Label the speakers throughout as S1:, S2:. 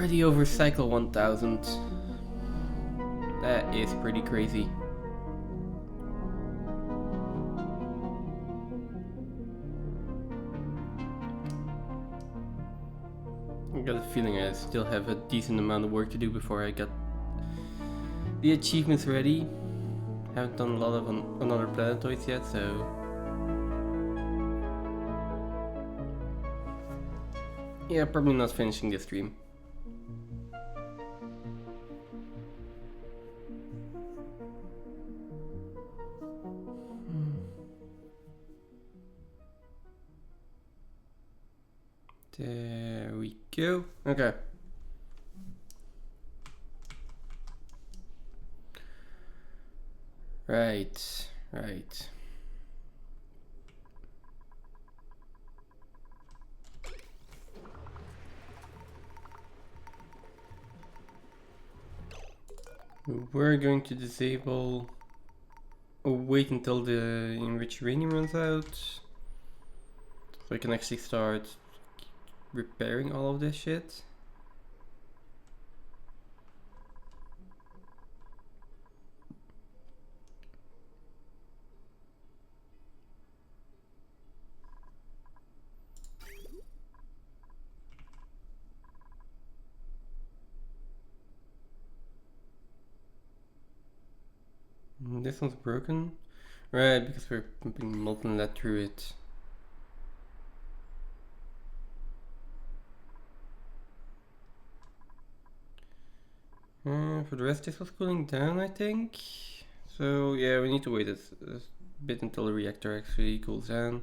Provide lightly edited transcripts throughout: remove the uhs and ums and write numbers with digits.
S1: already over cycle 1000. That is pretty crazy. I got a feeling I still have a decent amount of work to do before I got the achievements ready. Haven't done a lot of on other planetoids yet, so yeah, probably not finishing this stream. There we go. Okay. Right. We're going to disable or wait until the enriched uranium runs out, so I can actually start repairing all of this shit. This one's broken. Right, because we're pumping molten lead through it. For the rest, this was cooling down, I think. So yeah, we need to wait a bit until the reactor actually cools down.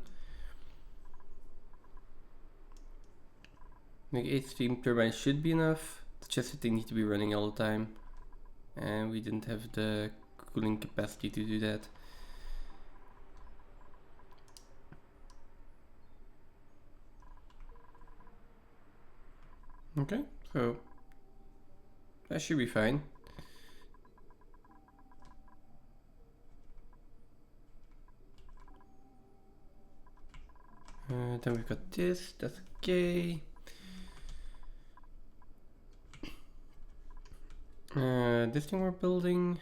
S1: Like 8 steam turbines should be enough. It's just that they need to be running all the time, and we didn't have the cooling capacity to do that. Okay, so that should be fine. Then we've got this, that's okay. This thing we're building,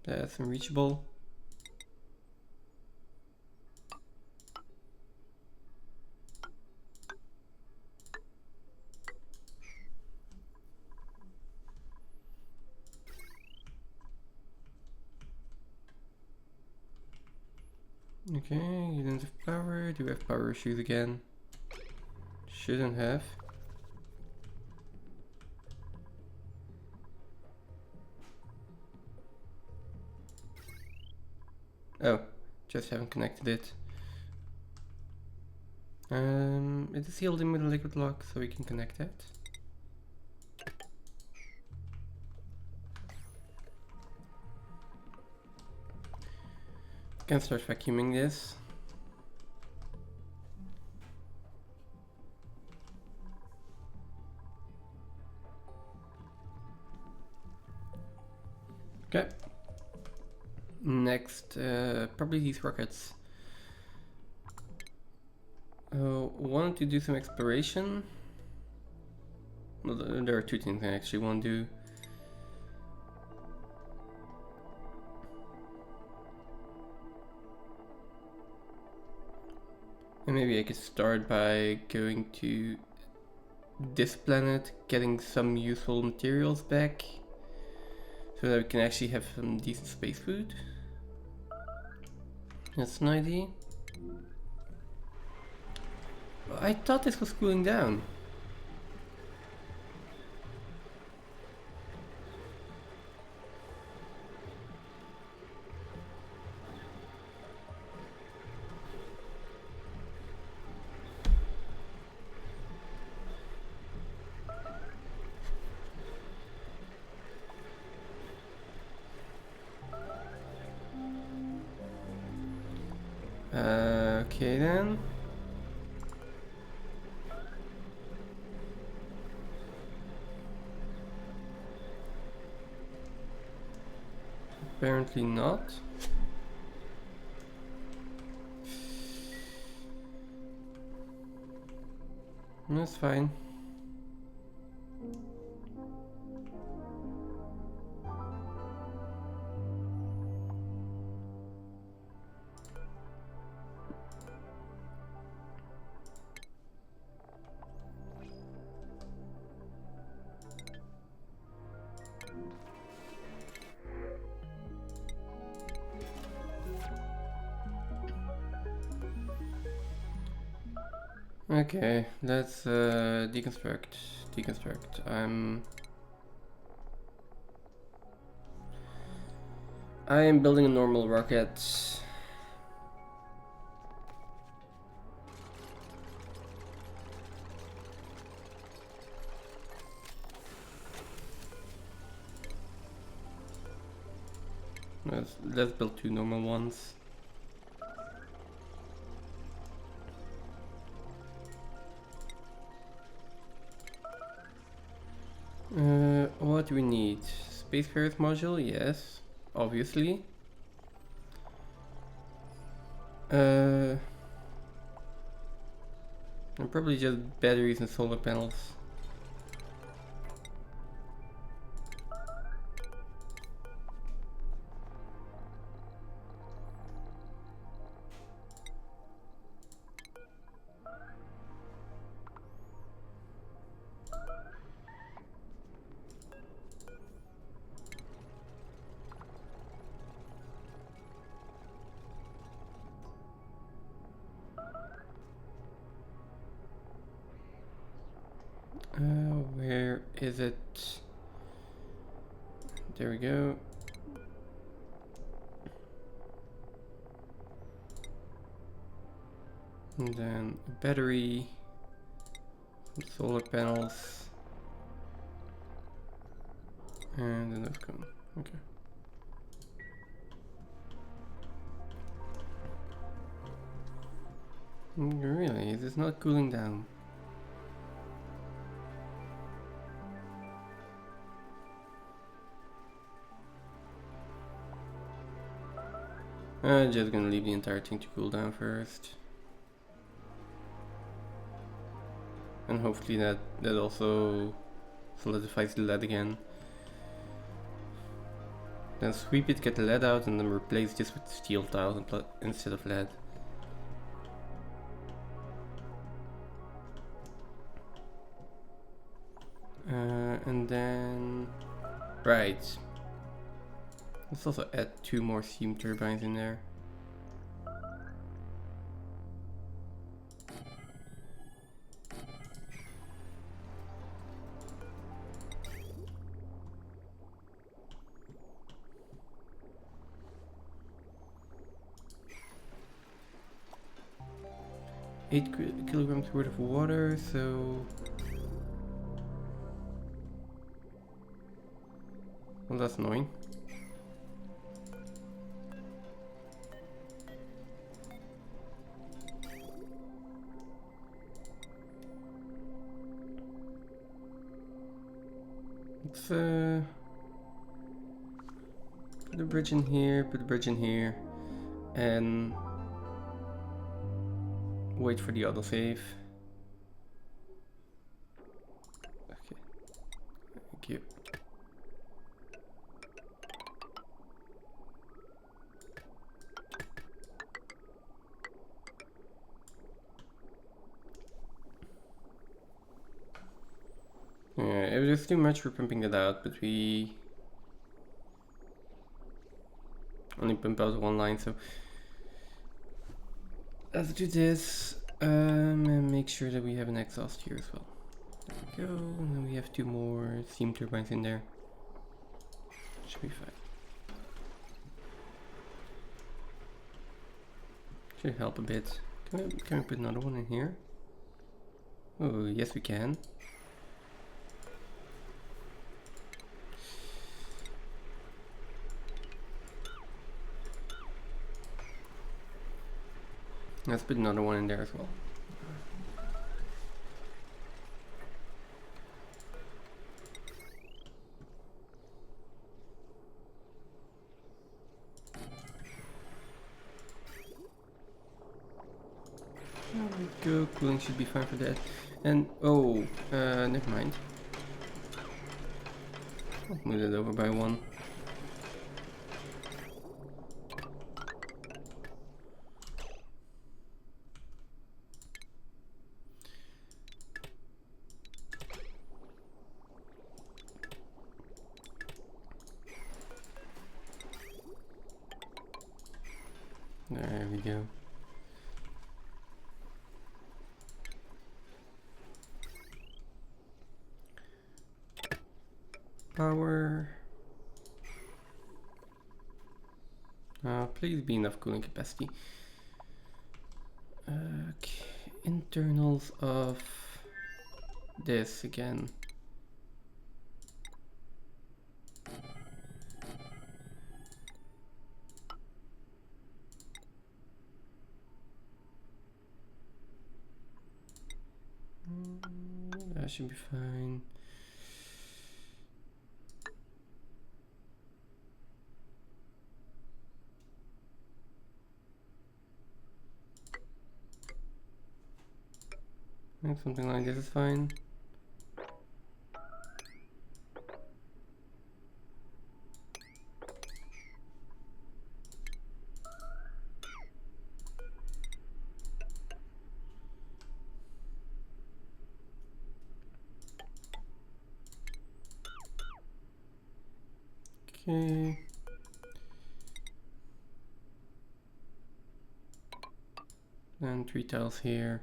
S1: that's unreachable. Okay, you don't have power. Do we have power issues again? Shouldn't have. Oh, just haven't connected it. It is sealed in with a liquid lock, so we can connect that. Can start vacuuming this. Okay. Next, probably these rockets. Want to do some exploration. Well, there are two things I actually want to do. And maybe I could start by going to this planet, getting some useful materials back, so that we can actually have some decent space food. That's an idea. I thought this was cooling down. Okay then. Apparently not. That's fine. Okay, let's deconstruct. I am building a normal rocket. Let's build 2 normal ones. What do we need? Spacefarer's module, yes, obviously. And probably just batteries and solar panels. Where is it? There we go. And then a battery, solar panels, and then that's gone. Okay. Really? Is this not cooling down? I'm just gonna leave the entire thing to cool down first. And hopefully that also solidifies the lead again. Then sweep it, get the lead out, and then replace this with steel tiles instead of lead. And then... Right. Let's also add 2 more steam turbines in there. Eight kilograms worth of water, so... Well, that's annoying. Let's put a bridge in here, and wait for the autosave. Okay, thank you. Yeah, it was too much for pumping it out, but we only pump out 1 line, so let's do this and make sure that we have an exhaust here as well. There we go, and then we have 2 more steam turbines in there. Should be fine. Should help a bit. Can we put another one in here? Oh, yes we can. Let's put another one in there as well. There we go, cooling should be fine for that. And, oh, never mind. I'll move it over by 1. There we go. power. Please be enough cooling capacity. Okay, internals of this again. That should be fine. Something like this is fine. Okay. And 3 tiles here.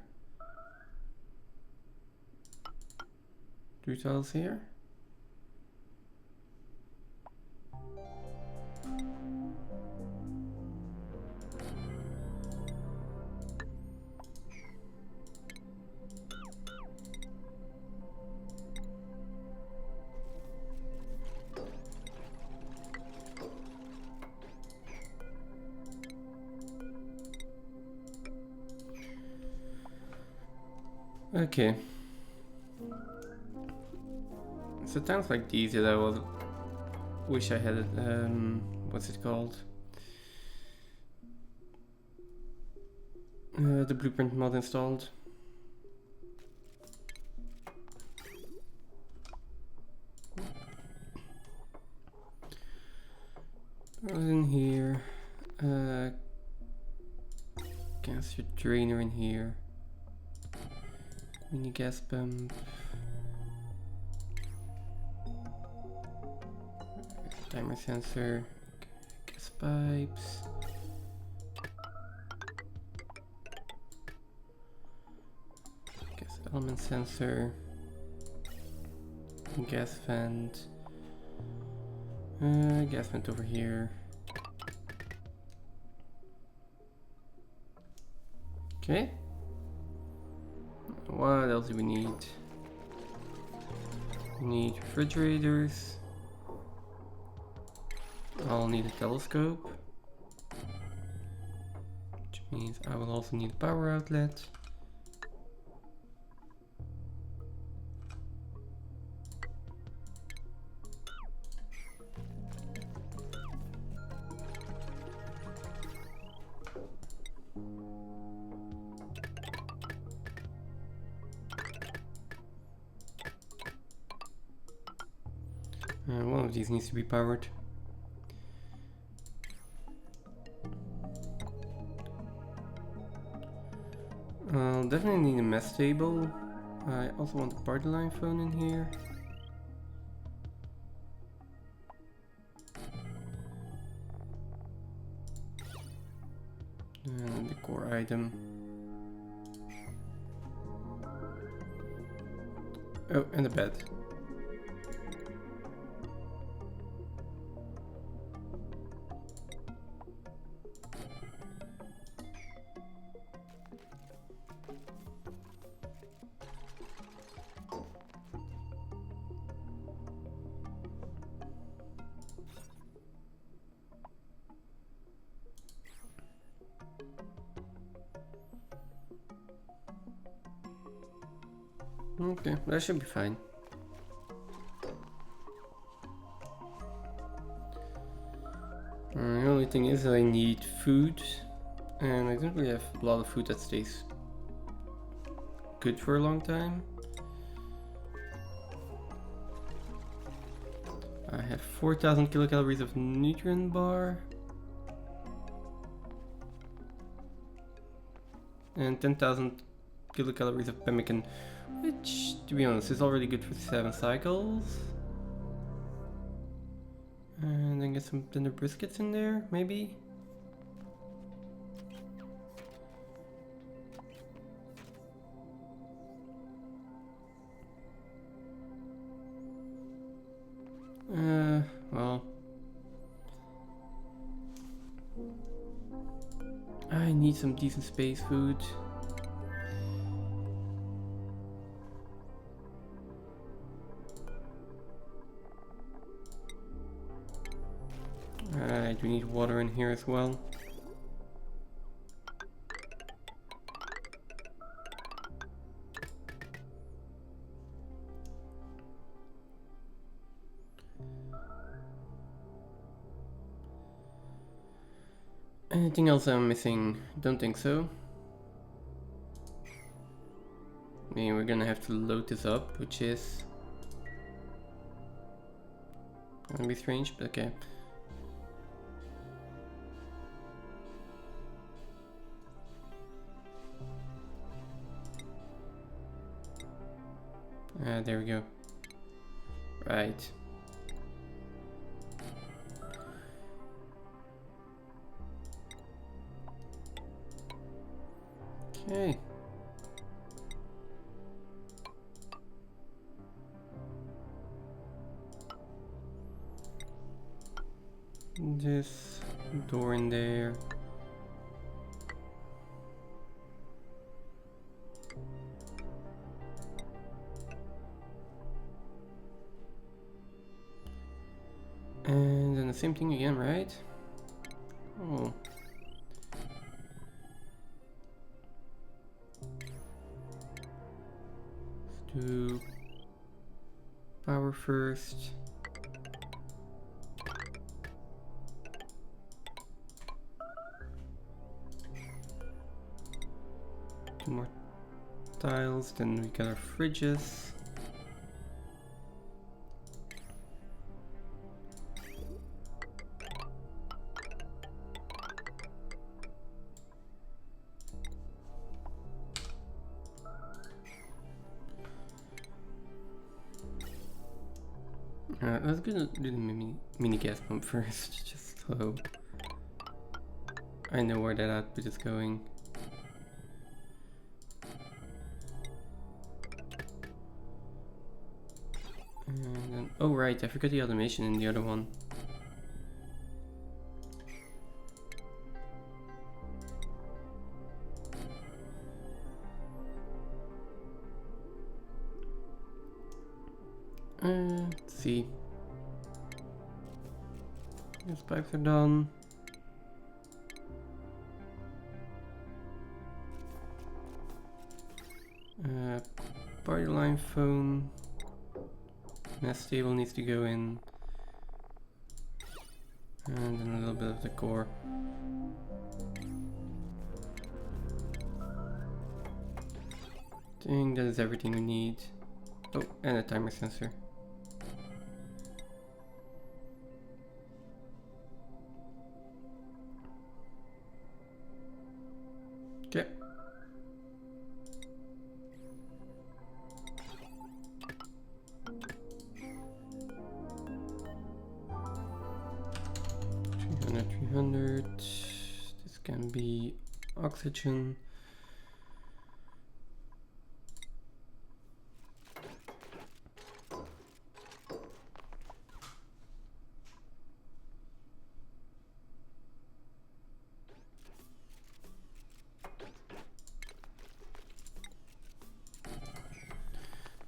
S1: 3 tiles here. Okay. So times like these that I wish I had what's it called? The blueprint mod installed. In here, gas drainer in here, mini gas pump, timer sensor, gas pipes, gas element sensor, gas vent. Gas vent over here. Okay. What else do we need? We need refrigerators. I'll need a telescope. Which means I will also need a power outlet. One of these needs to be powered. I'll definitely need a mess table. I also want a party line phone in here. And the core item. Oh, and a bed. Okay, that should be fine. The only thing is that I need food, and I don't really have a lot of food that stays good for a long time. I have 4,000 kilocalories of nutrient bar and 10,000 kilocalories of pemmican, which, to be honest, is already good for 7 cycles. And then get some tender briskets in there, maybe. I need some decent space food. I do need water in here as well. Anything else I'm missing? Don't think so. I mean, we're gonna have to load this up, which is gonna be strange, but okay. There we go. Right. Okay. This door in there. And then the same thing again, right? Oh. Let's do power first. Two more tiles, then we got our fridges. Let's do the mini gas pump first, just so I know where that output is going. And then, oh right, I forgot the automation in the other one. Let's see. These pipes are done. Party line phone. Mass table needs to go in. And then a little bit of the core. I think that is everything we need. Oh, and a timer sensor. Okay. $300. This can be oxygen.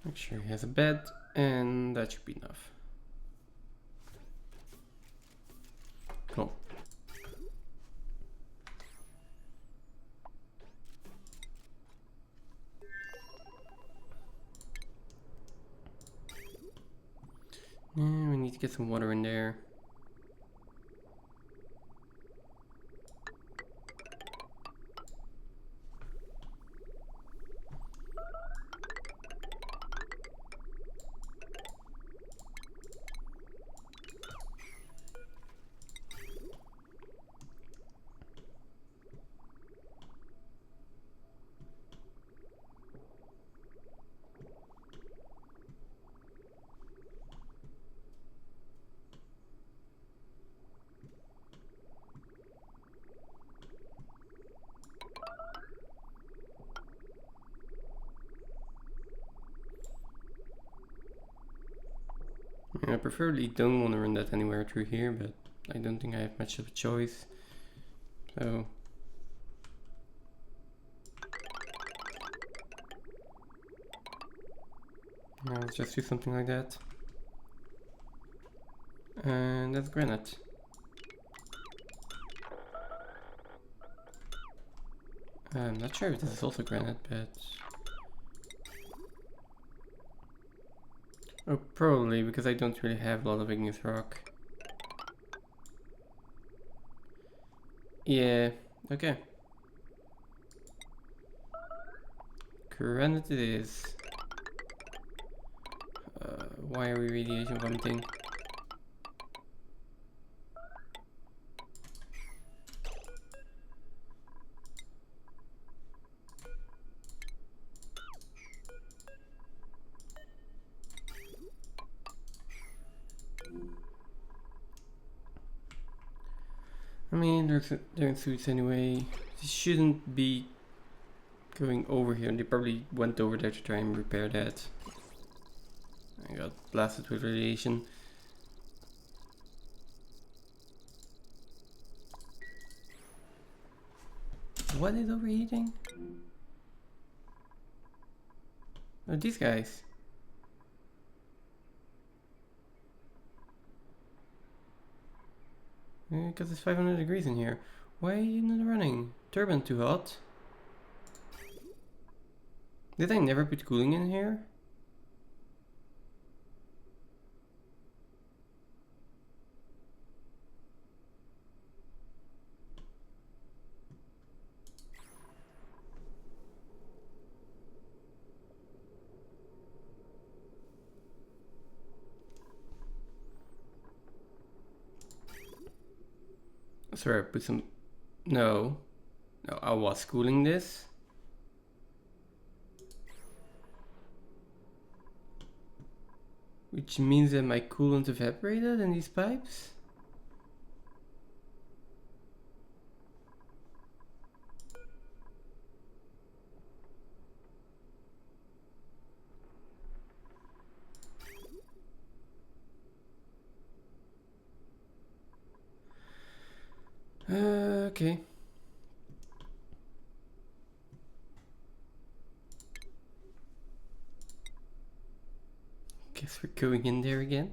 S1: Make sure he has a bed, and that should be enough. Cool. And we need to get some water in there. I preferably don't want to run that anywhere through here, but I don't think I have much of a choice. So Now let's just do something like that. And that's granite. I'm not sure if this is also granite, but... Oh, probably, because I don't really have a lot of igneous rock. Yeah, okay. Granite it is. Why are we radiation vomiting? I mean, they're in suits anyway. They shouldn't be going over here. They probably went over there to try and repair that. I got blasted with radiation. What is overheating? Oh, these guys. Because it's 500 degrees in here. Why are you not running? Turbine too hot? Did I never put cooling in here? Sorry, I put some... No. No, I was cooling this. Which means that my coolant evaporated in these pipes? Okay. Guess we're going in there again.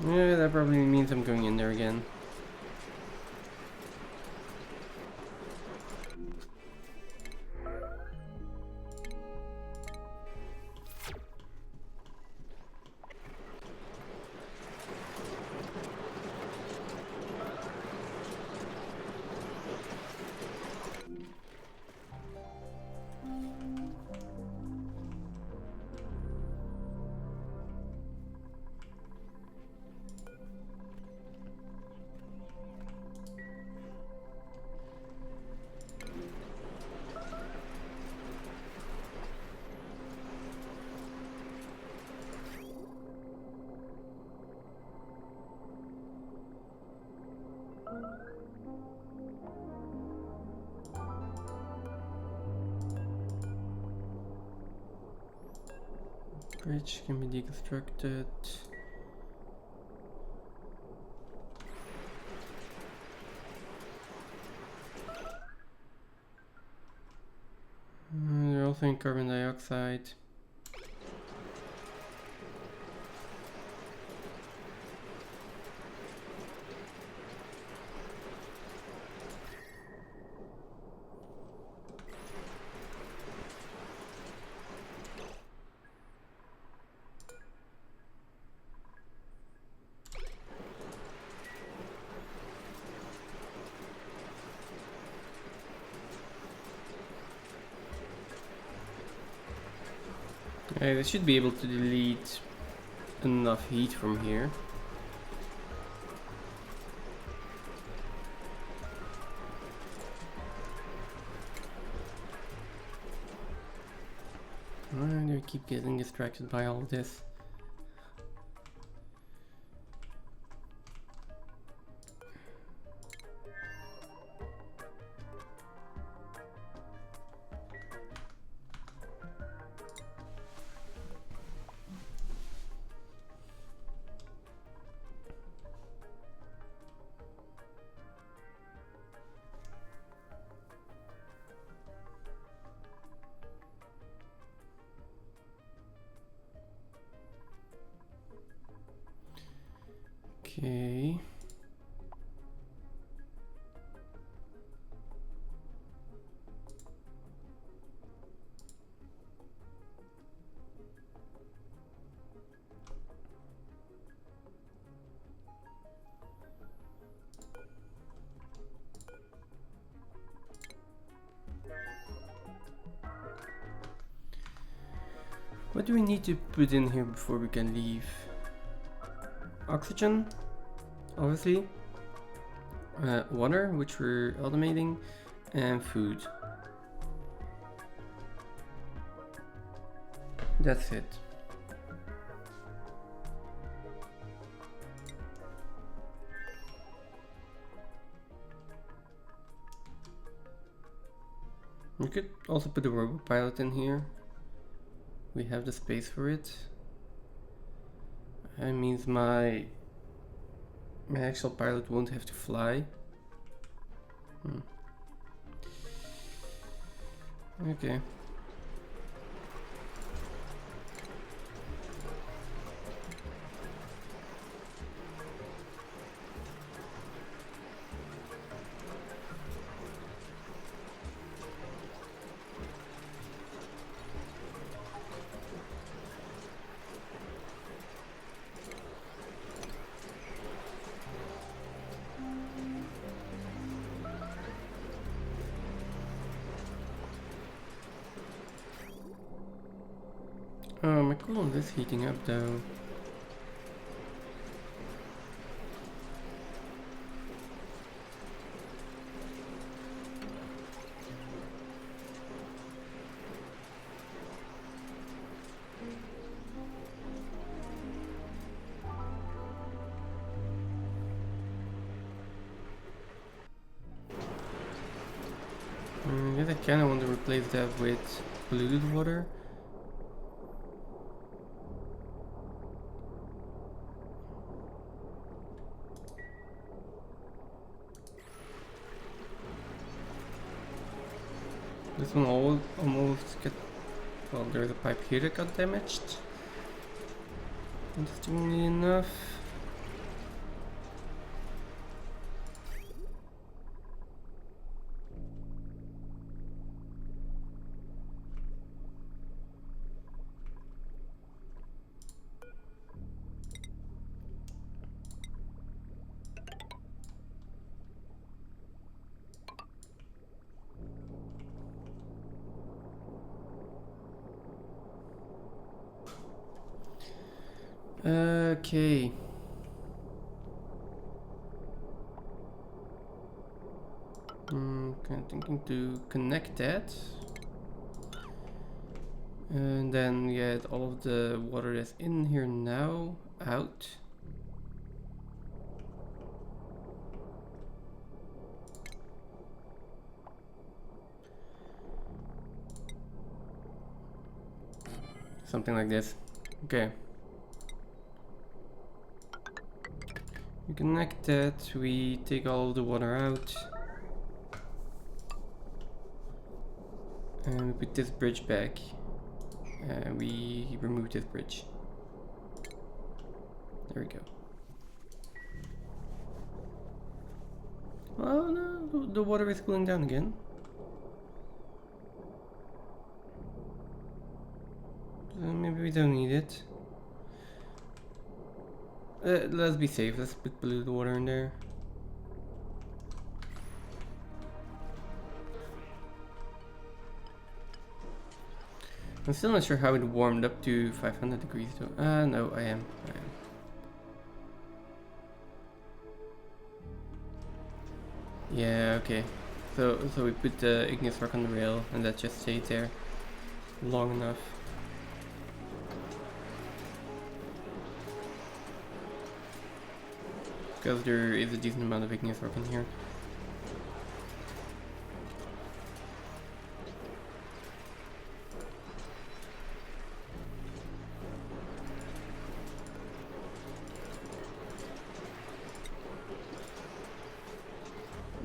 S1: Yeah, that probably means I'm going in there again. Bridge can be deconstructed. They're also in carbon dioxide. They should be able to delete enough heat from here. I keep getting distracted by all of this. What do we need to put in here before we can leave? Oxygen, obviously. Water, which we're automating, and food. That's it. We could also put a robot pilot in here. We have the space for it. That means my actual pilot won't have to fly. Okay. My coolant is heating up though. I guess I kinda want to replace that with polluted water. This one almost got, well, there's a pipe here that got damaged. Interestingly enough. Okay. Kind of thinking to connect that. And then get all of the water that's in here now out. Something like this. Okay. We connect that, we take all of the water out. And we put this bridge back. And we remove this bridge. There we go. Oh no, the water is cooling down again. So maybe we don't need it. Let's be safe, let's put polluted water in there. I'm still not sure how it warmed up to 500 degrees though. No, I am. Yeah, okay. So we put the igneous rock on the rail and that just stayed there long enough. Because there is a decent amount of igneous rock in here.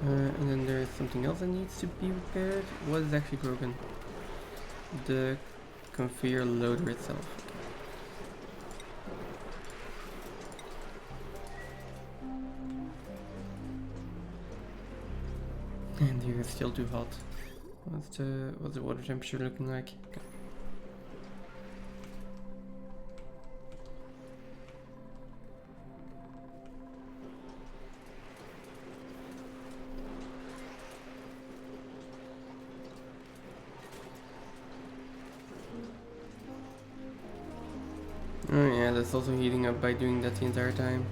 S1: And then there's something else that needs to be repaired. What is actually broken? The conveyor loader itself. And here it's still too hot. What's the water temperature looking like? Okay. Oh yeah, that's also heating up by doing that the entire time.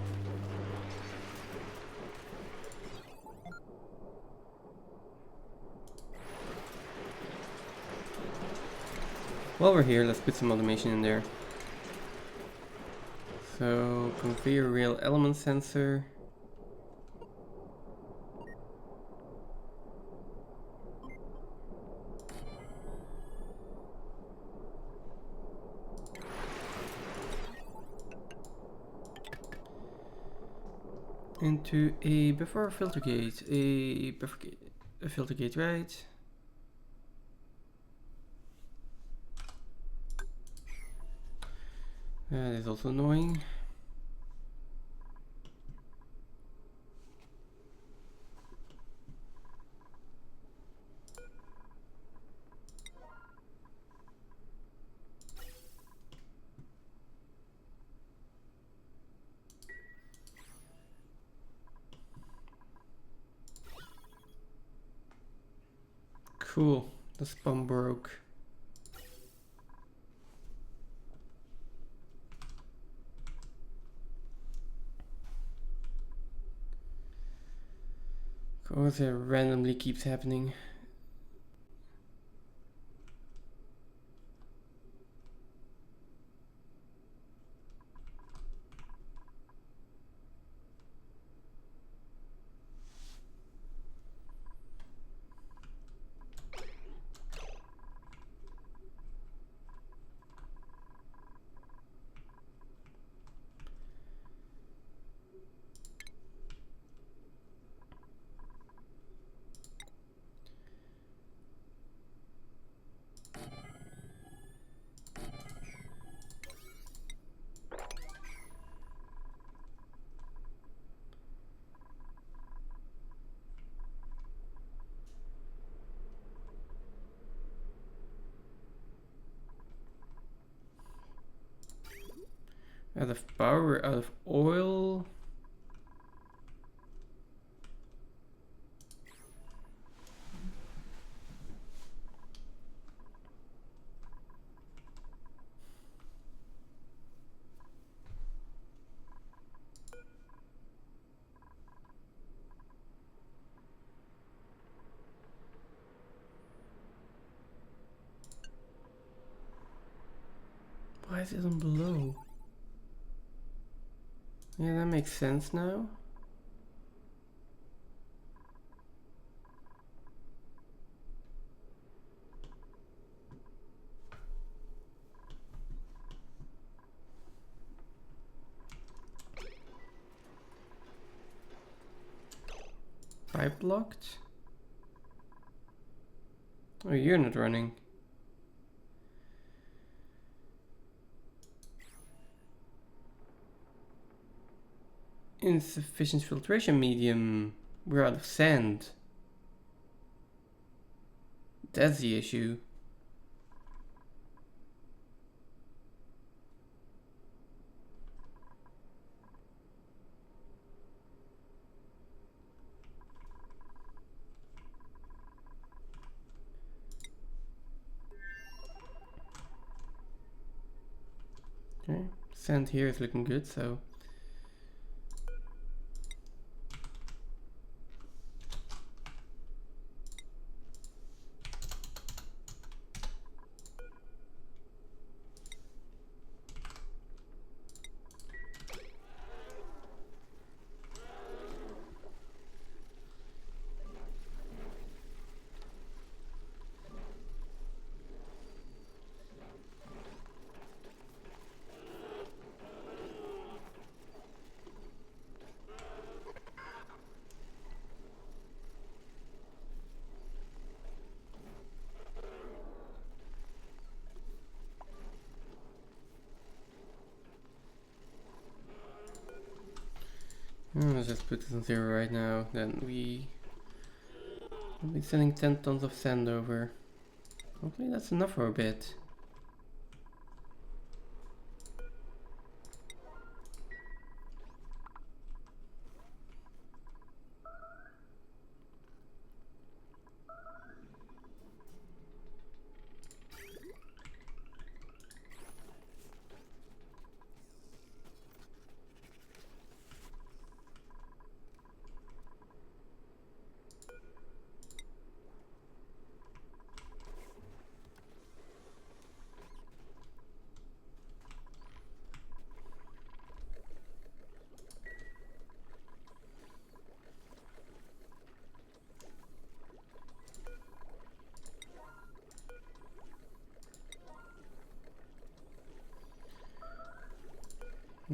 S1: While we're here, let's put some automation in there. So, conveyor rail element sensor. Into a buffer filter gate. A filter gate, right? That is also annoying. Cool, the spun broke. Of course, it randomly keeps happening. Out of power, out of oil. Why is it on below? Yeah, that makes sense now. Pipe blocked? Oh, you're not running. Insufficient filtration medium. We're out of sand. That's the issue. Okay, sand here is looking good, so. Let's just put this on 0 right now. Then we'll be sending 10 tons of sand over. Hopefully that's enough for a bit.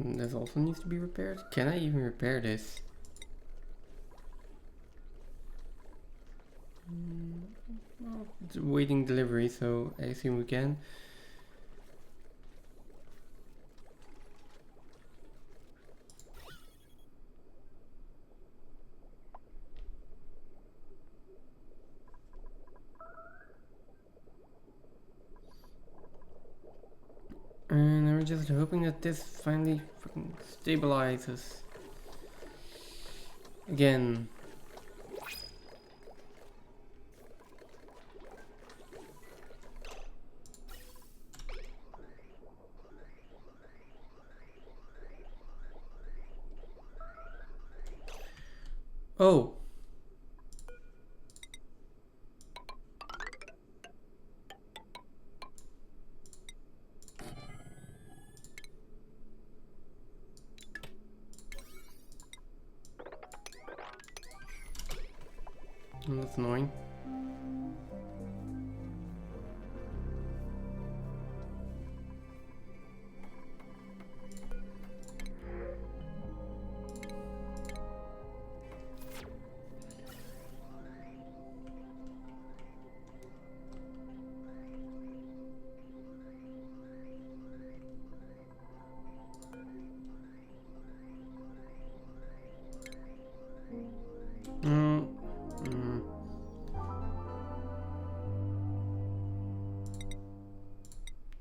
S1: And this also needs to be repaired. Can I even repair this? Well, it's waiting delivery, so I assume we can. And we're just hoping that this finally fucking stabilizes. Again. Oh. That's annoying.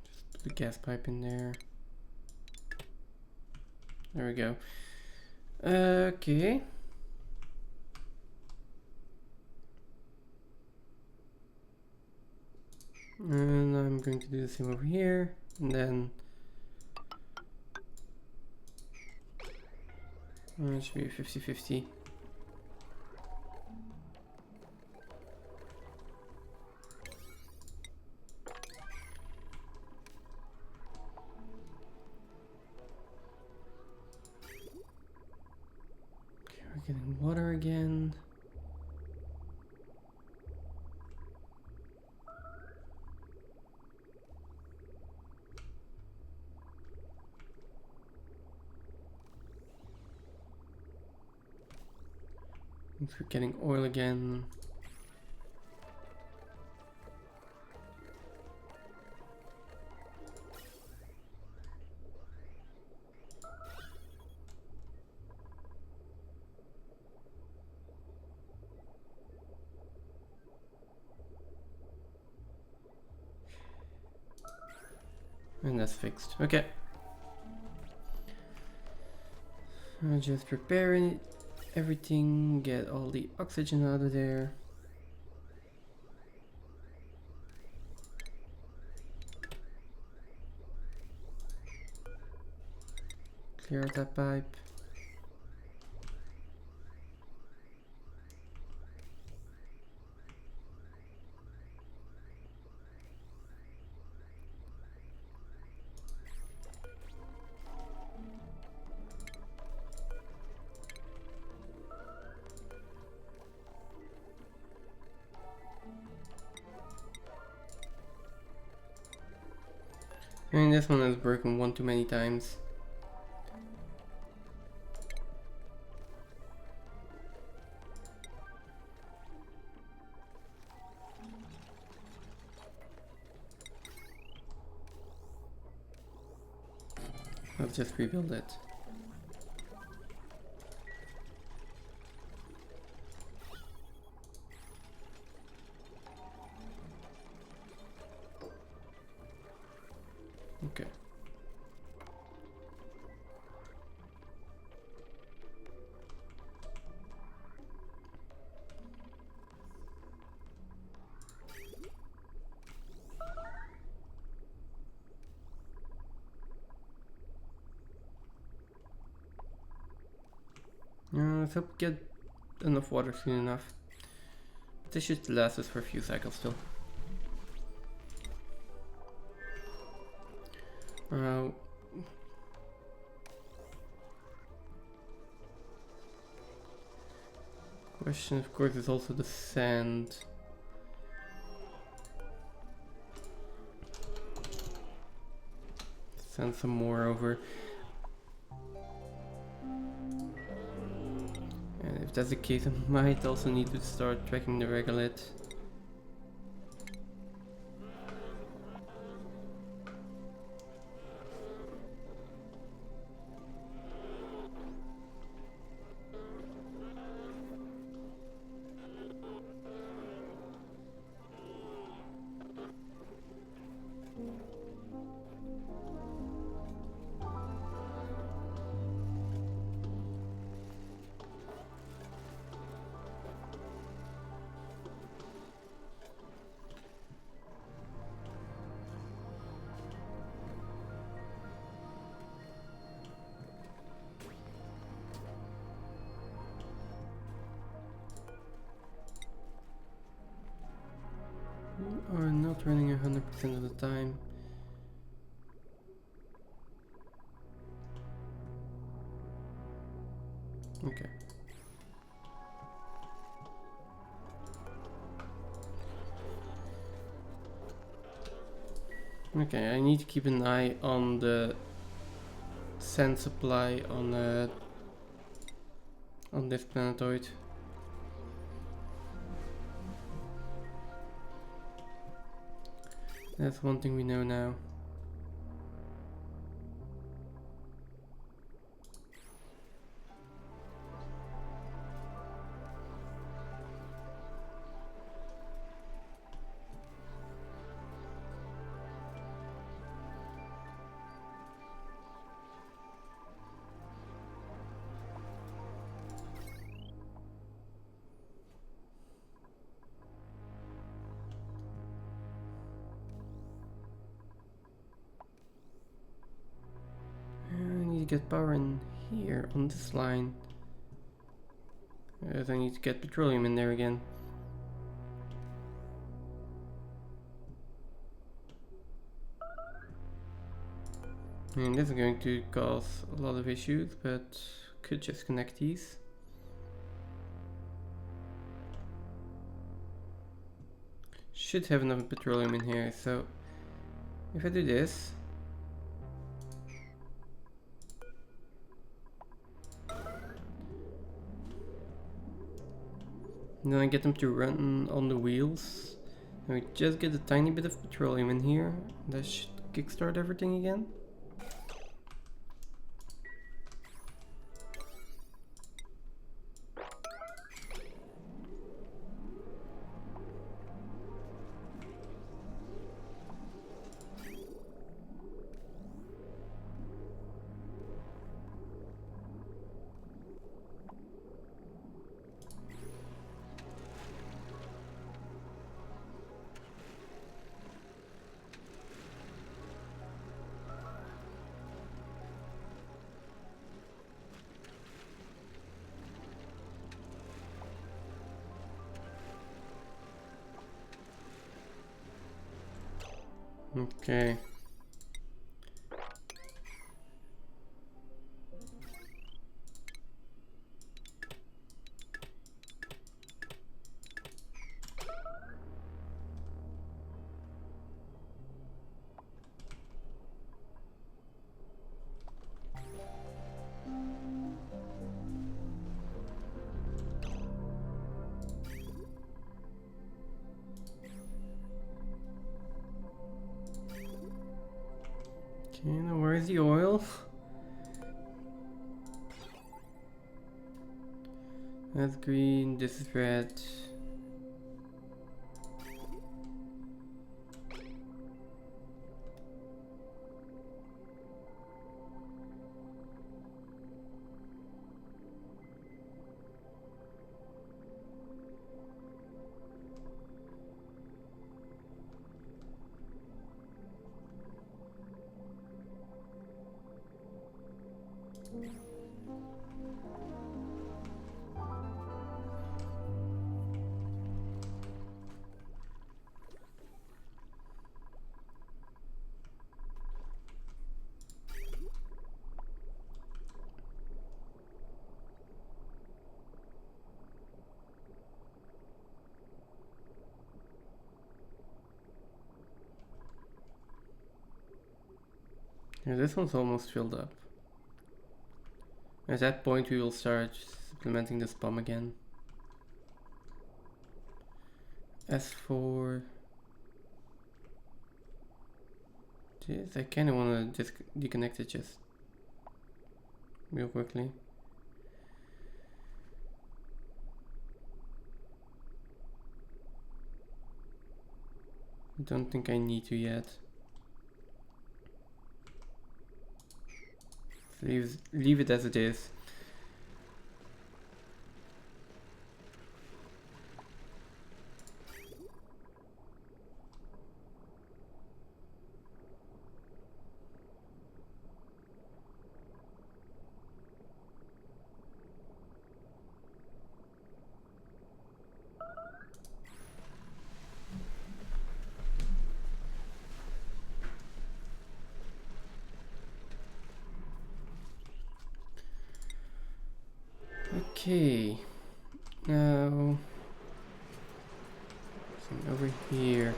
S1: Just put the gas pipe in there. There we go. Okay. And I'm going to do the same over here. And then it should be 50-50. Okay, we're getting water again. We're getting oil again. And that's fixed. Okay. I'll just prepare it, everything, get all the oxygen out of there. Clear out that pipe. I mean, this one has broken one too many times. Let's just rebuild it. Okay. Let's hope we get enough water soon enough. But this should last us for a few cycles still. Question, of course, is also the sand. Send some more over. if that's the case, I might also need to start tracking the regolith. We are not running 100% of the time. Okay. Okay, I need to keep an eye on the sand supply on this planetoid. That's one thing we know now. I need to get power in here on this line. As I need to get petroleum in there again. And this is going to cause a lot of issues, but could just connect these. Should have enough petroleum in here, so if I do this, and then I get them to run on the wheels, and we just get a tiny bit of petroleum in here, that should kickstart everything again. Okay. Okay, now where's the oil? That's green, this is red. Yeah, this one's almost filled up. At that point we will start supplementing the spam again. As for this, I kinda wanna just deconnect it just real quickly. Don't think I need to yet. Leave it as it is. Okay, now over here.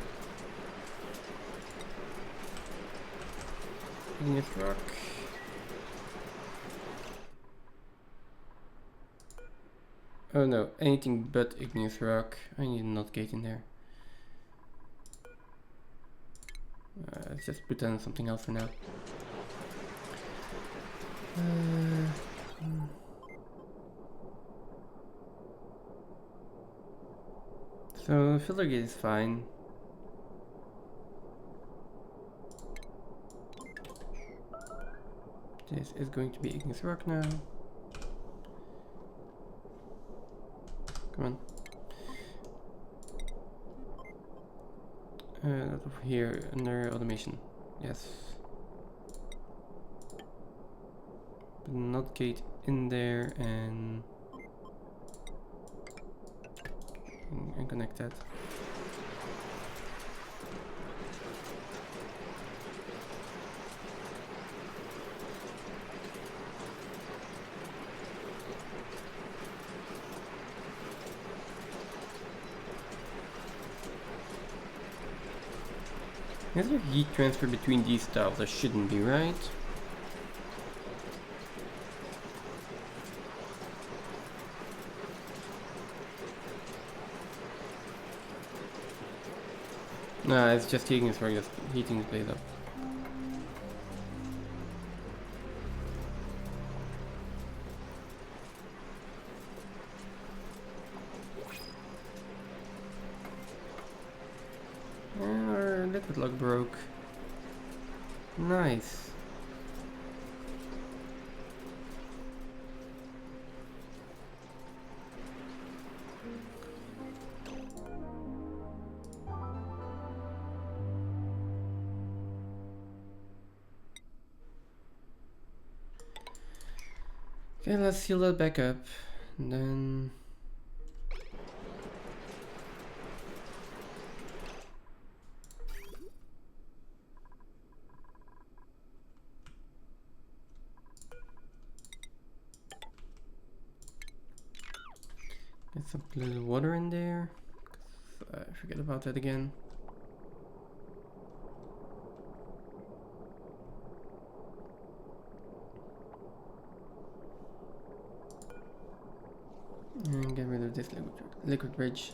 S1: Igneous rock. Oh no, anything but igneous rock. I need a NOT gate in there. Let's just put on something else for now. So filter gate is fine. This is going to be igneous rock now. Come on. Not over here, under automation. Yes. Put a NOT gate in there and connect that. Is there heat transfer between these tiles? There shouldn't be, right? Nah, it's just heating the plate up. Our liquid lock broke. Nice. Okay, let's seal that back up, and then get some little water in there. I forget about that again. And get rid of this liquid bridge.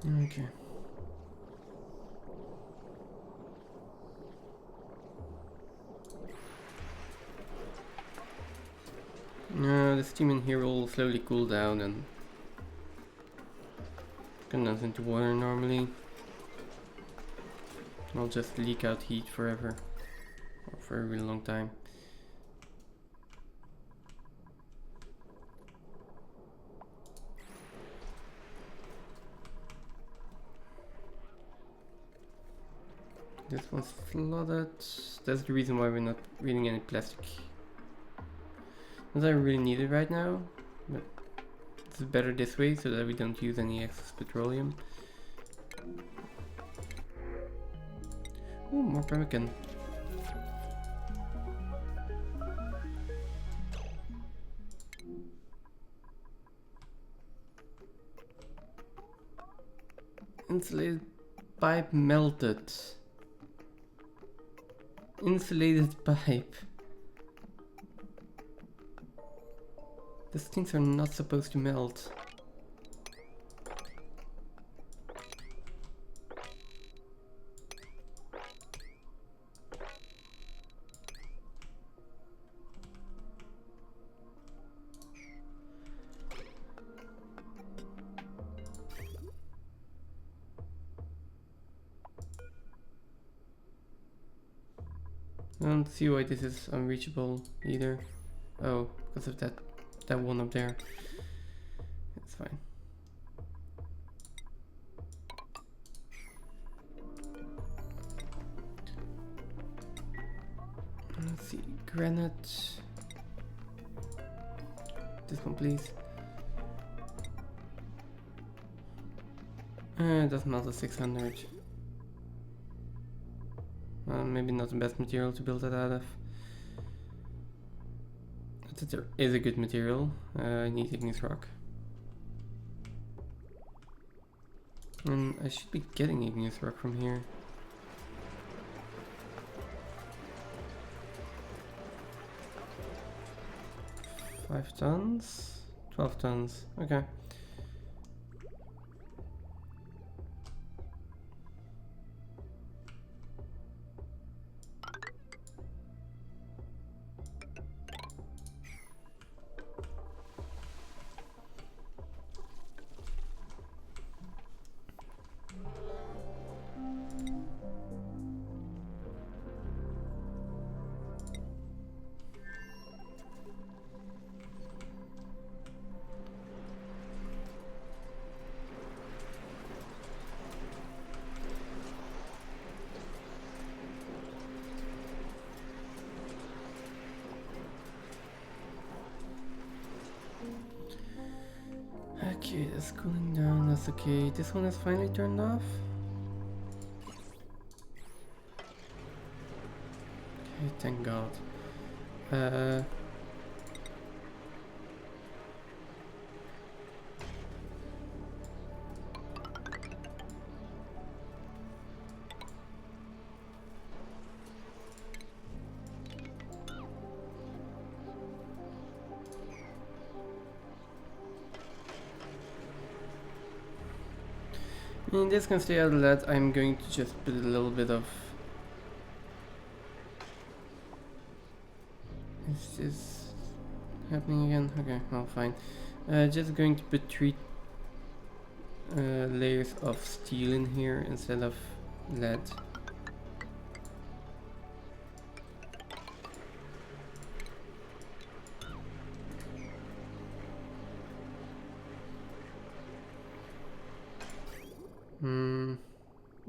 S1: Okay. The steam in here will slowly cool down and condense into water normally. I'll just leak out heat forever, or for a really long time. This one's flooded. That's the reason why we're not reading any plastic. Not that I really need it right now, but It's better this way so that we don't use any excess petroleum. Ooh, more pemmican. Insulated pipe melted. Insulated pipe. These things are not supposed to melt. I don't see why this is unreachable either. Oh, because of that one up there. It's fine. Let's see, granite. This one, please. It doesn't melt at 600. Maybe not the best material to build that out of. But there is a good material. I need igneous rock. And I should be getting igneous rock from here. $5 tons? 12 tons. Okay. Okay, that's cooling down, that's okay. This one is finally turned off. Okay, thank God. This can stay out of that. I'm going to just put a little bit of... Is this happening again? Okay, well, fine. Just going to put 3 layers of steel in here instead of lead.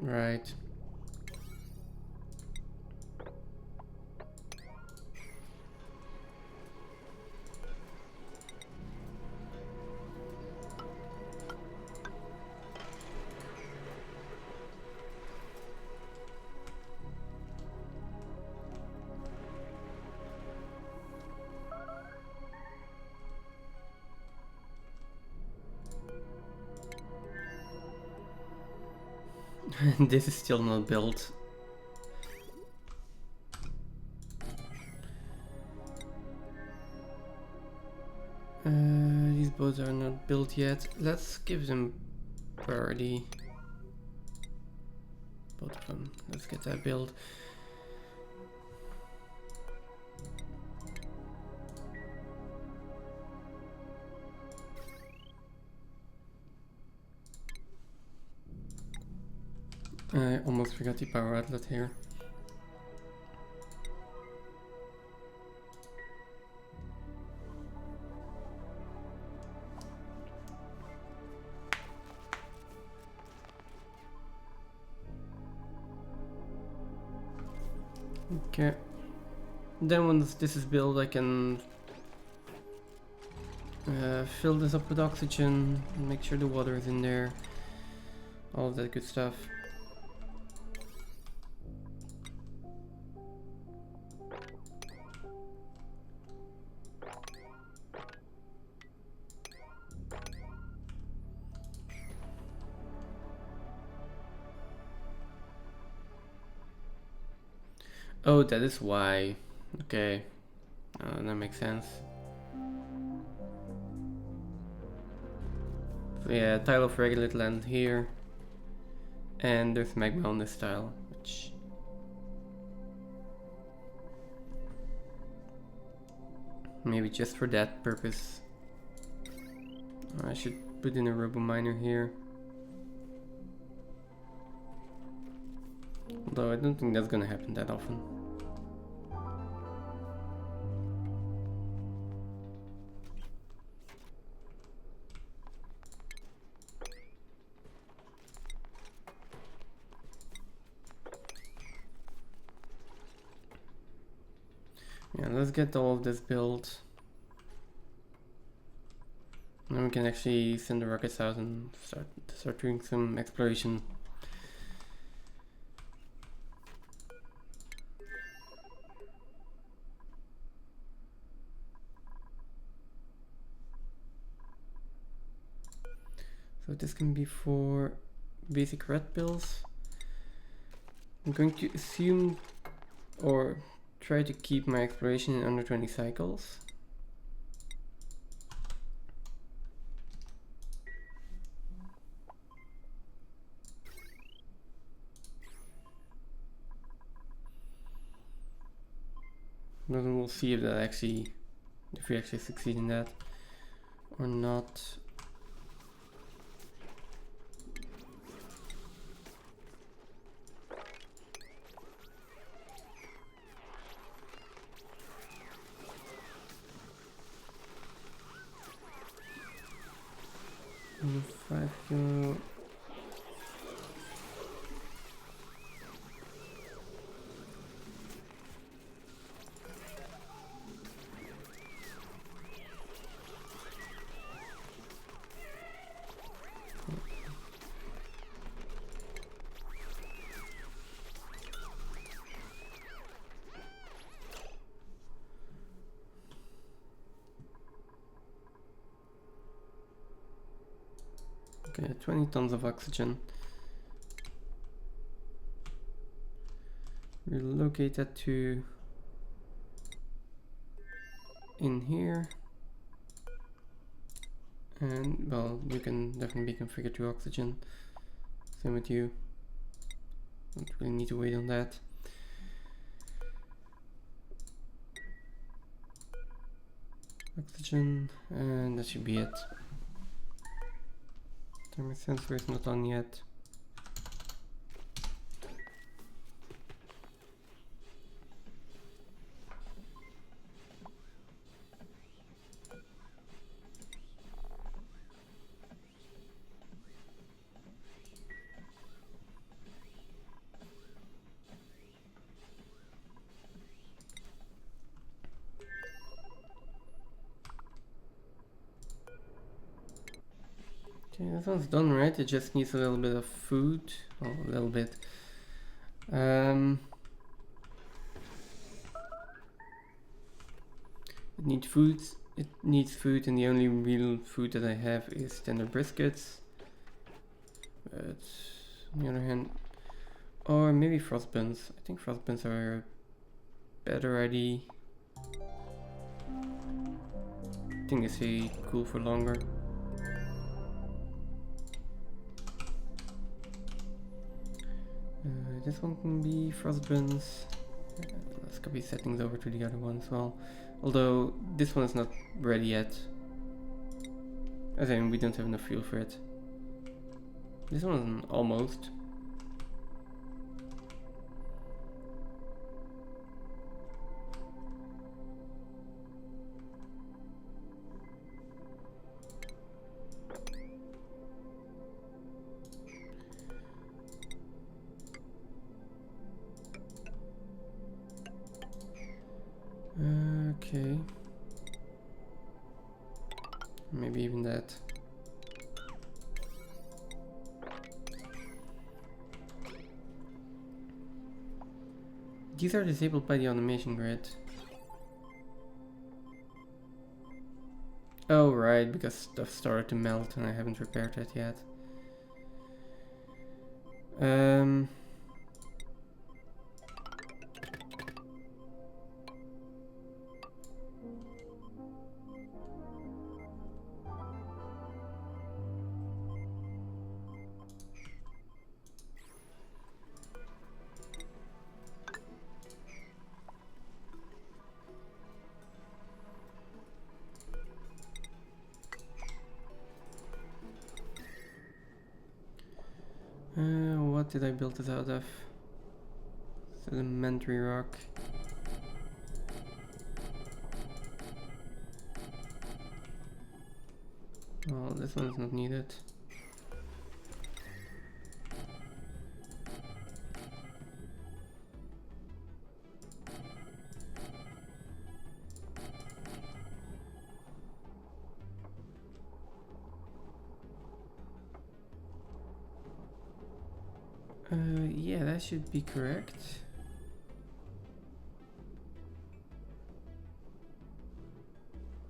S1: Right. This is still not built. These boats are not built yet. Let's give them priority. Both of them. Let's get that built. I almost forgot the power outlet here. Okay. Then once this is built, I can Fill this up with oxygen, make sure the water is in there, all of that good stuff. Oh, that is why. Okay, that makes sense. So yeah, tile of regolith land here, and there's magma on this tile, which maybe just for that purpose. I should put in a robo miner here. Although I don't think that's gonna happen that often. Yeah, let's get all of this built. Then we can actually send the rockets out and start doing some exploration. So this can be for basic red pills. I'm going to assume or try to keep my exploration in under 20 cycles. Then we'll see if we actually succeed in that or not. And 5 kilo. Okay, 20 tons of oxygen. Relocate that to in here. And well, you can definitely configure to oxygen. Same with you. Don't really need to wait on that. Oxygen, and that should be it. Thermal sensor is not on yet. Okay, this one's done, right? It just needs a little bit of food. Oh, a little bit. It needs food. It needs food, and the only real food that I have is tender briskets. But on the other hand, or maybe frost buns. I think frost buns are a better idea. I think they stay cool for longer. This one can be frost buns. Let's copy settings over to the other one as well. Although this one is not ready yet. As in, we don't have enough fuel for it. This one almost. Okay. Maybe even that. These are disabled by the automation grid. Oh right, because stuff started to melt and I haven't repaired that yet. What did I build this out of? Sedimentary rock. Well, this one is not needed. Yeah, that should be correct.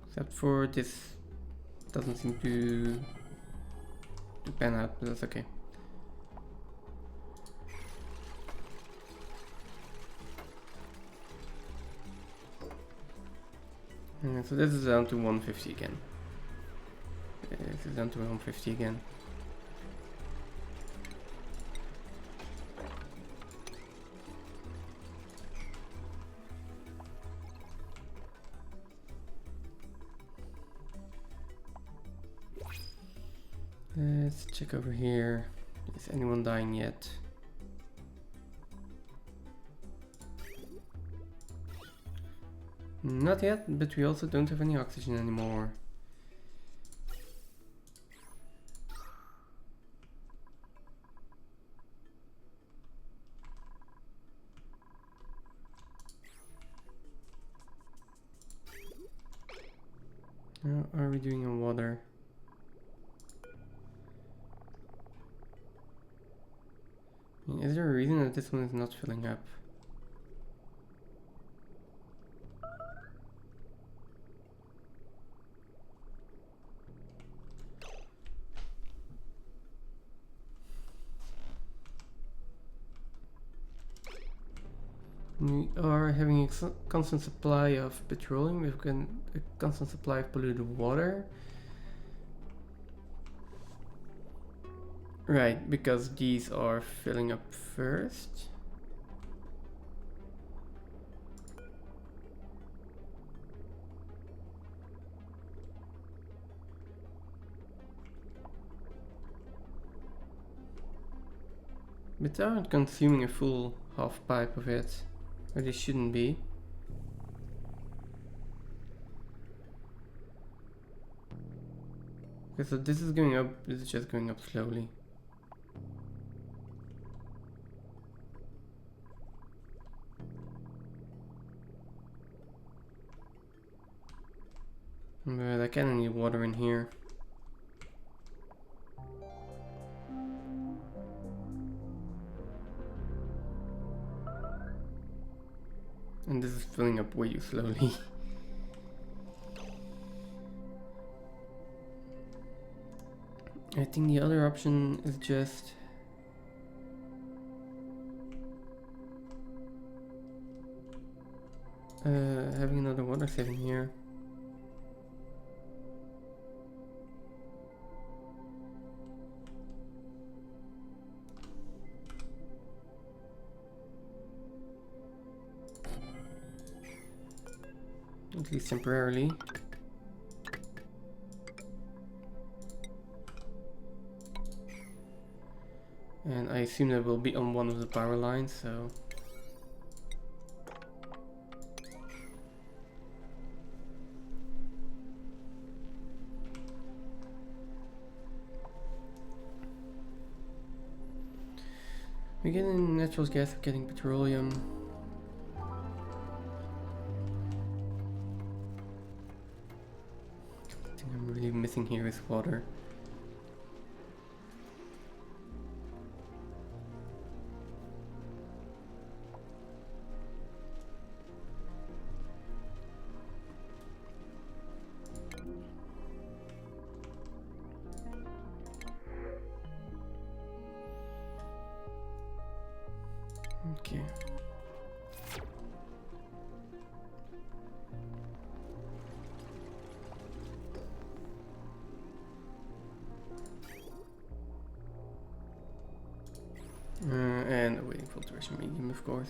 S1: Except for this doesn't seem to pan out, but that's okay. So this is down to 150 again. This is down to 150 again. Let's check over here. Is anyone dying yet? Not yet, but we also don't have any oxygen anymore. How are we doing on water? Is there a reason that this one is not filling up? We are having a constant supply of petroleum, we've got a constant supply of polluted water. Right, because these are filling up first. But they aren't consuming a full half pipe of it, or they shouldn't be. Okay, so this is going up, this is just going up slowly. But I kinda need water in here. And this is filling up way too slowly. I think the other option is just having another water saving here. At least temporarily. And I assume that will be on one of the power lines, so... We're getting natural gas, we're getting petroleum. missing here is water. Okay. And awaiting filtration medium, of course.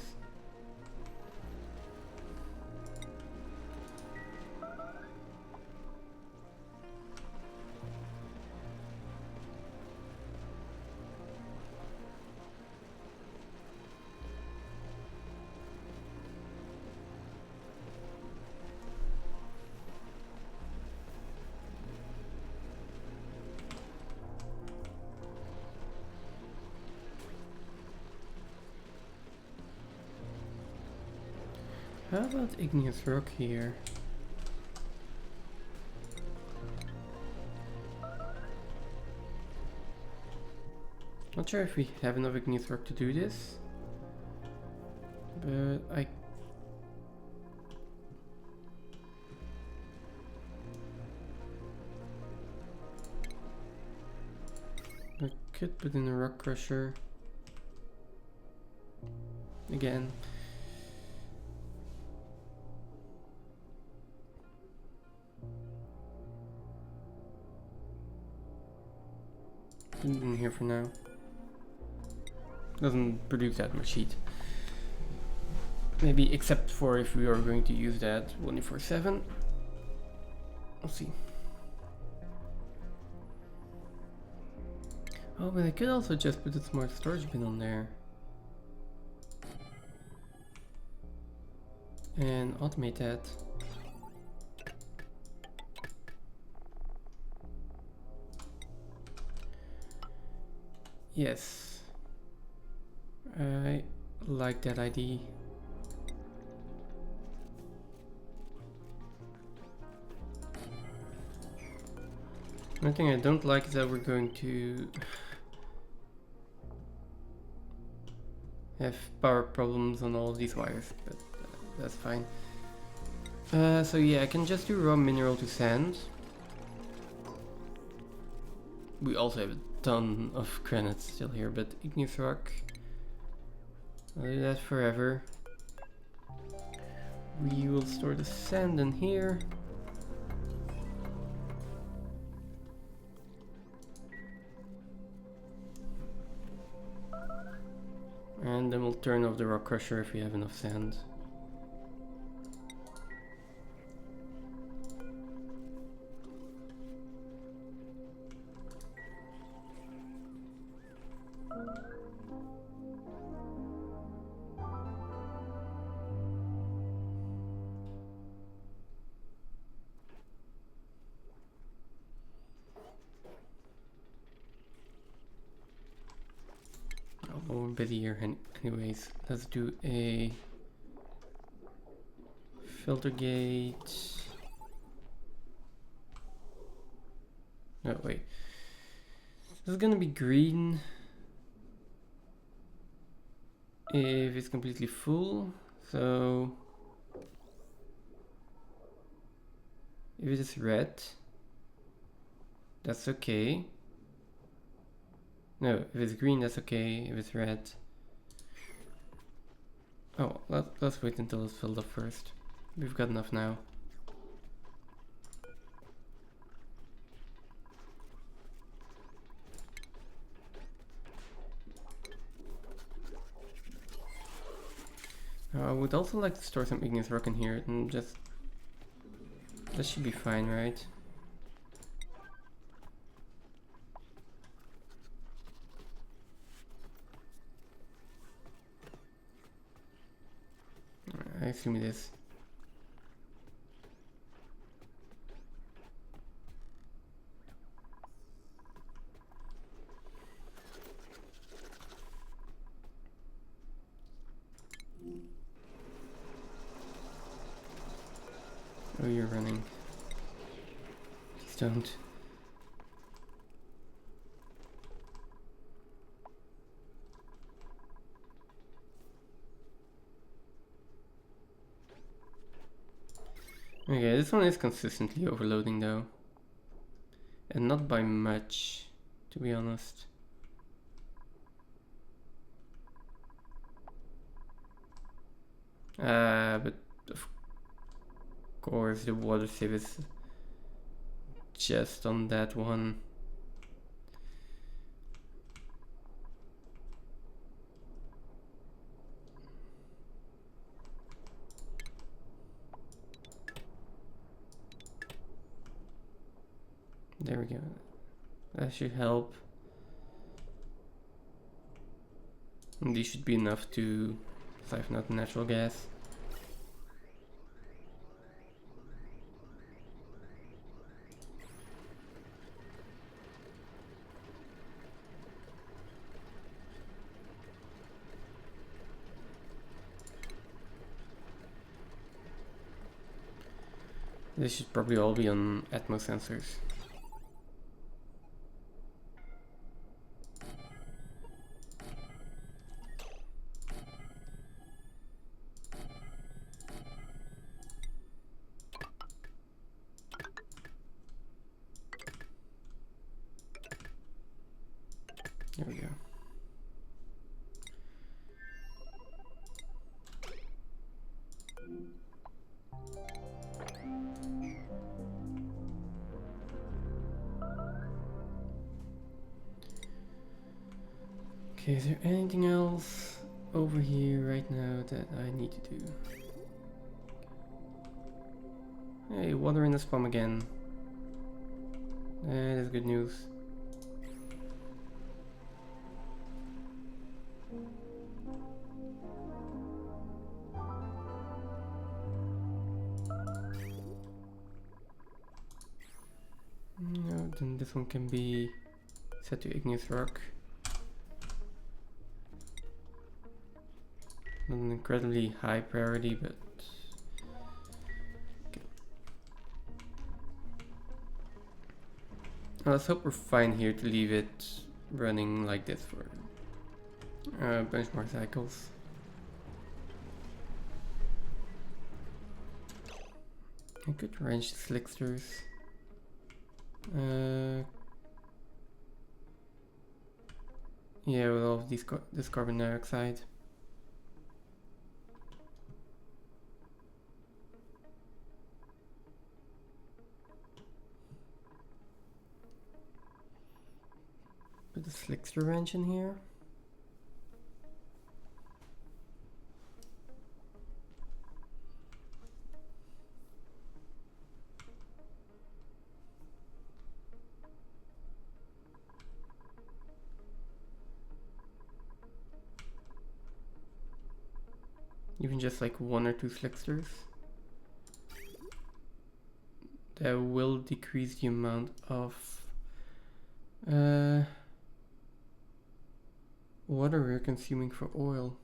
S1: How about igneous rock here? Not sure if we have enough igneous rock to do this, but I could put in a rock crusher again. In here for now. Doesn't produce that much heat. Maybe except for if we are going to use that 24/7. We'll see. Oh, but I could also just put a smart storage bin on there. And automate that. Yes, I like that idea. One thing I don't like is that we're going to have power problems on all of these wires, but that's fine. So yeah, I can just do raw mineral to sand. We also have a ton of granite still here, but igneous rock, I'll do that forever. We will store the sand in here. And then we'll turn off the rock crusher if we have enough sand. We're busy here anyways. Let's do a filter gate. No, wait. This is gonna be green if it's completely full. So if it is red, that's okay. No, if it's green, that's okay. If it's red... Oh, let's wait until it's filled up first. We've got enough now. I would also like to store some igneous rock in here, and just... That should be fine, right? I assume it is. Oh, you're running. Please don't. Okay, this one is consistently overloading though. And not by much, to be honest. But of course the water save is just on that one. There we go. That should help. And these should be enough to siphon out the natural gas. This should probably all be on Atmos sensors. There we go. Okay, is there anything else over here right now that I need to do? Hey, water in the spam again. That is good news. No, then this one can be set to igneous rock. Not an incredibly high priority, but okay. Let's hope we're fine here to leave it running like this for a bunch more cycles. I could wrench the slicksters. Yeah, with all of this carbon dioxide. Put the slickster wrench in here. Even just like 1 or 2 slicksters. That will decrease the amount of water we're consuming for oil.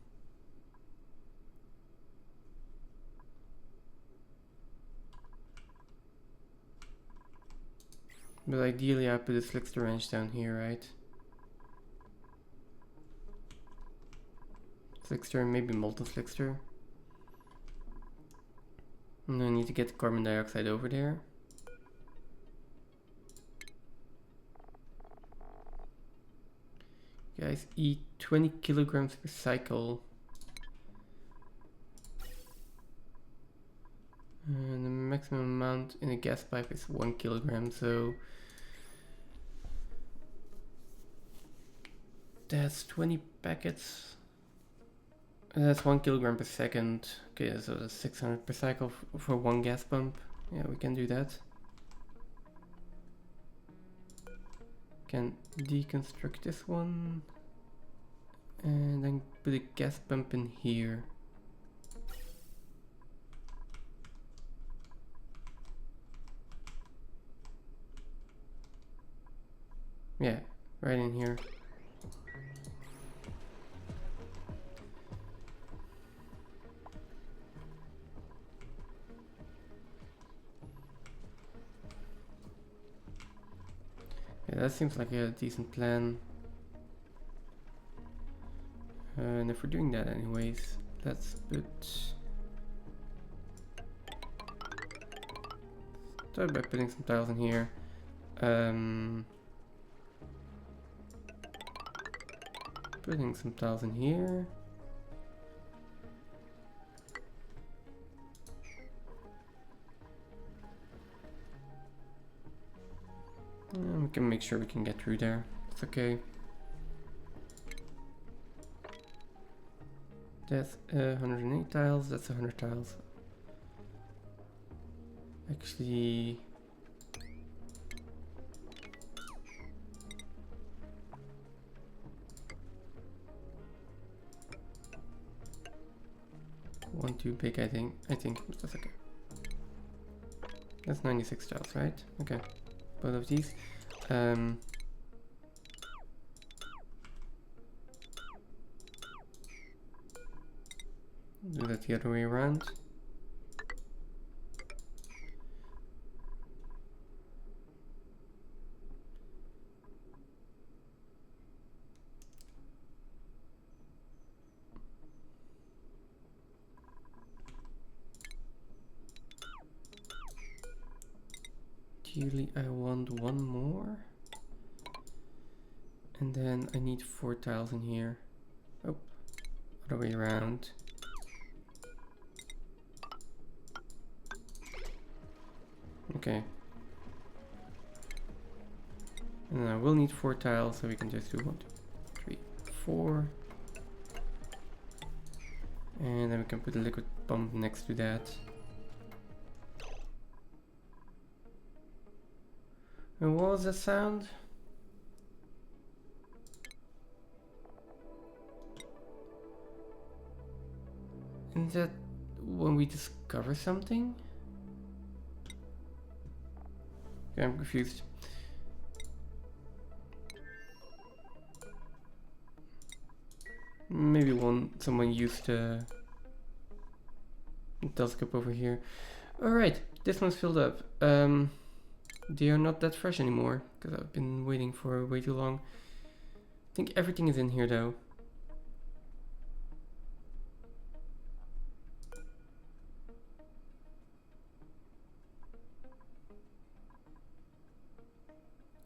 S1: But ideally I put a slickster wrench down here, right? Slickster and maybe molten slickster. And I need to get the carbon dioxide over there. Guys, eat 20 kilograms per cycle. And the maximum amount in a gas pipe is 1 kilogram, so that's 20 packets. That's 1 kilogram per second. Okay, so that's 600 per cycle for 1 gas pump. Yeah, we can do that. Can deconstruct this one. And then put a gas pump in here. Yeah, right in here. Yeah, that seems like a decent plan. And if we're doing that anyways, let's put start by putting some tiles in here. Putting some tiles in here. And we can make sure we can get through there. It's okay. That's 108 tiles, that's 100 tiles. Actually... one too big, I think, but that's okay. That's 96 tiles, right? Okay, both of these. Do that the other way around. Ideally, I want one more. And then I need 4 tiles in here. Oh, other way around. Okay. And I will need 4 tiles, so we can just do 1, 2, 3, 4. And then we can put a liquid pump next to that. And what was that sound? Is that when we discover something? Okay, I'm confused. Maybe someone used a telescope over here. Alright, this one's filled up. They are not that fresh anymore, because I've been waiting for way too long. I think everything is in here though.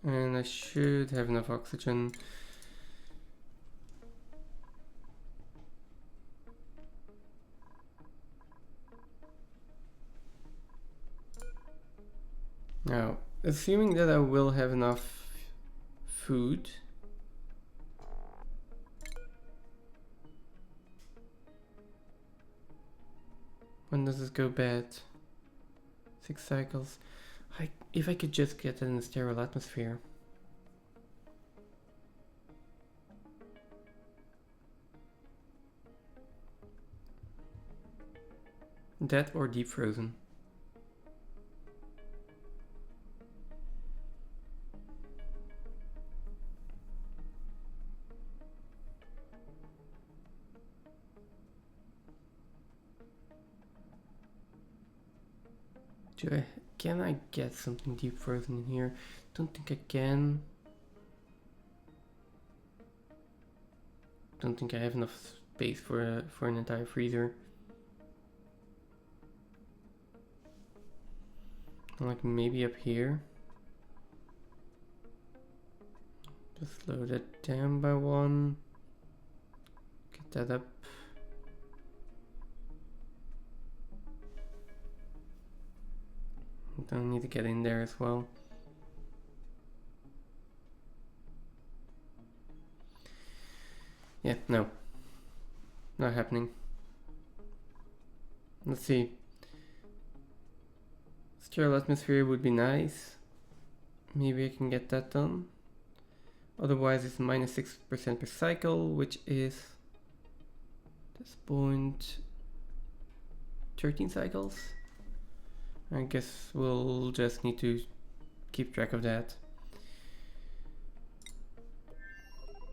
S1: And I should have enough oxygen. Now, assuming that I will have enough food. When does this go bad? 6 cycles. If I could just get it in a sterile atmosphere. That or deep frozen. Can I get something deep frozen in here? Don't think I can. Don't think I have enough space for an entire freezer. Like maybe up here. Just slow that down by 1. Get that up. Don't need to get in there as well. Yeah, no. Not happening. Let's see. Sterile atmosphere would be nice. Maybe I can get that done. Otherwise it's minus 6% per cycle, which is this point 13 cycles. I guess we'll just need to keep track of that.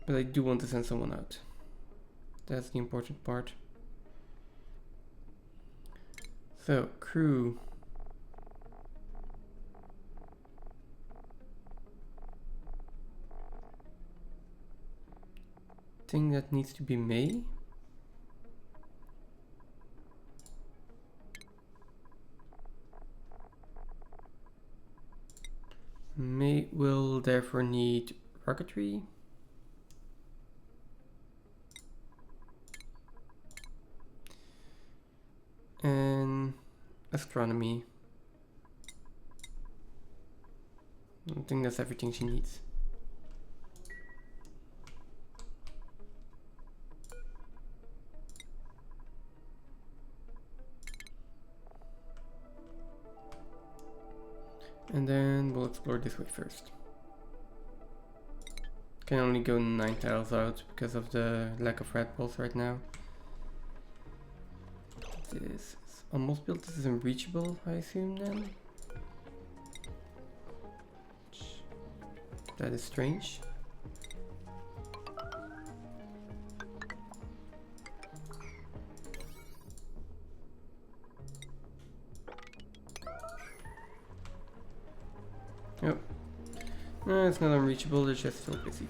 S1: But I do want to send someone out. That's the important part. So, crew. Thing that needs to be May. will therefore need rocketry. And astronomy. I think that's everything she needs. And then we'll explore this way first. Can only go 9 tiles out because of the lack of red balls right now. This is almost built. This is unreachable, I assume then. That is strange. Oh. No, it's not unreachable, it's just so busy.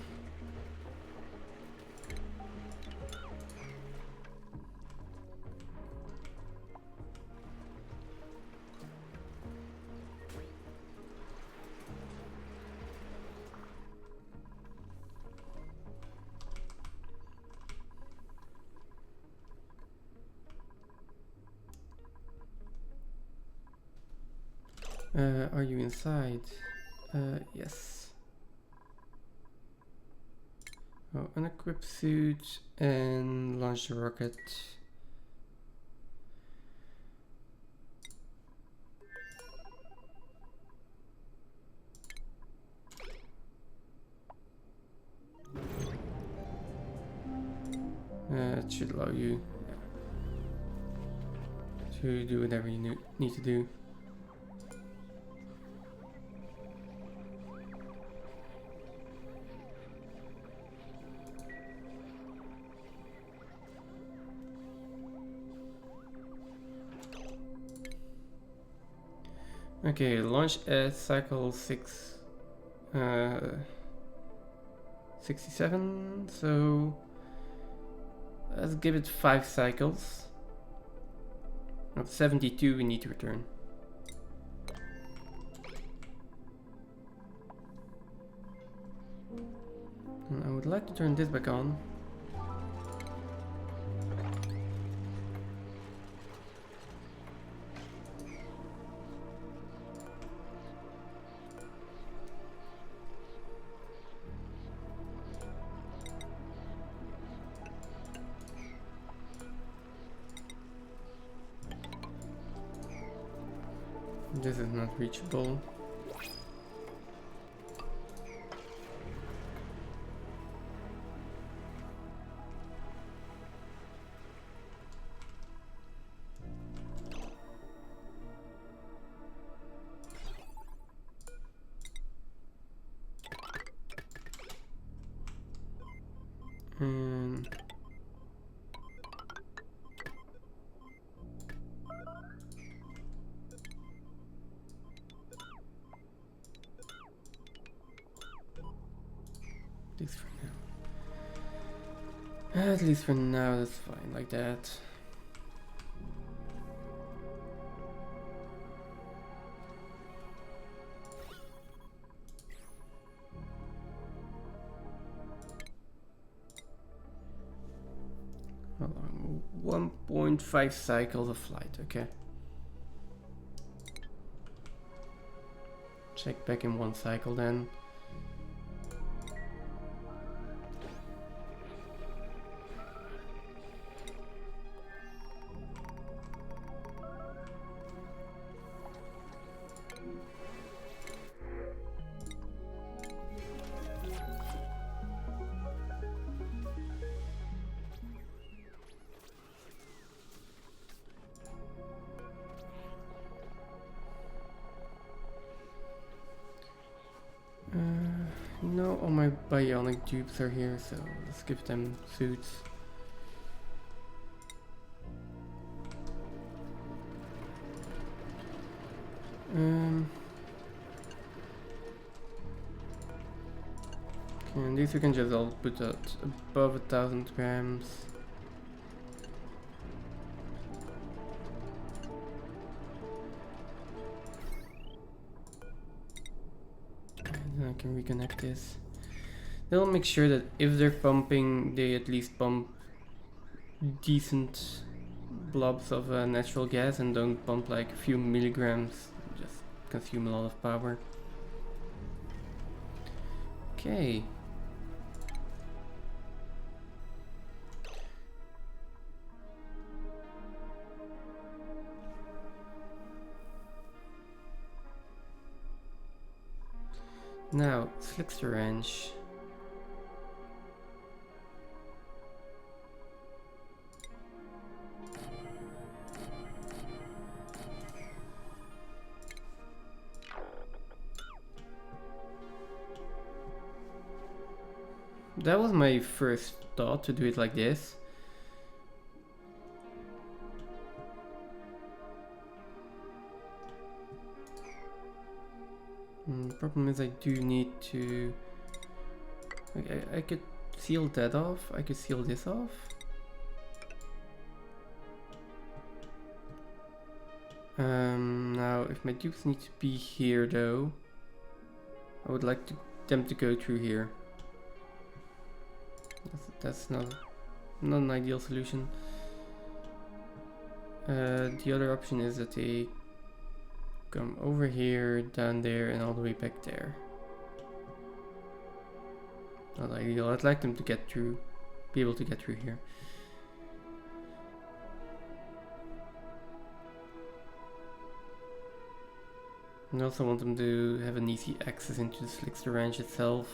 S1: Are you inside? Yes. Oh, unequip suit and launch the rocket. It should allow you to do whatever you need to do. Okay, launch at cycle 67, so let's give it 5 cycles. At 72 we need to return. And I would like to turn this back on. This is not reachable. And at least for now. At least for now, that's fine like that. How long? 1.5 cycles of flight, okay. Check back in 1 cycle then. No, all my bionic dupes are here, so let's give them suits. Okay, and these we can just all put at above 1,000 grams. can reconnect this. They'll make sure that if they're pumping, they at least pump decent blobs of natural gas and don't pump like a few milligrams, just consume a lot of power. Okay. Now, Slickster Ranch. That was my first thought, to do it like this. The problem is I do need to... I could seal that off, I could seal this off. Now, if my dupes need to be here though, I would like them to go through here. That's not an ideal solution. The other option is that they come over here, down there, and all the way back there. Not ideal. I'd like them to get through, be able to get through here. I also want them to have an easy access into the Slickster Ranch itself.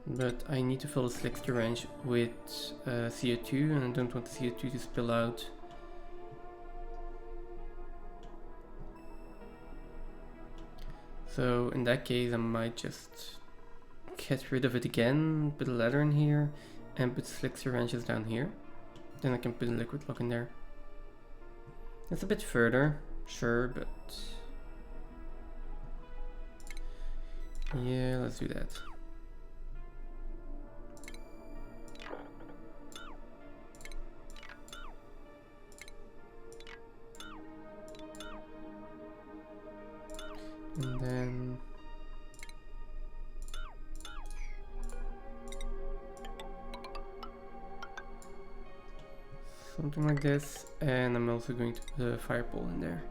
S1: But I need to fill the Slickster Ranch with CO2, and I don't want the CO2 to spill out. So in that case I might just get rid of it again, put a ladder in here, and put Slickster Ranches down here. Then I can put a liquid lock in there. It's a bit further, sure, but... yeah, let's do that. And then something like this, and I'm also going to put a fire pole in there.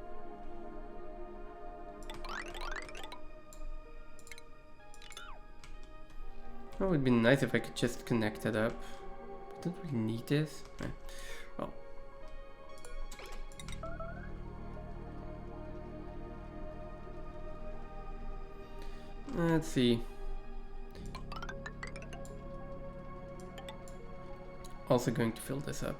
S1: It would be nice if I could just connect that up. I don't really need this. Well. Let's see. Also going to fill this up.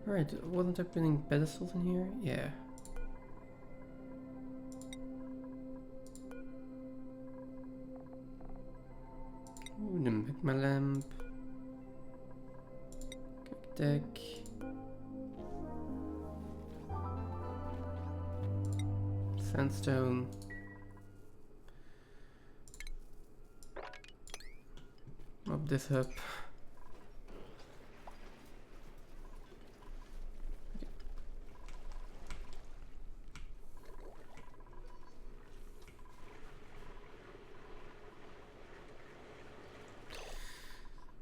S1: Alright, wasn't I putting pedestals in here? Yeah. Ooh, the magma lamp. Deck. Sandstone. Mop this up.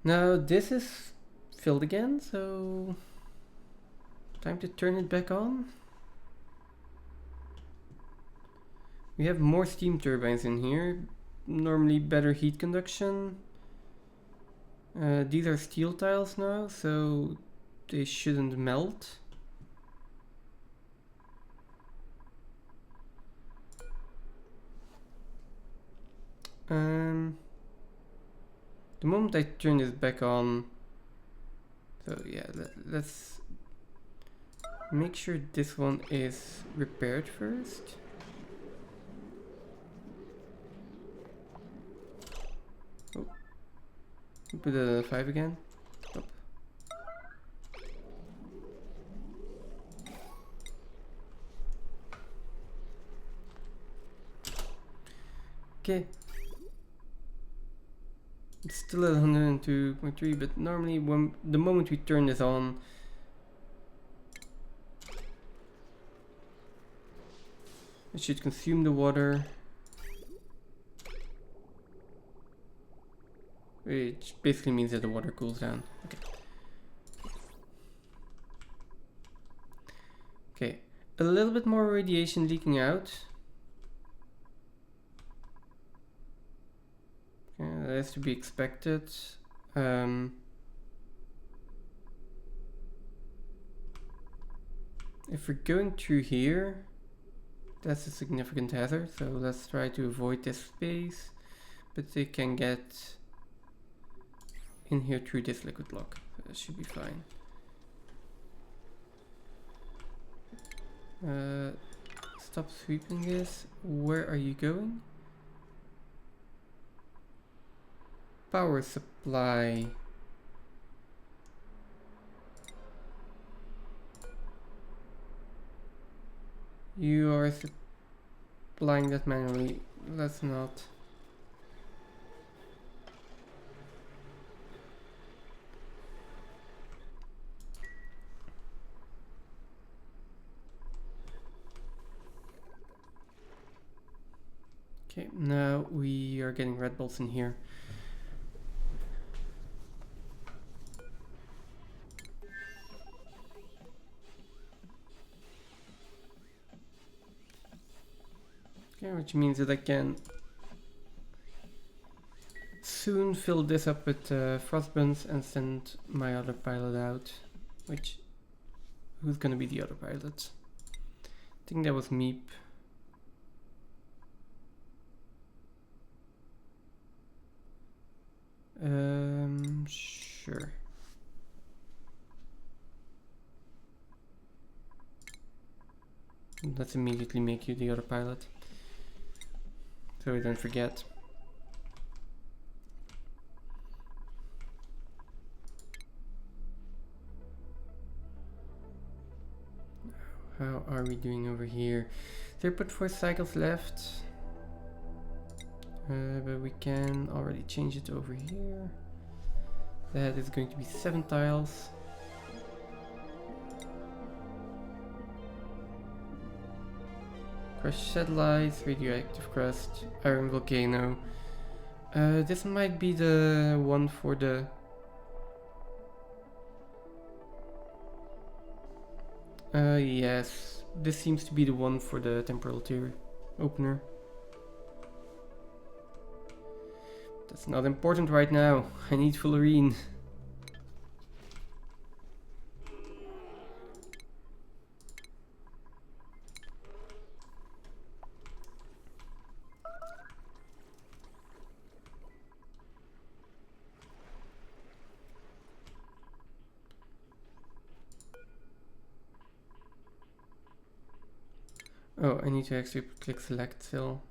S1: Now this is filled again, so time to turn it back on. We have more steam turbines in here, normally better heat conduction. These are steel tiles now, so they shouldn't melt. The moment I turn this back on, so yeah, let's make sure this one is repaired first. Put it at 5 again. Stop. Okay. It's still at 102.3, but normally when the moment we turn this on, it should consume the water, which basically means that the water cools down. Okay. Okay, a little bit more radiation leaking out. Okay, that is to be expected. If we're going through here, that's a significant hazard, so let's try to avoid this space, but they can get in here through this liquid lock, so that should be fine. Stop sweeping this. Where are you going? Power supply. You are supplying that manually. Let's not. Okay, now we are getting red bolts in here. Okay, which means that I can soon fill this up with frost buns and send my other pilot out. Who's gonna be the other pilot? I think that was Meep. Sure. Let's immediately make you the other pilot, so we don't forget. How are we doing over here? 0.4 cycles left, but we can already change it over here. That is going to be 7 tiles. Crushed satellites, radioactive crust, iron volcano. This might be the one for the... yes, this seems to be the one for the temporal tier opener. That's not important right now. I need fullerene. Oh, I need to actually click select still.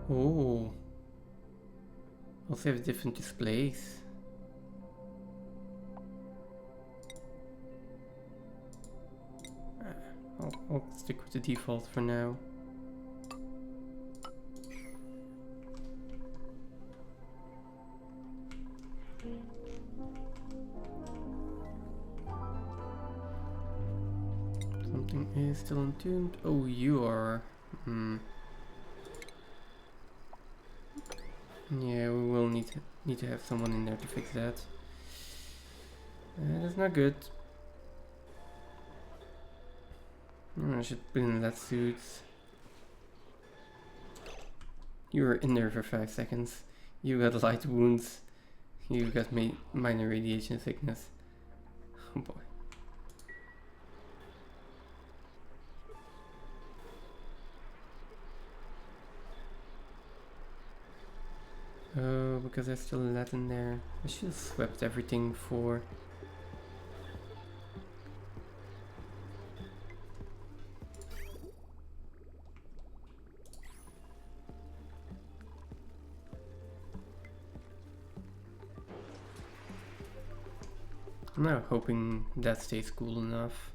S1: Oh, also have different displays. I'll stick with the default for now. Something is still untuned. Oh, you are. Yeah, we will need to have someone in there to fix that. That's not good. I should put in that suit. You were in there for 5 seconds. You got light wounds. You got minor radiation sickness. Oh boy. Oh, because there's still lead in there. I should have swept everything before. I'm now hoping that stays cool enough.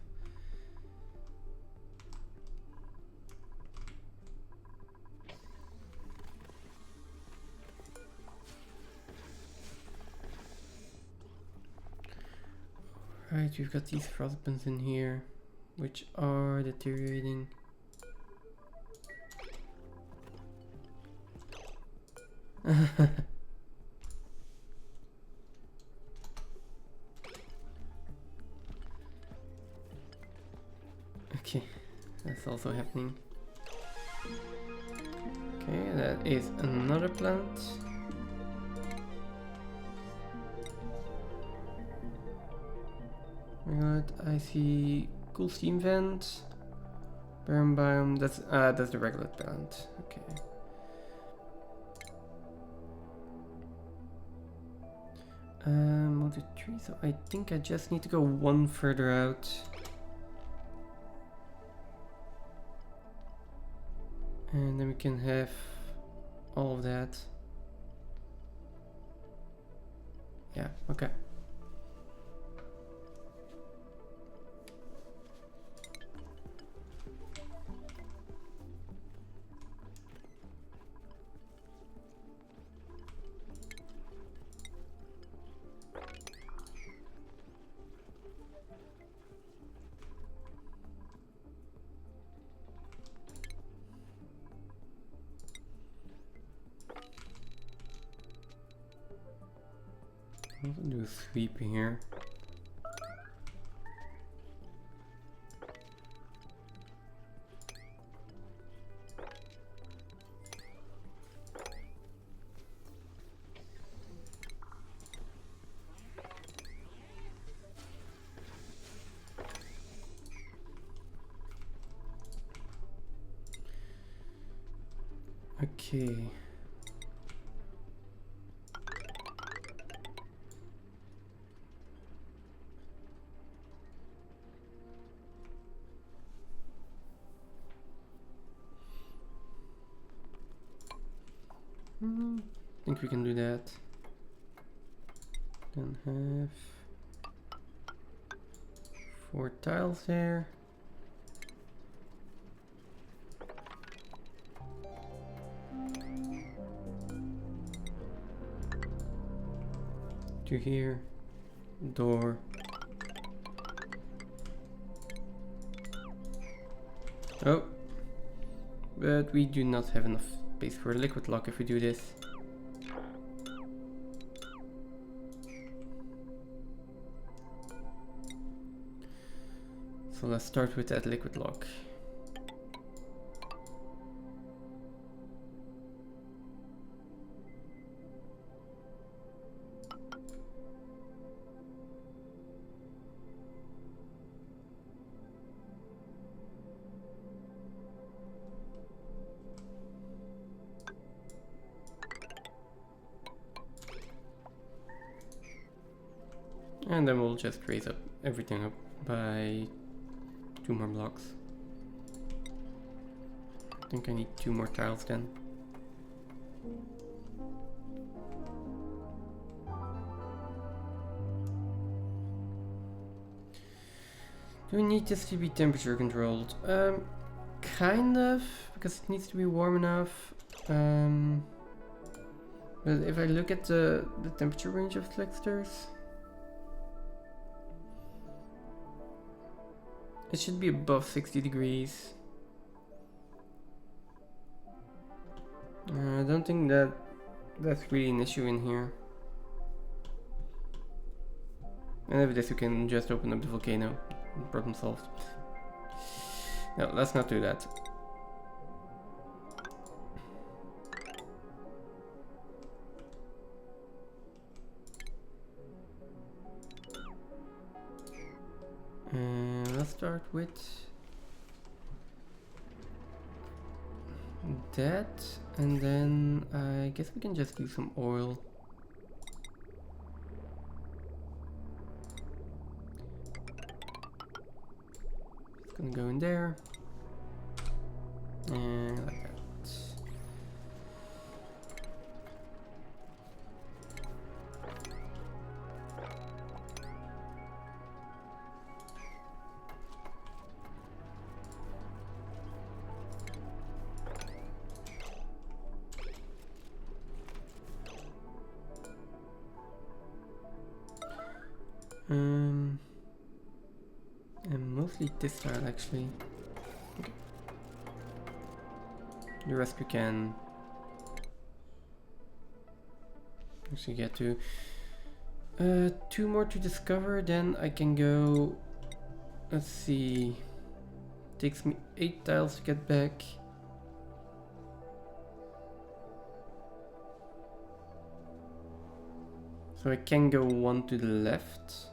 S1: Right, we've got these frostbins in here, which are deteriorating. Okay, that's also happening. Okay, that is another plant. Good, I see cool steam vent. Barren biome, that's the regular plant. Okay. Multi tree, so I think I just need to go one further out. And then we can have all of that. Yeah, okay. I'll do a sweep here. Okay. I think we can do that. Then have 4 tiles there. To here, door. Oh, but we do not have enough space for a liquid lock if we do this. So let's start with that liquid lock. And then we'll just raise up everything up by 2 more blocks. I think I need 2 more tiles then. Do we need this to be temperature controlled? Kind of, because it needs to be warm enough. But if I look at the temperature range of Flexsters, it should be above 60 degrees. I don't think that's really an issue in here. And with this we can just open up the volcano. Problem solved. No, let's not do that. Let's start with that, and then I guess we can just use some oil. gonna go in there. And like that. And mostly this style actually. Okay. The rest we can actually get to. 2 more to discover, then I can go. Let's see. Takes me 8 tiles to get back. So I can go 1 to the left.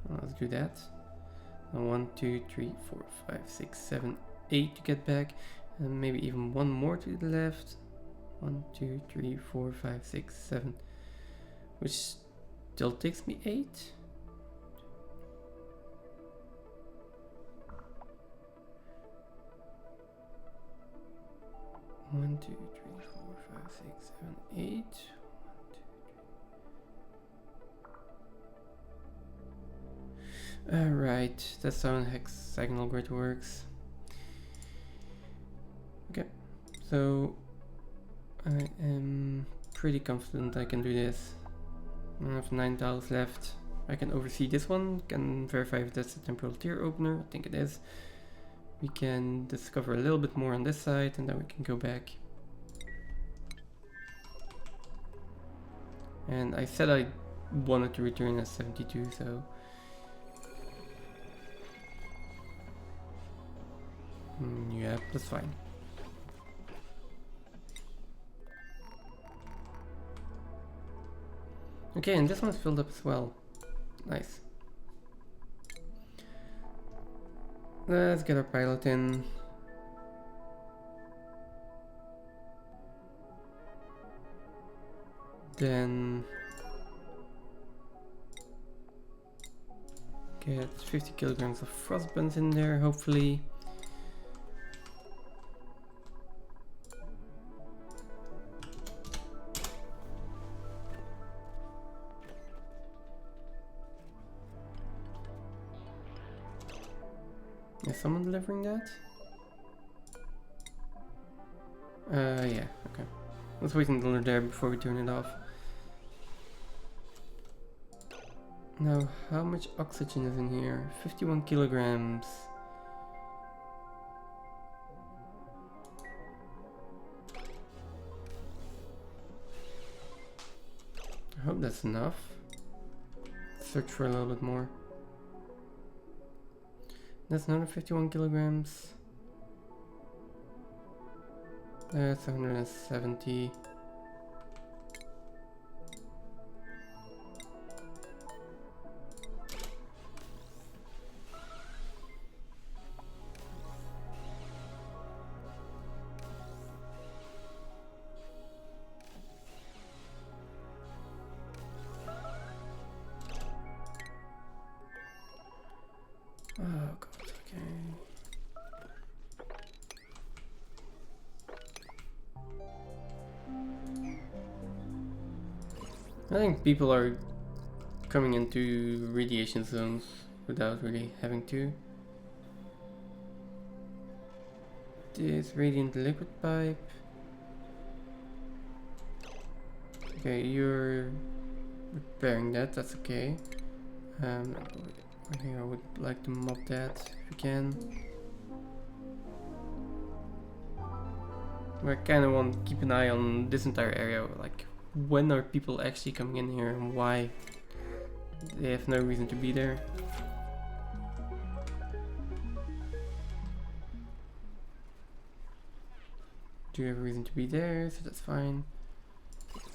S1: Let's do that. 1, 2, 3, 4, 5, 6, 7, 8 to get back. And maybe even 1 more to the left. 1, 2, 3, 4, 5, 6, 7. Which still takes me 8. One, 2, 3, 4, 5, 6, 7, 8. Alright, that's how a hexagonal grid works. Okay, so I am pretty confident I can do this. I have 9 tiles left. I can oversee this one, can verify if that's a temporal tier opener. I think it is. We can discover a little bit more on this side and then we can go back. And I said I wanted to return as 72, so yeah, that's fine. Okay, and this one's filled up as well. Nice. Let's get our pilot in. Then get 50 kilograms of frost buns in there, hopefully. Is someone delivering that? Yeah, okay. Let's wait until they're there before we turn it off. Now, how much oxygen is in here? 51 kilograms. I hope that's enough. Search for a little bit more. That's another 51 kilograms. That's 170. Oh god, okay. I think people are coming into radiation zones without really having to. This radiant liquid pipe. Okay, you're repairing that, that's okay. I think I would like to mop that if we can. I kind of want to keep an eye on this entire area, like when are people actually coming in here and why they have no reason to be there. Do you have a reason to be there, so that's fine.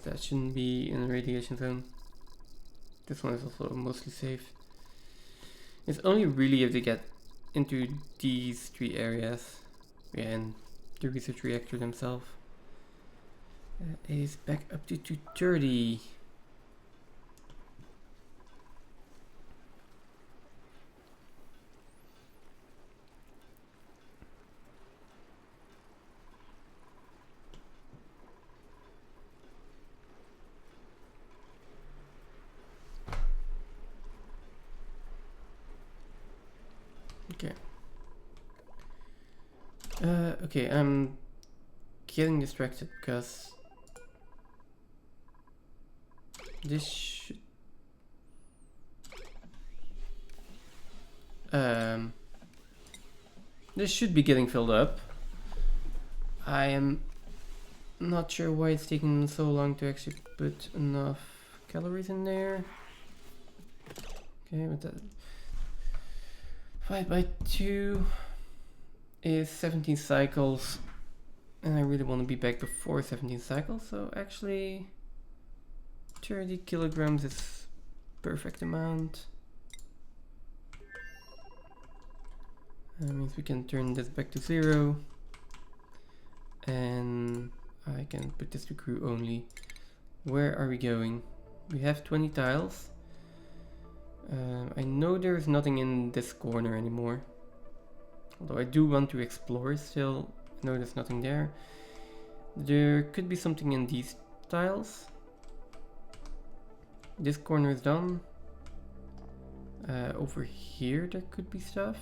S1: That shouldn't be in a radiation zone. This one is also mostly safe. It's only really if they get into these 3 areas. Yeah, and the research reactor themselves. Is back up to 230. Okay. Okay, I'm getting distracted because this should be getting filled up. I am not sure why it's taking so long to actually put enough calories in there. Okay, but that 5 by 2 is 17 cycles, and I really want to be back before 17 cycles, so actually 30 kilograms is perfect amount. That means we can turn this back to 0, and I can put this to crew only. Where are we going? We have 20 tiles. I know there is nothing in this corner anymore, although I do want to explore still. I know there's nothing there. There could be something in these tiles. This corner is done. Over here there could be stuff.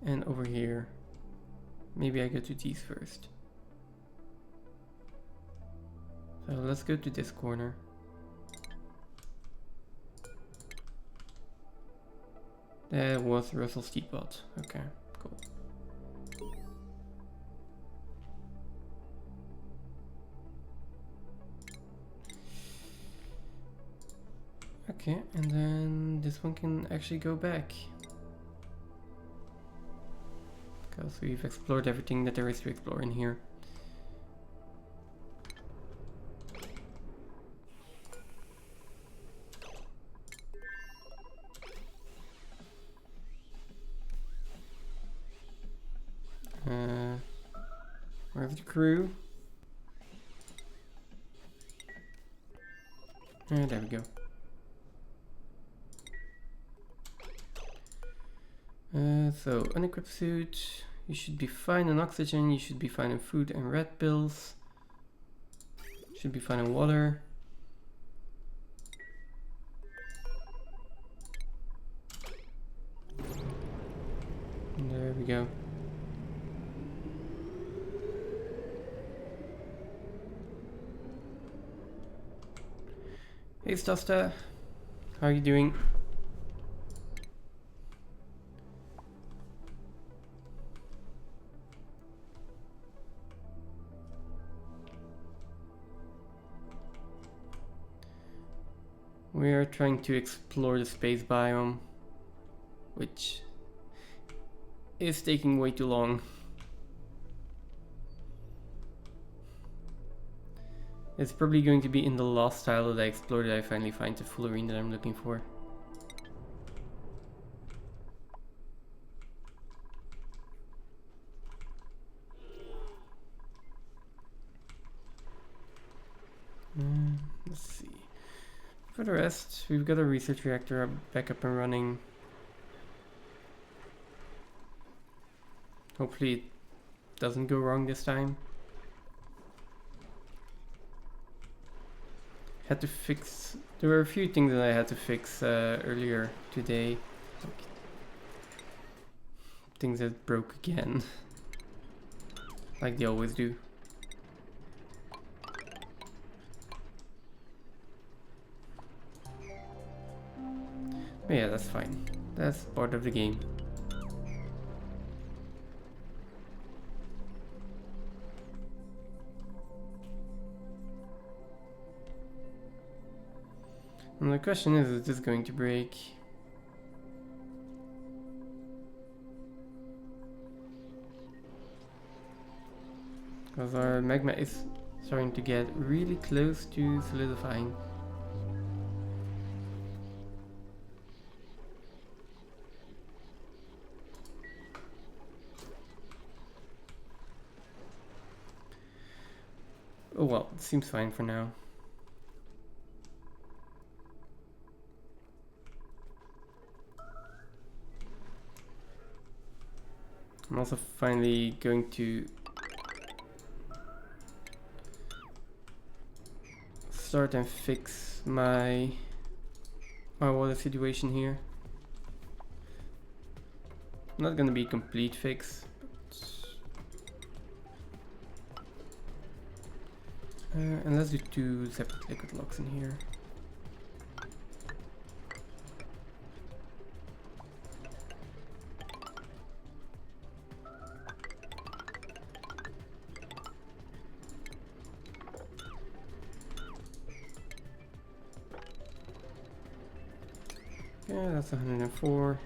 S1: And over here. Maybe I go to these first. So let's go to this corner. That was Russell's teapot. Okay, cool. Okay, and then this one can actually go back. Because we've explored everything that there is to explore in here. Where's the crew? There we go. So, unequipped suit, you should be fine on oxygen, you should be fine on food and red pills. Should be fine on water. And there we go. Hey Stosta, how are you doing? We are trying to explore the space biome, which is taking way too long. It's probably going to be in the last tile that I explore that I finally find the fullerene that I'm looking for. Let's see. For the rest, we've got a research reactor back up and running. Hopefully it doesn't go wrong this time. Had to fix... There were a few things that I had to fix earlier today. Like, things that broke again. Like they always do. But yeah, that's fine. That's part of the game. And the question is this going to break? Because our magma is starting to get really close to solidifying. Oh well, it seems fine for now. I'm also finally going to start and fix my water situation here. Not gonna be a complete fix, but and let's do 2 separate liquid locks in here. Yeah, that's 104.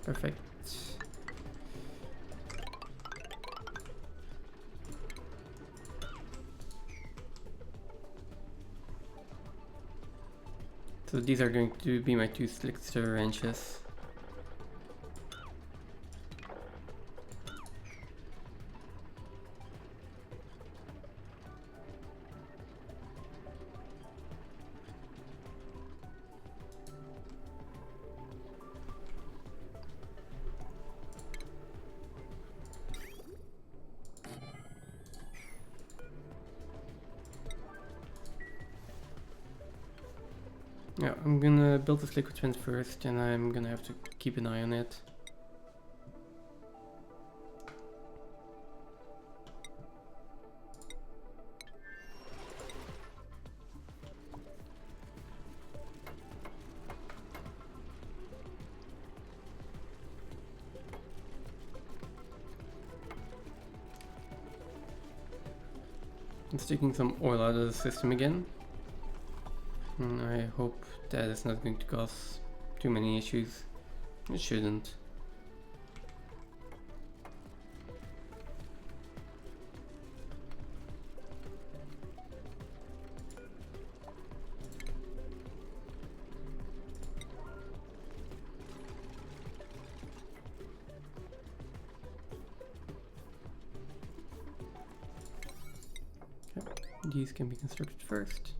S1: Perfect. So these are going to be my 2 slick stir wrenches. Yeah, I'm gonna build this liquid vent first, and I'm gonna have to keep an eye on it. It's taking some oil out of the system again. And I hope that is not going to cause too many issues. It shouldn't. Okay, these can be constructed first.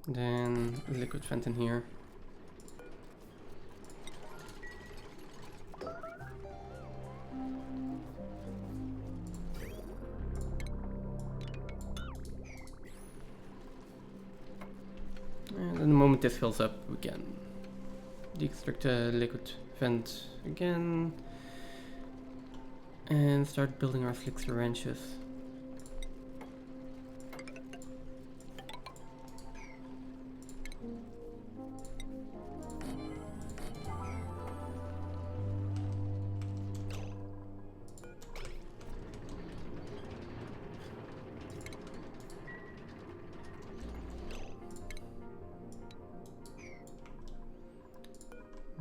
S1: Then a liquid vent in here. And then the moment this fills up, we can deconstruct the liquid vent again and start building our slickster wrenches.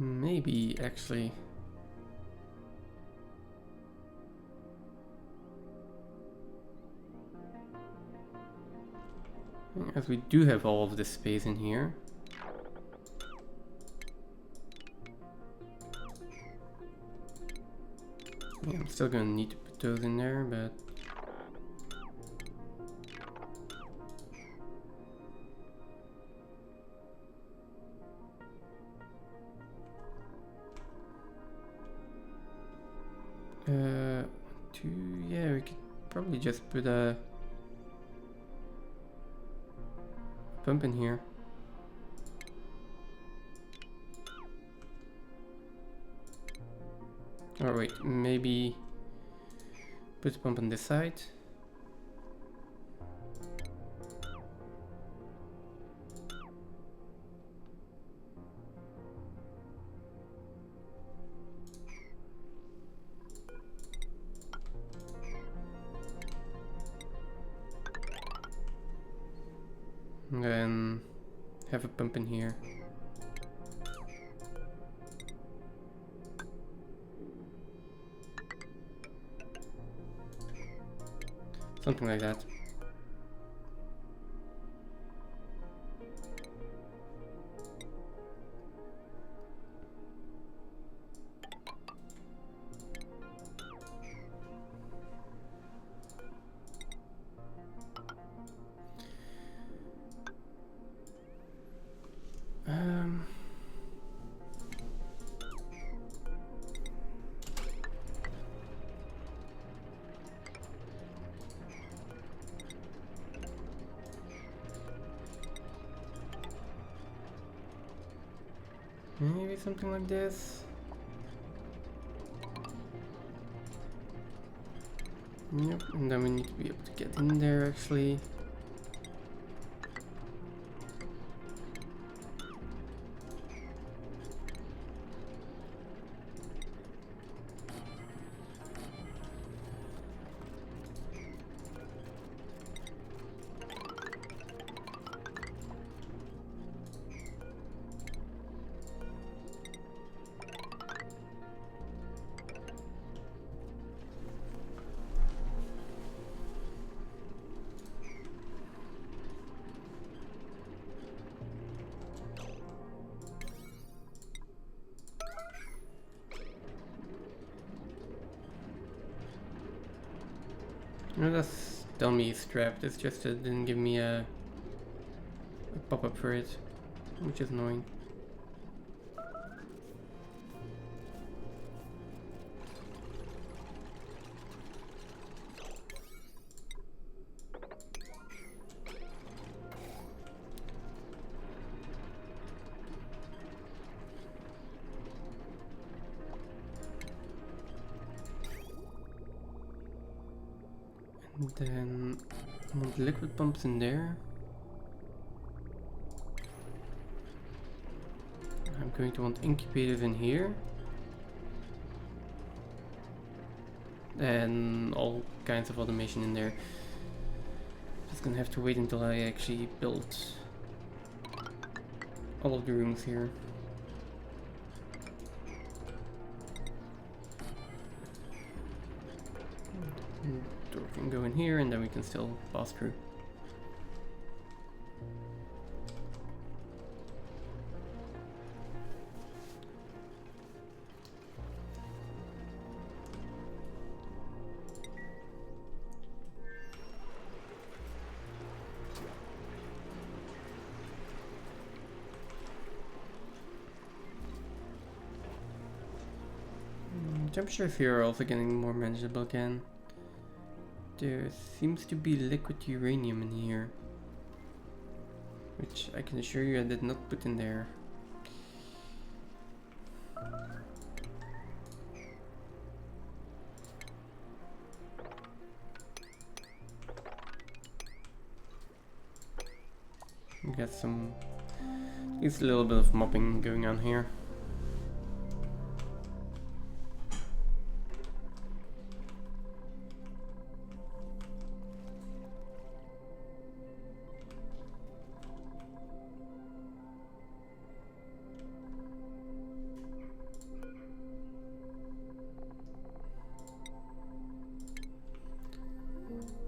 S1: Maybe actually as we do have all of this space in here. Yeah, I'm still gonna need to put those in there, but yeah, we could probably just put a pump in here. Or wait, maybe put a pump on this side. And then have a pump in here. Something like that. something like this. Yep, and then we need to be able to get in there actually. No, that's tell me it's trapped. It's just it didn't give me a pop-up for it, which is annoying. And then I want liquid pumps in there. I'm going to want incubators in here. And all kinds of automation in there. Just gonna have to wait until I actually build all of the rooms here. Door can go in here and then we can still pass through. Temperatures here are also getting more manageable again. There seems to be liquid uranium in here, which I can assure you I did not put in there. We got some, at least a little bit of mopping going on here.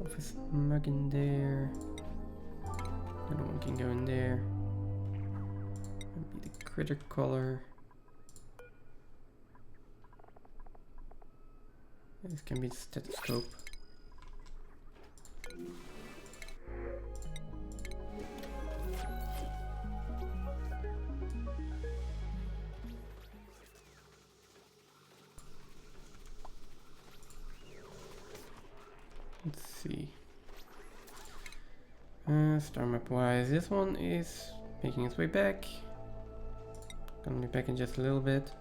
S1: Office mug in there. The other one can go in there. That'd be the critter collar. This can be the stethoscope. Let's see. Star map wise, this one is making its way back. Gonna be back in just a little bit.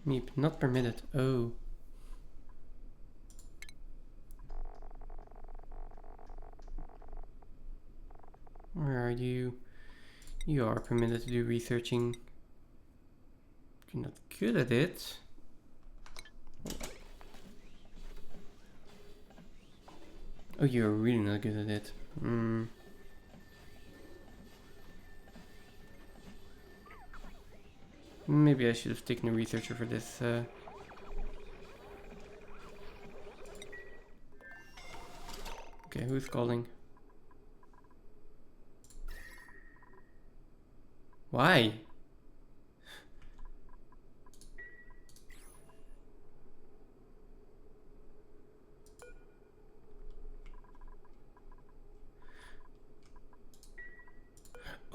S1: Meep, not permitted. Oh. Where are you? You are permitted to do researching. You're not good at it. Oh, you're really not good at it. Maybe I should have taken a researcher for this. Okay, who's calling? Why?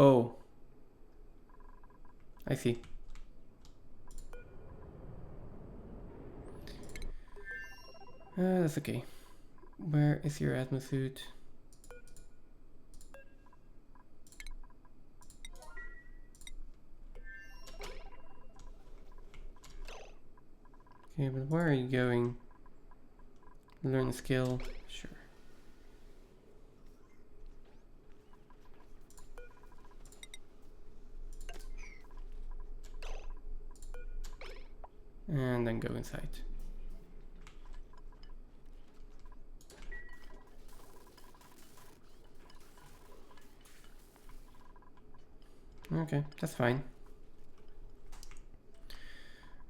S1: Oh. I see. That's okay. Where is your atmosuit? Okay, but where are you going? Learn a skill? Sure. And then go inside. Okay, that's fine.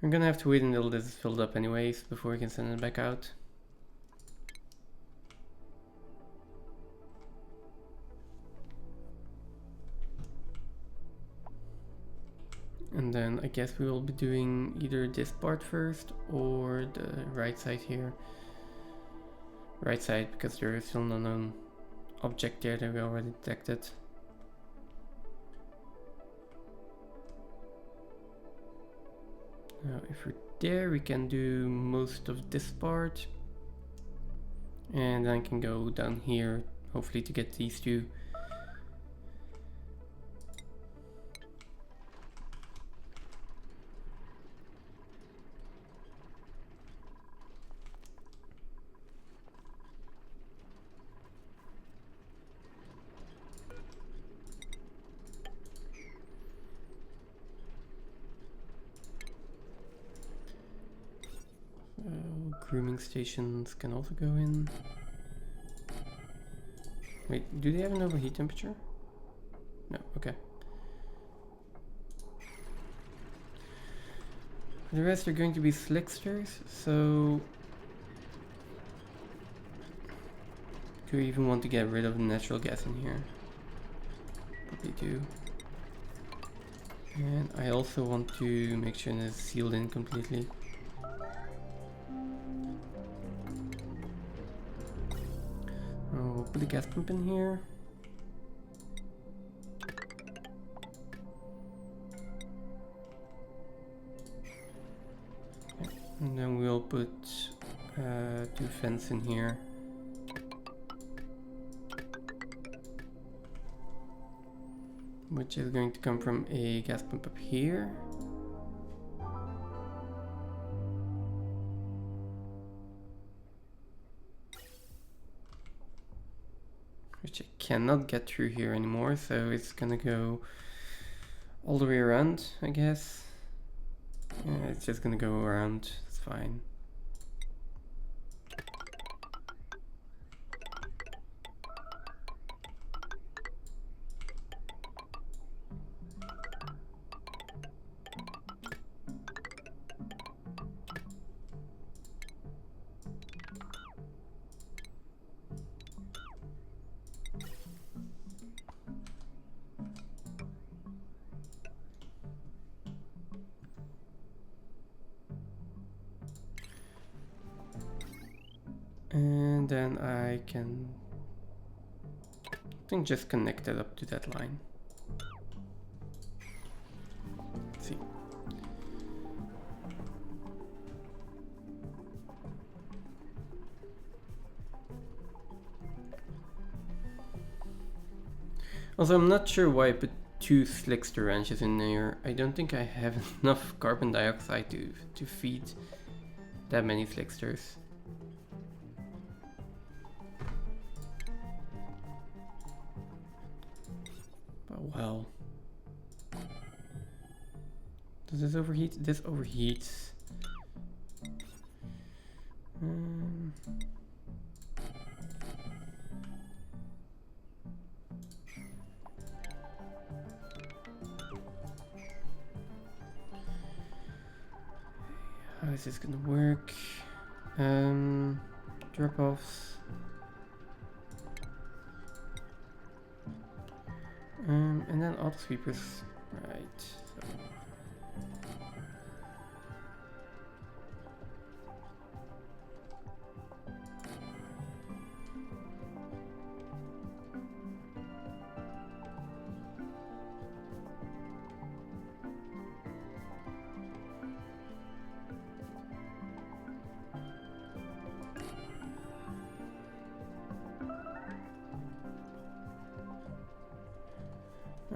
S1: We're gonna have to wait until this is filled up anyways before we can send it back out. And then I guess we will be doing either this part first or the right side here. Right side, because there is still an unknown object there that we already detected. Now if we're there, we can do most of this part. And then I can go down here, hopefully to get these two. Grooming stations can also go in. Wait, do they have an overheat temperature? No, okay. For the rest are going to be slicksters, so do you even want to get rid of the natural gas in here? Probably do. And I also want to make sure that it's sealed in completely. Oh, we'll put the gas pump in here. Okay. And then we'll put 2 vents in here. Which is going to come from a gas pump up here. Which I cannot get through here anymore, so it's gonna go all the way around, I guess. Yeah, it's just gonna go around, it's fine. And then I can, I think, just connect that up to that line. Let's see. Also, I'm not sure why I put 2 slickster wrenches in there. I don't think I have enough carbon dioxide to feed that many slicksters. But well. Does this overheat? This overheats. How is this gonna work? Drop-offs. And then auto sweepers. Right. So.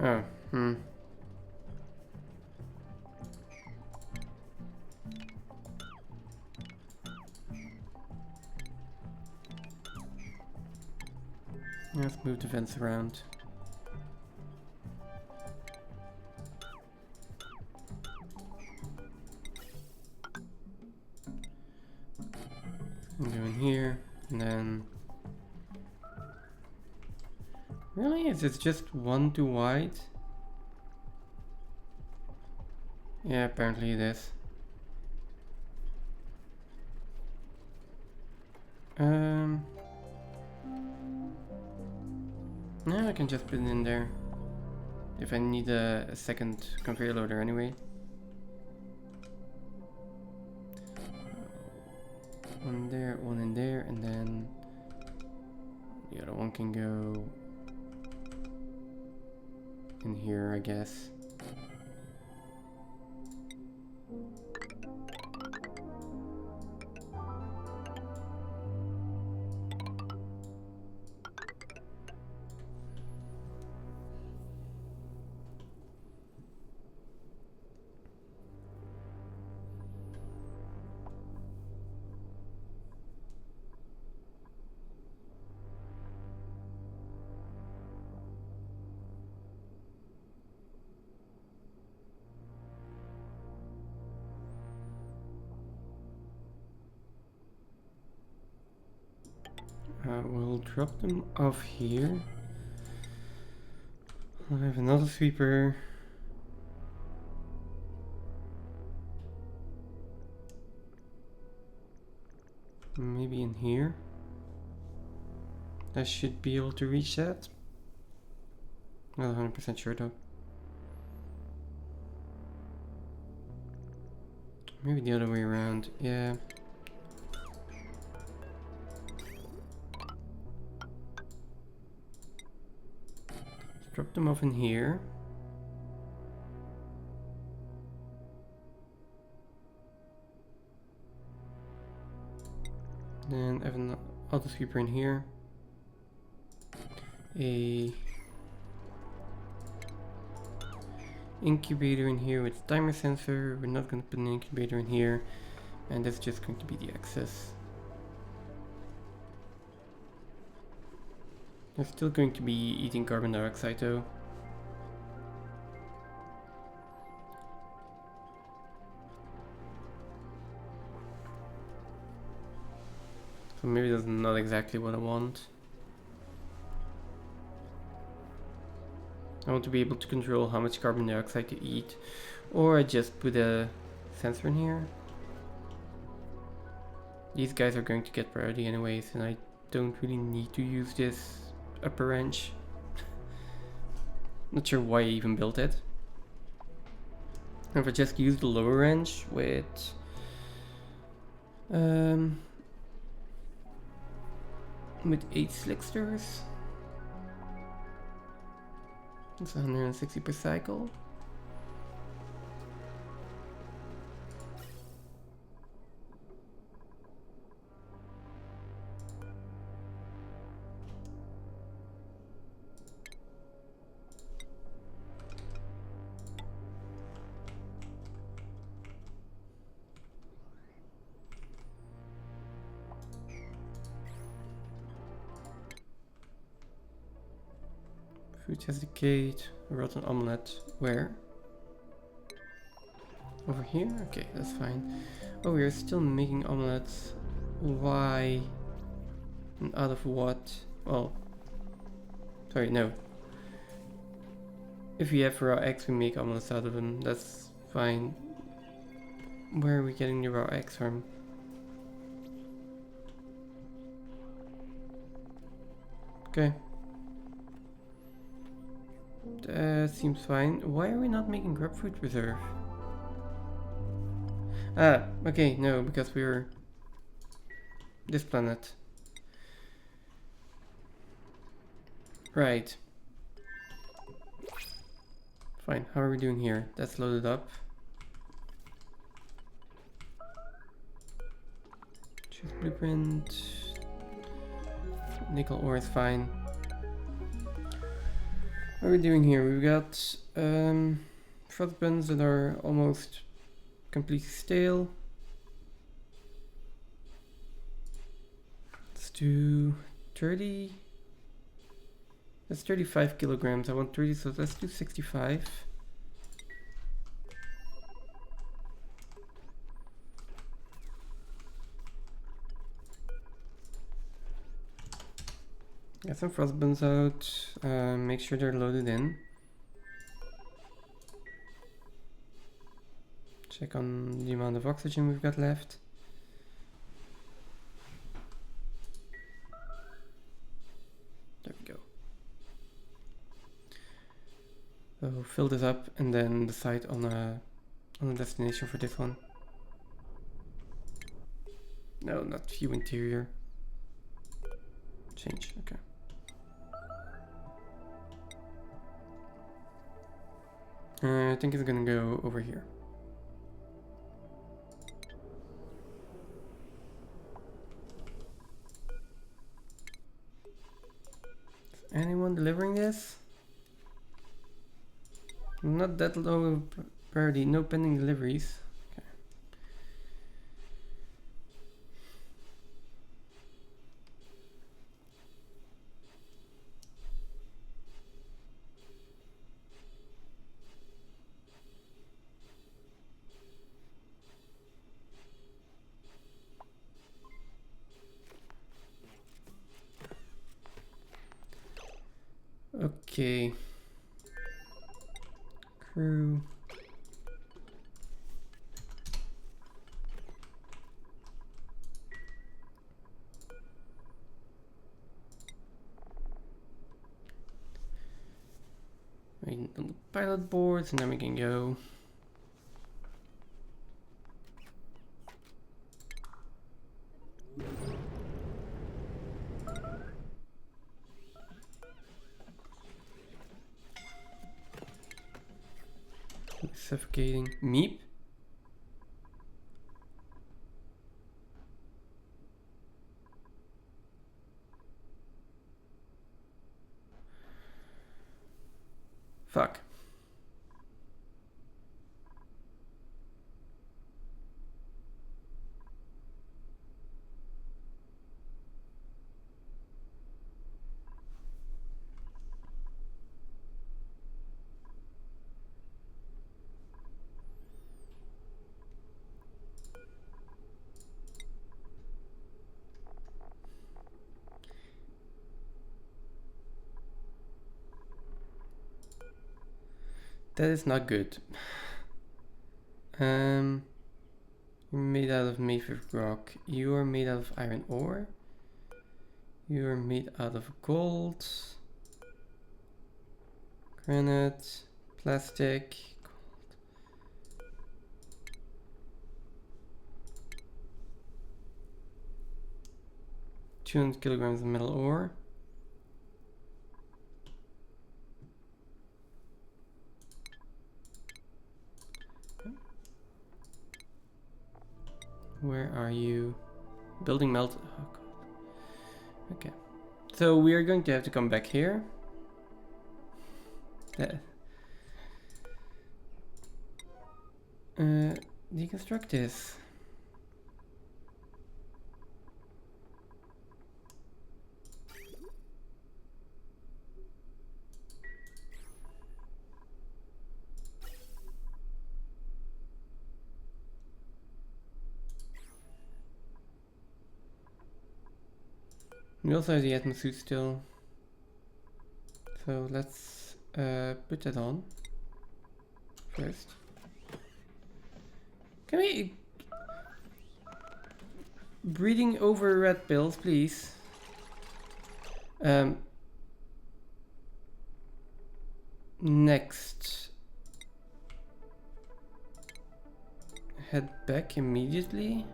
S1: Oh, hmm. Let's move the vents around. I'm going here, and then... Really? Is it just one too wide? Yeah, apparently it is. No, I can just put it in there. If I need a second conveyor loader anyway. One there, one in there, and then the other one can go in here, I guess. We'll drop them off here. I have another sweeper. Maybe in here. I should be able to reach that. Not 100% sure though. Maybe the other way around. Yeah. Drop them off in here. Then I have an auto sweeper in here. A incubator in here with timer sensor. We're not going to put an incubator in here, and that's just going to be the access. They're still going to be eating carbon dioxide though. So maybe that's not exactly what I want. I want to be able to control how much carbon dioxide to eat, or I just put a sensor in here. These guys are going to get priority anyways, and I don't really need to use this upper wrench. Not sure why I even built it. If I just use the lower wrench with 8 slicksters, it's 160 per cycle. Food has decayed. Rotten omelette. Where? Over here? Okay, that's fine. Oh, we are still making omelettes. Why? And out of what? Well, sorry, no. If we have raw eggs, we make omelettes out of them. That's fine. Where are we getting the raw eggs from? Okay. That seems fine. Why are we not making grapefruit reserve? Ah, okay, no, because we're this planet. Right. Fine, how are we doing here? That's loaded up. Choose blueprint. Nickel ore is fine. What are we doing here? We've got frost buns that are almost completely stale. Let's do 30. That's 35 kilograms. I want 30, so let's do 65. Get some frost buns out. Make sure they're loaded in. Check on the amount of oxygen we've got left. There we go. So fill this up and then decide on a destination for this one. No, not view interior. Change, okay. I think it's gonna go over here. Is anyone delivering this? Not that low priority, no pending deliveries. Okay. Crew. Waiting on the pilot boards and then we can go. Suffocating. Meep. Fuck. That is not good. You're made out of mafic rock. You are made out of iron ore. You are made out of gold, granite, plastic, gold. 200 kilograms of metal ore. Where are you? Building melt. Oh god. Okay. So we are going to have to come back here. Deconstruct this. We also have the atmosphere still. So let's put that on first. Can we... Breathing over red pills, please. Next. Head back immediately.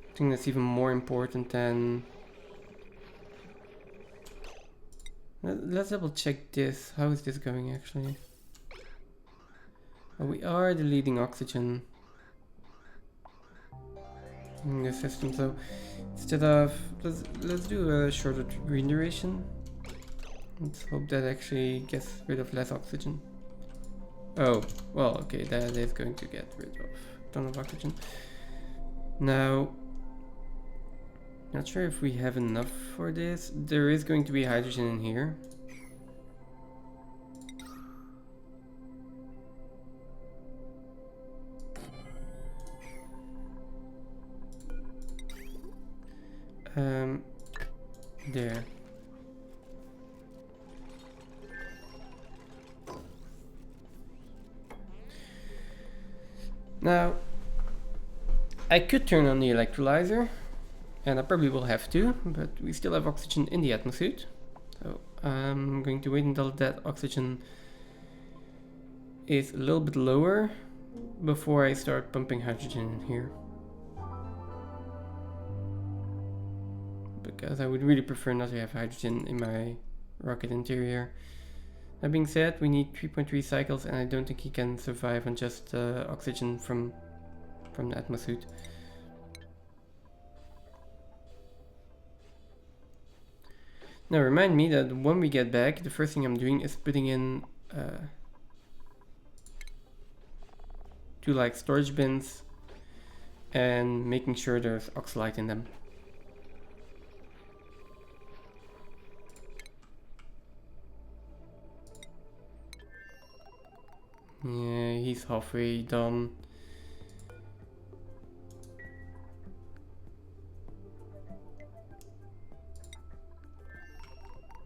S1: I think that's even more important than... Let's double check this. How is this going actually? Oh, we are deleting oxygen. in the system. So instead of let's do a shorter green duration. Let's hope that actually gets rid of less oxygen. Oh, well, okay, that is going to get rid of a ton of oxygen. Now, not sure if we have enough for this. There is going to be hydrogen in here. There. Now, I could turn on the electrolyzer, and I probably will have to, but we still have oxygen in the atmosphere. So I'm going to wait until that oxygen is a little bit lower before I start pumping hydrogen in here. Because I would really prefer not to have hydrogen in my rocket interior. That being said, we need 3.3 cycles, and I don't think he can survive on just oxygen from the atmosphere. Now remind me that when we get back, the first thing I'm doing is putting in 2 like storage bins and making sure there's oxalate in them. Yeah, he's halfway done.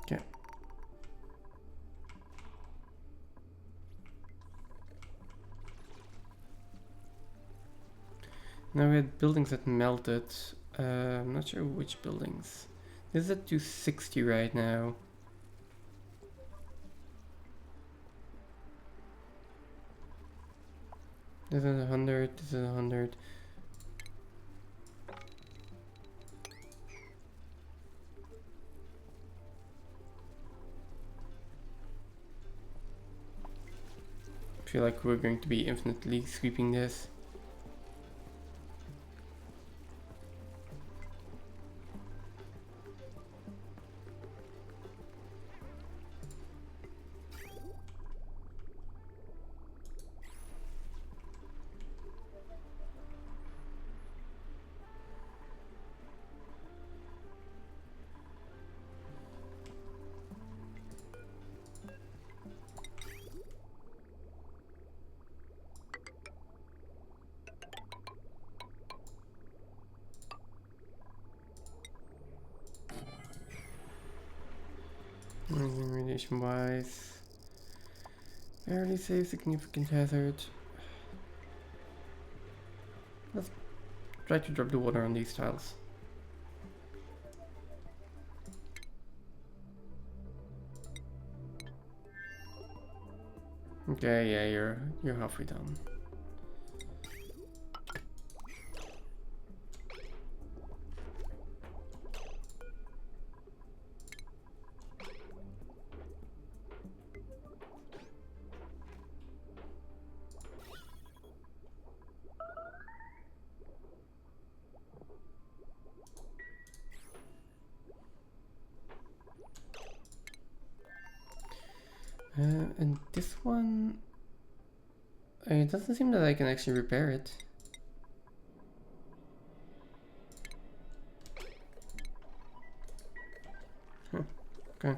S1: Okay. Now we had buildings that melted. I'm not sure which buildings. This is at 260 right now. This is 100, this is 100. I feel like we're going to be infinitely sweeping this. Radiation wise, barely safe, significant hazard. Let's try to drop the water on these tiles. Okay, yeah, you're halfway done. And this one, it doesn't seem that I can actually repair it. Huh, okay.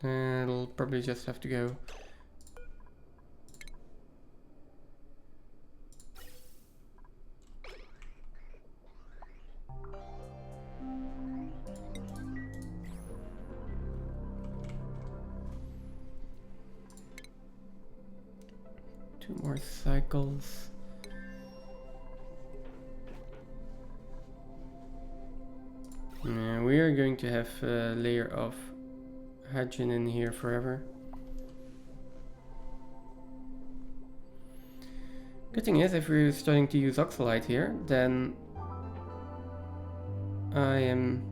S1: It'll probably just have to go. Two more cycles. Yeah, we are going to have a layer of hydrogen in here forever. Good thing is, if we're starting to use oxalate here, then I am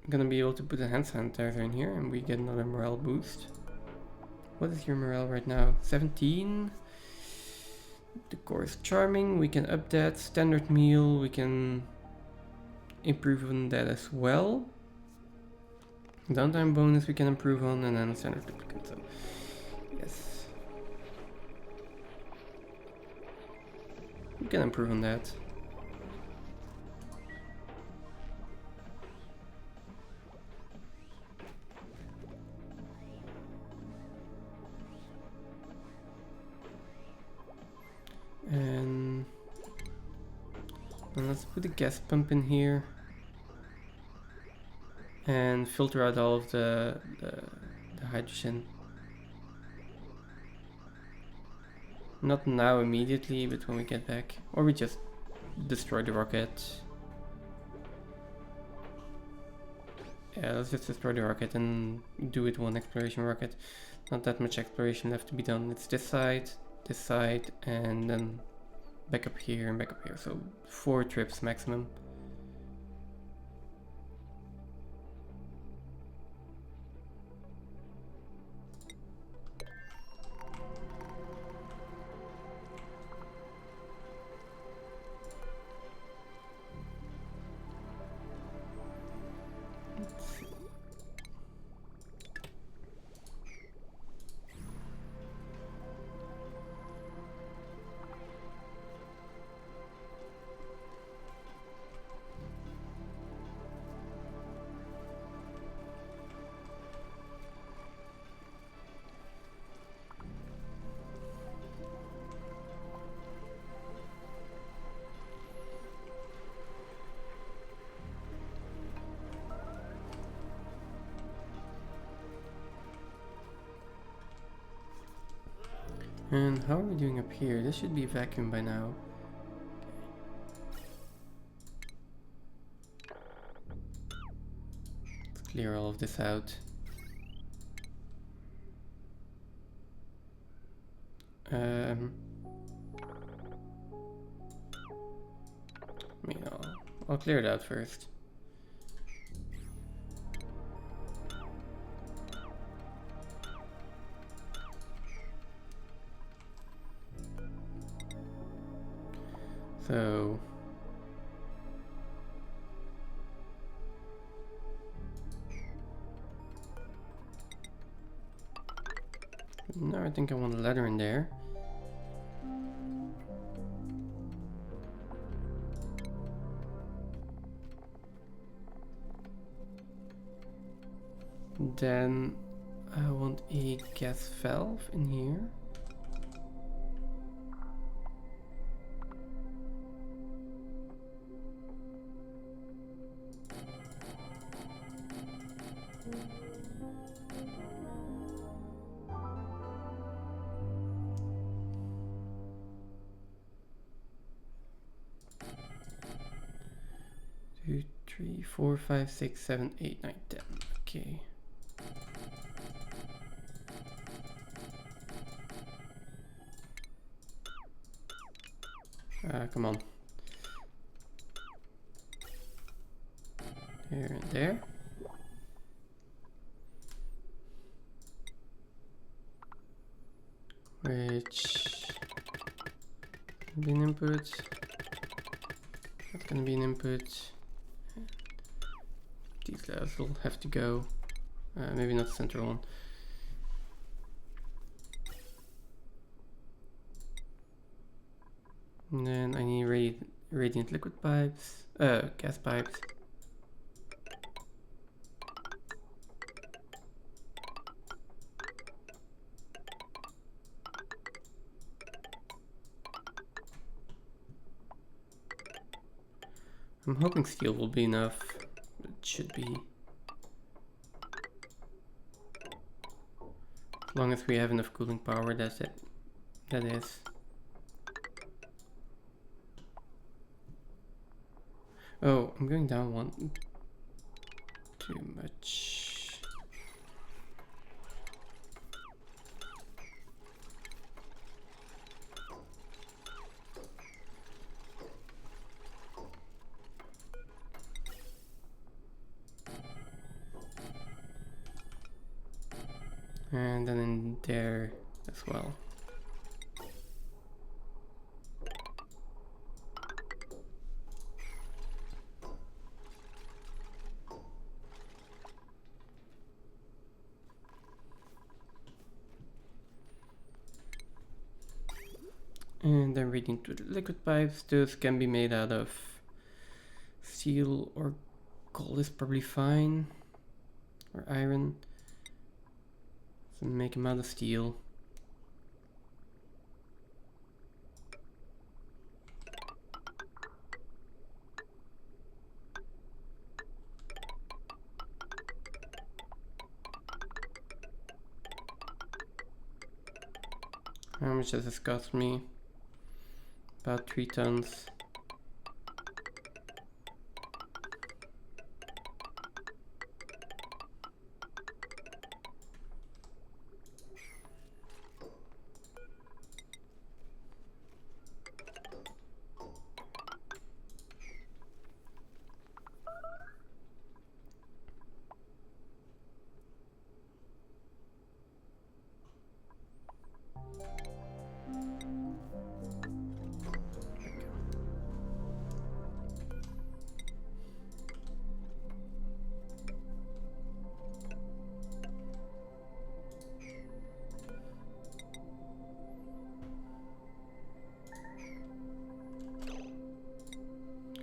S1: gonna be able to put a hand sanitizer in here and we get another morale boost. What is your morale right now? 17? The core is charming, we can up that. Standard meal, we can improve on that as well. Downtime bonus we can improve on, and then standard duplicate. So, yes. We can improve on that. And let's put a gas pump in here. And filter out all of the hydrogen. Not now immediately, but when we get back. Or we just destroy the rocket. Yeah, let's just destroy the rocket and do it one exploration rocket. Not that much exploration left to be done. It's this side, and then back up here and back up here. So 4 trips maximum. And how are we doing up here? This should be a vacuum by now. Let's clear all of this out. I'll clear it out first. So now I think I want a ladder in there. Then I want a gas valve in here. Two, 3, 4, 5, 6, 7, 8, 9, 10. Okay. Come on. There and there. Which can be an input. That's gonna be an input. These guys will have to go. Maybe not the center one. And then I need radiant liquid pipes, gas pipes. I'm hoping steel will be enough. It should be. As long as we have enough cooling power, that's it. That is. Oh, I'm going down one. Too much. And then in there as well. And then reading to the liquid pipes. Those can be made out of steel or gold is probably fine. Or iron. So make them out of steel. How much does this cost me? About 3 tons.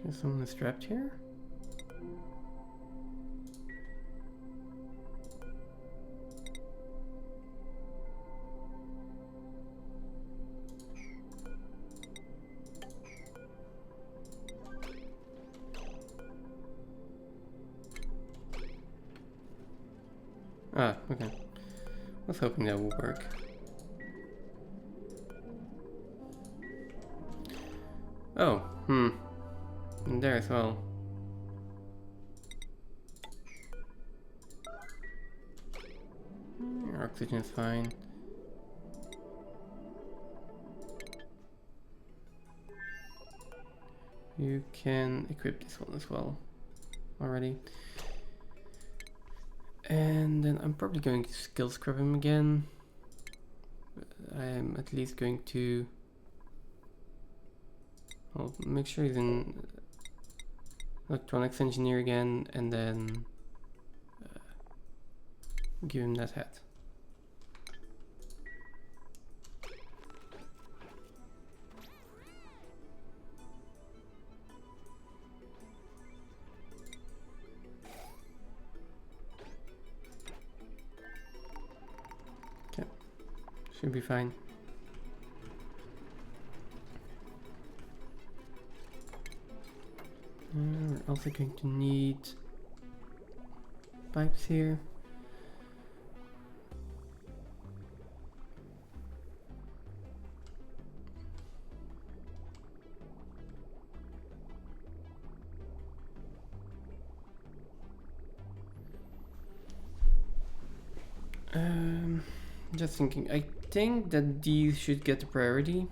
S1: Is someone is trapped here? Ah, okay. I was hoping that would work. Oh, and there as well. Your oxygen is fine. You can equip this one as well already. And then I'm probably going to skill scrub him again. I am at least going to... I'll make sure he's in electronics engineer again, and then give him that hat. Okay, should be fine. We're also going to need pipes here. Just thinking, I think that these should get the priority.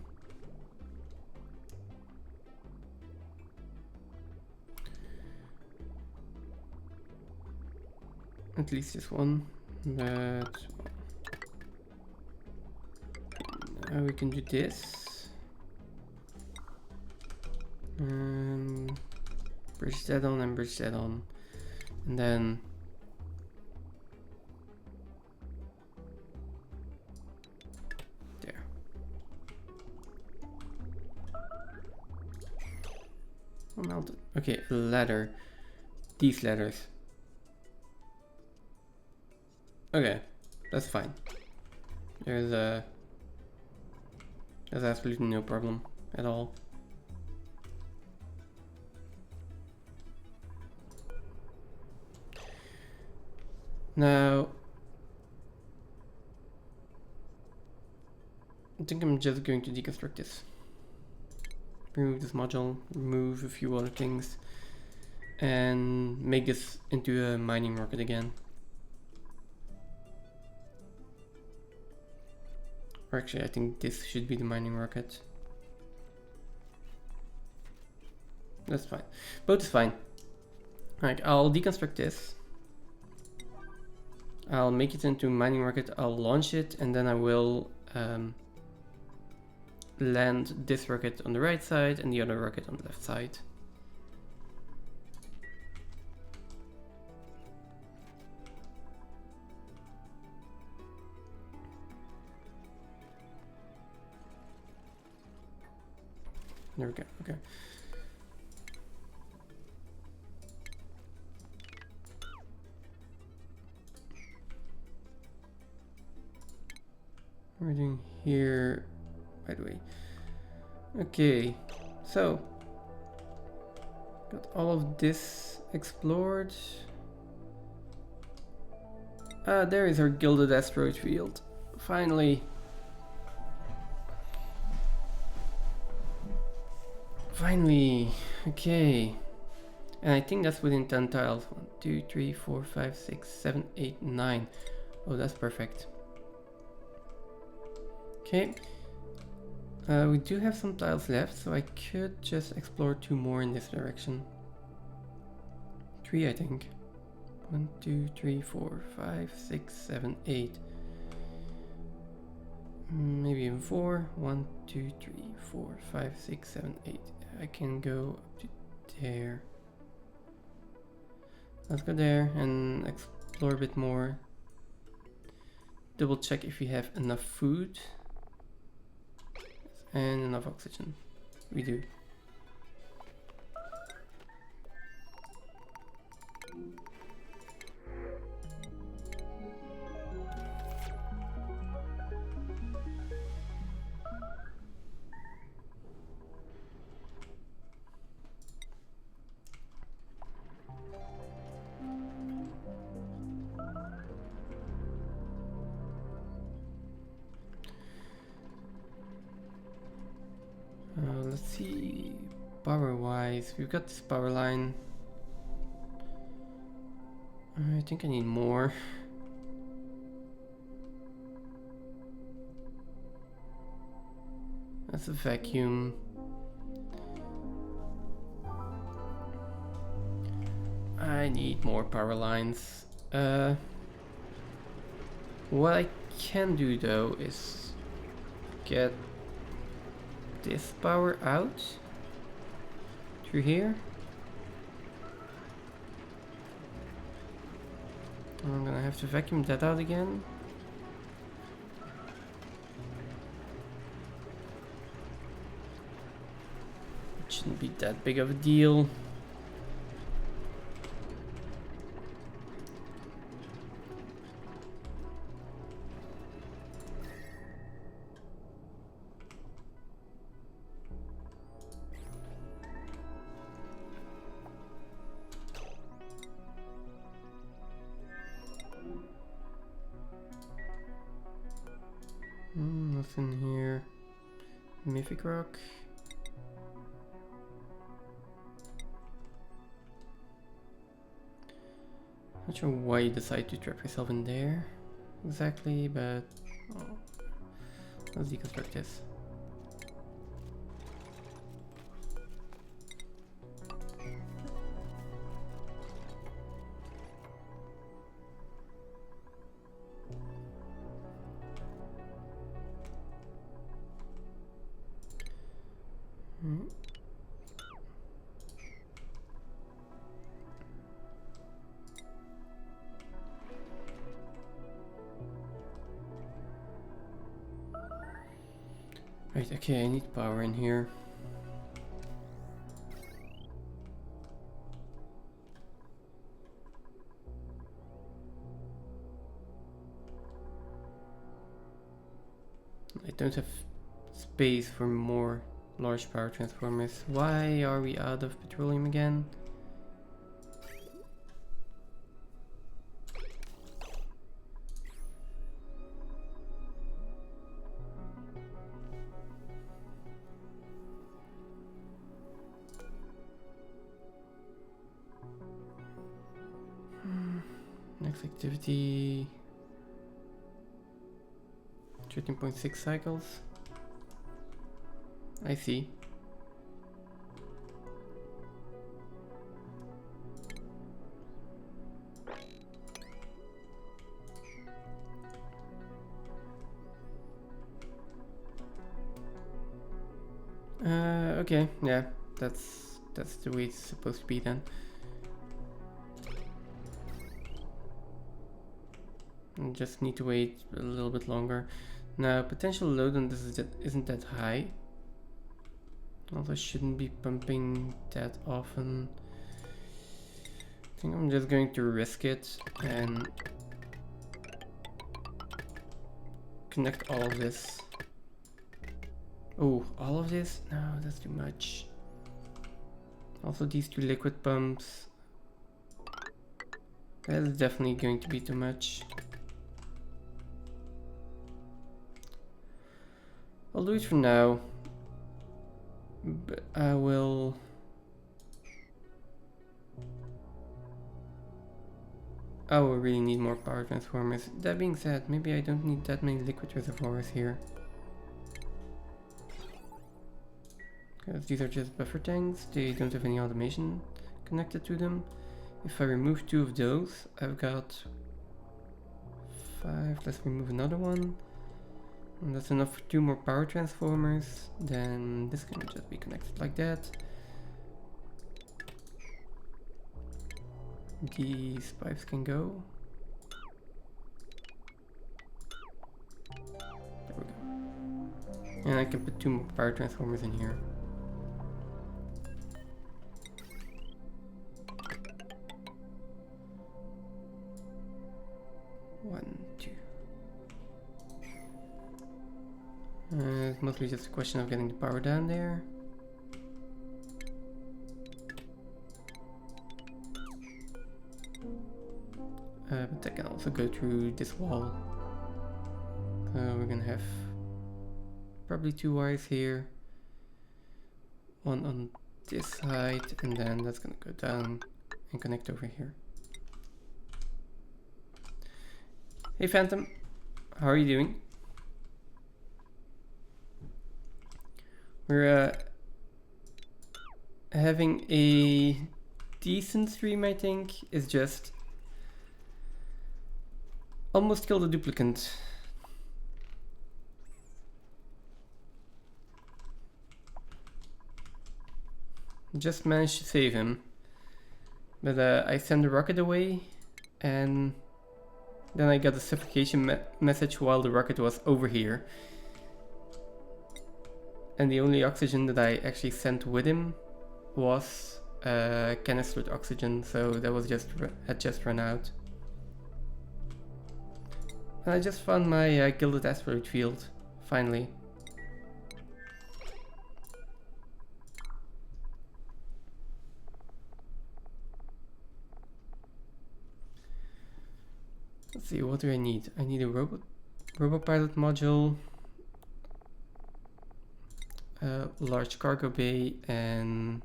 S1: At least this one, but now we can do this. Bridge that on and bridge that on, and then there. Oh, melted. Okay, ladder. These ladders. Okay, that's fine. There's absolutely no problem at all. Now, I think I'm just going to deconstruct this. Remove this module, remove a few other things, and make this into a mining rocket again. Or actually, I think this should be the mining rocket. That's fine. Both is fine. Alright, I'll deconstruct this. I'll make it into a mining rocket, I'll launch it, and then I will land this rocket on the right side and the other rocket on the left side. there we go. Okay. What are we doing here, by the way? Okay, so got all of this explored. Ah, there is our gilded asteroid field. Finally. Finally. Okay. And I think that's within 10 tiles. 1, 2, 3, 4, 5, 6, 7, 8, 9. Oh, that's perfect. Okay. We do have some tiles left, so I could just explore 2 more in this direction. 3, I think. 1, 2, 3, 4, 5, 6, 7, 8. Maybe even 4. 1, 2, 3, 4, 5, 6, 7, 8. I can go up to there. Let's go there and explore a bit more. Double check if we have enough food and enough oxygen. We do. Let's see, power wise, we've got this power line. I think I need more. That's a vacuum. I need more power lines. What I can do though is get this power out through here. I'm gonna have to vacuum that out again. It shouldn't be that big of a deal. Nothing here. Mythic rock. Not sure why you decide to trap yourself in there exactly, but let's deconstruct this. Right, okay, I need power in here. I don't have space for more large power transformers. Why are we out of petroleum again? Next activity 13.6 cycles. I see. Okay, yeah, that's the way it's supposed to be then. I just need to wait a little bit longer. Now, potential load on this isn't that high. Also shouldn't be pumping that often. I think I'm just going to risk it and connect all of this. Oh, all of this? No, that's too much. Also these two liquid pumps. That is definitely going to be too much. I'll do it for now. But I will... I will really need more power transformers. That being said, maybe I don't need that many liquid reservoirs here. Because these are just buffer tanks, they don't have any automation connected to them. If I remove 2 of those, I've got 5, let's remove another one. And that's enough for 2 more power transformers, then this can just be connected like that. These pipes can go. There we go. And I can put 2 more power transformers in here. It's mostly just a question of getting the power down there. But that can also go through this wall. We're gonna have probably 2 wires here. One on this side, and then that's gonna go down and connect over here. Hey Phantom, how are you doing? We're having a decent stream, I think. It's just almost killed a duplicant. Just managed to save him. But I sent the rocket away and then I got a suffocation message while the rocket was over here. And the only oxygen that I actually sent with him was canistered oxygen, so that was had just run out. And I just found my gilded asteroid field, finally. Let's see, what do I need? I need a robot pilot module, a large cargo bay, and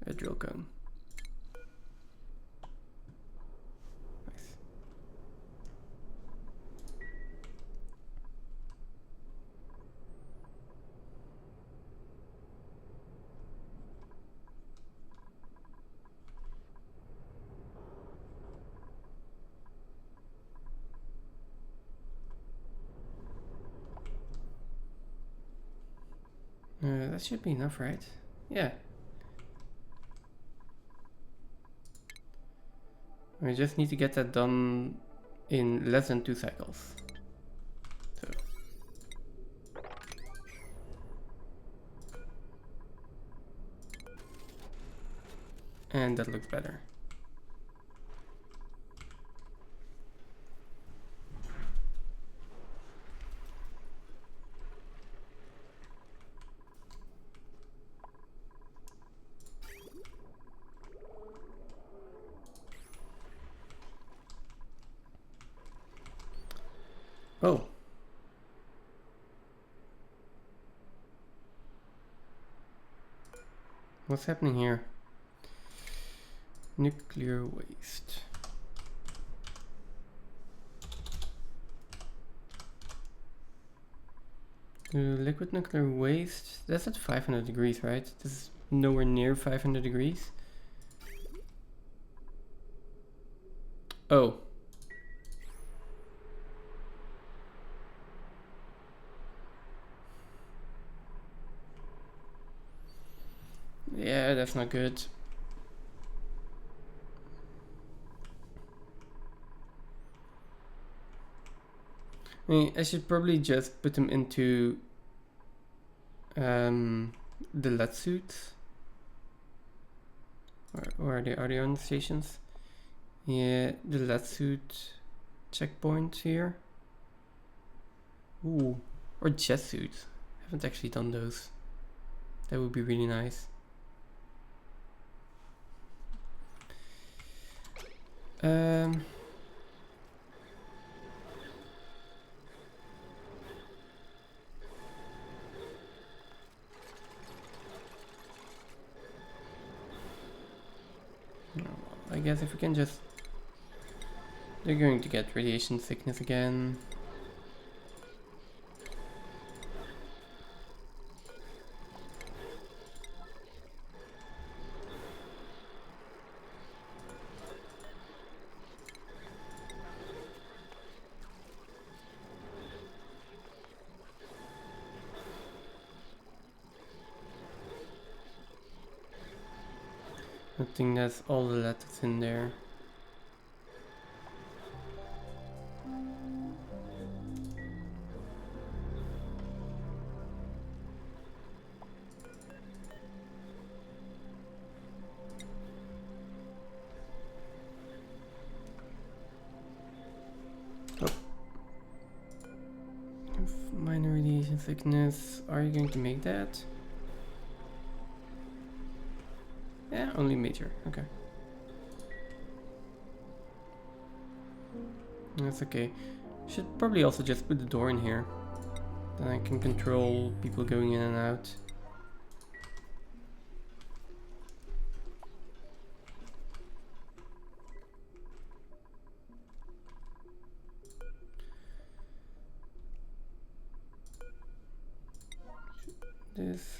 S1: a drill cone. Nice. That should be enough, right? Yeah. We just need to get that done in less than 2 cycles. So. And that looks better. Oh. What's happening here? Nuclear waste. Liquid nuclear waste, that's at 500 degrees, right? This is nowhere near 500 degrees. Oh. Yeah, that's not good. I mean, I should probably just put them into the lead suits. Or are they on the stations? Yeah, the lead suit checkpoint here. Ooh, or jet suit. Haven't actually done those. That would be really nice. I guess if we can just... They're going to get radiation sickness again. I think that's all the lead that's in there. Minor radiation sickness. Are you going to make that? Yeah, only major. Okay. That's okay. Should probably also just put the door in here. Then I can control people going in and out.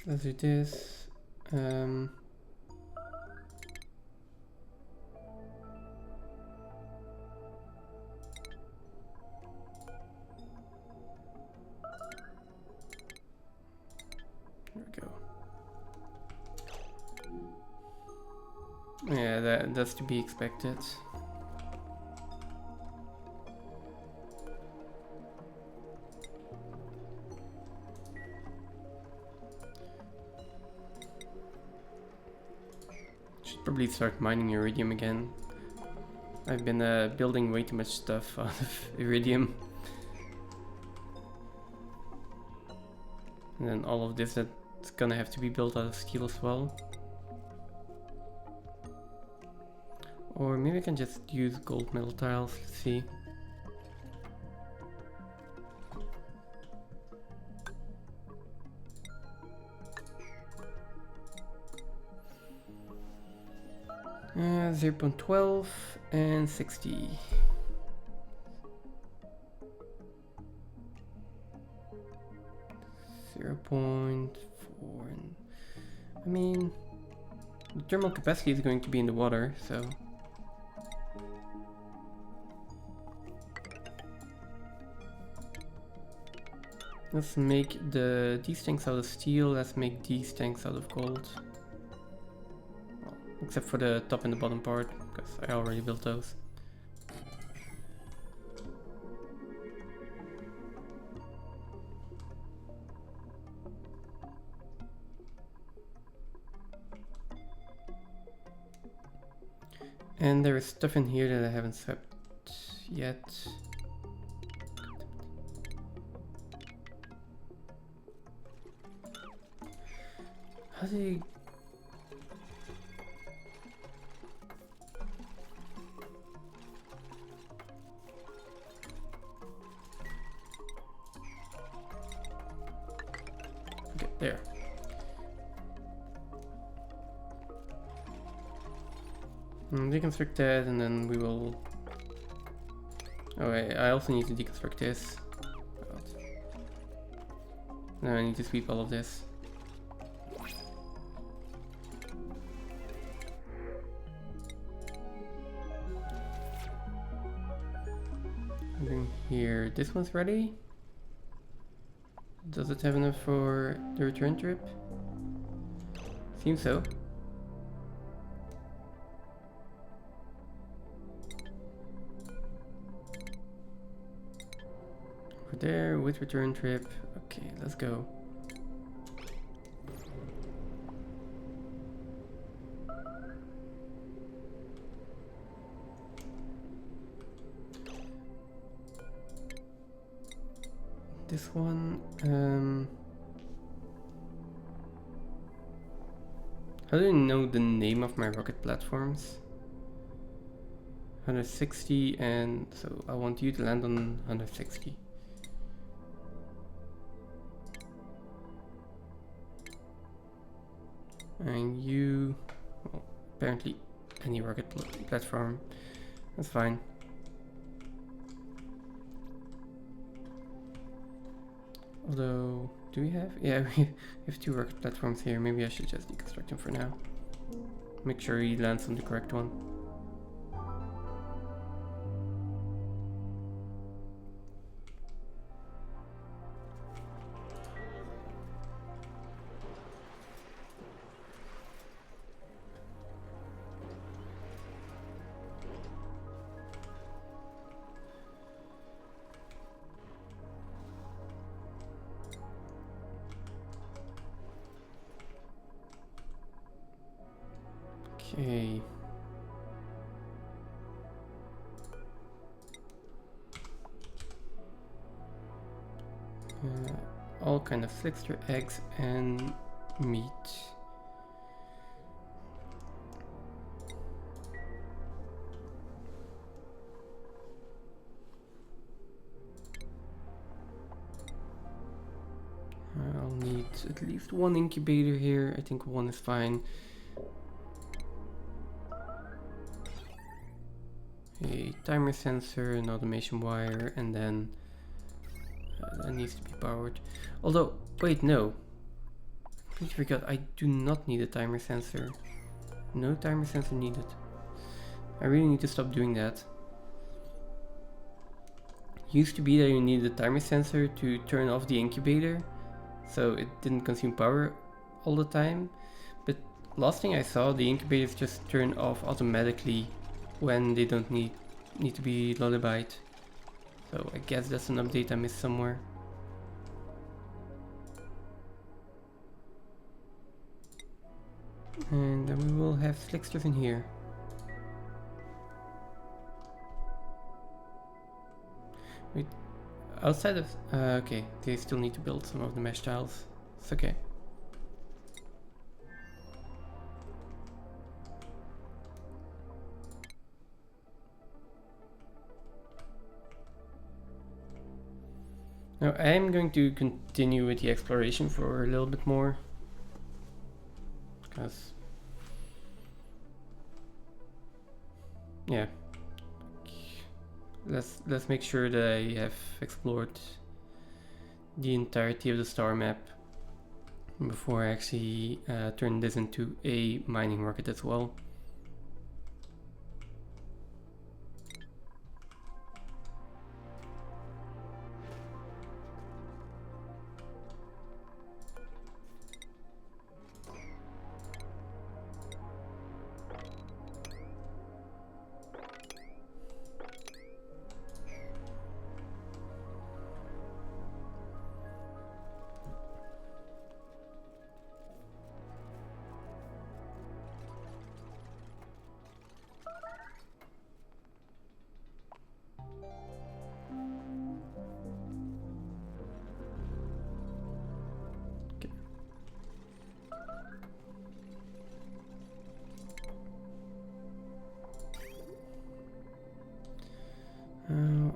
S1: Let's do this. There we go. Yeah, that's to be expected. Should probably start mining iridium again. I've been building way too much stuff out of iridium. And then all of this that's gonna have to be built out of steel as well. Or maybe I can just use gold metal tiles, let's see. Uh, 0.12 and 60. .4 and I mean the thermal capacity is going to be in the water, so let's make these tanks out of steel, let's make these tanks out of gold. Well, except for the top and the bottom part, because I already built those. And there is stuff in here that I haven't swept yet. How do you... Okay, there. Deconstruct that, and then we will... Oh wait, I also need to deconstruct this. Now I need to sweep all of this. And then here, this one's ready. Does it have enough for the return trip? Seems so. Over there with return trip. Okay, let's go. this one. How do I know the name of my rocket platforms? 160, and so I want you to land on 160. And you, well, apparently any rocket platform, that's fine. Although, do we have? Yeah, we have 2 rocket platforms here. Maybe I should just deconstruct them for now. Make sure he lands on the correct one. Okay. All kind of slickster, eggs, and meat. I'll need at least 1 incubator here. I think 1 is fine. A timer sensor, an automation wire, and then that needs to be powered. Although, wait, no. I completely forgot, I do not need a timer sensor. No timer sensor needed. I really need to stop doing that. Used to be that you needed a timer sensor to turn off the incubator, so it didn't consume power all the time. But last thing I saw, the incubators just turn off automatically when they don't need to be lullabied. So I guess that's an update I missed somewhere. And then we will have slicksters in here. Wait, outside of... okay, they still need to build some of the mesh tiles. It's okay. Now I am going to continue with the exploration for a little bit more. Because... yeah. Let's make sure that I have explored the entirety of the star map before I actually turn this into a mining rocket as well.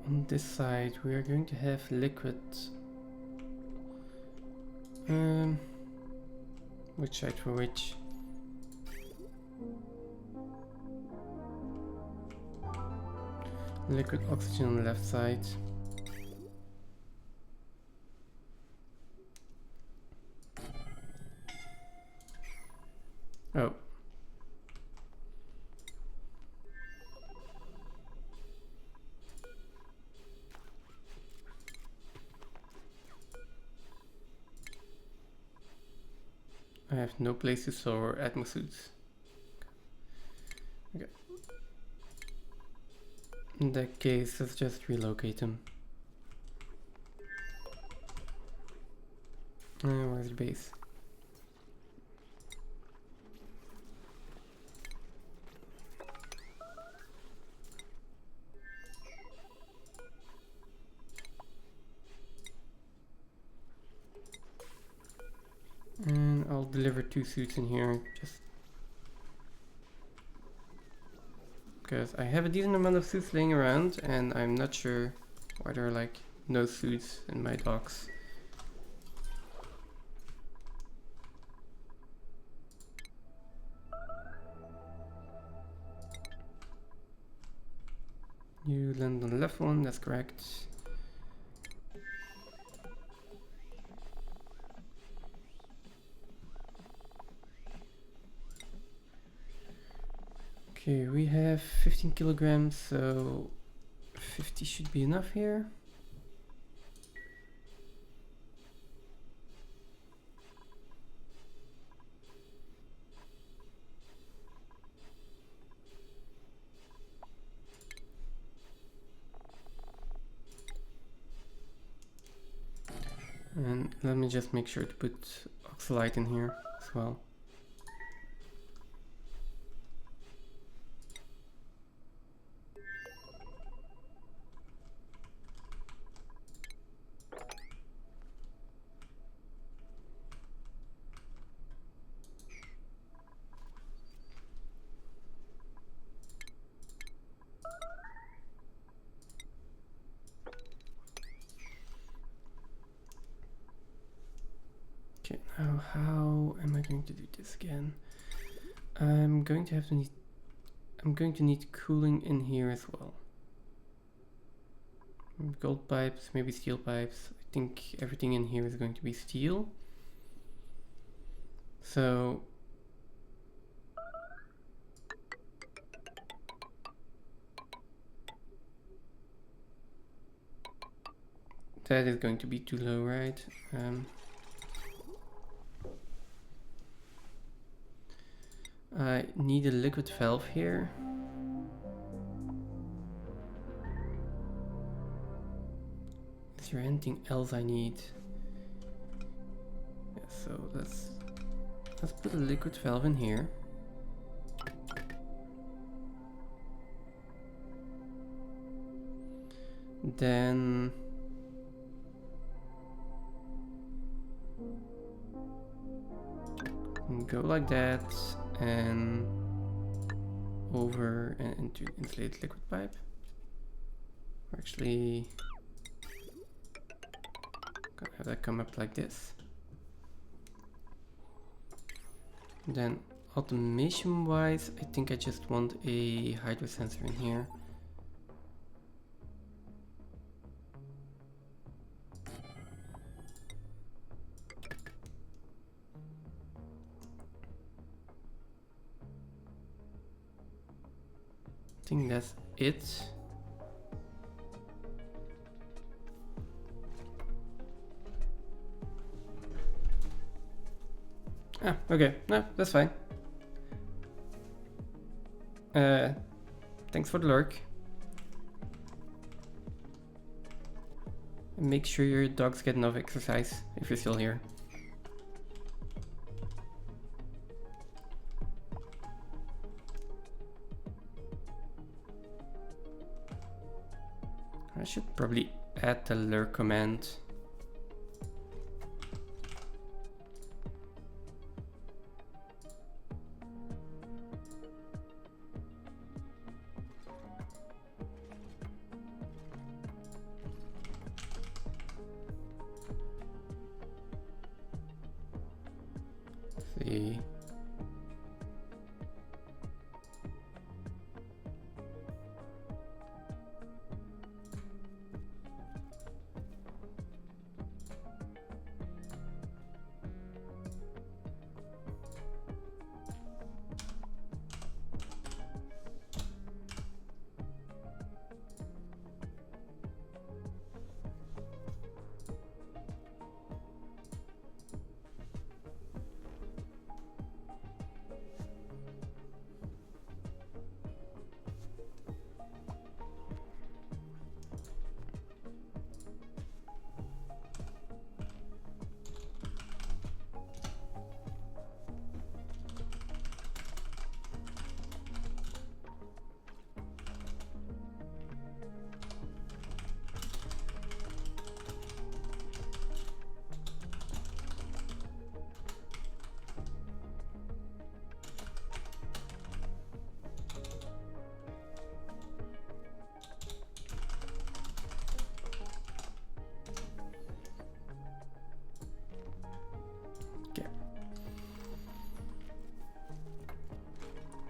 S1: On this side we are going to have liquid. Which side for which? Liquid oxygen on the left side. Oh. I have no place to store atmosuits. Okay. In that case, let's just relocate them. Where's the base? deliver 2 suits in here just because I have a decent amount of suits laying around and I'm not sure why there are like no suits in my docks. You land on the left one, that's correct. Okay, we have 15 kilograms, so 50 should be enough here. And let me just make sure to put oxalite in here as well. Okay, now how am I going to do this again? I'm going to need cooling in here as well. Gold pipes, maybe steel pipes. I think everything in here is going to be steel. So that is going to be too low, right? I need a liquid valve here. Is there anything else I need? Yeah, so let's put a liquid valve in here. Then go like that and over and into insulated liquid pipe. Or actually gonna have that come up like this. Then automation wise, I think I just want a hydro sensor in here. I think that's it. Ah, okay, no, that's fine. Thanks for the lurk. And make sure your dogs get enough exercise if you're still here. I should probably add the lurk command. See.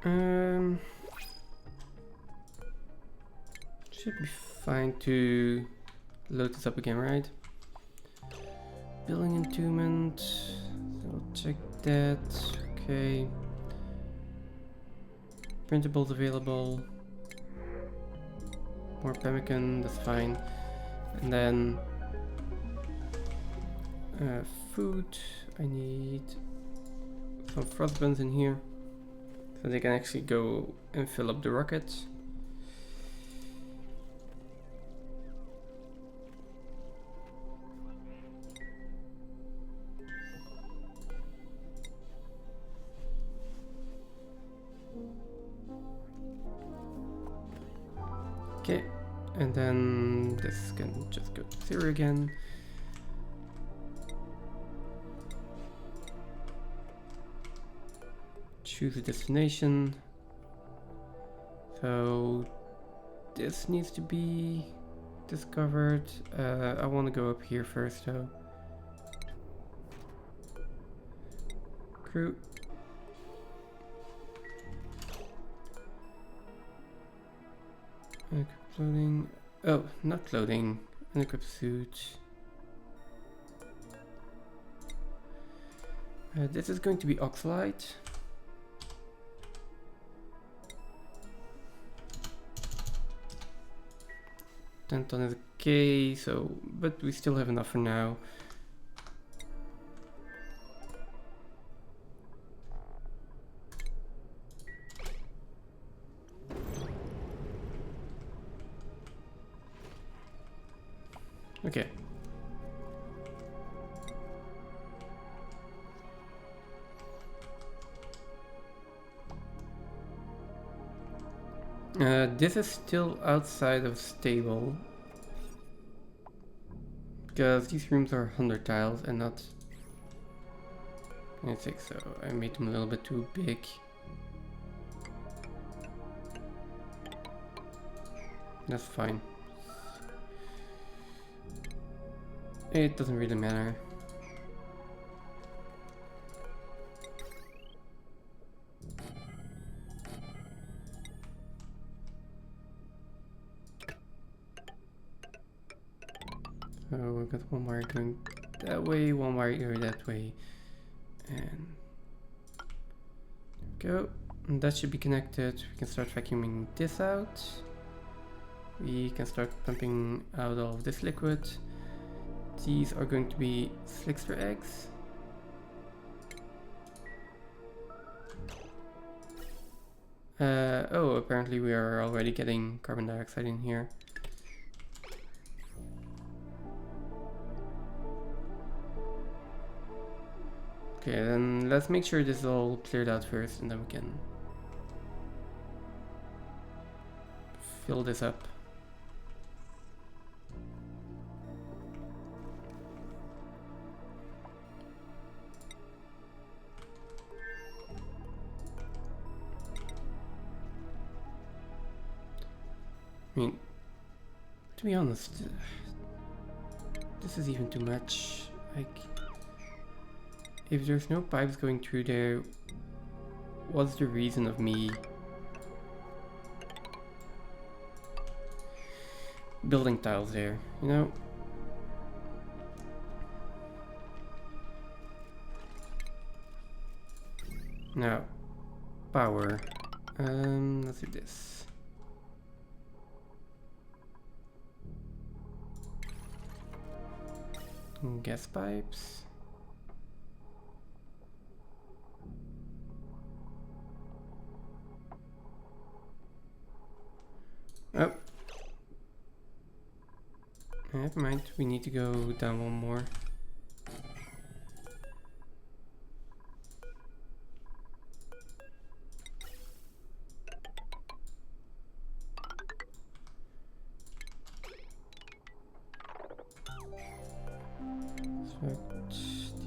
S1: Should be fine to load this up again, right? Building entombment. So we'll check that. Okay. Printables available. More pemmican, that's fine. And then food. I need some frost buns in here so they can actually go and fill up the rockets. Okay, and then this can just go to 0 again. Choose a destination. So this needs to be discovered. I want to go up here first though. Crew. Clothing. Oh, not clothing. Unequipped suit. This is going to be oxalite. 10 ton is okay, so but we still have enough for now. Okay. This is still outside of stable because these rooms are 100 tiles and not 26, so I made them a little bit too big. That's fine. It doesn't really matter. So we've got one wire going that way, one wire here that way, and there we go. And that should be connected. We can start vacuuming this out. We can start pumping out all of this liquid. These are going to be slickster eggs. Oh, apparently we are already getting carbon dioxide in here. Okay, then let's make sure this is all cleared out first and then we can fill this up. I mean, to be honest, this is even too much. Like, if there's no pipes going through there, what's the reason of me building tiles there, you know? Now, power. Let's do this. Gas pipes. Oh. Never mind, we need to go down one more.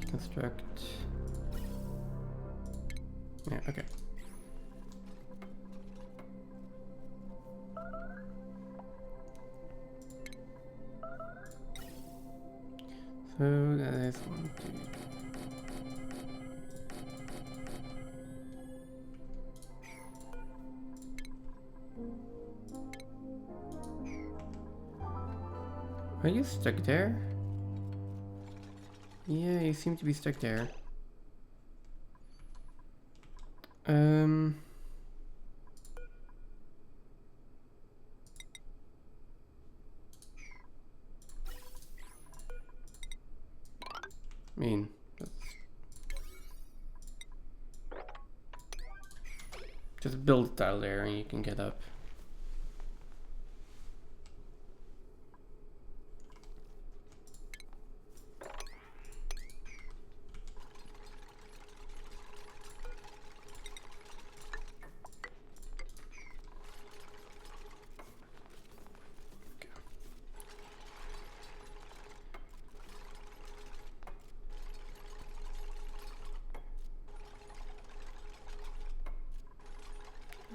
S1: Deconstruct. Yeah, okay. So that is 1, 2. Are you stuck there? Yeah, you seem to be stuck there. I mean, just build a tile there and you can get up.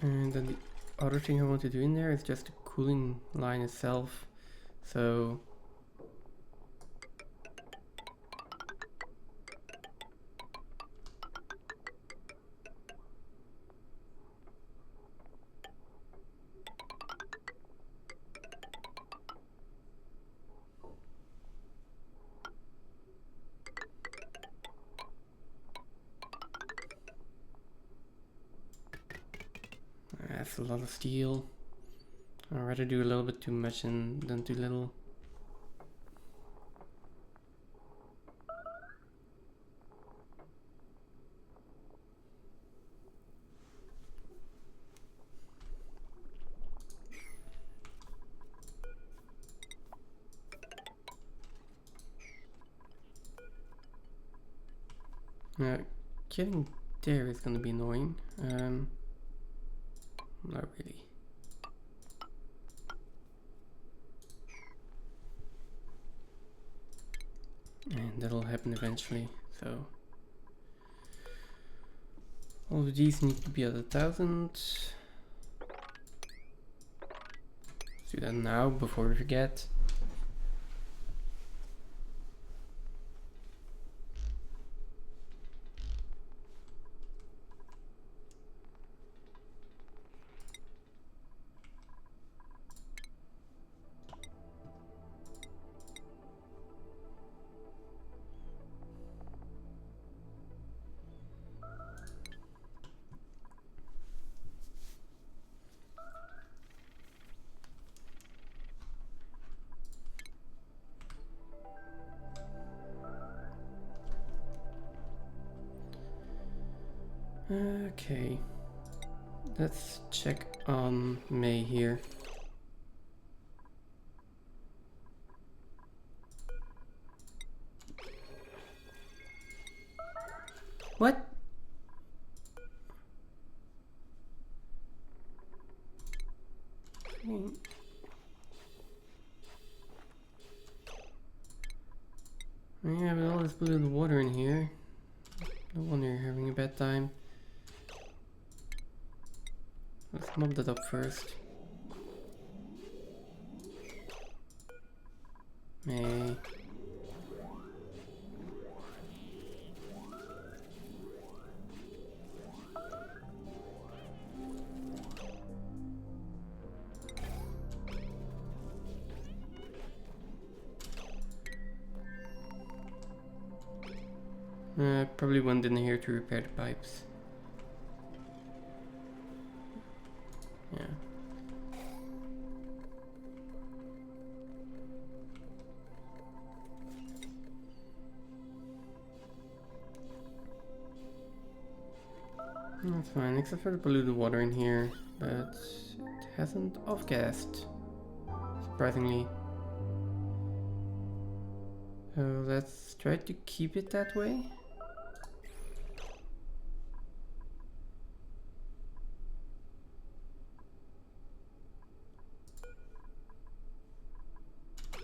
S1: And then the other thing I want to do in there is just the cooling line itself. So that's a lot of steel. I'd rather do a little bit too much than too little. Getting there is gonna be annoying. Not really. And that'll happen eventually, so all of these need to be at 1,000. Let's do that now before we forget. Okay, let's check on May here. What? Yeah, but all this blue water in here. No wonder you're having a bad time. Let's mop that up first. May. Probably went in here to repair the pipes. Yeah. That's fine, except for the polluted water in here, but it hasn't off-gassed, surprisingly. So let's try to keep it that way.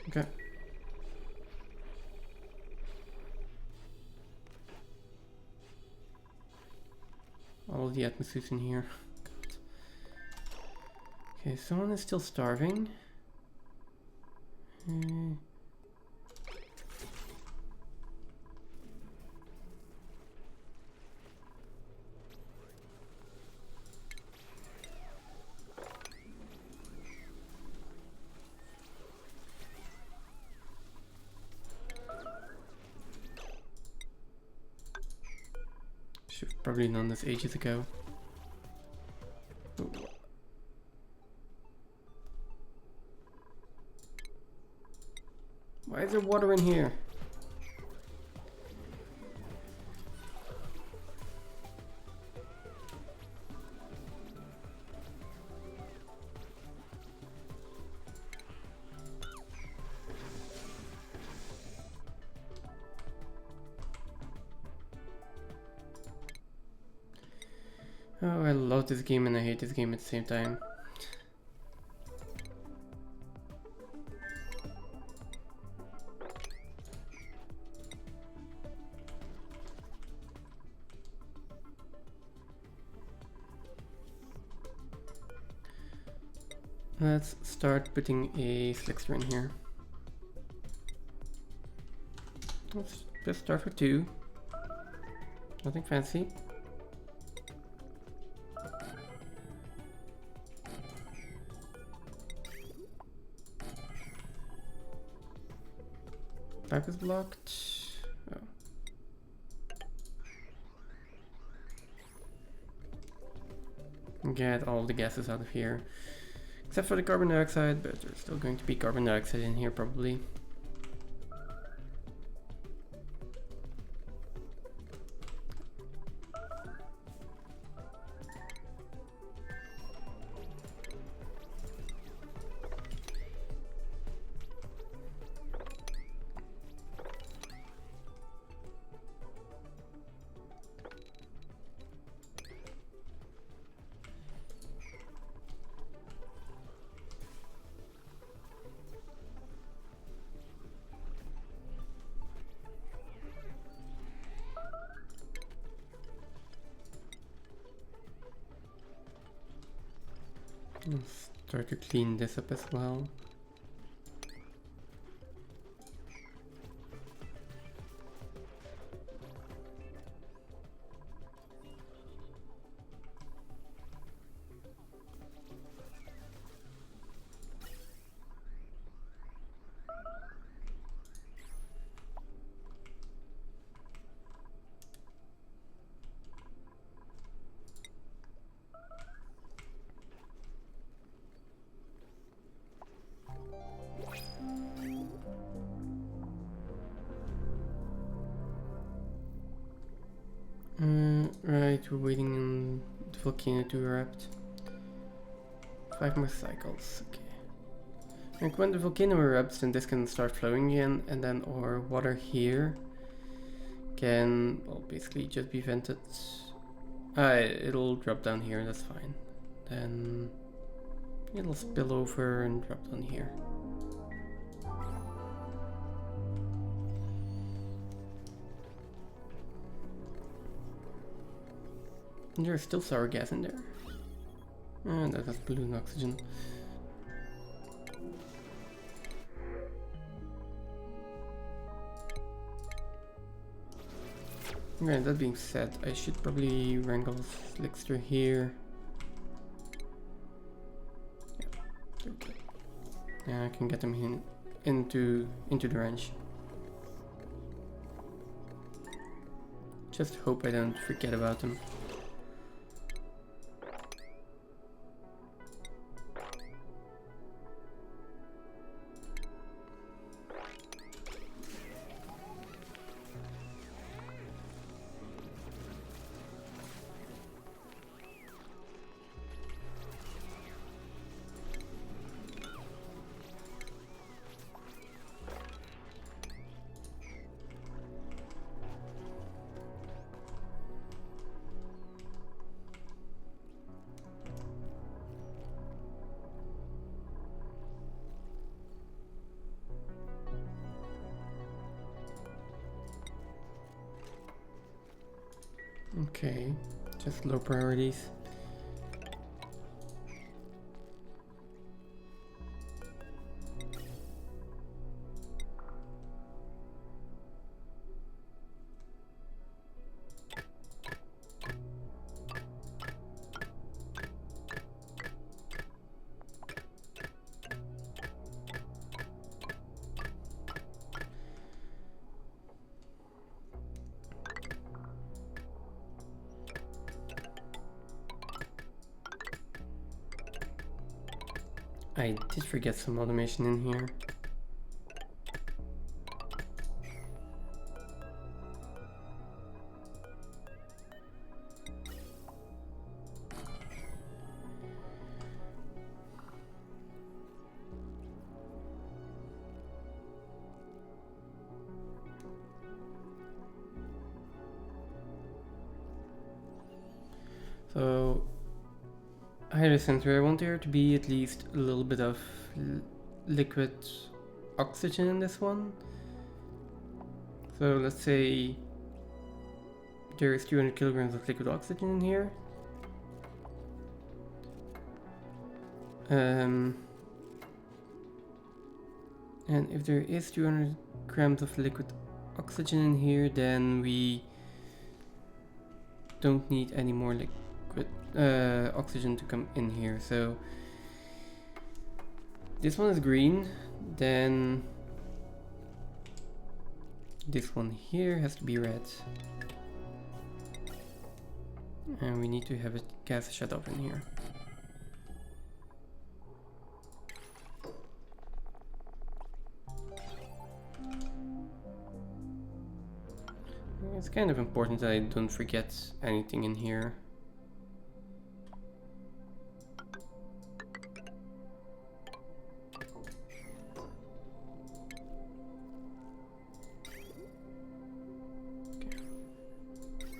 S1: Okay. All the atmospheres in here. Okay, someone is still starving. Should have probably known this ages ago. Ooh. Why is there water in here? Oh, I love this game and I hate this game at the same time. Let's start putting a slickster in here. Let's just start with 2. Nothing fancy. Pipe is blocked. Oh. Get all the gases out of here. Except for the carbon dioxide, but there's still going to be carbon dioxide in here probably. Let's start to clean this up as well. Right, we're waiting on the volcano to erupt. 5 more cycles, okay. And when the volcano erupts, then this can start flowing again, and then our water here can, well, basically just be vented. It'll drop down here, that's fine. Then it'll spill over and drop down here. And there's still sour gas in there. And that has balloon oxygen. Okay, that being said, I should probably wrangle Slickster here. Yeah, okay. Yeah, I can get them into the ranch. Just hope I don't forget about them. Okay, just low priorities. I did forget some automation in here. So, hydrocenter, I want there to be at least a little bit of liquid oxygen in this one. So let's say there is 200 kilograms of liquid oxygen in here. And if there is 200 grams of liquid oxygen in here, then we don't need any more liquid oxygen to come in here. So this one is green, then this one here has to be red. And we need to have a gas shut off in here. It's kind of important that I don't forget anything in here. Okay.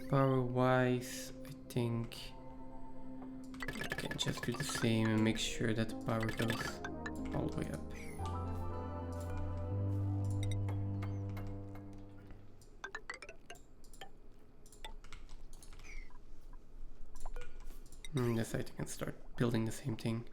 S1: Power wise, I think I can just do the same and make sure that the power goes all the way up. This side I can start building the same thing.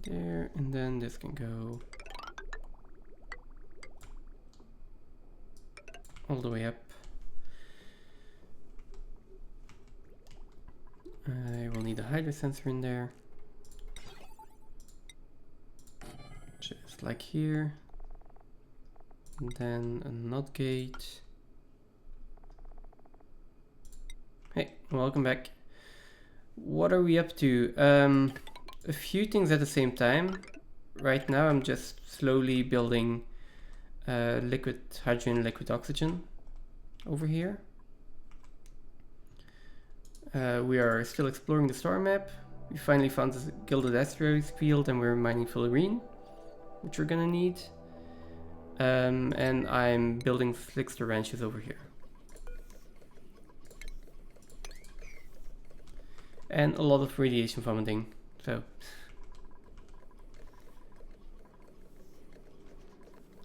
S1: There, and then this can go all the way up. I will need a hydro sensor in there, just like here, and then a NOT gate. Hey, welcome back. What are we up to? A few things at the same time. Right now I'm just slowly building liquid hydrogen, liquid oxygen over here. We are still exploring the star map. We finally found this gilded asteroids field and we're mining fullerene, which we're gonna need. And I'm building slickster ranches over here. And a lot of radiation vomiting, so.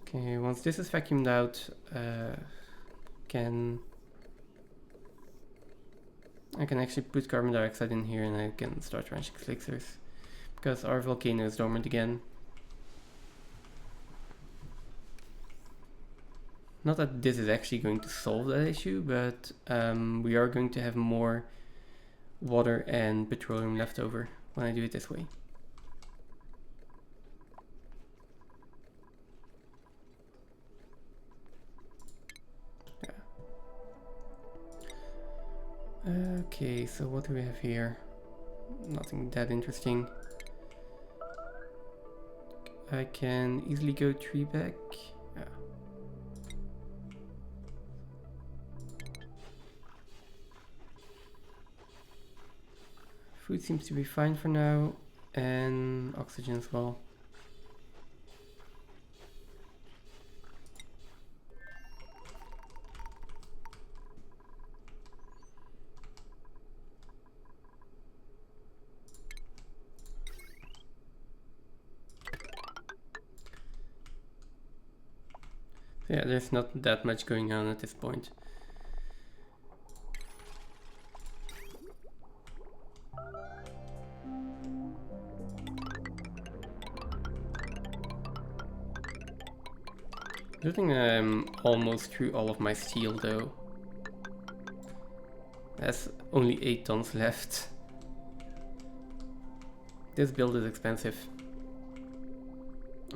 S1: Okay, once this is vacuumed out, I can actually put carbon dioxide in here and I can start ranching slicksters, because our volcano is dormant again. Not that this is actually going to solve that issue, but we are going to have more water and petroleum left over when I do it this way. Okay, so what do we have here? Nothing that interesting. I can easily go 3 back. Yeah. Food seems to be fine for now, and oxygen as well. Yeah, there's not that much going on at this point. I think I'm almost through all of my steel though. There's only 8 tons left. This build is expensive.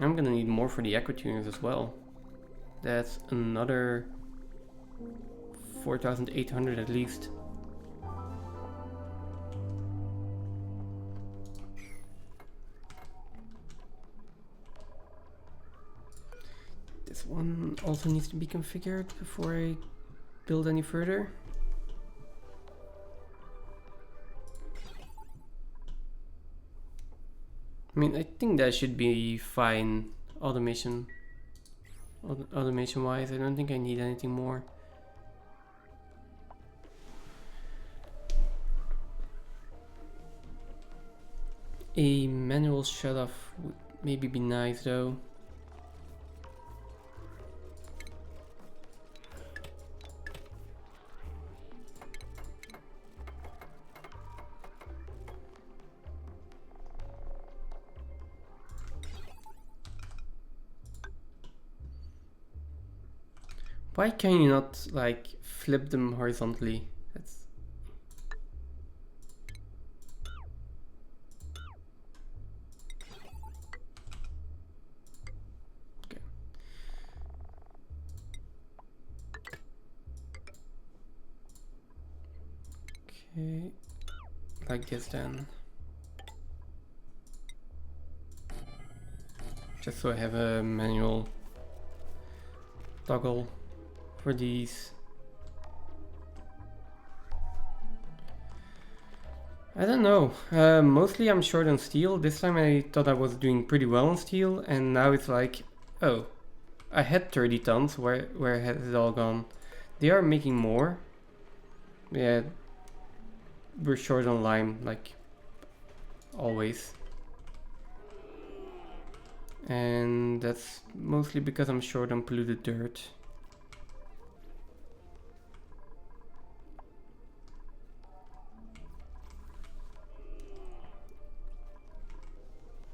S1: I'm gonna need more for the echo tuners as well. That's another 4,800 at least. This one also needs to be configured before I build any further. I mean, I think that should be fine automation wise. I don't think I need anything more. A manual shut off would maybe be nice though. Why can you not like flip them horizontally? That's okay. Okay, like this then. Just so I have a manual toggle for these. I don't know. Mostly I'm short on steel. This time I thought I was doing pretty well on steel, and now it's like, oh, I had 30 tons. Where has it all gone? They are making more. Yeah, we're short on lime, like always. And that's mostly because I'm short on polluted dirt.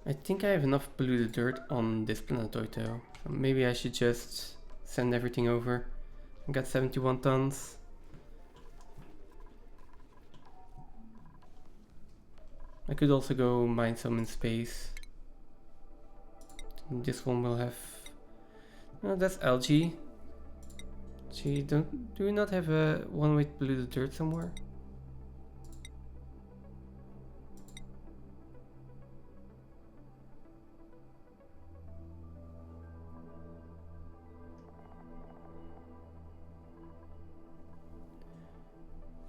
S1: I think I have enough polluted dirt on this planetoid though. So maybe I should just send everything over. I got 71 tons. I could also go mine some in space. This one will have... Oh, that's algae. Gee, do we not have a one-way polluted dirt somewhere?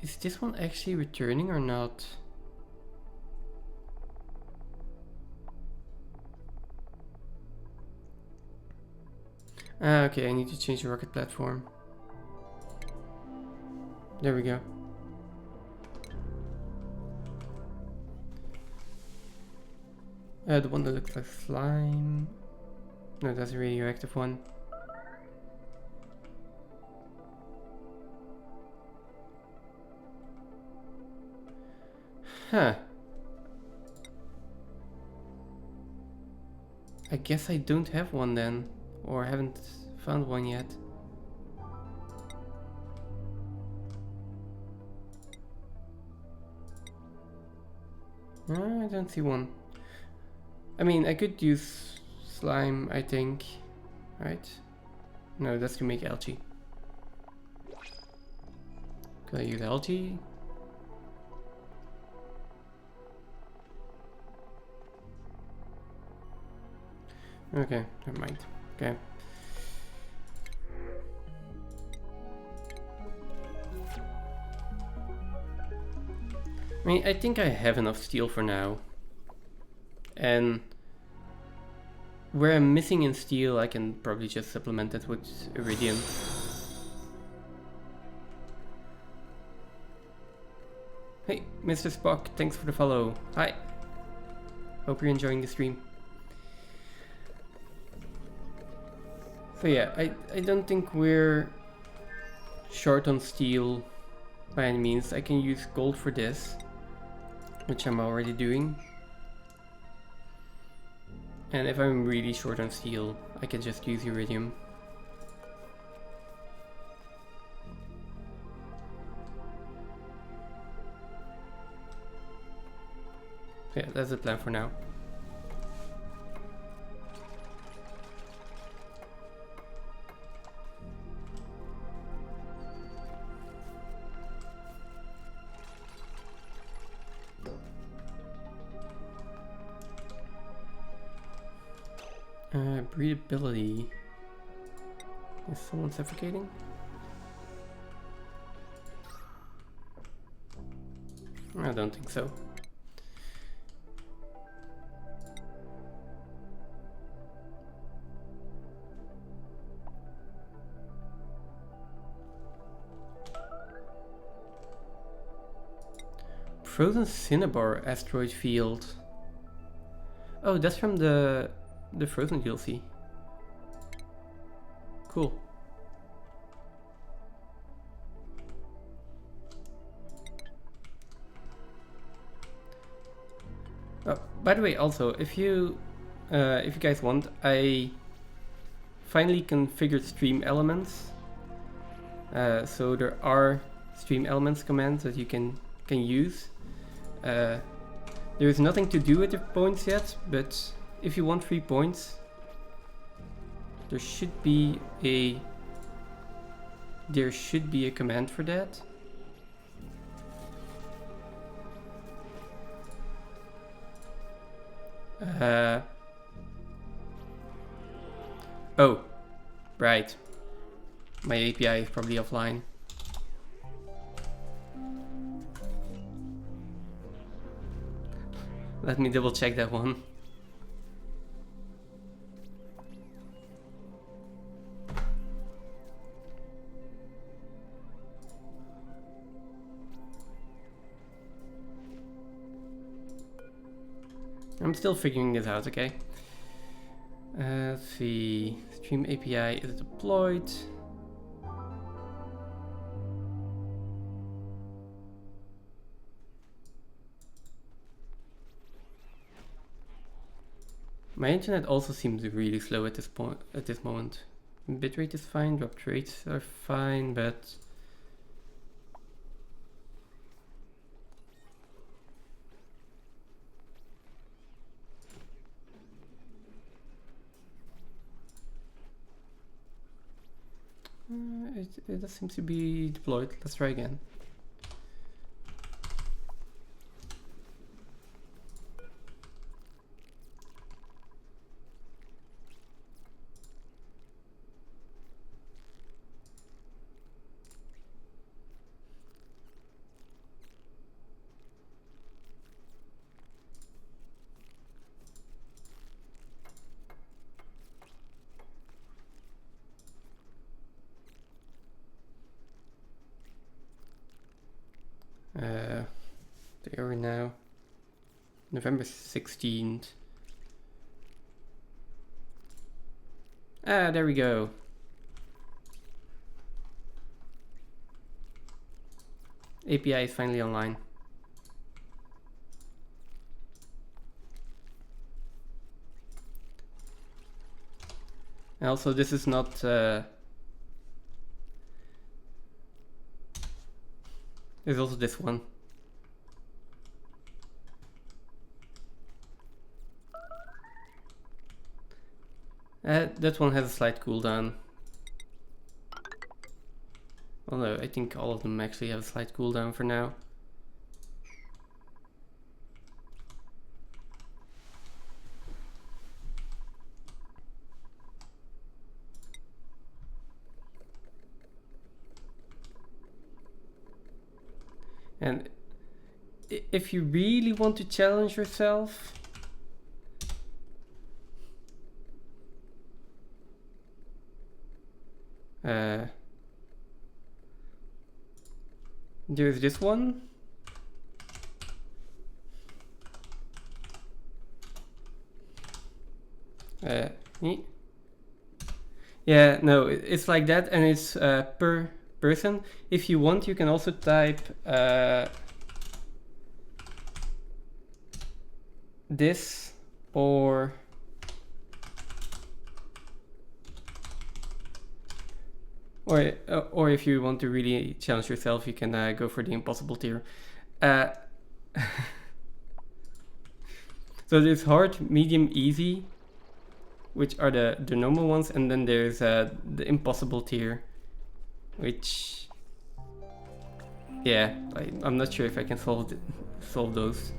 S1: Is this one actually returning or not? Ah, okay, I need to change the rocket platform. There we go. The one that looks like slime. No, that's a radioactive one. Huh. I guess I don't have one then. Or haven't found one yet. I don't see one. I mean, I could use slime, I think. Right? No, that's to make algae. Could I use algae? Okay, never mind. Okay. I mean, I think I have enough steel for now. And where I'm missing in steel, I can probably just supplement it with iridium. Hey, Mr. Spock, thanks for the follow. Hi. Hope you're enjoying the stream. So yeah, I don't think we're short on steel by any means. I can use gold for this, which I'm already doing. And if I'm really short on steel, I can just use iridium. Yeah, that's the plan for now. Breathability. Is someone suffocating? I don't think so. Frozen Cinnabar asteroid field. Oh, that's from the Frozen DLC. Cool. Oh, by the way, also, if you guys want, I finally configured stream elements. So there are stream elements commands that you can use. There is nothing to do with the points yet, but if you want 3 points, there should be a command for that. Oh, right. My API is probably offline. Let me double check that one. I'm still figuring this out, okay? Let's see. Stream API is deployed. My internet also seems really slow at this moment. Bitrate is fine, drop rates are fine, but it does seem to be deployed. Let's try again. There we now. November 16th. Ah, there we go. API is finally online. And also, this is not there's also this one. That one has a slight cooldown. Although I think all of them actually have a slight cooldown for now. And if you really want to challenge yourself, there's this one. Yeah, no, it's like that, and it's per person. If you want, you can also type this, or if you want to really challenge yourself, you can go for the impossible tier. So there's hard, medium, easy, which are the normal ones, and then there's the impossible tier, which, yeah, I'm not sure if I can solve those.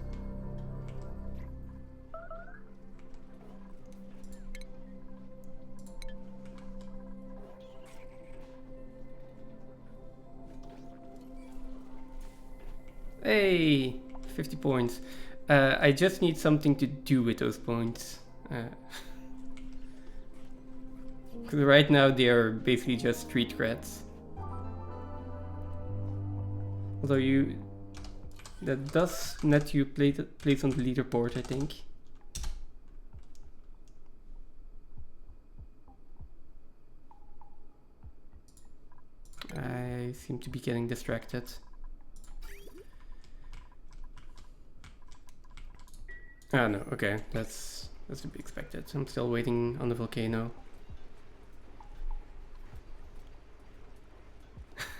S1: Hey, 50 points. I just need something to do with those points. Because right now they are basically just street creds. Although that does net you place on the leaderboard, I think. I seem to be getting distracted. Ah, no, okay, that's to be expected. I'm still waiting on the volcano.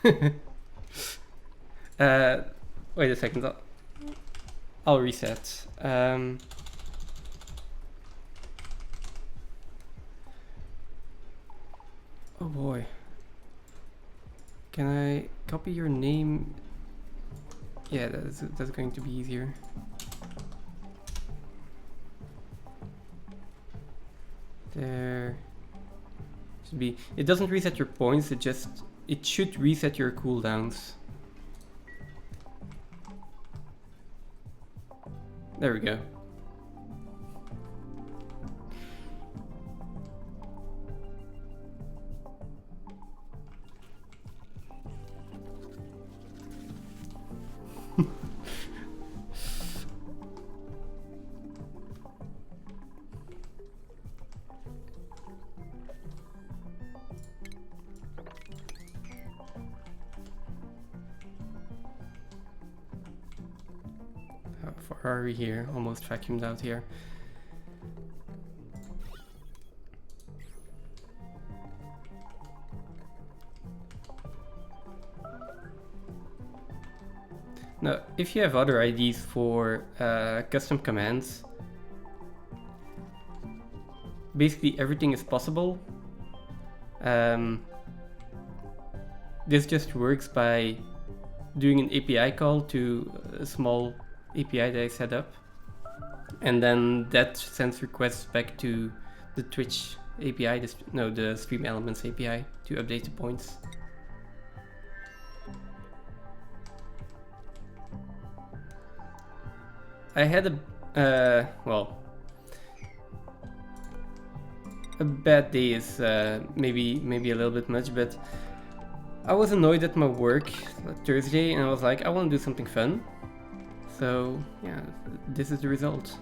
S1: Wait a second, I'll reset. Oh boy. Can I copy your name? Yeah, that's going to be easier. There should be. It doesn't reset your points. It should reset your cooldowns. There we go. How far are we here? Almost vacuumed out here. Now, if you have other IDs for custom commands, basically everything is possible. This just works by doing an API call to a small API that I set up, and then that sends requests back to the Twitch API, the Stream Elements API, to update the points. I had a bad day is maybe a little bit much, but I was annoyed at my work Thursday, and I was like, I want to do something fun. So yeah, this is the result.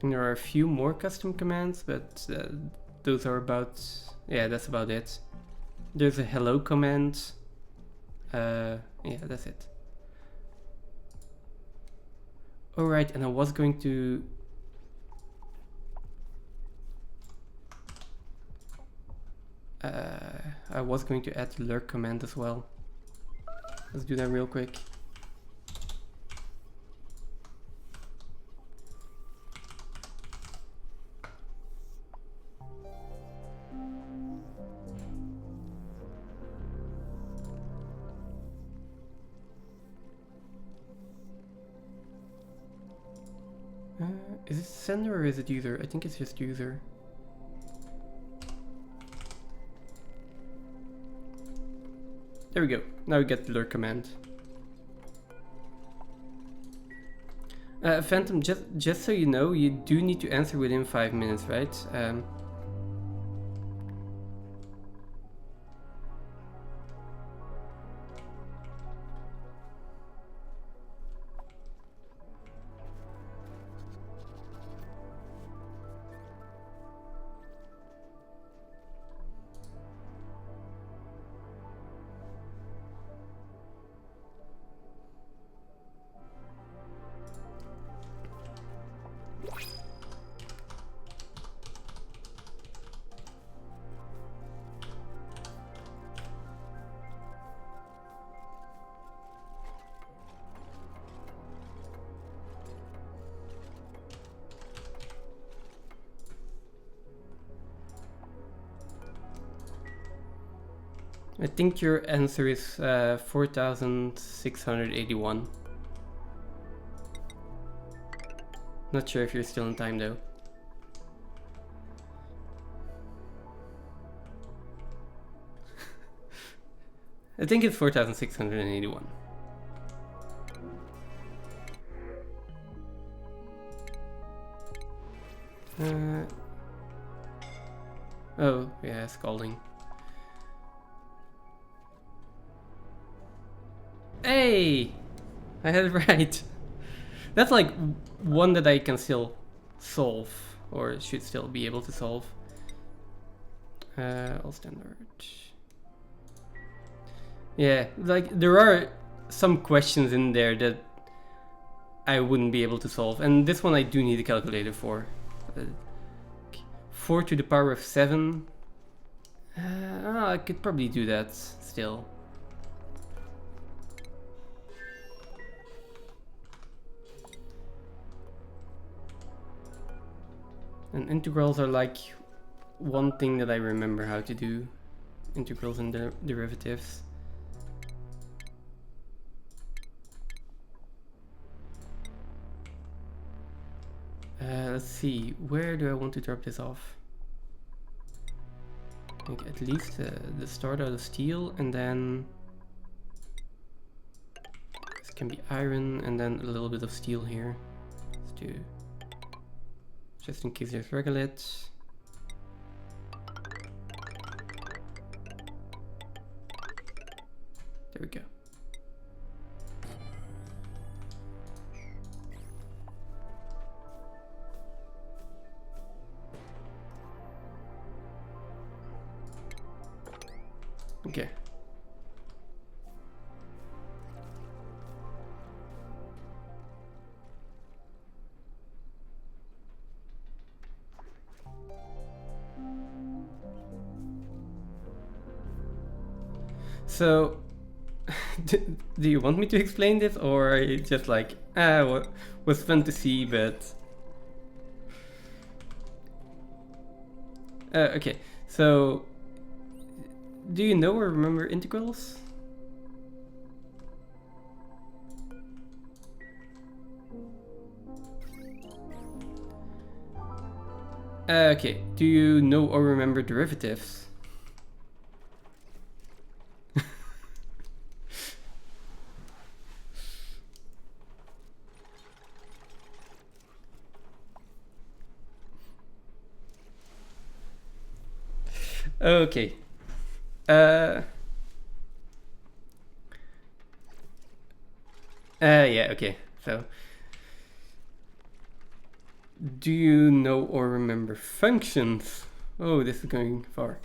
S1: And there are a few more custom commands, but those are that's about it. There's a hello command. Yeah, that's it. Alright, and I was going to... add the lurk command as well. Let's do that real quick. Is it sender or is it user? I think it's just user. There we go. Now we get the lurk command. Phantom, just so you know, you do need to answer within 5 minutes, right? I think your answer is 4,681. Not sure if you're still in time though. I think it's 4,681. Oh, yeah, scalding. Hey! I had it right. That's like one that I can still solve, or should still be able to solve. All standard. Yeah, like there are some questions in there that I wouldn't be able to solve, and this one I do need a calculator for. 4 to the power of 7. I could probably do that still. And integrals are like one thing that I remember how to do. Integrals and derivatives. Let's see, where do I want to drop this off? I think at least the start out of steel, and then this can be iron, and then a little bit of steel here. Let's do, just in case there's regolith. There we go. Okay. So, do you want me to explain this, or are you just like, was fun to see, but... okay, so... Do you know or remember integrals? Okay, do you know or remember derivatives? Okay. Yeah, okay. So, do you know or remember functions? Oh, this is going far.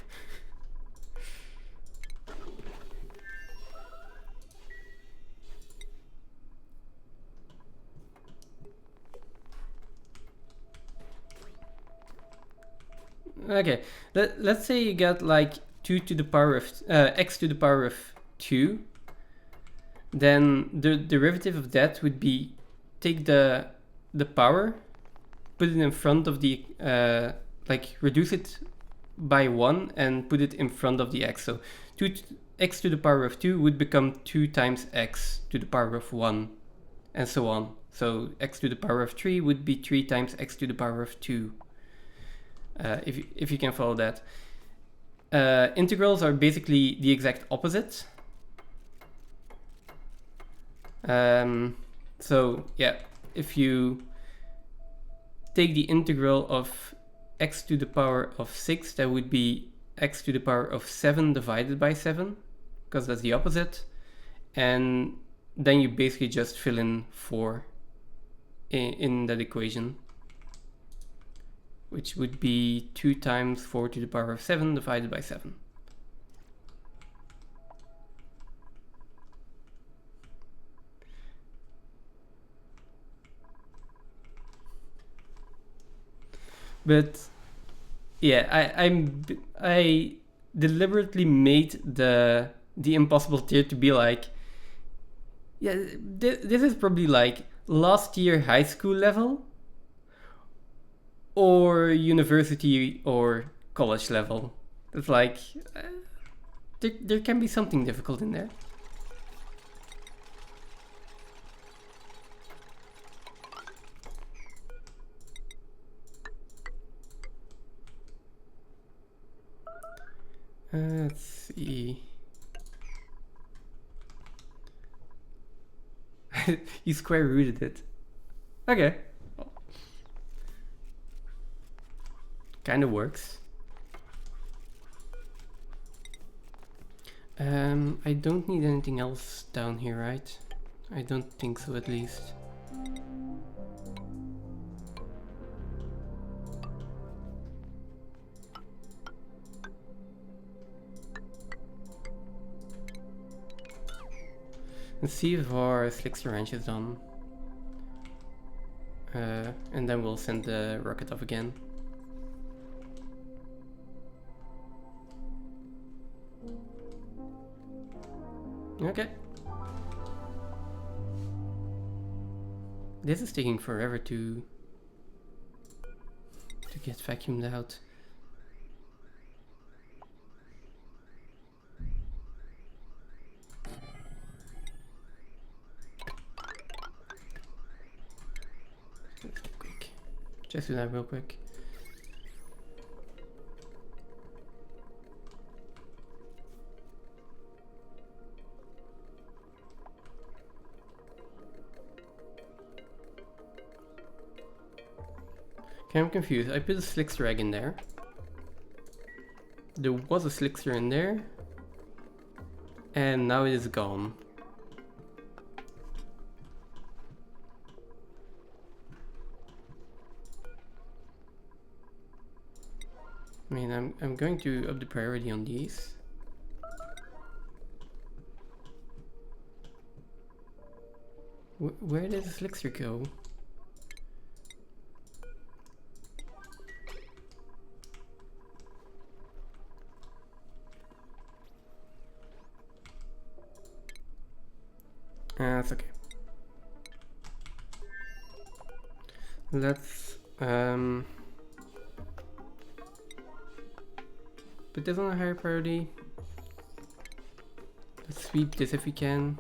S1: Okay, let's say you got like 2 to the power of x to the power of 2. Then the derivative of that would be take the power, put it in front of the like reduce it by 1 and put it in front of the x. So x to the power of 2 would become 2 times x to the power of 1, and so on. So x to the power of 3 would be 3 times x to the power of 2. If you can follow that. Integrals are basically the exact opposite. So yeah, if you take the integral of x to the power of 6, that would be x to the power of 7 divided by 7, because that's the opposite. And then you basically just fill in 4 in that equation, which would be 2 times 4 to the power of 7 divided by 7. But yeah, I deliberately made the impossible tier to be like, yeah, this is probably like last year high school level, or university or college level. It's like, There can be something difficult in there. Let's see. You square rooted it. Okay. Kind of works. I don't need anything else down here, right? I don't think so, at least. Let's see if our Slickster wrench is done. And then we'll send the rocket off again. Okay. This is taking forever to get vacuumed out. Quick. Just do that real quick. Okay, I'm confused. I put a Slickster egg in there. There was a Slickster in there. And now it is gone. I mean, I'm going to up the priority on these. Where did the Slickster go? That's okay. Let's put this on a higher priority. Let's sweep this if we can.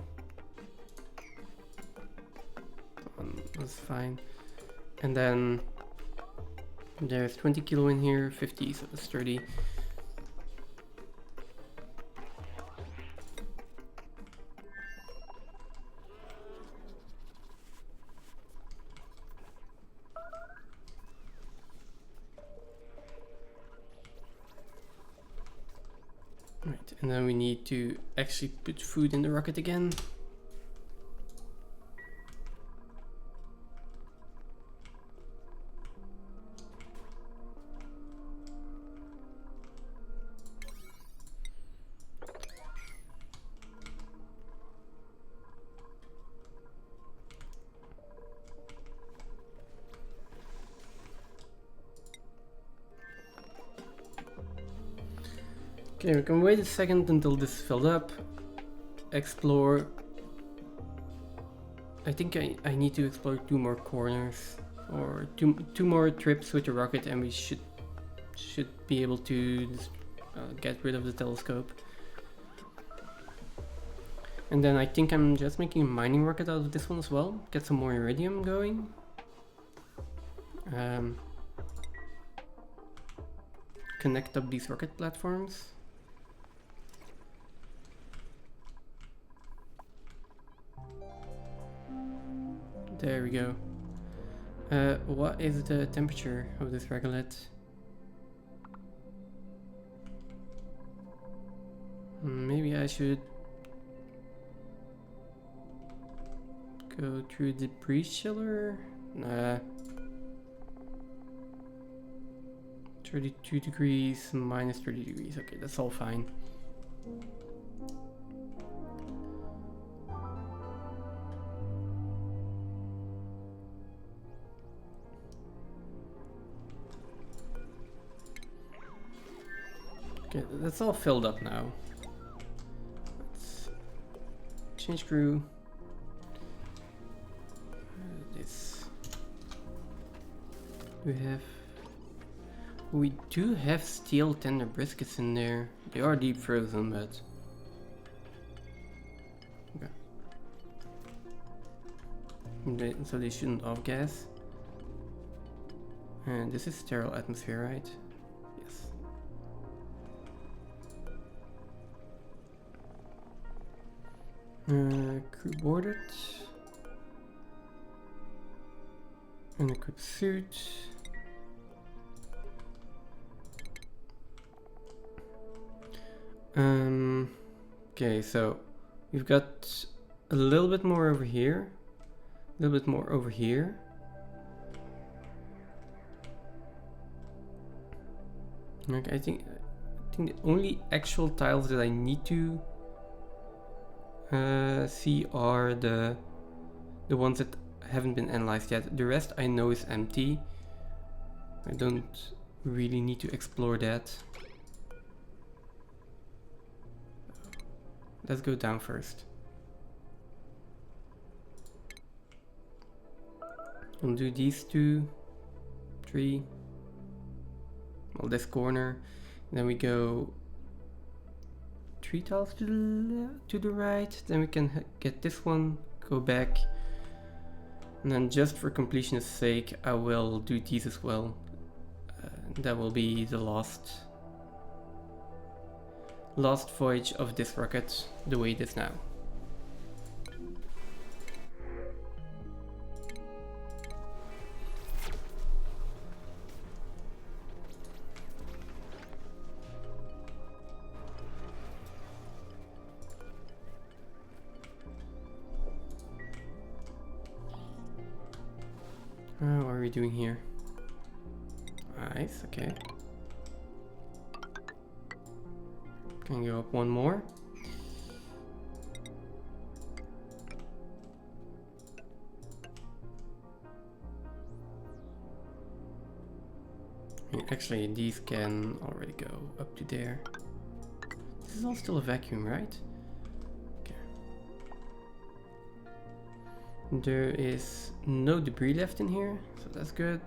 S1: That's fine. And then there's 20 kilo in here, 50, so that's 30. Right, and then we need to actually put food in the rocket again. Okay, we can wait a second until this is filled up. Explore. I think I need to explore 2 more corners or two more trips with the rocket, and we should be able to get rid of the telescope. And then I think I'm just making a mining rocket out of this one as well. Get some more iridium going. Connect up these rocket platforms. There we go. What is the temperature of this regolith? Maybe I should go through the breeze chiller? Nah. 32 degrees minus 30 degrees. Okay, that's all fine. Okay, that's all filled up now. Let's change crew. This we do have steel tender briskets in there. They are deep frozen, but Okay. So they shouldn't off-gas. And this is sterile atmosphere, right? Yes. Crew boarded. And equip suit. Okay, so we've got a little bit more over here. A little bit more over here. Okay, I think the only actual tiles that I need to see are the ones that haven't been analyzed yet. The rest I know is empty. I don't really need to explore that. Let's go down first. We'll do these 2, 3. Well, this corner. Then we go 3 tiles to the right. Then we can get this one, go back. And then just for completion's sake, I will do these as well. That will be the last voyage of this rocket, the way it is now. What are we doing here? Nice, okay. Can go up one more. Actually, these can already go up to there. This is all still a vacuum, right? Okay. There is no debris left in here, so that's good.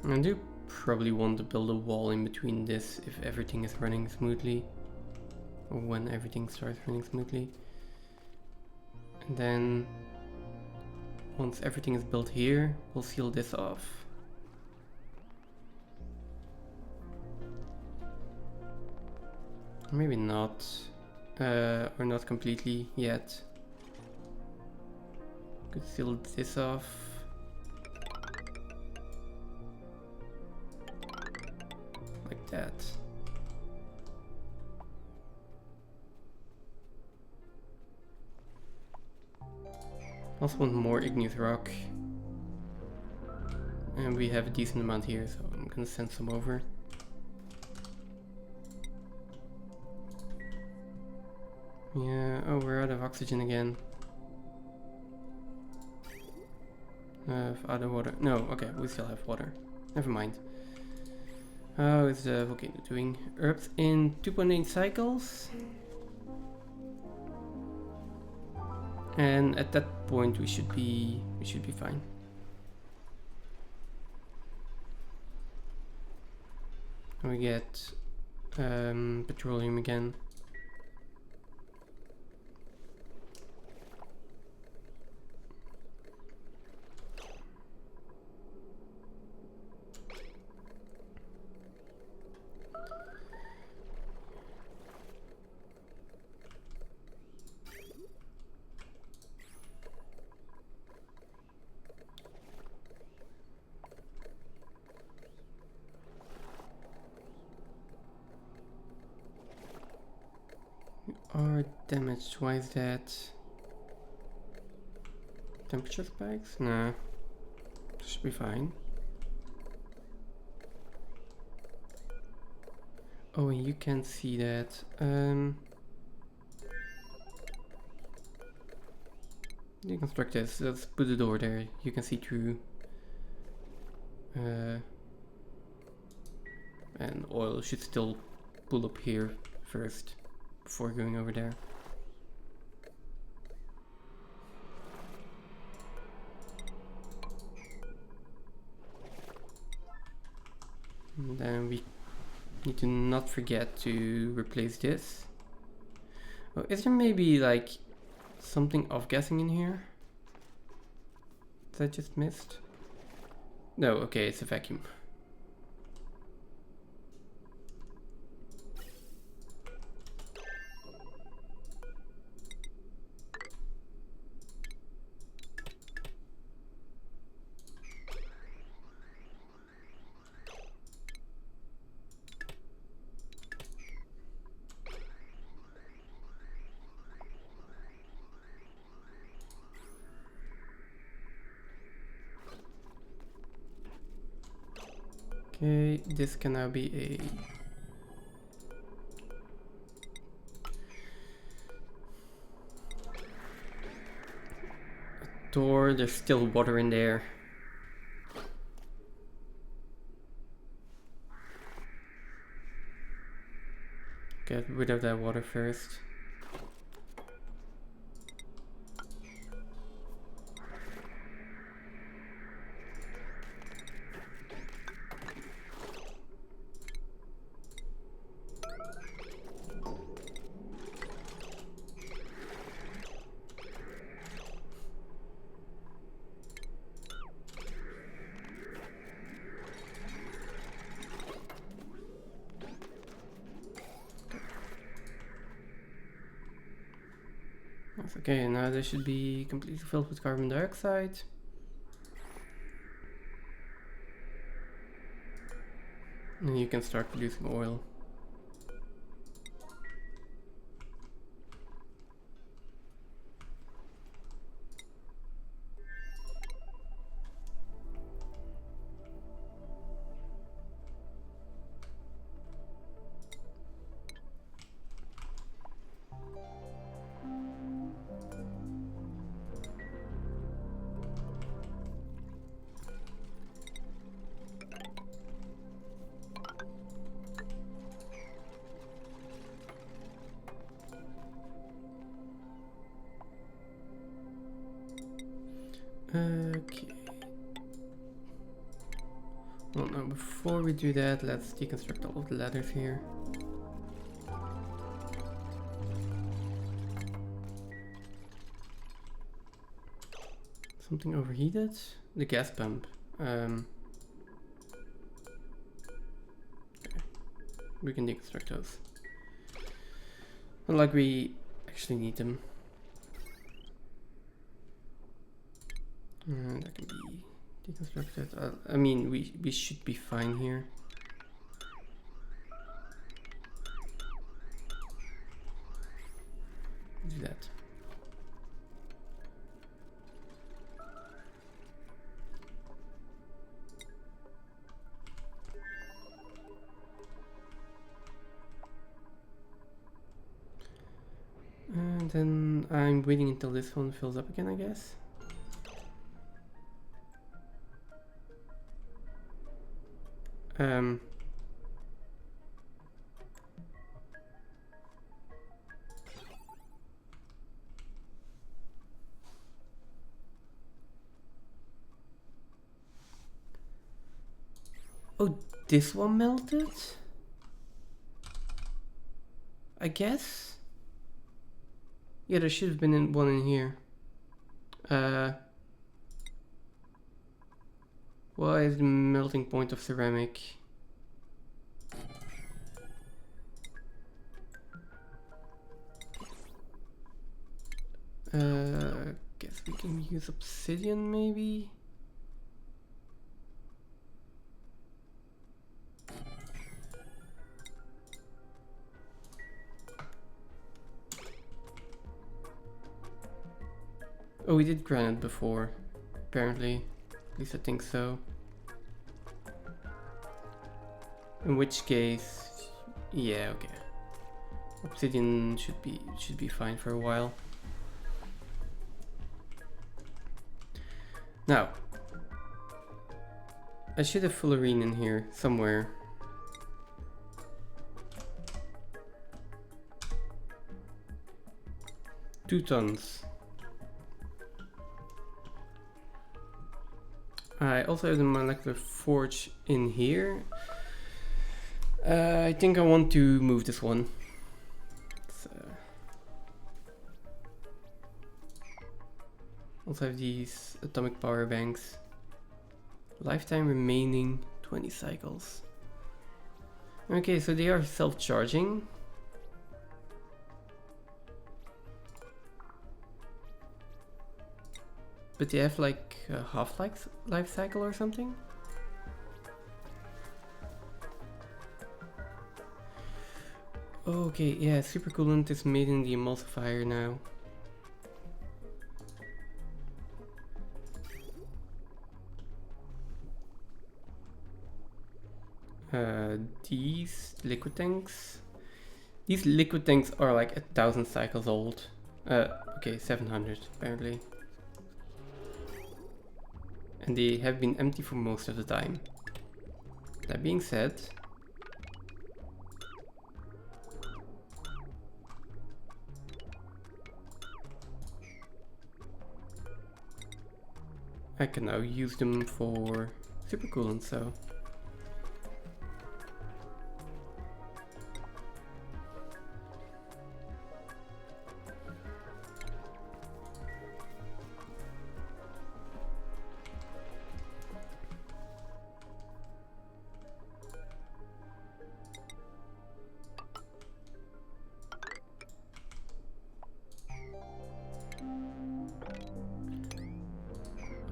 S1: I do probably want to build a wall in between this if everything is running smoothly, or when everything starts running smoothly. And then once everything is built here, we'll seal this off. Maybe not, or not completely yet. Could seal this off. Like that. Also want more igneous rock. And we have a decent amount here, so I'm gonna send some over. Yeah, oh, we're out of oxygen again. Out of water. No, okay, we still have water. Never mind. How is the volcano doing? Erupts in 2.8 cycles. And at that point we should be fine. We get petroleum again. Are damaged. Why is that? Temperature spikes? Nah. Should be fine. Oh, and you can see that. Deconstruct this. Let's put the door there. You can see through. And oil should still pull up here first before going over there. And then we need to not forget to replace this. Oh, is there maybe like something off-gassing in here that I just missed? No, okay, it's a vacuum. Okay, this can now be a door. There's still water in there. Get rid of that water first. Okay, now this should be completely filled with carbon dioxide. And you can start producing oil. Okay. Well, now before we do that, let's deconstruct all of the ladders here. Something overheated? The gas pump. Okay. We can deconstruct those. Not like we actually need them. That can be deconstructed. I mean, we should be fine here. Do that. And then I'm waiting until this one fills up again, I guess. Oh, this one melted? I guess? Yeah, there should have been one in here. Why is the melting point of ceramic? Guess we can use obsidian maybe? Oh, we did granite before, apparently. At least I think so. In which case, yeah, okay. Obsidian should be fine for a while. Now, I should have fullerene in here somewhere. Two tons. I also have the molecular forge in here. I think I want to move this one. Also have these atomic power banks. Lifetime remaining 20 cycles. Okay, so they are self-charging. But they have like a half-life cycle or something? Okay, yeah, super-coolant is made in the emulsifier now. These liquid tanks. These liquid tanks are like 1,000 cycles old. Okay, 700 apparently. And they have been empty for most of the time. That being said, I can now use them for super-coolant, so...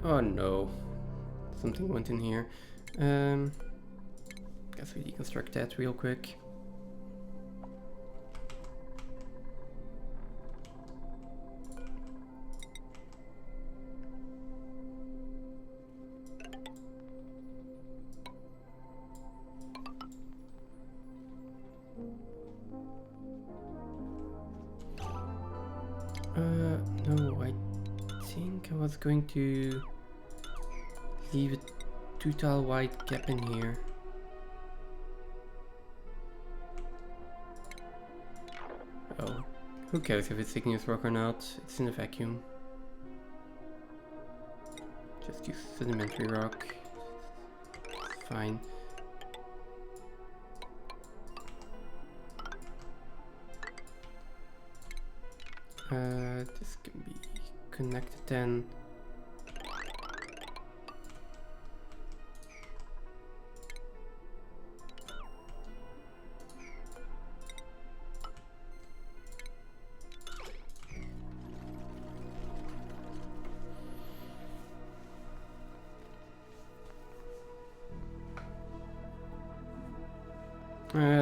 S1: Oh no, something went in here. Guess we deconstruct that real quick. No, I think I was going to leave a 2-tile wide gap in here. Oh, who cares if it's igneous rock or not? It's in a vacuum. Just use sedimentary rock. Fine. This can be connected then.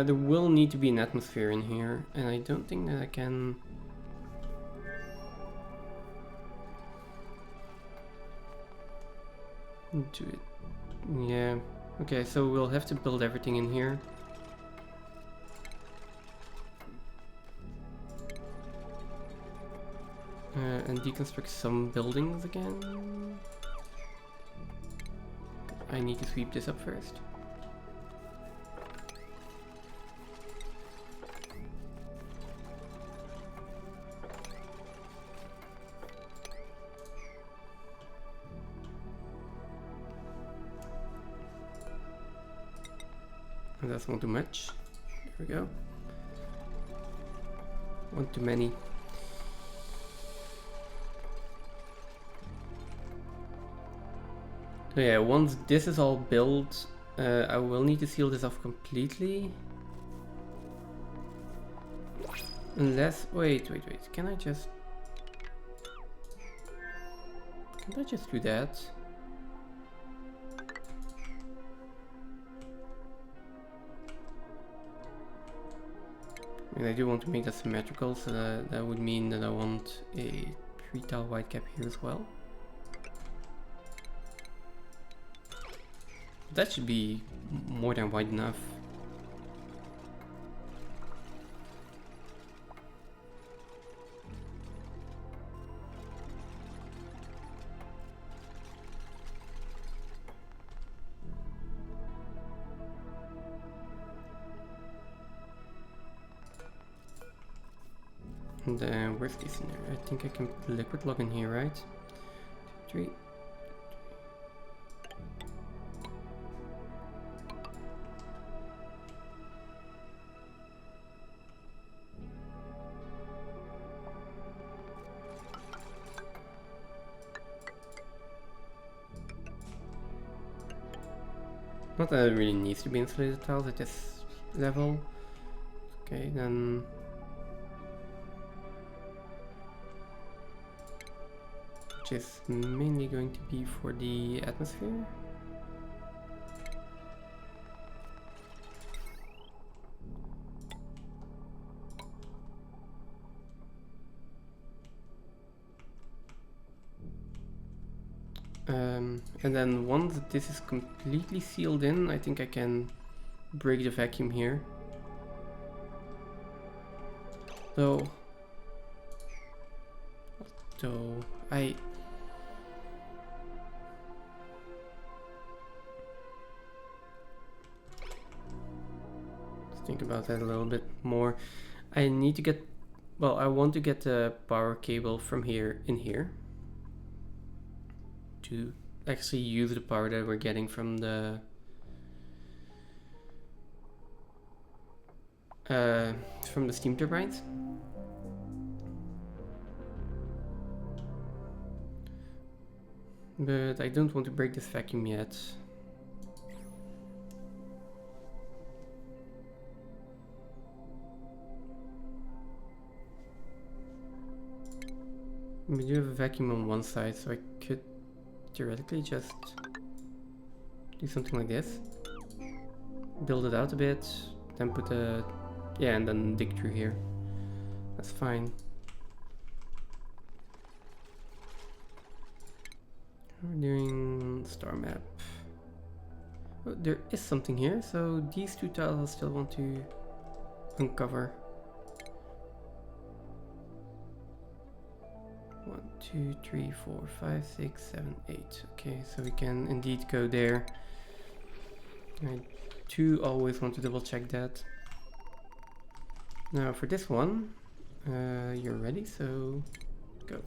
S1: There will need to be an atmosphere in here, and I don't think that I can... do it. Yeah, okay, so we'll have to build everything in here. And deconstruct some buildings again. I need to sweep this up first. That's one too much. There we go. One too many. So yeah, once this is all built, I will need to seal this off completely. Unless, wait, can I just do that? I mean, I do want to make that symmetrical, so that would mean that I want a 3-tile white cap here as well. That should be more than wide enough. And then worst case scenario, I think I can put the liquid log in here, right? 2, 3. Not that it really needs to be insulated tiles at this level. Okay, then which is mainly going to be for the atmosphere. And then once this is completely sealed in, I think I can break the vacuum here. Though I let's think about that a little bit more. I need to get, well, I want to get the power cable from here in here to actually use the power that we're getting from the steam turbines. But I don't want to break this vacuum yet. We do have a vacuum on one side, so I could theoretically just do something like this. Build it out a bit, then put a... yeah, and then dig through here. That's fine. We're doing star map. Oh, there is something here, so these two tiles I still want to uncover. 1, 2, 3, 4, 5, 6, 7, 8. Okay, so we can indeed go there. I do always want to double check that. Now for this one, you're ready, so go.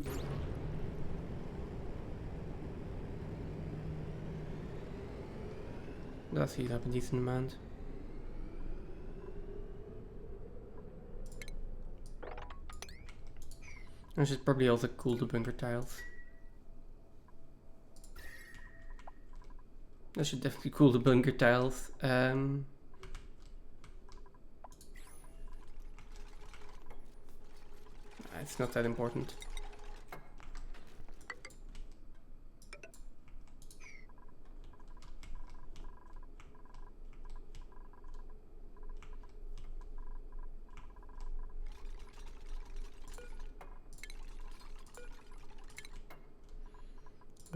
S1: Does heat up a decent amount. I should probably also cool the bunker tiles. I should definitely cool the bunker tiles. It's not that important.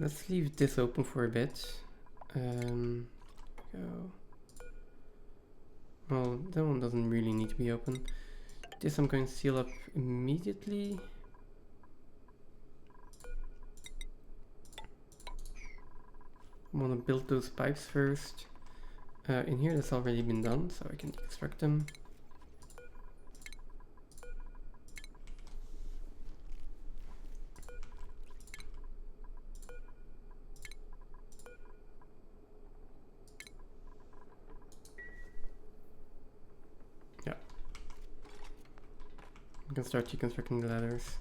S1: Let's leave this open for a bit. Go. Well, that one doesn't really need to be open. This I'm going to seal up immediately. I want to build those pipes first. In here that's already been done, so I can deconstruct them. Yeah. I can start deconstructing the ladders.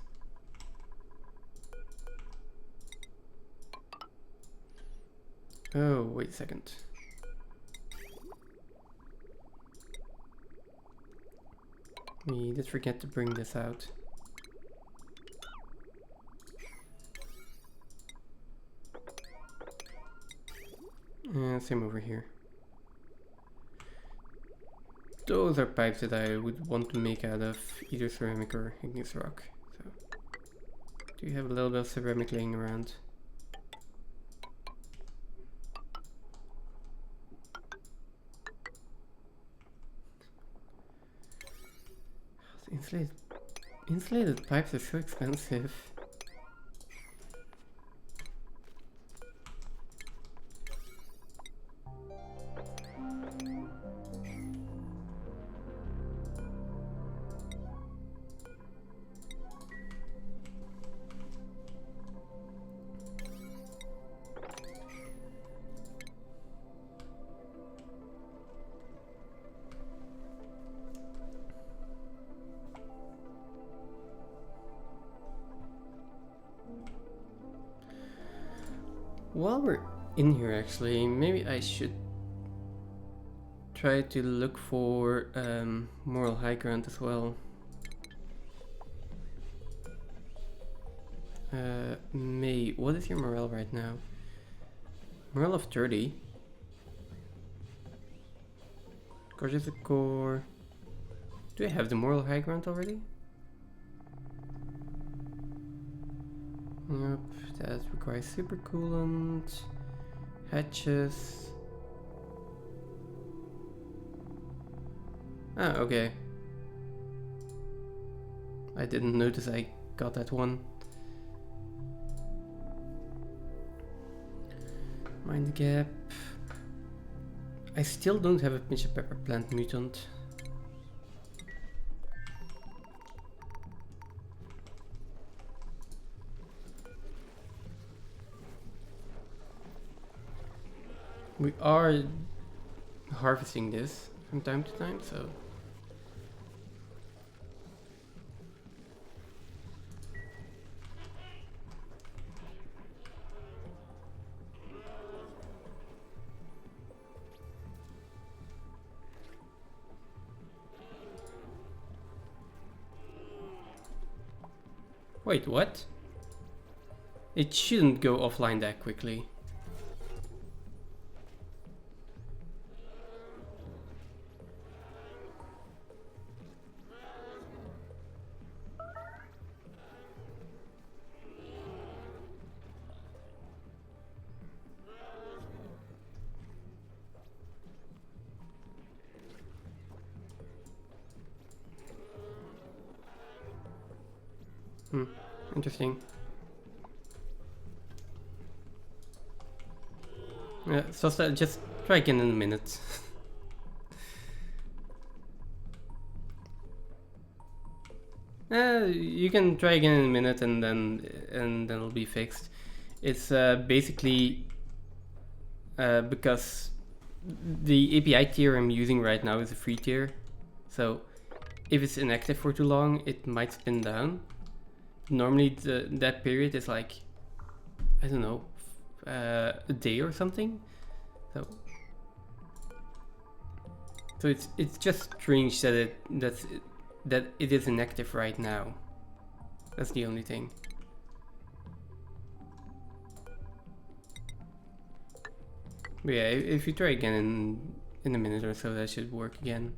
S1: Oh, wait a second. We did forget to bring this out. Same over here. Those are pipes that I would want to make out of either ceramic or igneous rock. So, do you have a little bit of ceramic laying around? Insulated pipes are so expensive. While we're in here, actually, maybe I should try to look for moral high ground as well. May, what is your morale right now? Morale of 30. Gorgeous core. Do I have the moral high ground already? Yep, that requires super-coolant. Hatches. Ah, okay. I didn't notice I got that one. Mind gap. I still don't have a pinch of pepper plant mutant. We are harvesting this from time to time, so. Wait, what? It shouldn't go offline that quickly. Interesting. Yeah, so just try again in a minute. You can try again in a minute and then it'll be fixed. It's basically because the API tier I'm using right now is a free tier, so if it's inactive for too long, it might spin down. Normally that period is like, I don't know, a day or something. So it's just strange that it is inactive right now. That's the only thing. But yeah, if you try again in a minute or so, that should work again.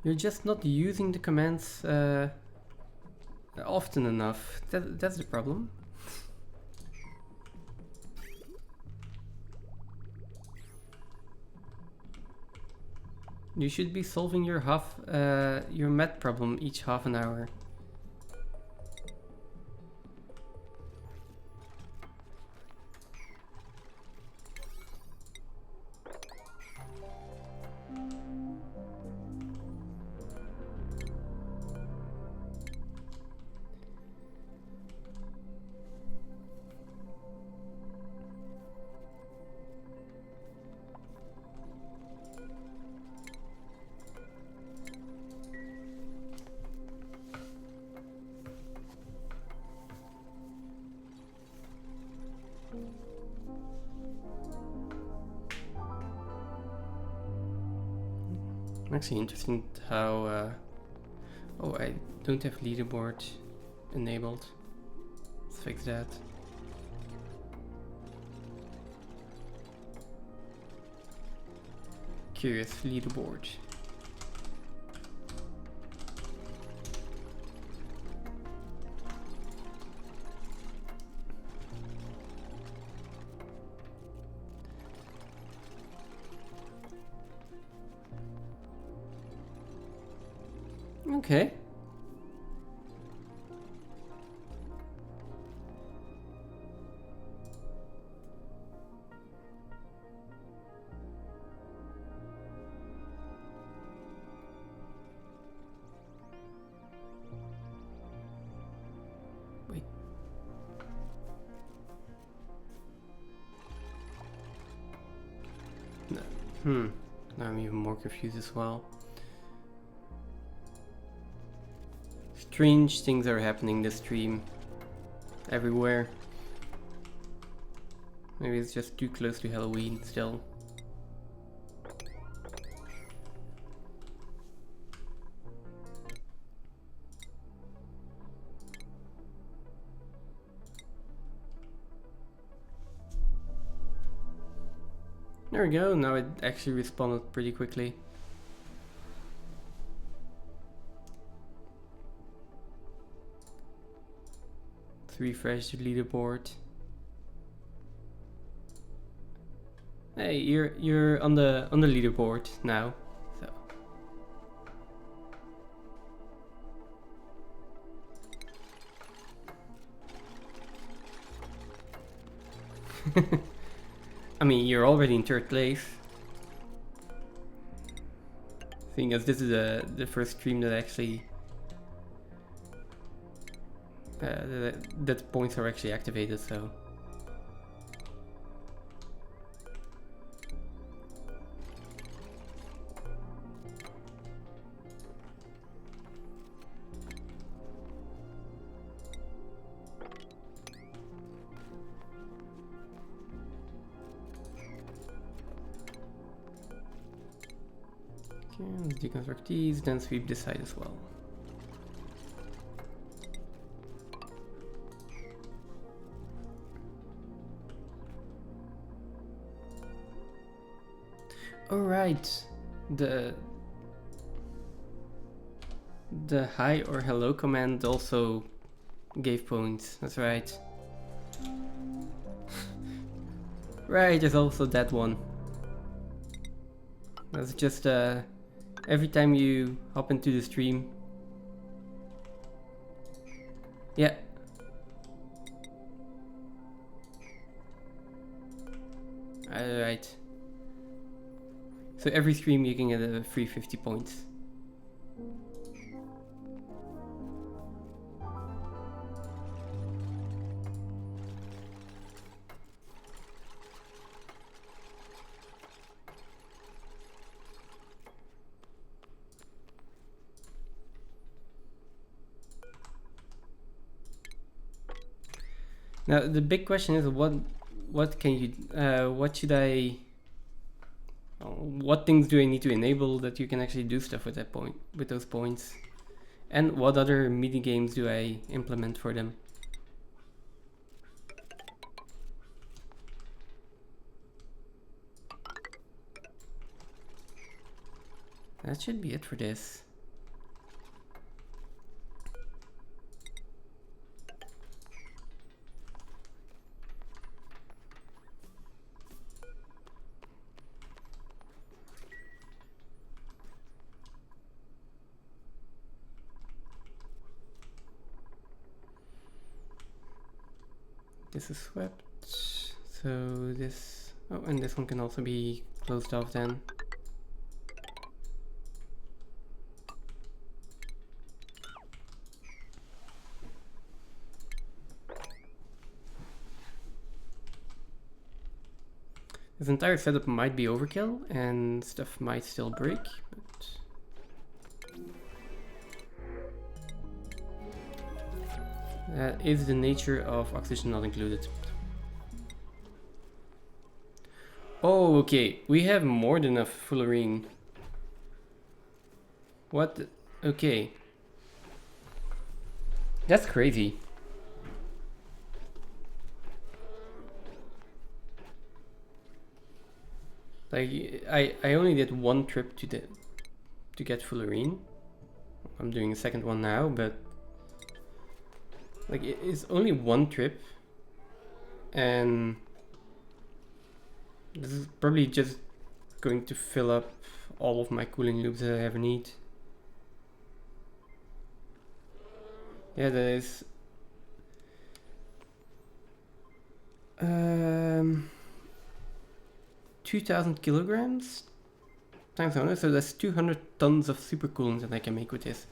S1: You're just not using the commands often enough. That's the problem. You should be solving your math problem each half an hour. Actually interesting how oh, I don't have leaderboard enabled. Let's fix that. Curious leaderboard. Okay. Wait. No. Now I'm even more confused as well. strange things are happening this stream. Everywhere. Maybe it's just too close to Halloween still. There we go, now it actually responded pretty quickly. Let's refresh the leaderboard. Hey, you're on the leaderboard now. So I mean, you're already in 3rd place. Seeing as this is the first stream that actually that points are actually activated, so. Okay, let's deconstruct these, then sweep this side as well. Alright, the hi or hello command also gave points, that's right. Right, there's also that one. That's just every time you hop into the stream. Yeah. Alright. So every stream you can get a free 50 points. Now the big question is what can you what should I what things do I need to enable that you can actually do stuff with that point with those points, and what other mini games do I implement for them? That should be it for this. This is swept, so this, oh, and this one can also be closed off then. This entire setup might be overkill and stuff might still break, but that is the nature of oxygen not included. Oh, okay, we have more than enough fullerene. What? Okay. That's crazy. Like, I only did one trip to get fullerene. I'm doing a second one now, but like it's only one trip, and this is probably just going to fill up all of my cooling loops that I ever need. Yeah, that is 2,000 kilograms times 100, so that's 200 tons of super-coolant that I can make with this.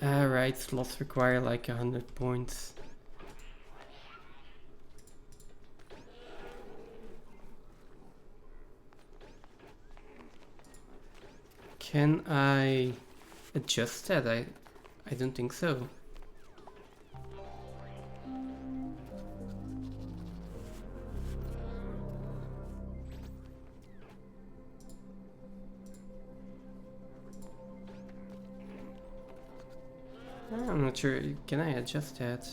S1: Alright, slots require like 100 points. Can I adjust that? I don't think so. I'm not sure. Can I adjust that?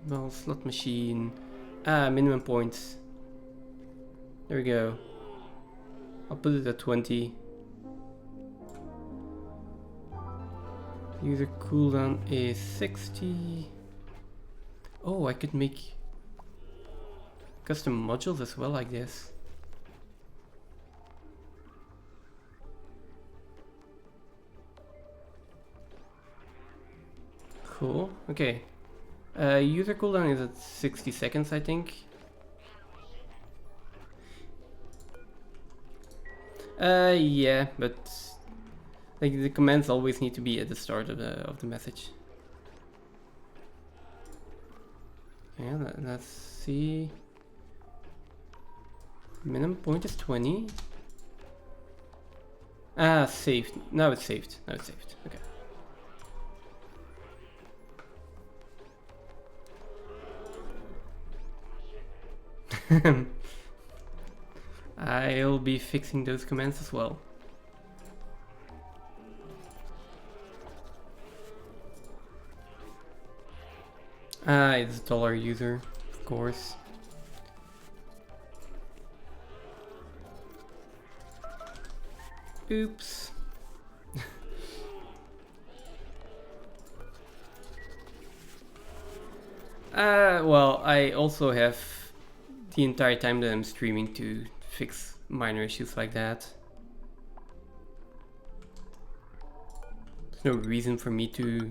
S1: Well, slot machine. Minimum points. There we go. I'll put it at 20. User cooldown is 60. Oh, I could make custom modules as well like this. Cool. Okay. User cooldown is at 60 seconds, I think. Yeah, but like the commands always need to be at the start of the message. Yeah, let's see. Minimum point is 20. Saved. Now it's saved. Now it's saved. Okay. I'll be fixing those commands as well. It's dollar user, of course. Oops. Well, I also have the entire time that I'm streaming to fix minor issues like that. There's no reason for me to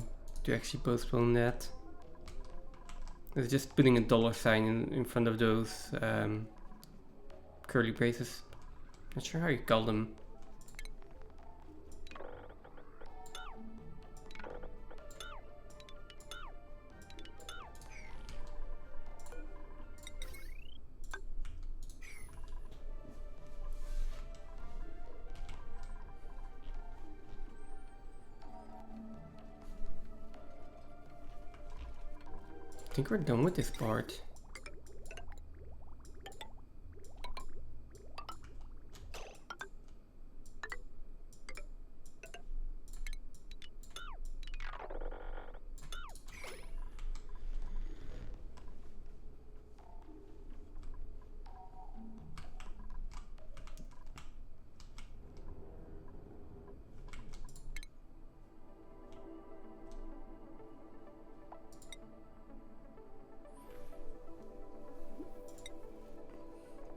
S1: actually postpone that. It's just putting a dollar sign in front of those curly braces. Not sure how you call them. I think we're done with this part.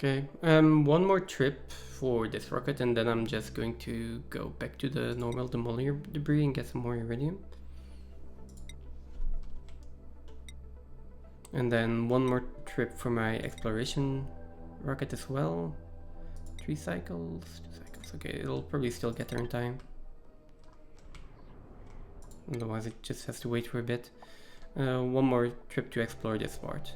S1: Okay, one more trip for this rocket and then I'm just going to go back to the normal demolier debris and get some more iridium. And then one more trip for my exploration rocket as well. 3 cycles, 2 cycles, okay, it'll probably still get there in time. Otherwise it just has to wait for a bit. One more trip to explore this part.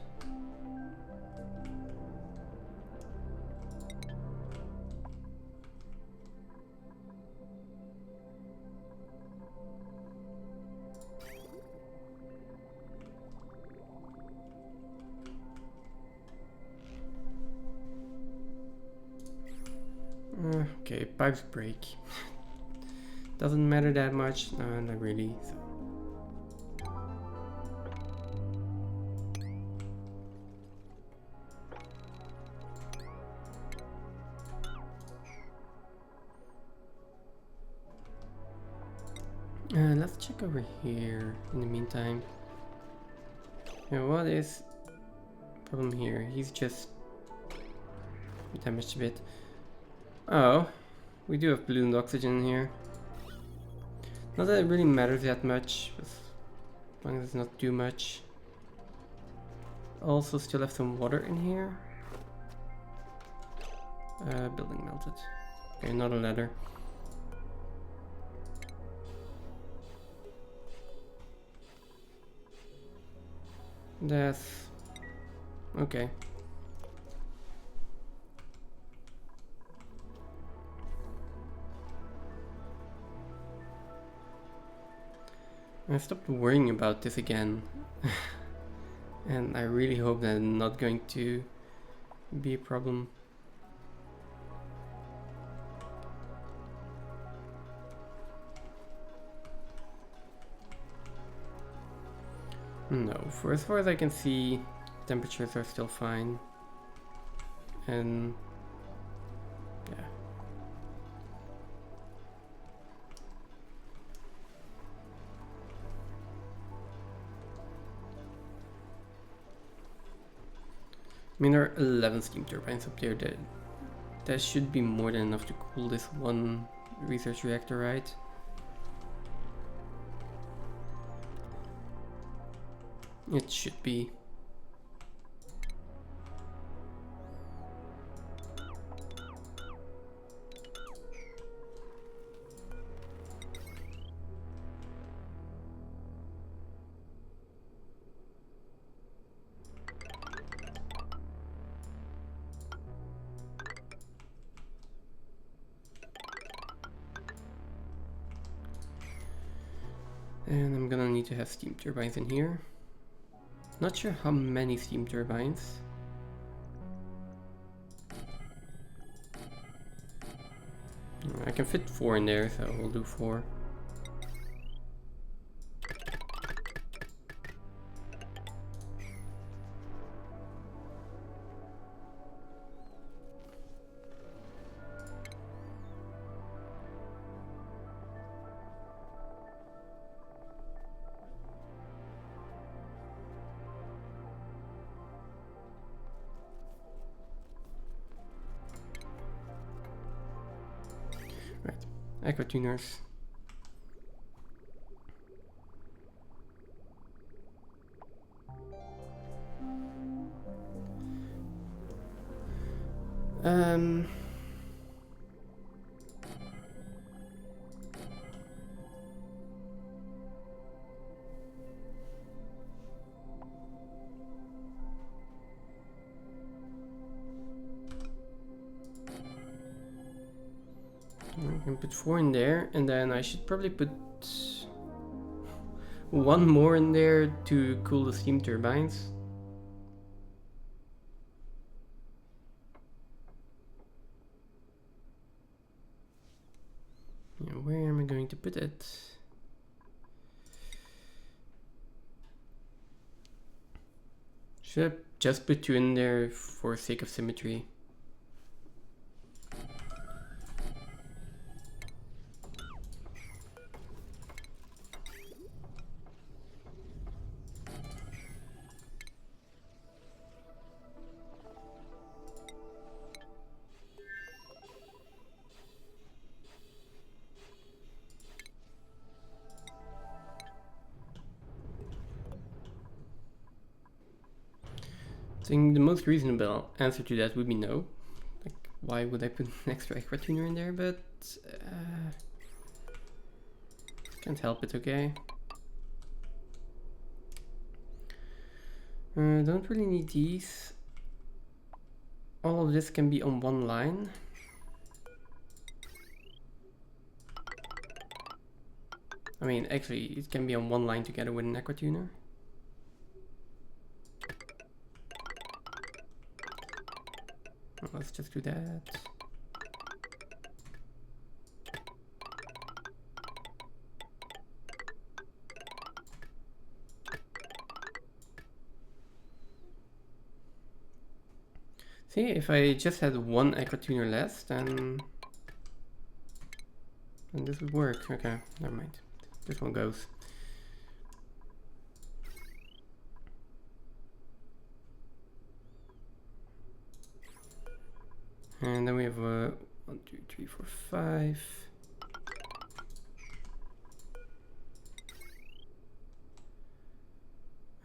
S1: Okay, pipes break. Doesn't matter that much, not really. So. Let's check over here in the meantime. Now, what is the problem here? He's just damaged a bit. Oh, we do have ballooned oxygen here. Not that it really matters that much, as long as it's not too much. Also still have some water in here. Building melted. Okay, not a ladder. That's okay. I stopped worrying about this again. And I really hope that it's not going to be a problem. No, for as far as I can see, temperatures are still fine. And yeah. I mean, there are 11 steam turbines up there. That should be more than enough to cool this one research reactor, right? It should be. And I'm gonna need to have steam turbines in here. Not sure how many steam turbines. I can fit 4 in there, so we'll do 4. Right, echo tuners. I can put 4 in there, and then I should probably put 1 more in there to cool the steam turbines. Yeah, where am I going to put it? Should I just put 2 in there for sake of symmetry? I think the most reasonable answer to that would be no. Like, why would I put an extra aqua tuner in there? But can't help it, okay? Don't really need these. All of this can be on one line. I mean, actually, it can be on one line together with an aqua tuner. Let's just do that. See, if I just had 1 aqua tuner less, then this would work. Okay, never mind. This one goes. And then we have 1, 2, 3, 4, 5.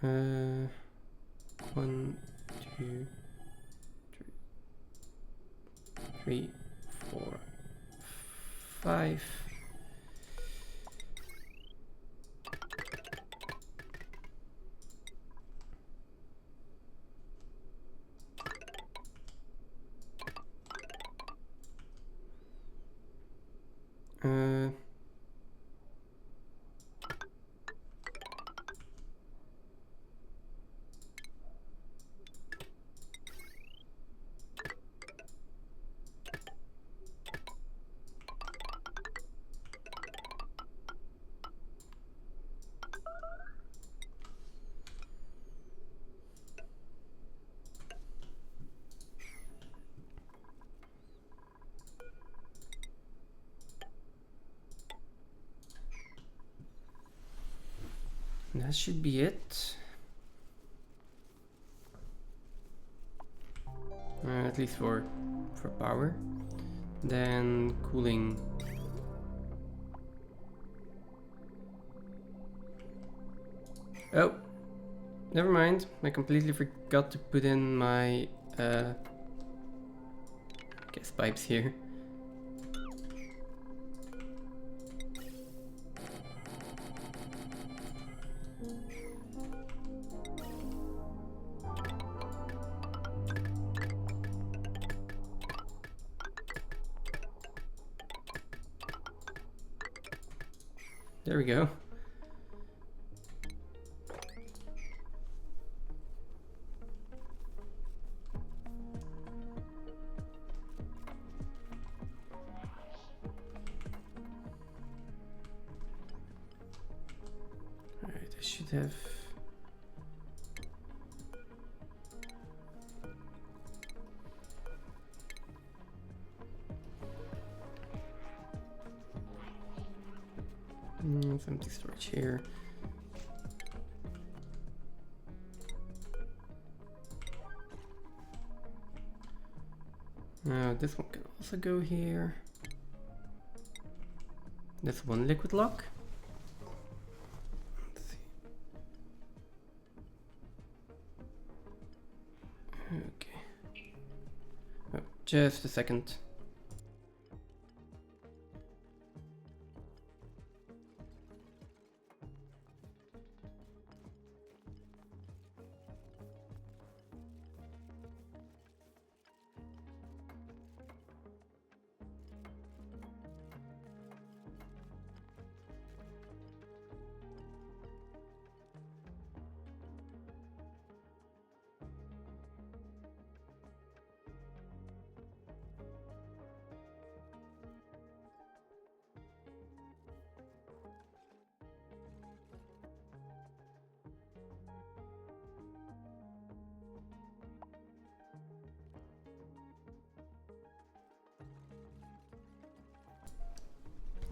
S1: Uh, 1, 2, 3, 4, 5. That should be it. At least for power. Then cooling. Oh, never mind. I completely forgot to put in my gas pipes here. There we go. Alright, I should have... empty storage here. This one can also go here. That's one liquid lock. Let's see. Okay. Oh, just a second.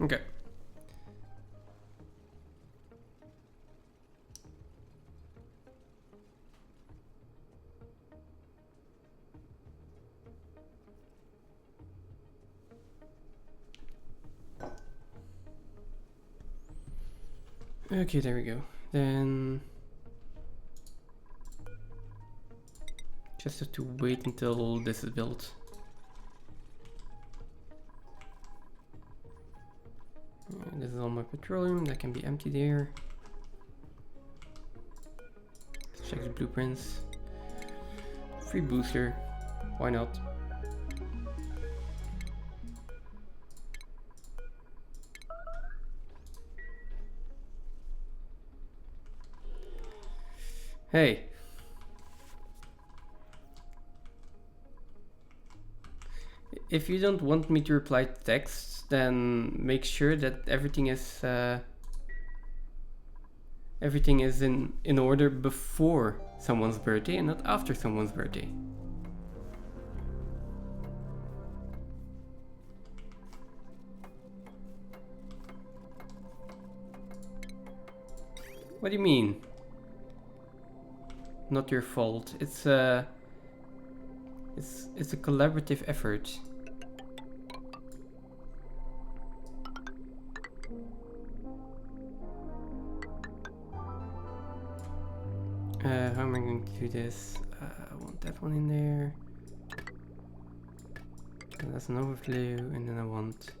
S1: Okay. Okay, there we go. Then just have to wait until this is built. This is all my petroleum that can be emptied here. Let's check the blueprints. Free booster. Why not? Hey. If you don't want me to reply to text, then make sure that everything is in order before someone's birthday and not after someone's birthday. What do you mean? Not your fault. It's a collaborative effort. How am I going to do this? I want that one in there. And that's an overflow, and then I want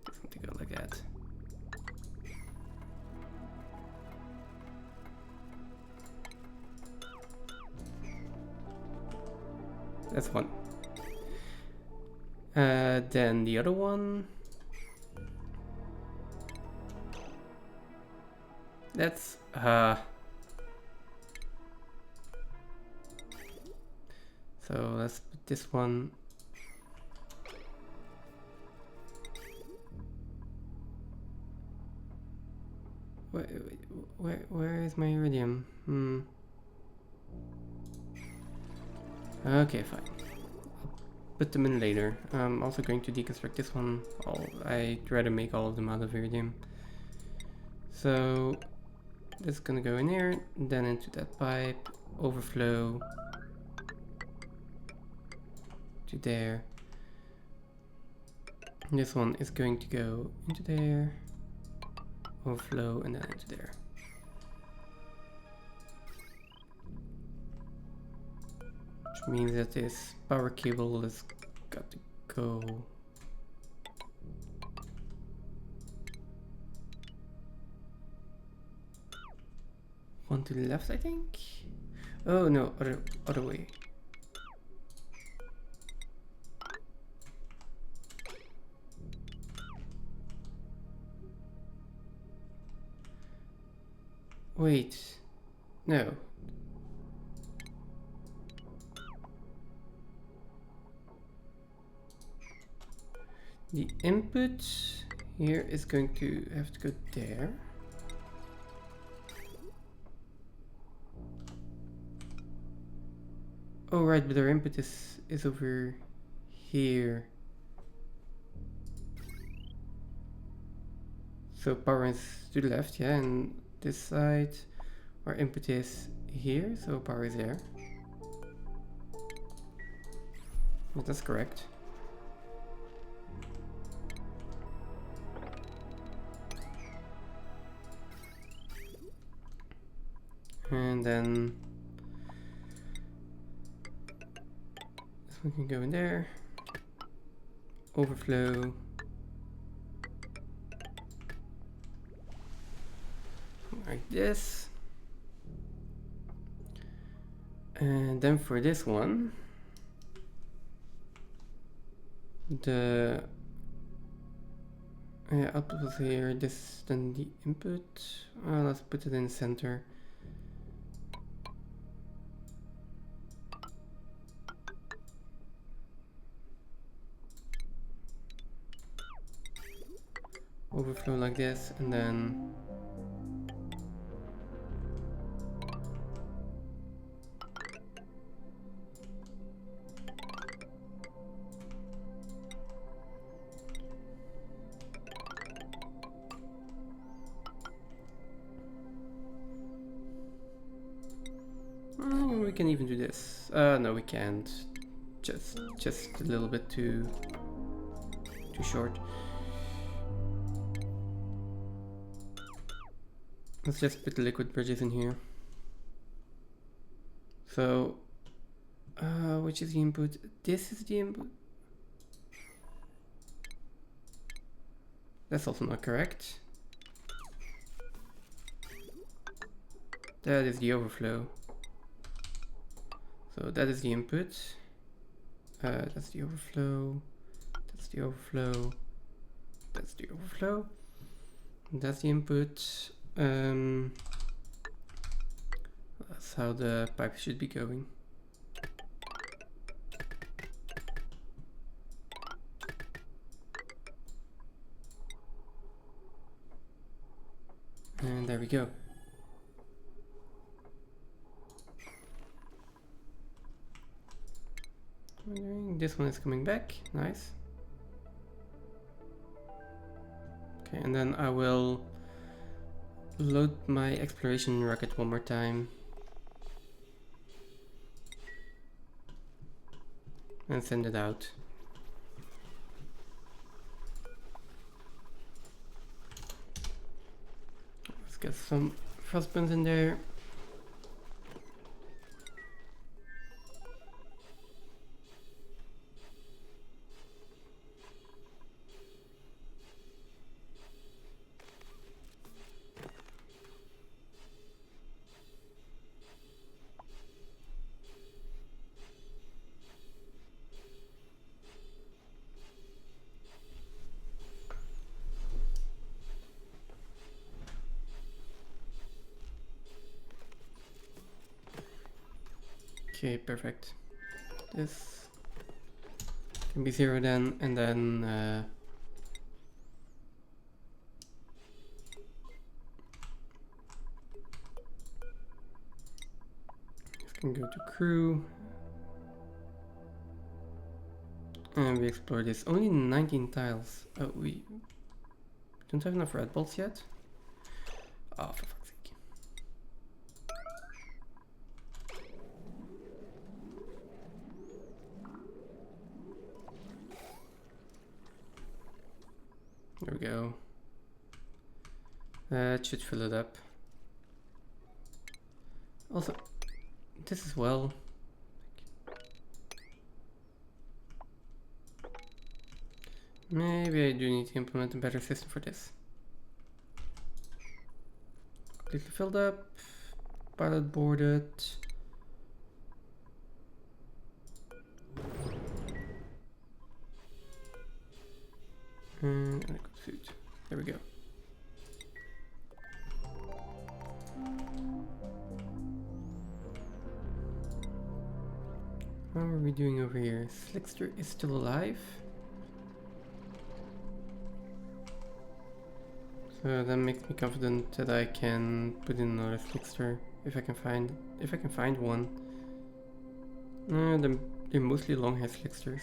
S1: this one to go like that. That's one. Then the other one. That's so let's put this one. Where is my iridium? Okay, fine. I'll put them in later. I'm also going to deconstruct this one. I'd rather make all of them out of iridium. So this is gonna go in here, then into that pipe, overflow to there. This one is going to go into there, overflow, and then into there. Which means that this power cable has got to go one to the left, I think. Oh no, other way. Wait, no. The input here is going to have to go there. Oh right, but our input is over here. So power is to the left, yeah, and this side our input is here, so power is there. But that's correct. And then this one can go in there, overflow, like this. And then for this one, the output was here, this then the input. Let's put it in center. Overflow like this, and then we can even do this. No, we can't. Just a little bit too short. Let's just put the liquid bridges in here. So, which is the input? This is the input. That's also not correct. That is the overflow. So that is the input. That's the overflow. That's the overflow. That's the overflow. That's the input. That's how the pipe should be going. And there we go. This one is coming back, nice. Okay, and then I will load my exploration rocket one more time. And send it out. Let's get some frostbuns in there. Okay, perfect. This can be 0 then, and then this can go to crew. And we explore this. Only 19 tiles. Oh, we don't have enough red bolts yet? Oh, for fuck's sake. There we go. That should fill it up. Also, this as well. Maybe I do need to implement a better system for this. Completely filled up. Pilot boarded. And I got food. There we go. How are we doing over here? Slickster is still alive. So that makes me confident that I can put in another Slickster if I can find one. They're mostly long hair Slicksters.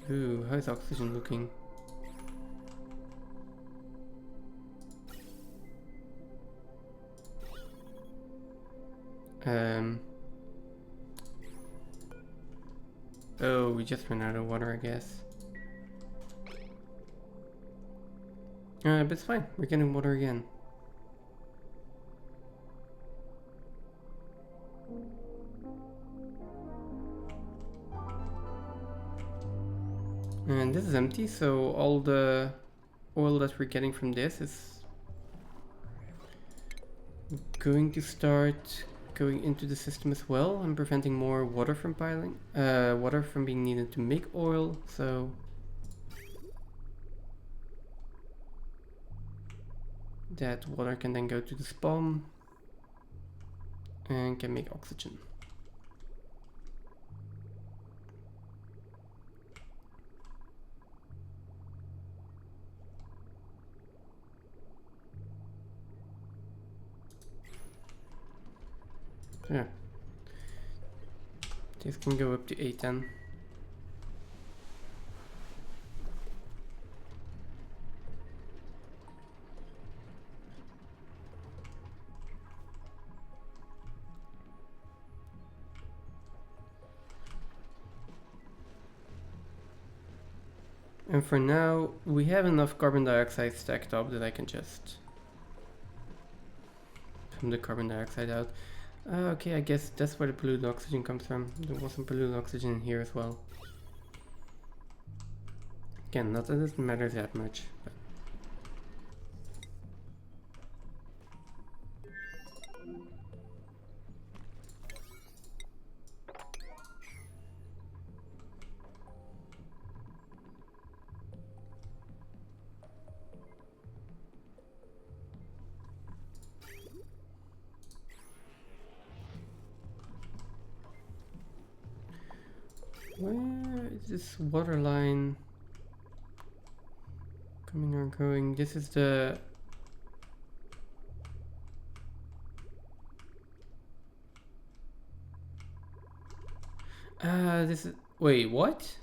S1: Ooh, how's oxygen looking? Oh, we just ran out of water, I guess. But it's fine, we're getting water again. And this is empty, so all the oil that we're getting from this is going to start going into the system as well and preventing more water from water from being needed to make oil, so that water can then go to the spawn and can make oxygen. Yeah, this can go up to 8 then. And for now, we have enough carbon dioxide stacked up that I can just pump the carbon dioxide out. Okay, I guess that's where the polluted oxygen comes from. There was some polluted oxygen in here as well. Again, not that it matters that much. But where is this water line coming or going? This is the... this is... Wait, what?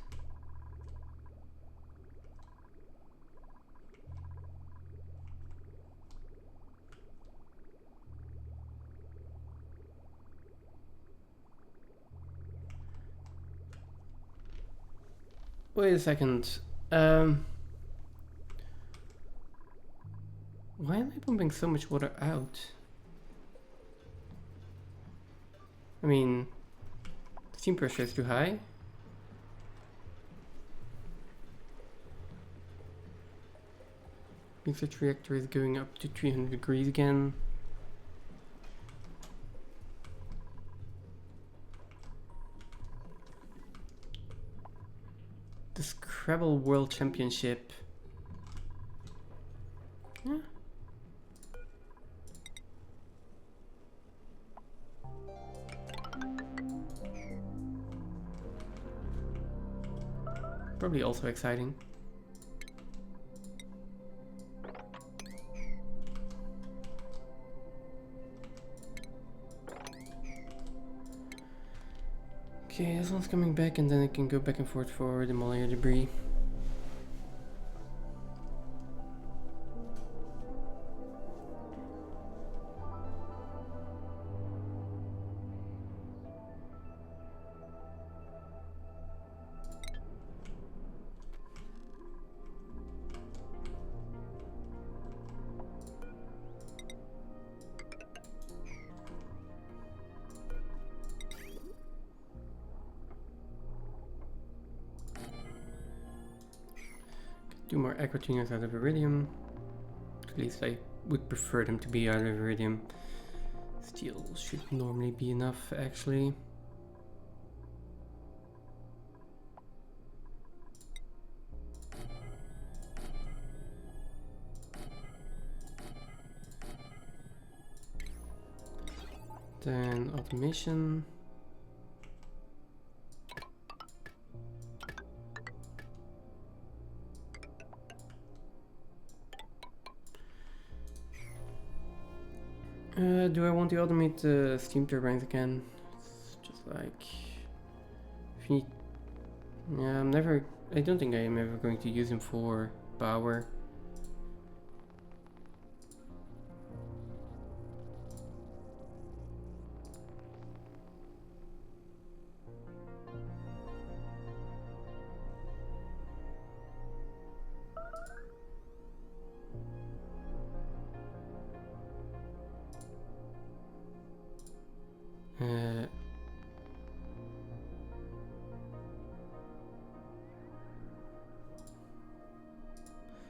S1: Wait a second. Why am I pumping so much water out? I mean, steam pressure is too high. Research reactor is going up to 300 degrees again. The Scrabble World Championship. Yeah. Probably also exciting. Okay, this one's coming back and then I can go back and forth for the Mollier debris. do more aqua tuners out of iridium. At least I would prefer them to be out of iridium. Steel should normally be enough, actually. Then automation. Do I want to automate the steam turbines again? It's just like, if you need, yeah, I don't think I am ever going to use them for power.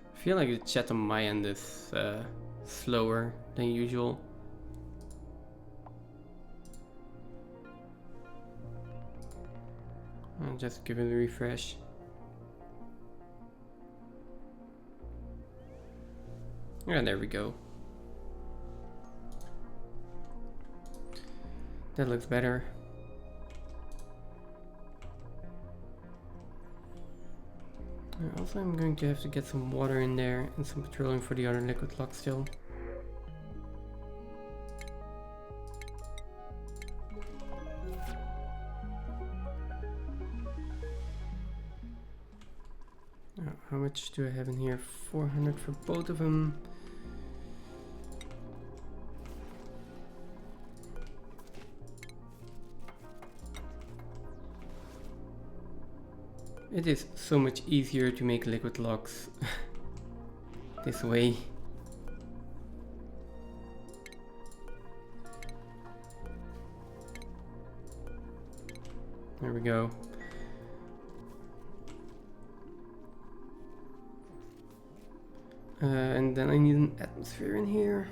S1: I feel like the chat on my end is slower than usual. I'll just give it a refresh. Yeah, there we go. That looks better. Also, I'm going to have to get some water in there and some petroleum for the other liquid lock still. How much do I have in here? 400 for both of them. It is so much easier to make liquid locks this way. There we go. And then I need an atmosphere in here.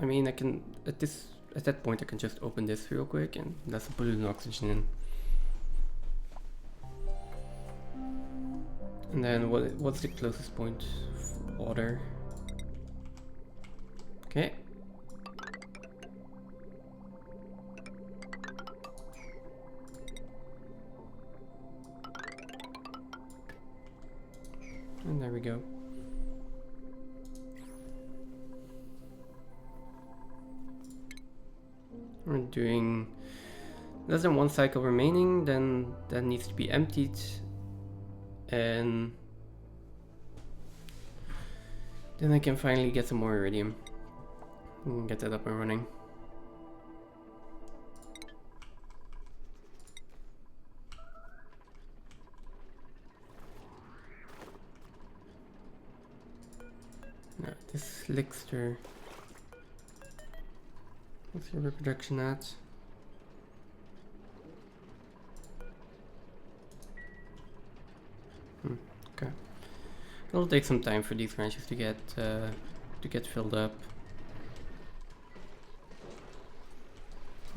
S1: I mean, I can at that point I can just open this real quick and let's put an oxygen in. And then what's the closest point for water? Okay. And there we go. We're doing less than one cycle remaining, then that needs to be emptied. And then I can finally get some more iridium and get that up and running. Now, this Lixter. What's your reproduction at? Okay. It'll take some time for these branches to get filled up.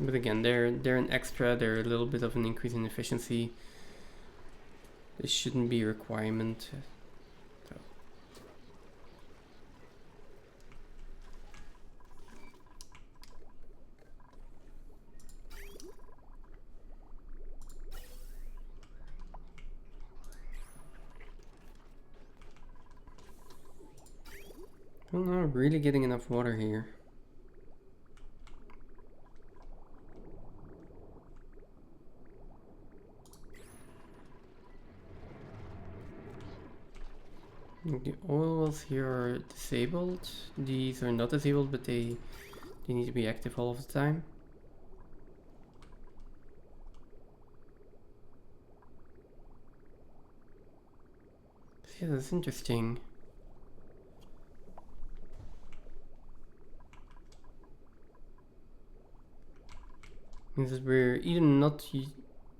S1: But again, they're an extra. They're a little bit of an increase in efficiency. This shouldn't be a requirement. I'm not really getting enough water here. The oil wells here are disabled. These are not disabled, but they need to be active all of the time. Yeah, that's interesting. Means that we're either not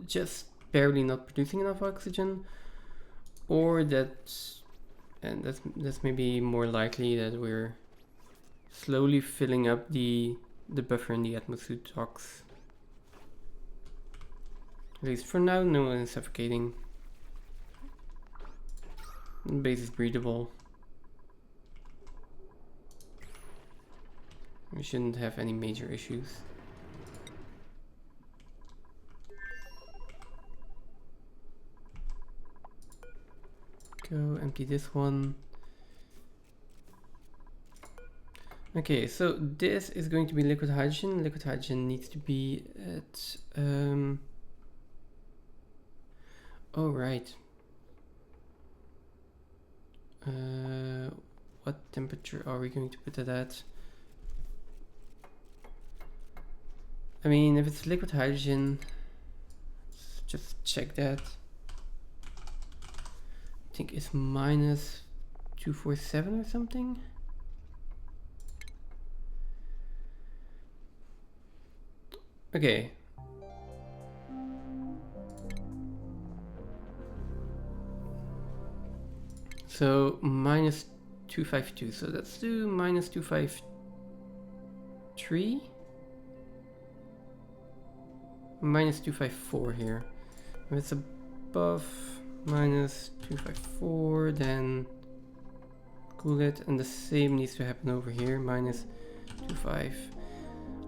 S1: just barely not producing enough oxygen, or that and that's maybe more likely that we're slowly filling up the buffer in the atmosuit tox. At least for now, no one is suffocating. The base is breathable. We shouldn't have any major issues. Go empty this one. Okay, so this is going to be liquid hydrogen. Liquid hydrogen needs to be at oh right. What temperature are we going to put it at? I mean, if it's liquid hydrogen, let's just check that. I think it's minus 247 or something. Okay. So minus 252. So let's do minus 253. Minus 254 here. If it's above minus 254, then cool it, and the same needs to happen over here, minus 25.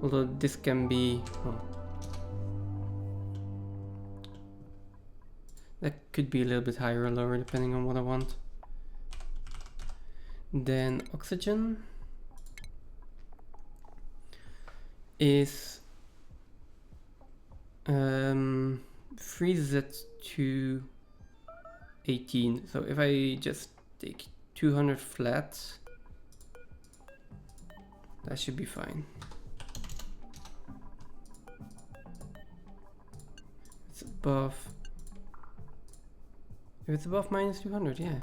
S1: Although this can be, well, that could be a little bit higher or lower depending on what I want. Then oxygen is freezes it to 18. So if I just take 200 flat, that should be fine. It's above. If it's above minus 200, yeah.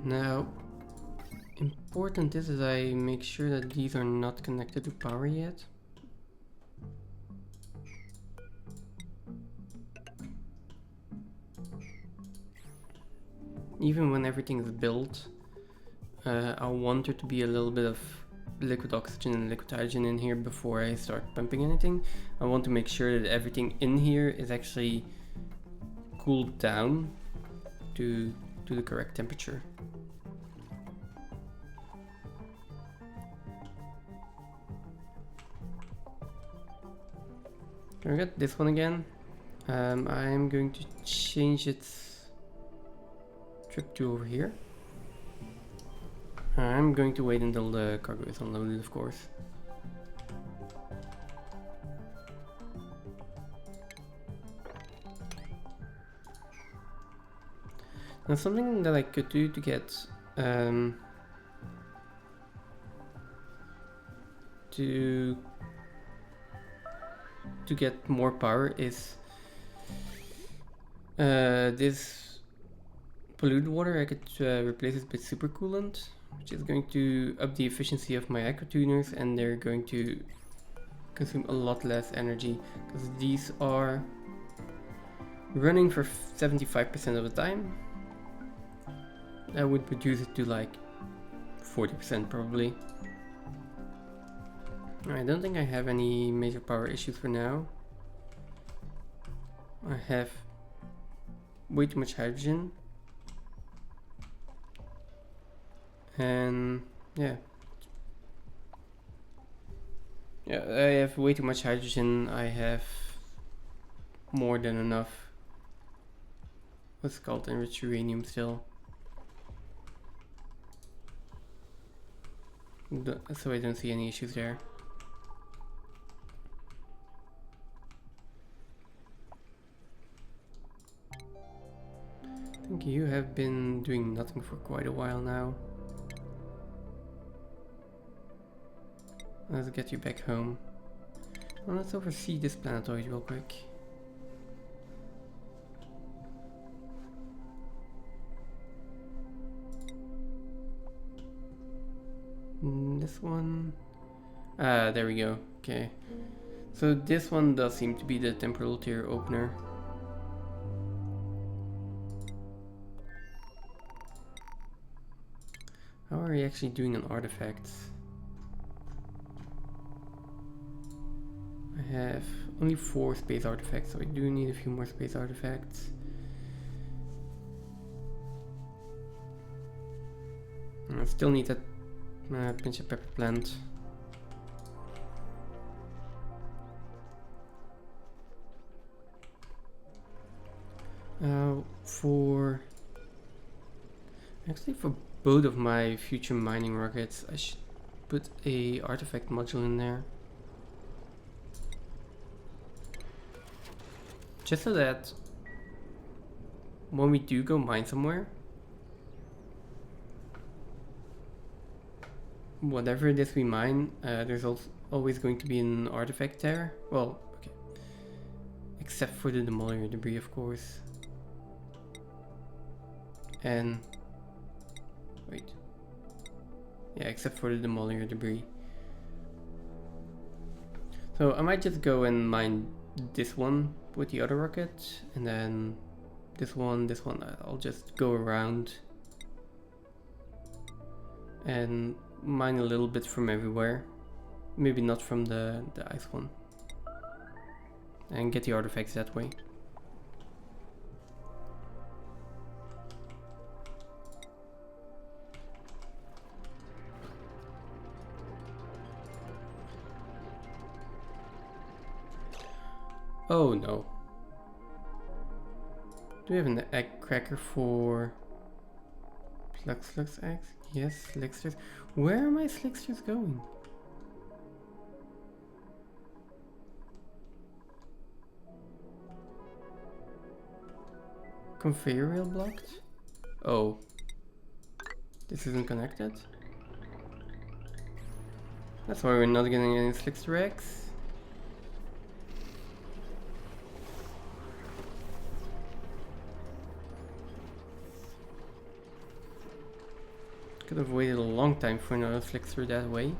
S1: Now, important is that I make sure that these are not connected to power yet. Even when everything is built, I want there to be a little bit of liquid oxygen and liquid hydrogen in here before I start pumping anything. I want to make sure that everything in here is actually cooled down to the correct temperature. Can we get this one again? I'm going to change its trip to over here. I'm going to wait until the cargo is unloaded, of course. Now something that I could do to get to get more power is this polluted water. I could replace it with super-coolant, which is going to up the efficiency of my aqua tuners, and they're going to consume a lot less energy because these are running for 75% of the time. I would reduce it to like 40% probably. I don't think I have any major power issues for now. I have way too much hydrogen. And yeah, I have way too much hydrogen. I have more than enough what's called enriched uranium still. So I don't see any issues there. I think you have been doing nothing for quite a while now. Let's get you back home. Well, let's oversee this planetoid real quick. This one There we go. Okay. So this one does seem to be the temporal tier opener. How are we actually doing on artifacts? I have only 4 space artifacts, so I do need a few more space artifacts. I still need that pinch of pepper plant. For both of my future mining rockets, I should put a artifact module in there. Just so that when we do go mine somewhere, whatever it is we mine, there's also always going to be an artifact there. Well, okay. Except for the demolier debris, of course. And wait. Yeah, except for the demolier debris. So I might just go and mine this one with the other rocket, and then this one. I'll just go around and mine a little bit from everywhere. Maybe not from the ice one. And get the artifacts that way. Oh no. Do we have an egg cracker for Slux eggs? Yes, Slicksters. Where are my Slicksters going? Conveyor rail blocked? Oh. This isn't connected? That's why we're not getting any Slickster eggs. Could have waited a long time for another Slickster that way.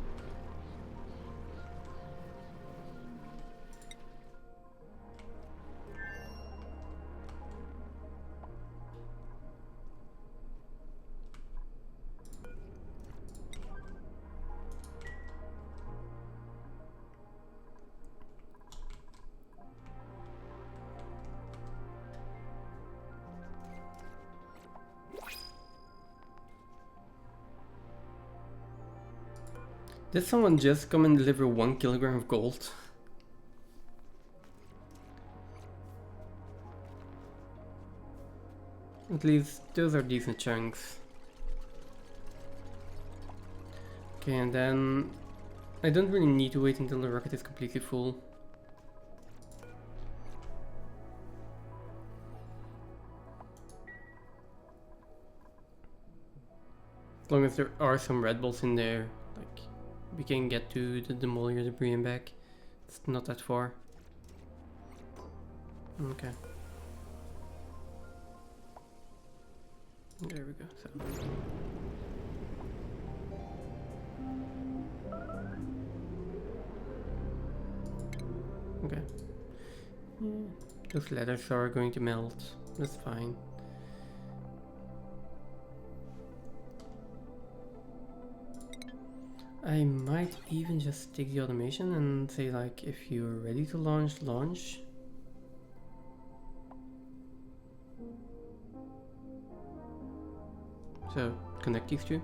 S1: Did someone just come and deliver 1 kilogram of gold? At least those are decent chunks. Okay, and then I don't really need to wait until the rocket is completely full. As long as there are some red balls in there, like we can get to the demolier debris and back. It's not that far. Okay. There we go. So. Okay. Yeah. Those letters are going to melt. That's fine. I might even just take the automation and say, like, if you're ready to launch, launch. So connect these two.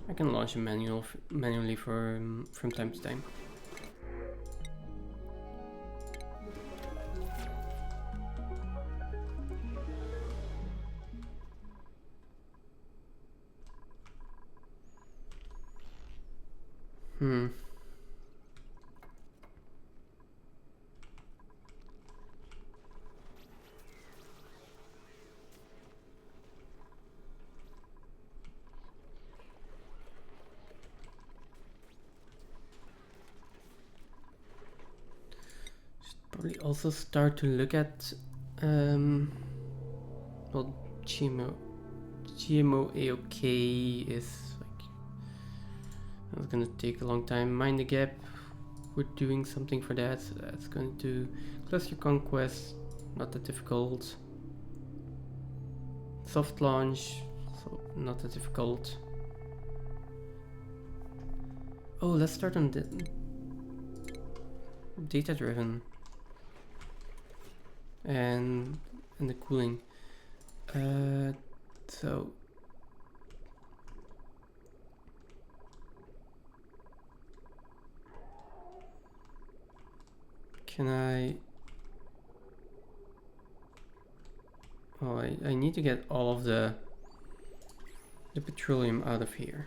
S1: I can launch them manually from time to time. Probably also start to look at well, GMO AOK is like It's gonna take a long time. Mind the gap. We're doing something for that. So that's going to cluster conquest. Not that difficult. Soft launch. So not that difficult. Oh, let's start on the data driven and the cooling. So can I? Oh, I need to get all of the petroleum out of here.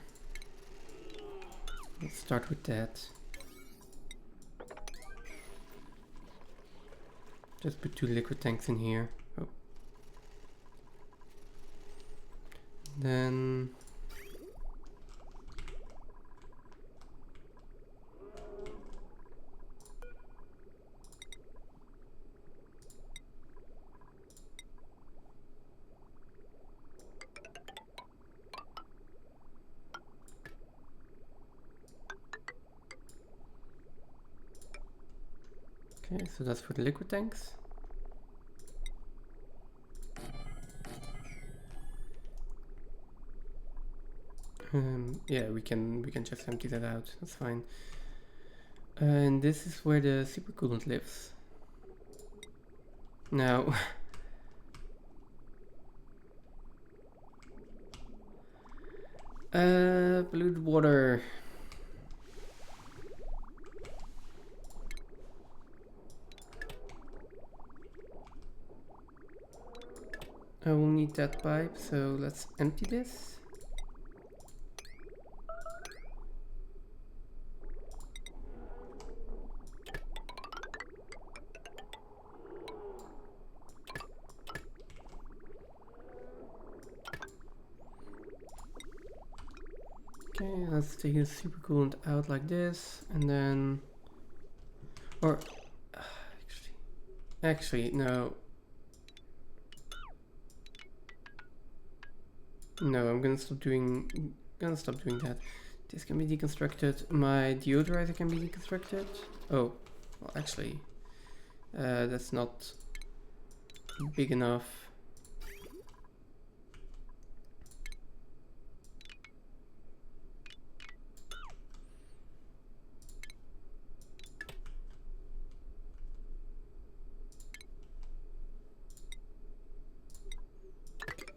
S1: Let's start with that. Just put 2 liquid tanks in here. Oh. Then okay, so that's for the liquid tanks. Yeah, we can just empty that out. That's fine. And this is where the super-coolant lives. Now, polluted water. I will need that pipe, so let's empty this. Okay, let's take the super-coolant out like this, and then, or actually no. No, I'm gonna stop doing that. This can be deconstructed. My deodorizer can be deconstructed. Oh, well, actually, that's not big enough.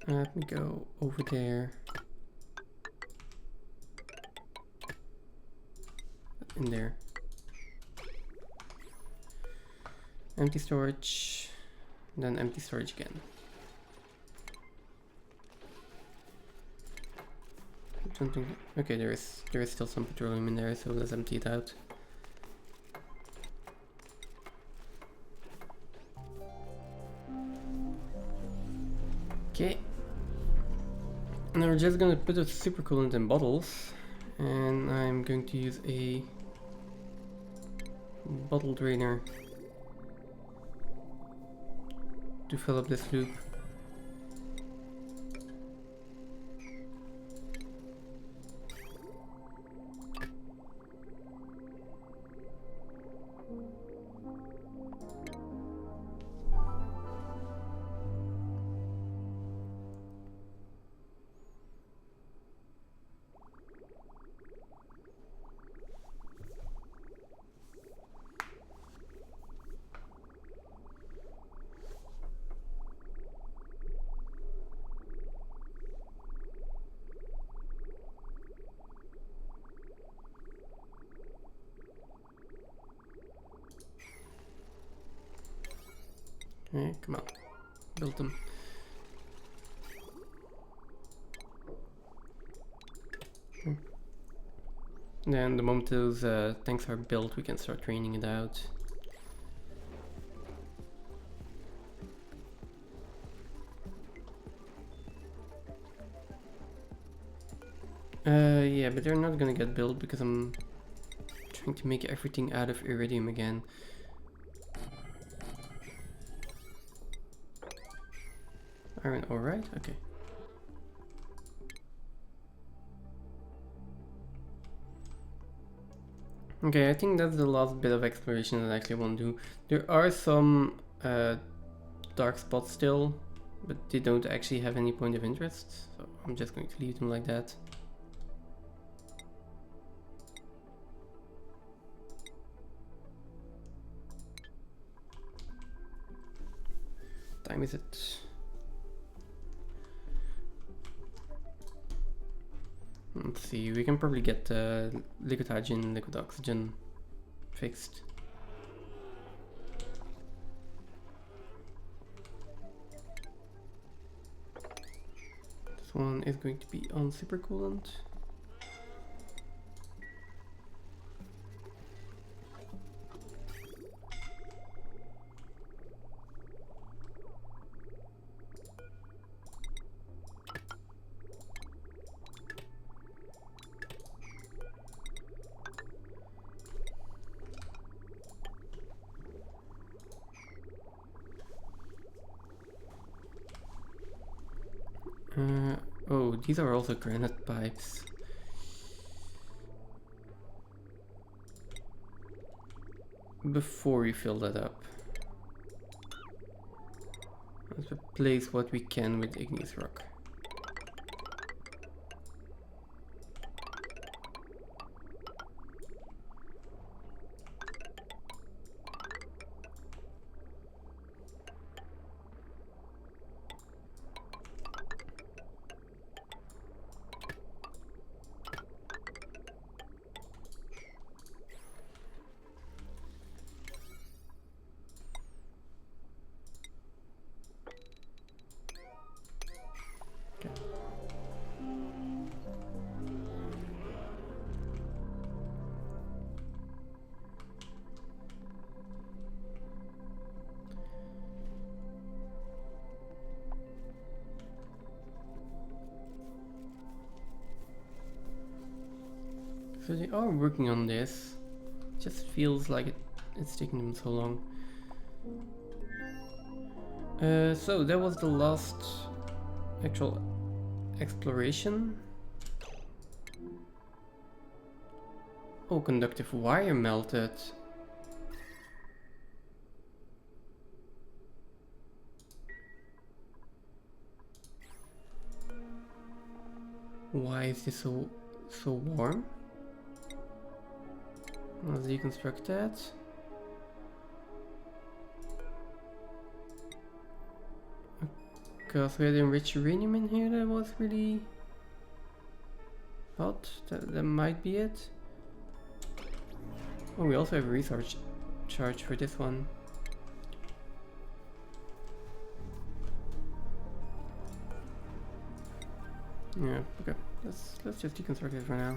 S1: Let me go over there. In there. Empty storage, then empty storage again. Something. Okay, there is still some petroleum in there, so let's empty it out. Okay. Now we're just gonna put the super-coolant in bottles, and I'm going to use a bottle drainer to fill up this loop. Okay, come on, build them. Then the moment those tanks are built, we can start draining it out. Yeah, but they're not gonna get built because I'm trying to make everything out of iridium again. Iron, alright, okay. Okay, I think that's the last bit of exploration that I actually want to do. There are some dark spots still, but they don't actually have any point of interest, so I'm just going to leave them like that. What time is it? Let's see, we can probably get liquid hydrogen, liquid oxygen fixed. This one is going to be on super-coolant. Oh, these are also granite pipes. Before we fill that up, let's replace what we can with igneous rock. So they are working on this. Just feels like it's taking them so long. So that was the last actual exploration. Oh, conductive wire melted. Why is this so warm? Let's deconstruct that. Because we had enriched uranium in here that was really hot. That might be it. Oh, we also have a research charge for this one. Yeah, okay. Let's just deconstruct it for now.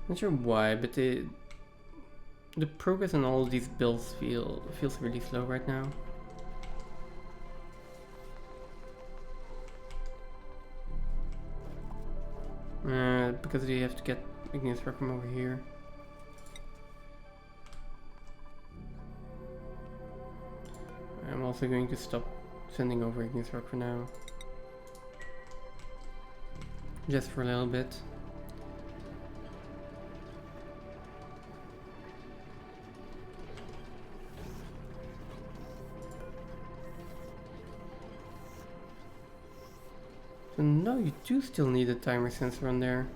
S1: Not sure why, but the progress on all of these builds feels really slow right now. Because you have to get igneous rock from over here. I'm also going to stop sending over igneous rock for now. Just for a little bit. So no, you do still need a timer sensor on there.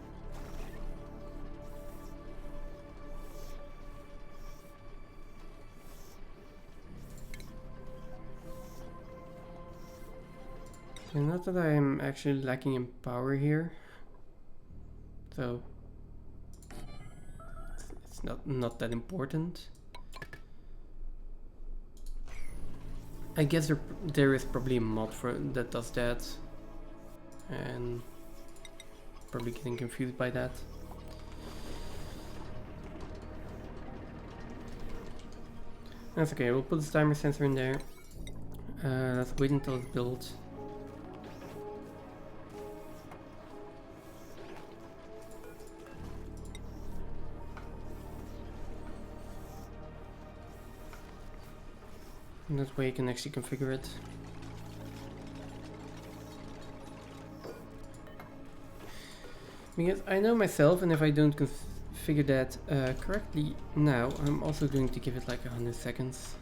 S1: And not that I am actually lacking in power here, so it's not that important. I guess there is probably a mod that does that, and probably getting confused by that. That's okay, we'll put the timer sensor in there. Let's wait until it's built. And that way you can actually configure it. Because I know myself, and if I don't configure that correctly now, I'm also going to give it like 100 seconds.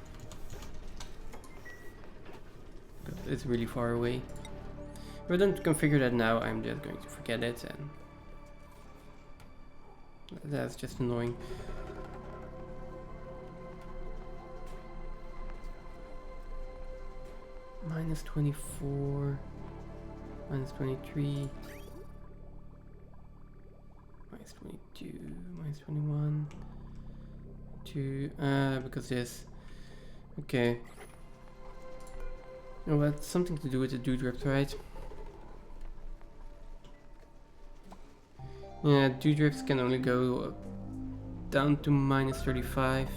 S1: It's really far away. If I don't configure that now, I'm just going to forget it, and that's just annoying. Minus 24, minus 23, minus 22, minus 21, 2, because this. Okay. Oh, that's something to do with the dewdrops, right? Yeah, dewdrops can only go down to minus 35.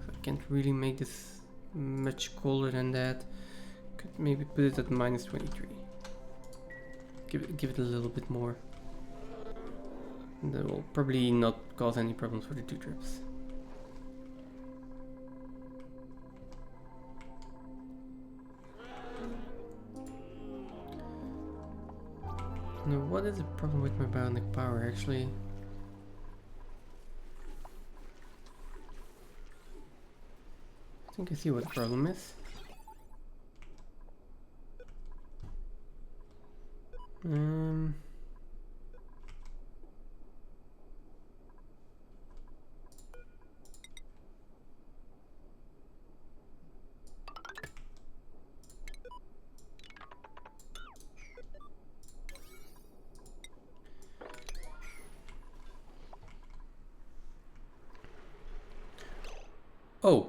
S1: So I can't really make this much colder than that. Could maybe put it at minus 23. Give it a little bit more. That will probably not cause any problems for the dewdrops. Now, what is the problem with my bionic power actually? I think I see what the problem is. Oh.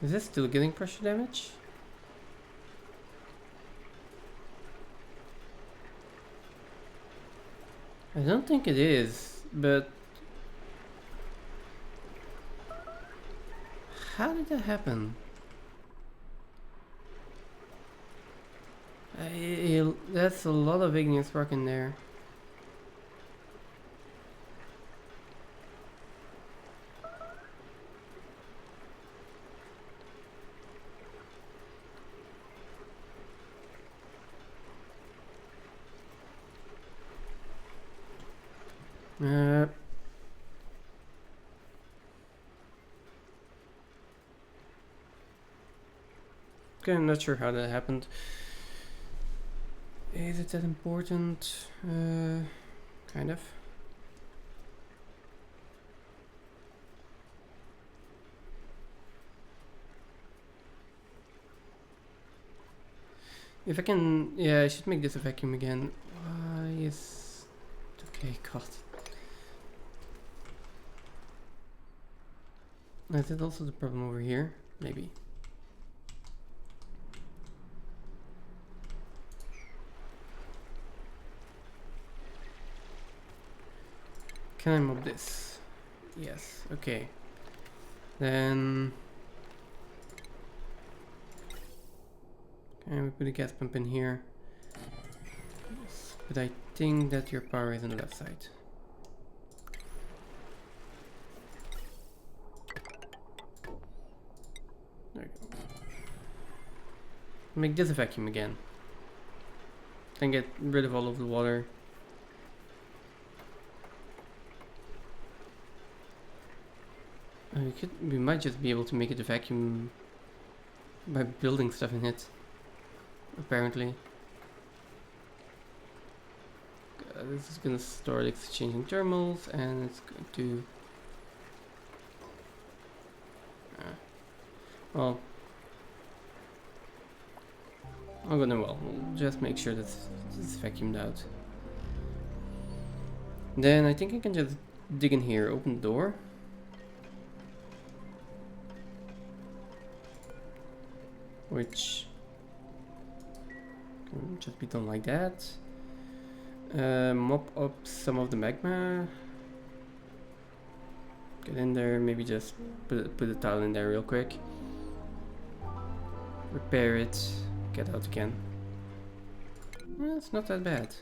S1: Is this still getting pressure damage? I don't think it is, but how did that happen? That's a lot of igneous spark in there. Okay, I'm not sure how that happened. Is it that important? Kind of. If I can, yeah, I should make this a vacuum again. Yes. Okay, God. Is it also the problem over here? Maybe. Can I move this? Yes, okay. Then... Can we put a gas pump in here? Yes, but I think that your power is on the left side. There you go. Make this a vacuum again. Then get rid of all of the water. We might just be able to make it a vacuum by building stuff in it. Apparently. This is gonna start exchanging thermals, and it's going to... well... we'll just make sure that it's vacuumed out. Then I think I can just dig in here, open the door. Which can just be done like that. Mop up some of the magma. Get in there, maybe just put a tile in there real quick. Repair it, get out again. Well, it's not that bad.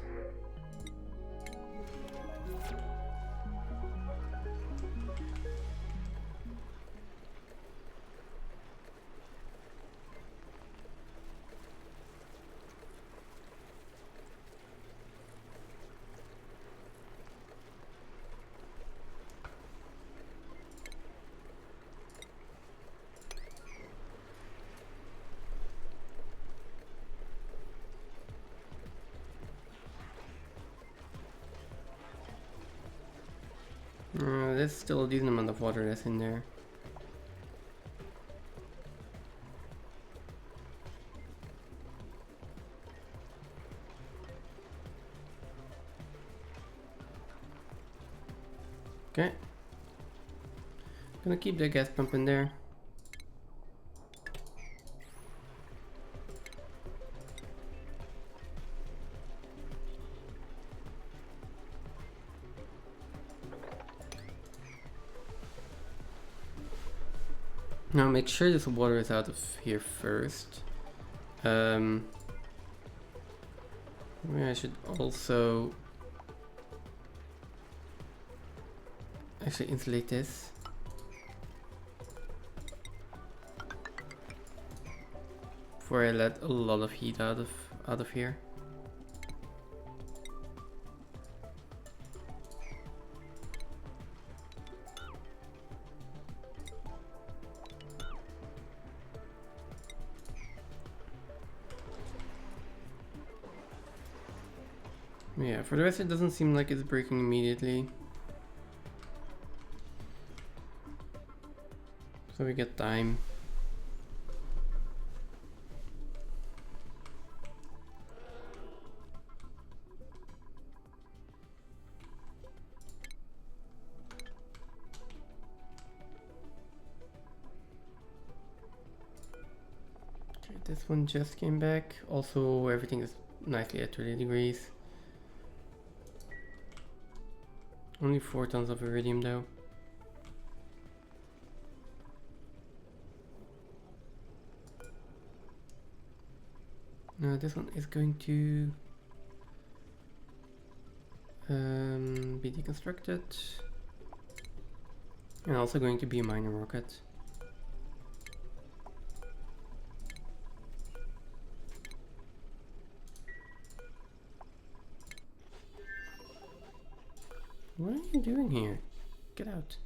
S1: There's still a decent amount of water that's in there. Okay. Gonna keep the gas pump in there. Now make sure this water is out of here first. Maybe I should also actually insulate this. Before I let a lot of heat out of here. Yeah, for the rest it doesn't seem like it's breaking immediately. So we get time. Okay, this one just came back. Also, everything is nicely at 30 degrees. Only 4 tons of iridium though. Now this one is going to be deconstructed. And also going to be a minor rocket. What are you doing here? Get out.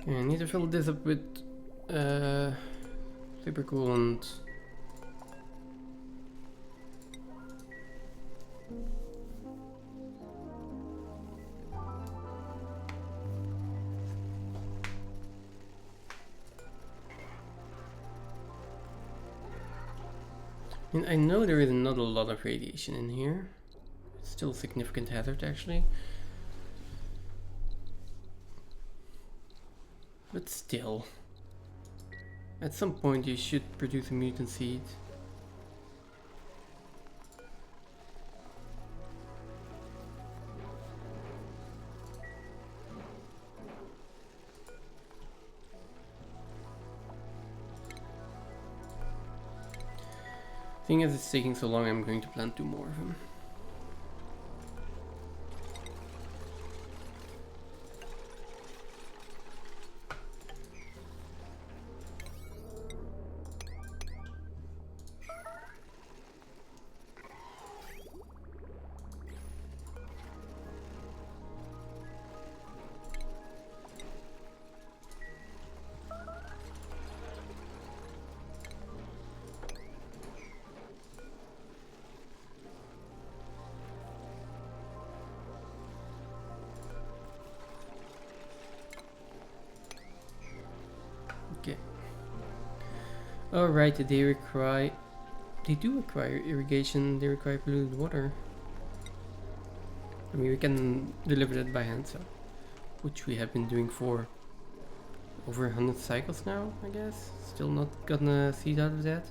S1: Okay, I need to fill this up with super-coolant. And I know there is not a lot of radiation in here. It's still a significant hazard actually. But still, at some point you should produce a mutant seed. Thing is, it's taking so long, I'm going to plant 2 more of them. Okay. Alright, they do require irrigation, they require polluted water. I mean, we can deliver that by hand, so which we have been doing for over 100 cycles now, I guess. Still not gotten a seed out of that.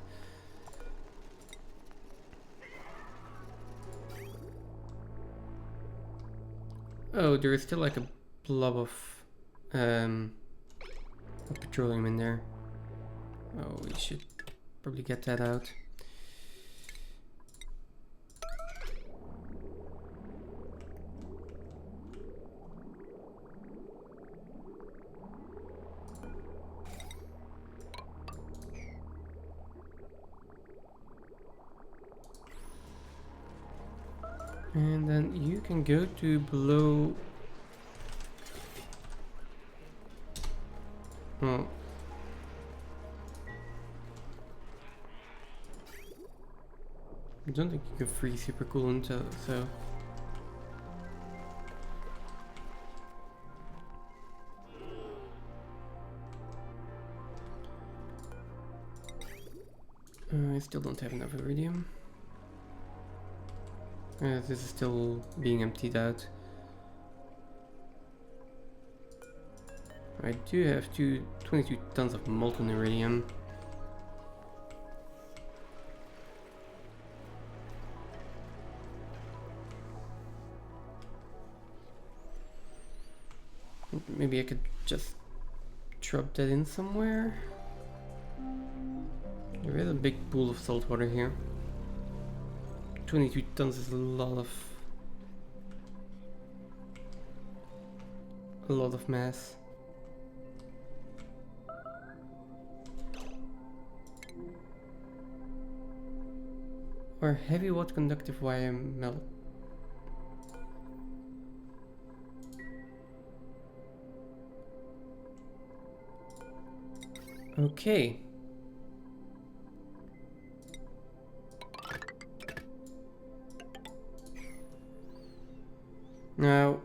S1: Oh, there is still like a blob of petroleum in there. Oh, we should probably get that out. And then you can go to below. Oh. I don't think you can free super-coolant, so. I still don't have enough iridium. This is still being emptied out. I do have 22 tons of molten iridium. Maybe I could just drop that in somewhere. There is a big pool of salt water here. 22 tons is a lot of mass. Or heavy watt conductive wire melt. Okay. Now,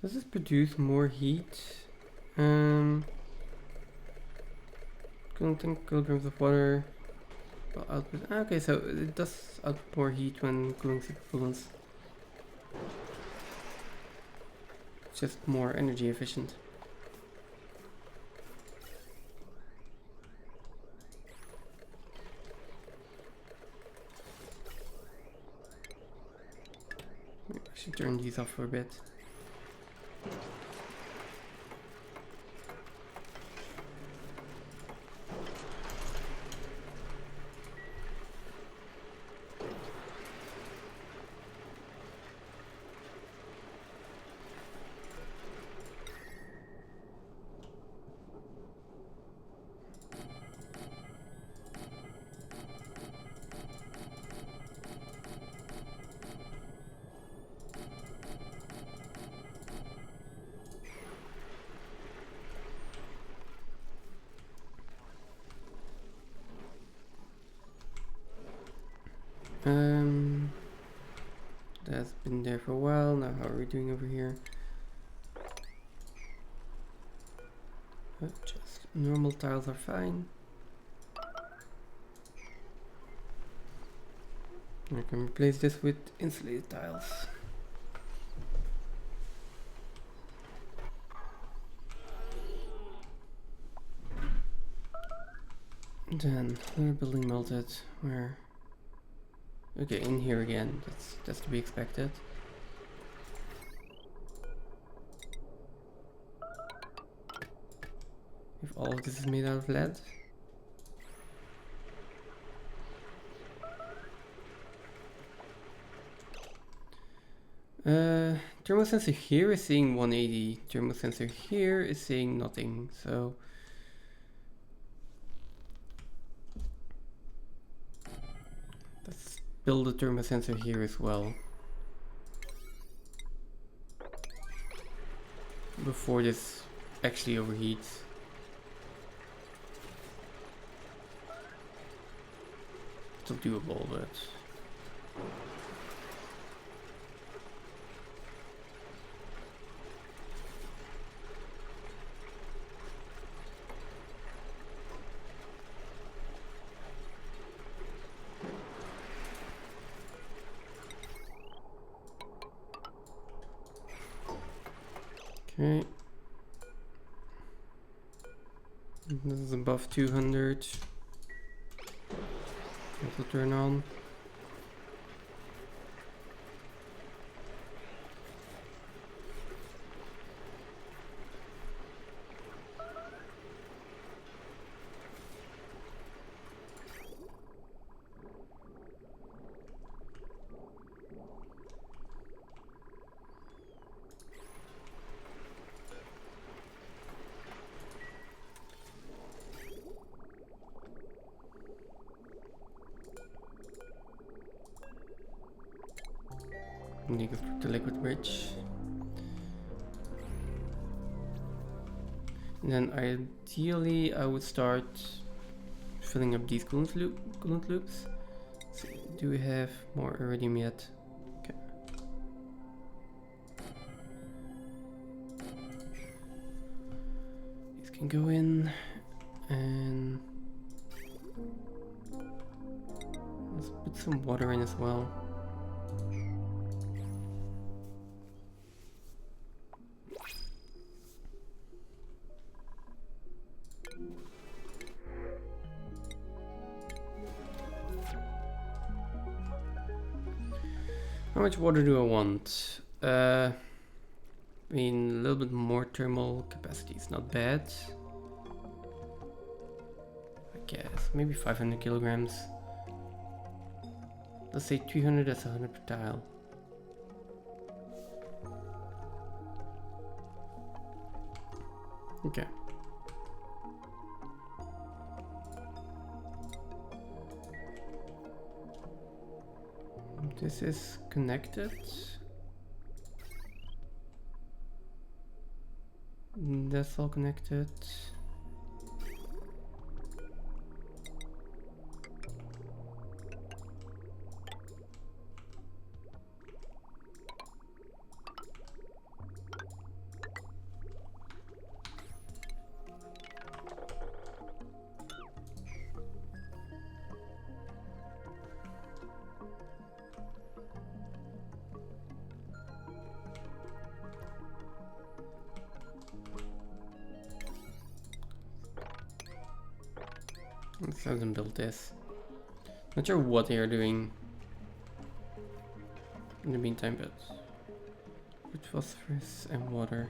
S1: does this produce more heat? Cooling kilograms of water. Output. Okay, so it does output more heat when cooling supercoolants. It's just more energy efficient. Maybe I should turn these off for a bit. That's been there for a while. Now how are we doing over here? Just normal tiles are fine. I can replace this with insulated tiles. Then another building melted. Where? Okay, in here again. That's to be expected. If all of this is made out of lead. Thermosensor here is saying 180. Thermosensor here is saying nothing. So let's build a thermosensor here as well. Before this actually overheats. Still doable, but Okay. This is above 200. This will turn on. And you go through the liquid bridge. And then ideally I would start filling up these coolant loops. So do we have more iridium yet? Okay. These can go in, and let's put some water in as well. How much water do I want? I mean, a little bit more thermal capacity is not bad. I guess maybe 500 kilograms. Let's say 300, that's 100 per tile. Okay. This is connected. That's all connected. Let's have them build this. Not sure what they are doing in the meantime, but with phosphorus and water.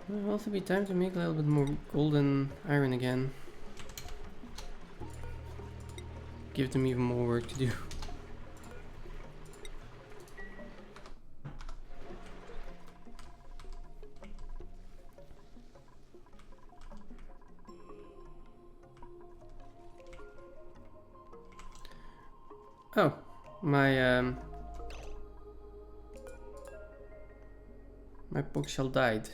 S1: It'll also be time to make a little bit more golden iron again. Give them even more work to do. Oh, my bookshelf died.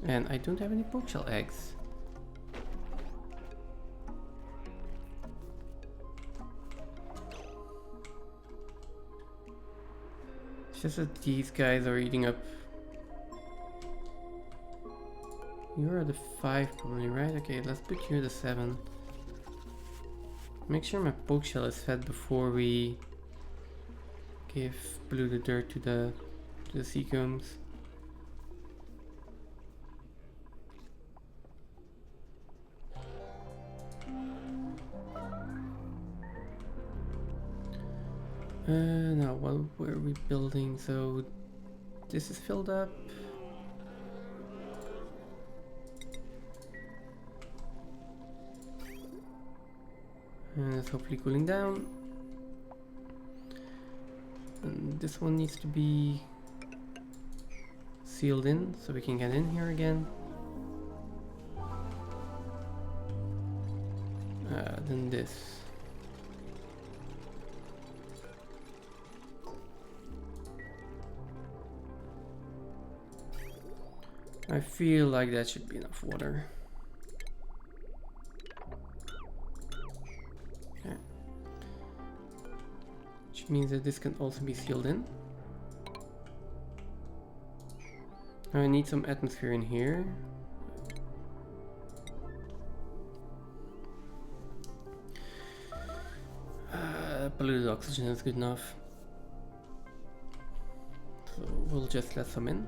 S1: And I don't have any bookshelf eggs. It's just that these guys are eating up. You're the 5 probably, right? Okay, let's put you the 7. Make sure my bookshelf is fed before we give Blue the dirt to the sea combs. Now what were we building? So this is filled up. And it's hopefully cooling down. And this one needs to be sealed in so we can get in here again. than this. I feel like that should be enough water. Okay. Which means that this can also be sealed in. Now I need some atmosphere in here. Polluted oxygen is good enough. So we'll just let some in.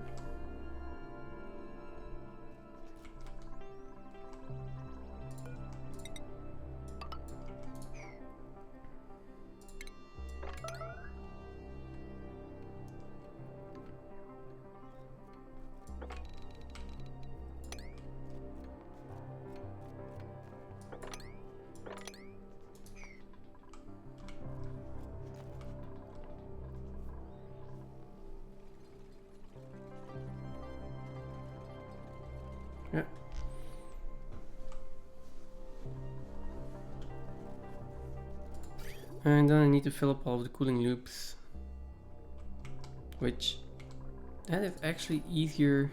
S1: Yeah. And then I need to fill up all of the cooling loops, which that is actually easier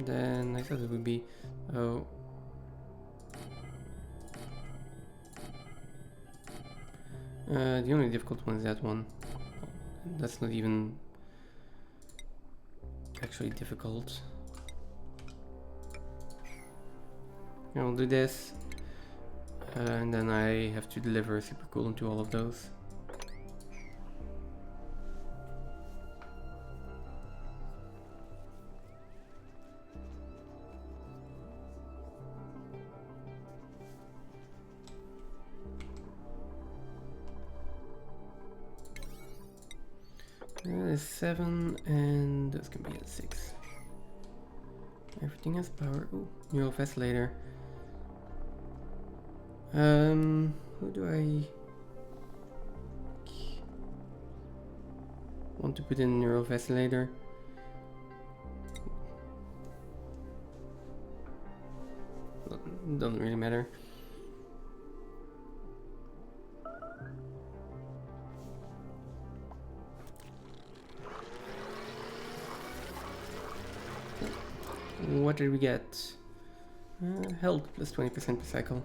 S1: than I thought it would be. Oh. The only difficult one is that one. That's not even actually difficult. I'll do this, and then I have to deliver super-coolant to all of those. That is 7, and this can be at 6. Everything has power. Ooh, neural vacillator. Who do I want to put in neural vacillator? Doesn't really matter. What did we get? Health plus 20% per cycle.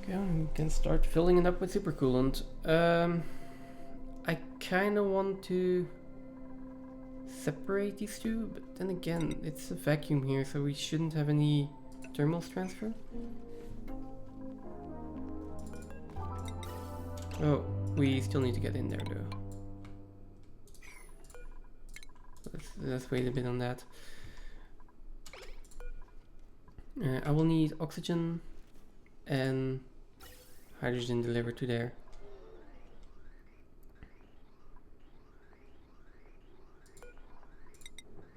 S1: Okay, we can start filling it up with super-coolant. I kind of want to separate these two, but then again, it's a vacuum here, so we shouldn't have any thermals transfer. Oh, we still need to get in there though. Let's wait a bit on that. I will need oxygen and hydrogen delivered to there.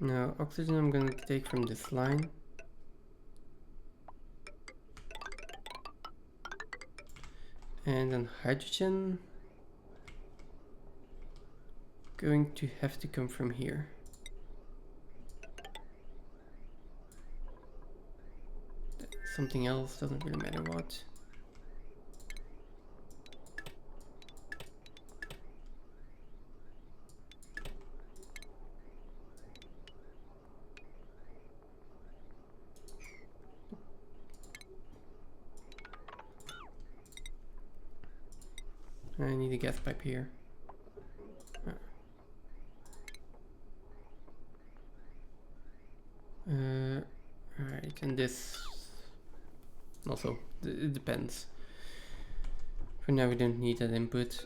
S1: Now, oxygen I'm going to take from this line. And then hydrogen going to have to come from here. Something else, doesn't really matter what. I need a gas pipe here. Alright, and this also, it depends. For now we don't need that input.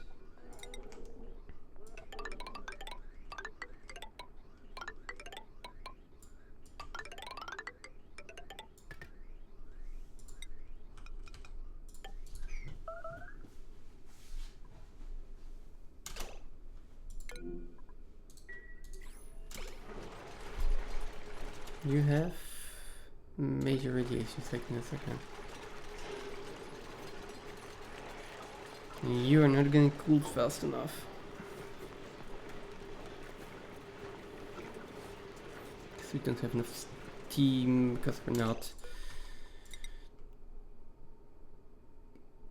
S1: You have major radiation sickness again. You are not getting cooled fast enough. Because we don't have enough steam, because we're not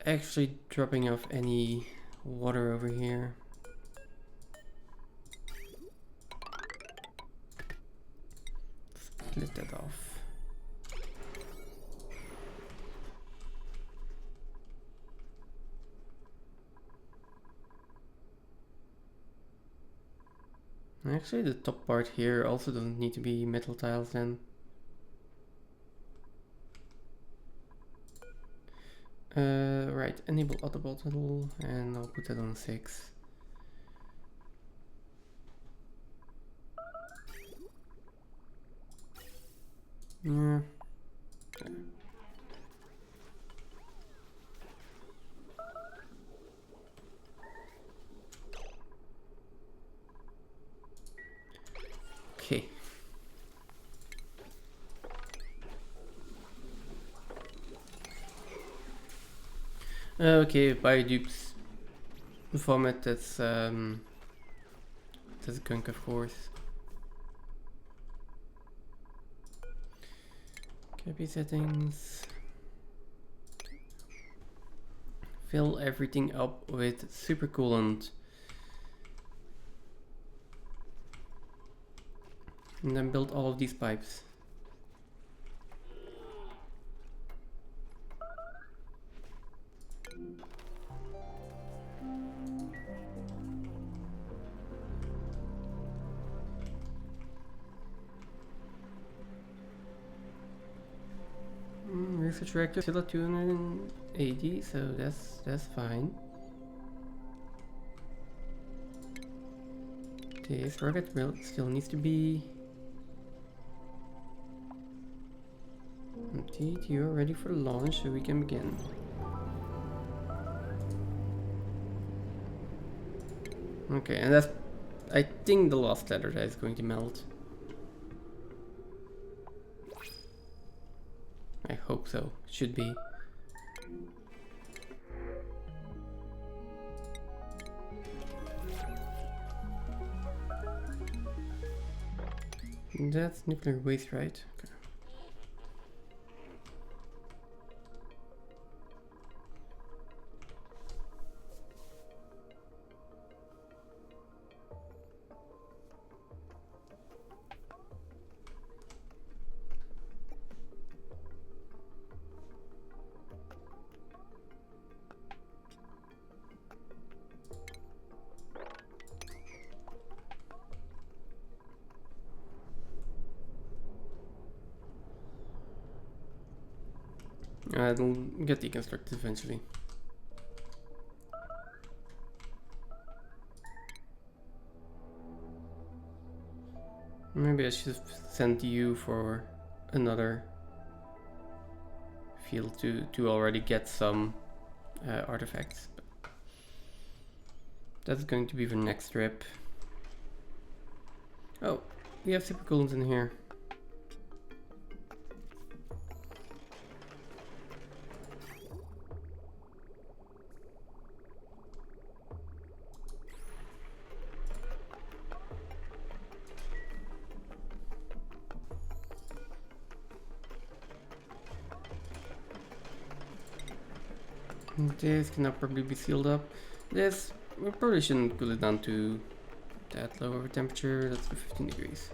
S1: actually dropping off any water over here. Split that off. Actually, the top part here also doesn't need to be metal tiles then. Right, enable auto bottle, and I'll put that on 6. Yeah. Okay. Okay, biodupes vomit, that's a gunk, of course. Copy settings. Fill everything up with super-coolant. And then build all of these pipes. Research reactor still at 280, so that's fine. This rocket still needs to be emptied. You're ready for launch, so we can begin. Okay, and that's, I think, the last letter that is going to melt. I hope so. Should be. That's nuclear waste, right? Okay. It'll get deconstructed eventually. Maybe I should send you for another field to already get some artifacts. But that's going to be the next trip. Oh, we have super-coolants in here. This cannot probably be sealed up. This, we probably shouldn't cool it down to that low of a temperature. That's 15 degrees.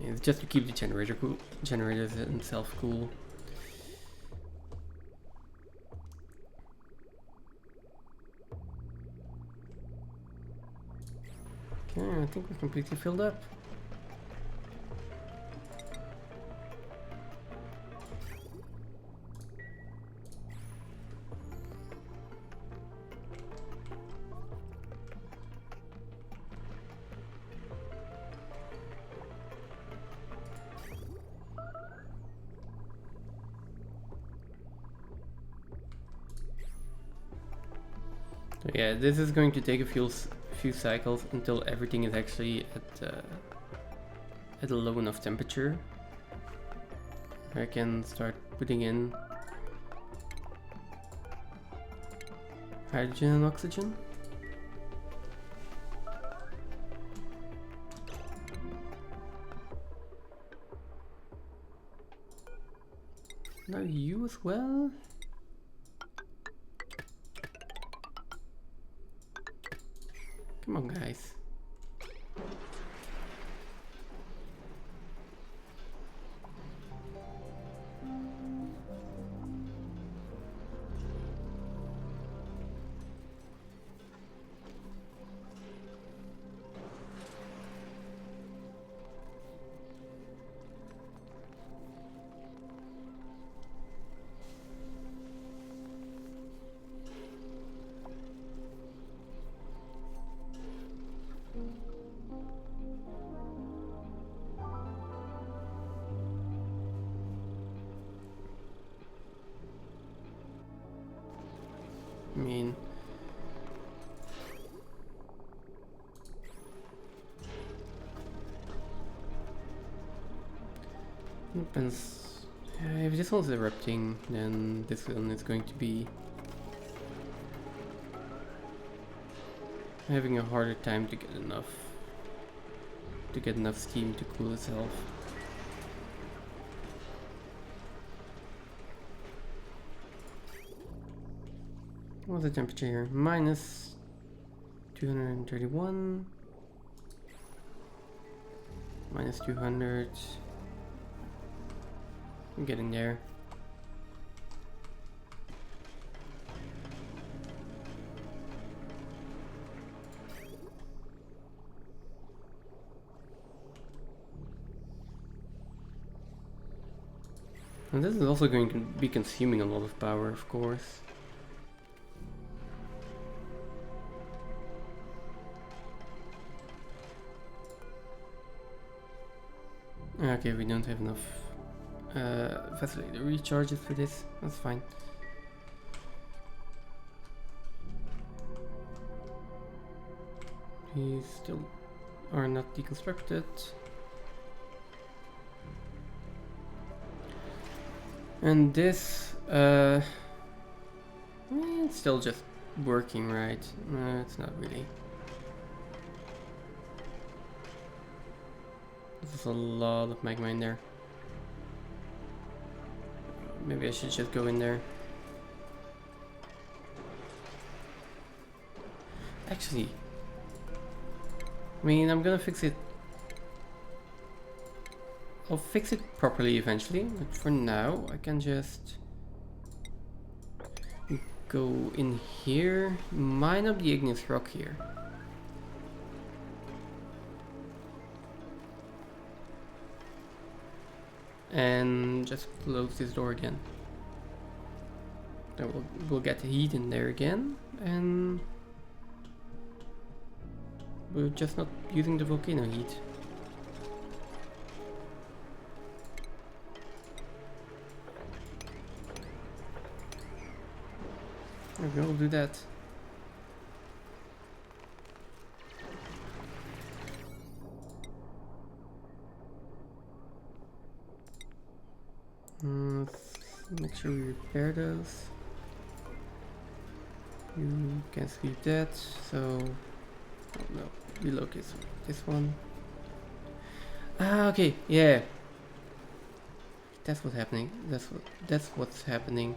S1: Yeah, it's just to keep the generator cool, generators themselves cool. Okay, I think we're completely filled up. So yeah, this is going to take a few cycles until everything is actually at a low enough temperature, I can start putting in hydrogen and oxygen. Now you as well. Come on, guys. I mean, depends. If this one's erupting, then this one is going to be having a harder time to get enough steam to cool itself. What's the temperature here? Minus 231. Minus 200. I'm getting there. And this is also going to be consuming a lot of power, of course. Okay, we don't have enough facilitator recharges for this. That's fine. These still are not deconstructed. And this, it's still just working, right? It's not really. There's a lot of magma in there. Maybe I should just go in there. Actually, I mean, I'm gonna fix it. I'll fix it properly eventually, but for now I can just go in here, mine up the igneous rock here. And just close this door again. Then we'll get the heat in there again, and we're just not using the volcano heat. There we go, we'll do that. Let's make sure we repair those. You can sweep that, so oh no, relocate this one. Ah, okay, yeah. That's what's happening. That's what's happening.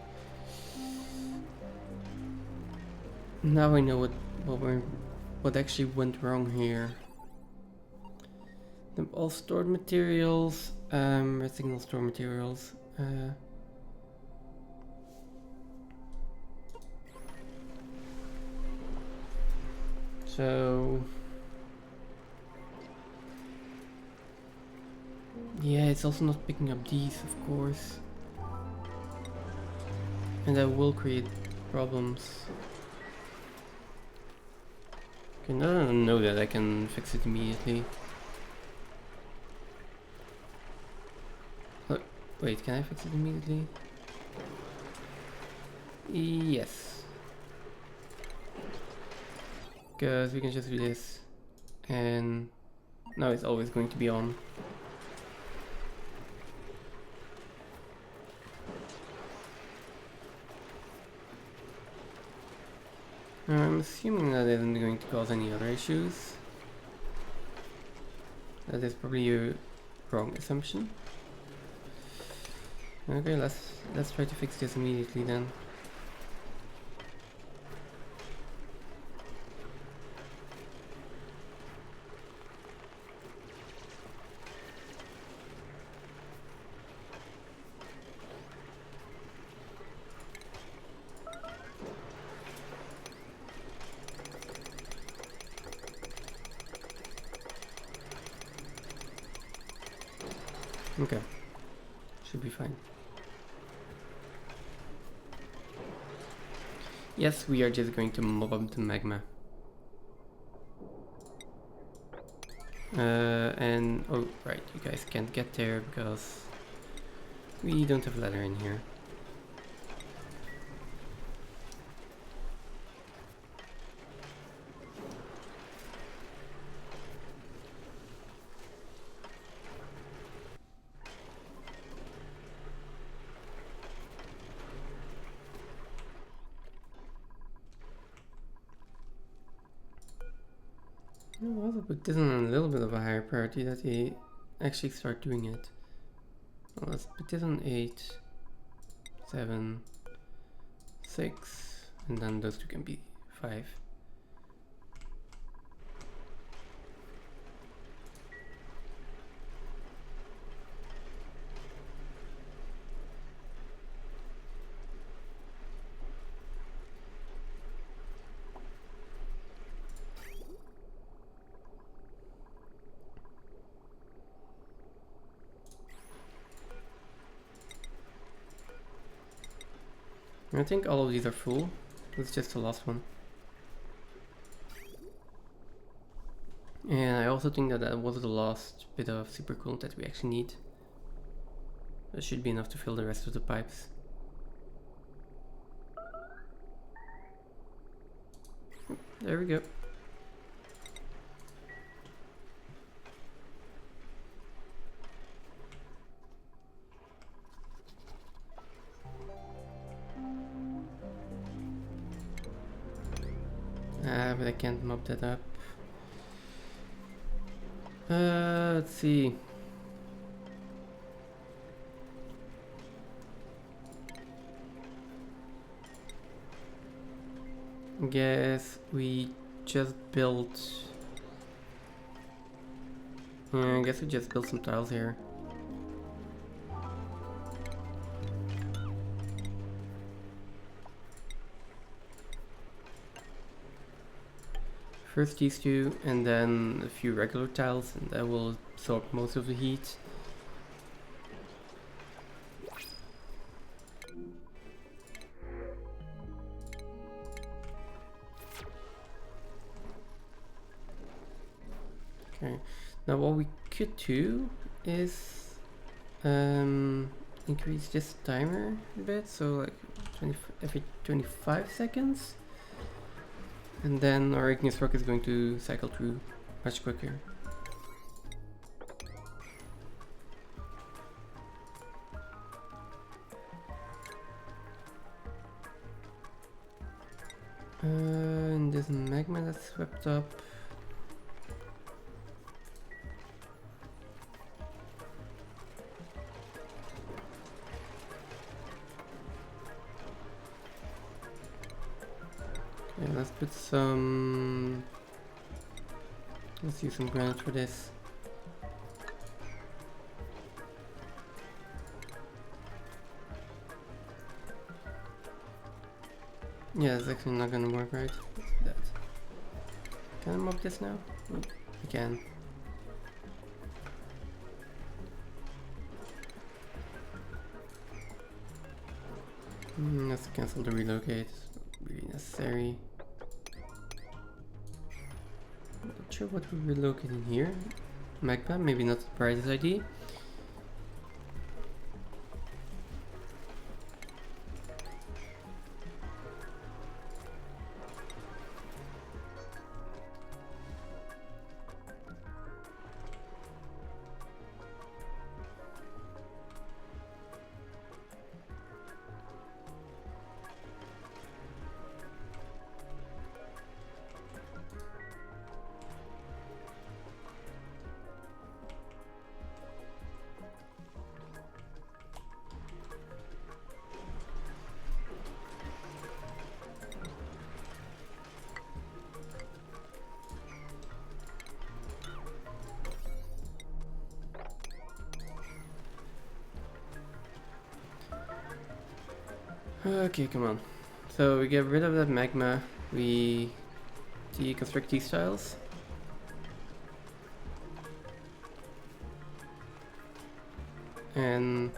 S1: Now I know what actually went wrong here. All stored materials, red signal stored materials. So yeah, it's also not picking up these, of course, and that will create problems. Okay, now that I know that, I can fix it immediately. Oh, wait, can I fix it immediately? Yes. Because we can just do this, and now it's always going to be on. I'm assuming that isn't going to cause any other issues. That is probably a wrong assumption. Okay, let's try to fix this immediately then. Okay, should be fine. Yes, we are just going to mob up the magma. And oh right, you guys can't get there because we don't have ladder in here. I'll also put this on a little bit of a higher priority that they actually start doing it. Well, let's put this on 8, 7, 6, and then those two can be 5. I think all of these are full. It's just the last one. And I also think that that was the last bit of super-coolant that we actually need. That should be enough to fill the rest of the pipes. There we go. But I can't mop that up. Let's see. Guess we just built. Yeah, I guess we just built some tiles here. First these two, and then a few regular tiles, and that will absorb most of the heat. Okay, now what we could do is increase this timer a bit, so like every 25 seconds. And then our igneous rock is going to cycle through much quicker. And this magma that's swept up. Okay, let's put some. Let's use some granite for this. Yeah, it's actually not gonna work, right? Let's do that. Can I mob this now? Oh, I can. Let's cancel the relocate. It's really necessary. Not sure what we're relocating here. Magma, maybe not the brightest idea. Okay, come on. So we get rid of that magma, we deconstruct these tiles. And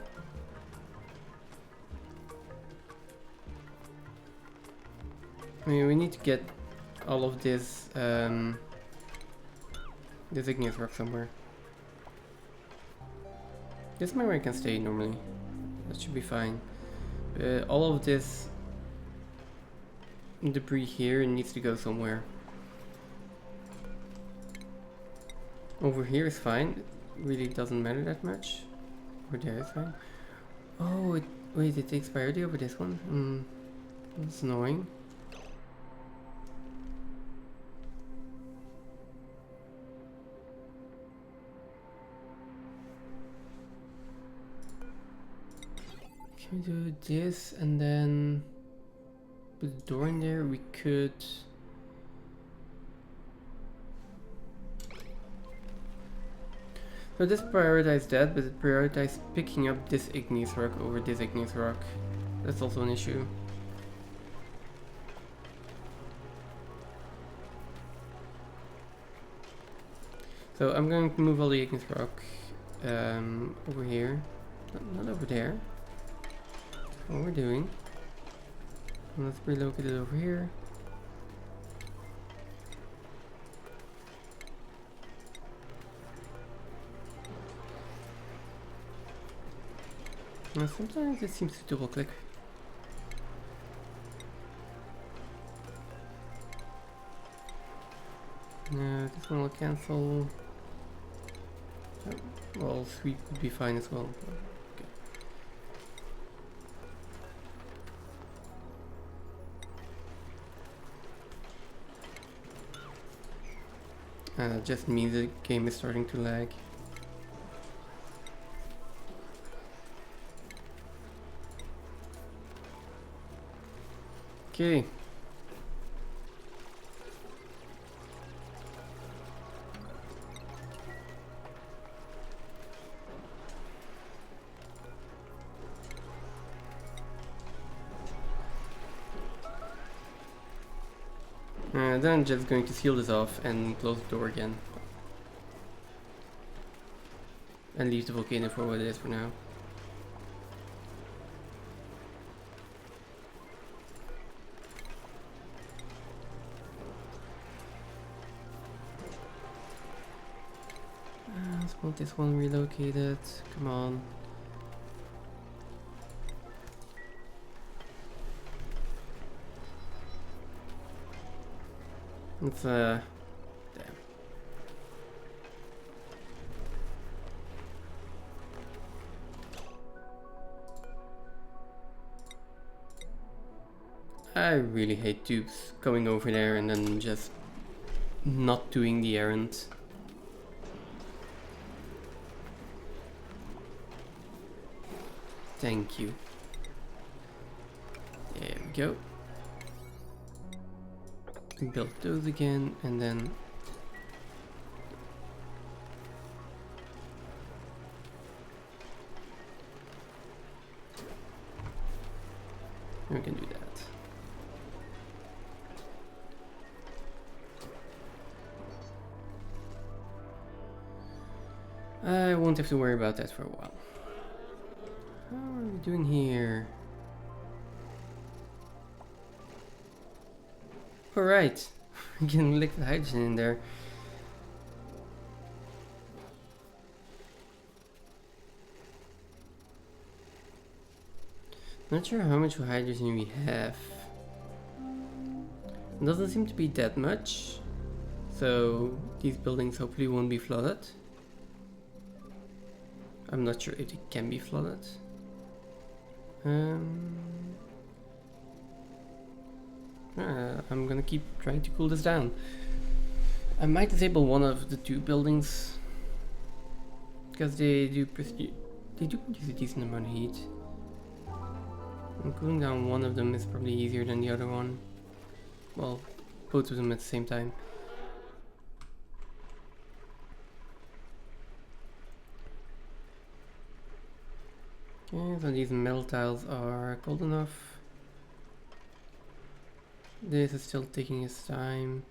S1: I mean, we need to get all of this this igneous rock somewhere. This is where I can stay normally. That should be fine. All of this debris here needs to go somewhere. Over here is fine. It really doesn't matter that much. Over there is fine. Oh, wait, it takes priority over this one? That's annoying. Can we do this and then put a door in there? We could. So this prioritized that, but it prioritized picking up this igneous rock over this igneous rock. That's also an issue. So I'm going to move all the igneous rock over here. Not over there. That's what we're doing. And let's relocate it over here. Now sometimes it seems to double click. No, this one will cancel. Oh, well, sweep would be fine as well. Okay. Just means the game is starting to lag. Okay. Then I'm just going to seal this off and close the door again. And leave the volcano for what it is for now. Let's want this one relocated. Come on. Let's damn. I really hate tubes going over there and then just not doing the errand. Thank you. There we go. Build those again and then we can do that. I won't have to worry about that for a while. How are we doing here? Alright, we can liquid hydrogen in there. Not sure how much hydrogen we have. It doesn't seem to be that much, so these buildings hopefully won't be flooded. I'm not sure if it can be flooded. I'm gonna keep trying to cool this down. I might disable one of the two buildings because they do produce a decent amount of heat. And cooling down one of them is probably easier than the other one. Well, both of them at the same time. Okay, so these metal tiles are cold enough. This is still taking its time.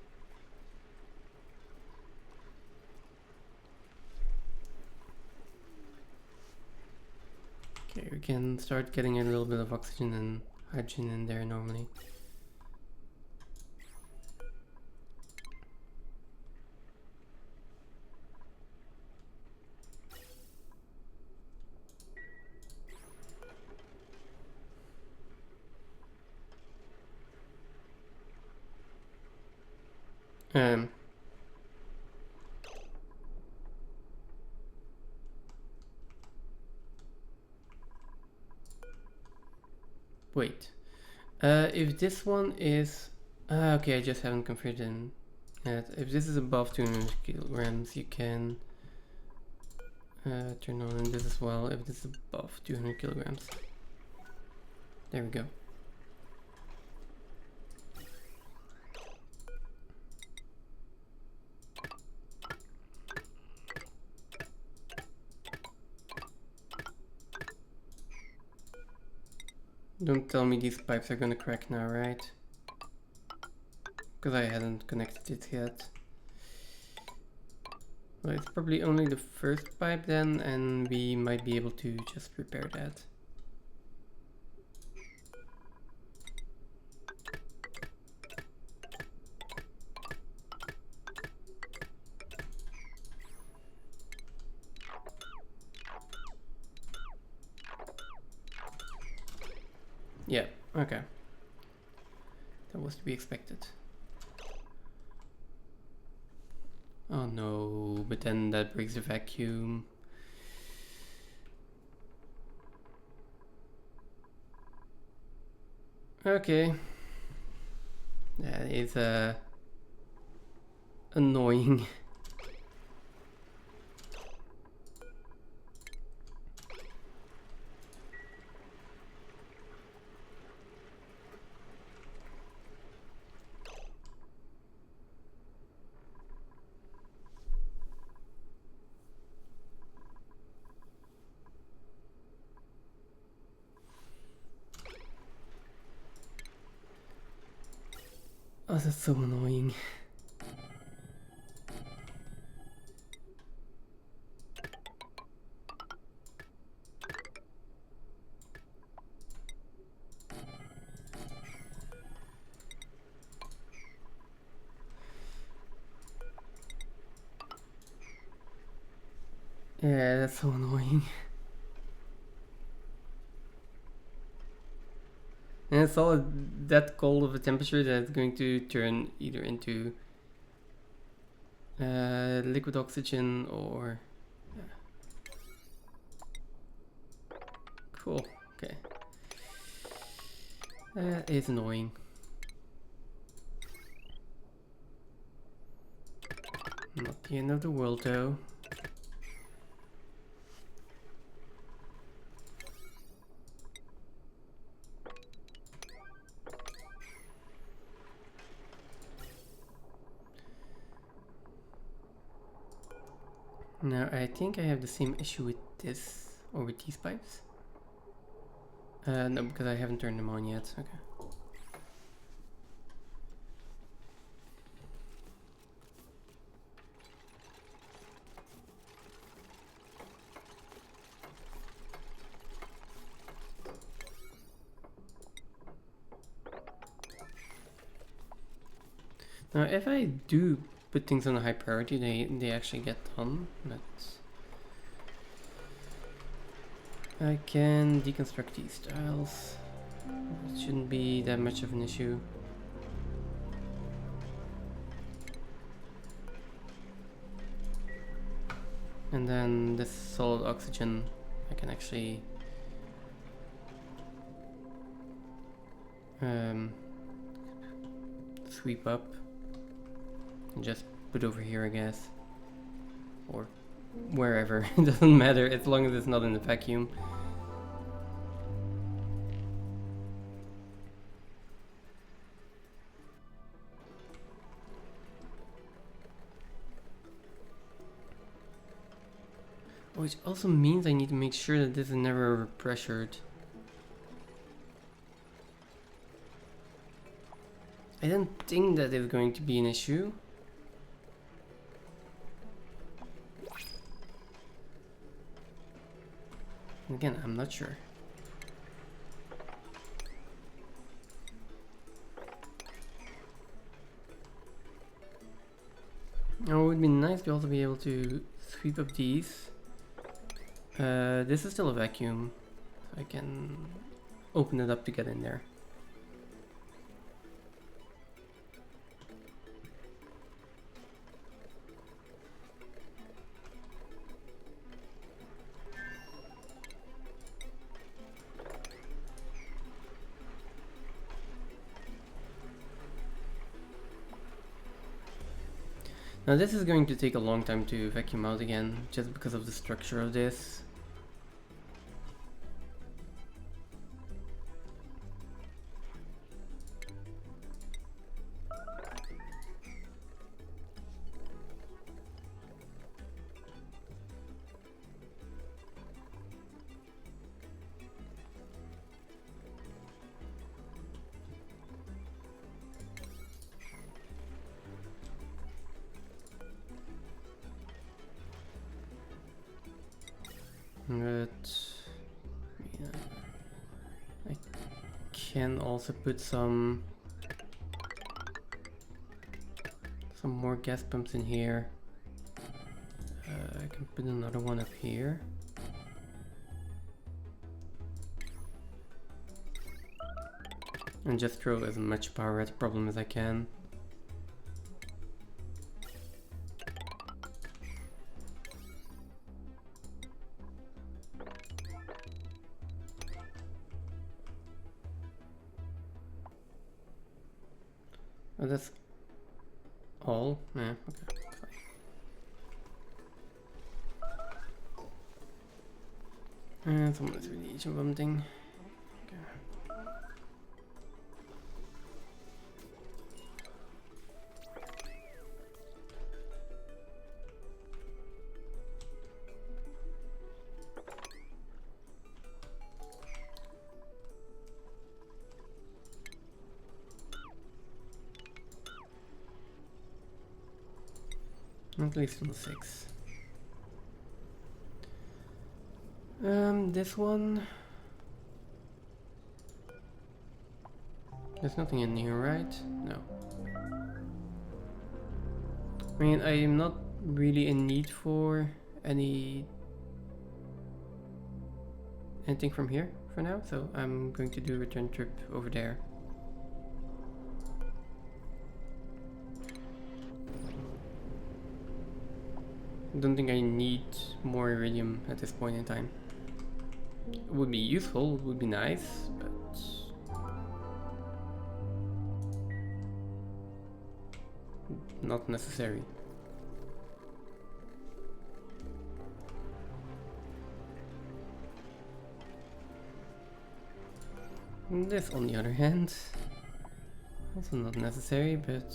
S1: Okay, we can start getting a little bit of oxygen and hydrogen in there normally. Um, Wait. If this one is... okay, I just haven't configured in yet. If this is above 200 kilograms, you can turn on this as well. If this is above 200 kilograms. There we go. Don't tell me these pipes are gonna crack now, right? Because I hadn't connected it yet. Well, it's probably only the first pipe then, and we might be able to just repair that. Yeah, okay. That was to be expected. Oh no, but then that breaks the vacuum. Okay. That is annoying. Oh, that's so annoying. Yeah, that's so annoying. And it's all that cold of a temperature that it's going to turn either into liquid oxygen or... Yeah. Cool, okay. That is annoying. Not the end of the world though. Now I think I have the same issue with this, or with these pipes. No, because I haven't turned them on yet, okay. Now if I do put things on a high priority, they actually get done, but... I can deconstruct these tiles. It shouldn't be that much of an issue. And then this solid oxygen, I can actually sweep up and just put over here, I guess, or wherever. It doesn't matter as long as it's not in the vacuum. Which also means I need to make sure that this is never overpressured. I don't think that is going to be an issue. Again, I'm not sure. It would be nice to also be able to sweep up these. This is still a vacuum, so I can open it up to get in there. Now this is going to take a long time to vacuum out again, just because of the structure of this. But yeah, I can also put some more gas pumps in here. I can put another one up here. And just throw as much power at the problem as I can. Oh, that's all? Yeah, okay, fine. And some of this radiation vomiting. Okay. At least on 6. This one. There's nothing in here, right? No. I mean, I am not really in need for anything from here for now, so I'm going to do a return trip over there. I don't think I need more iridium at this point in time. It would be useful, it would be nice, but not necessary. This, on the other hand, also not necessary, but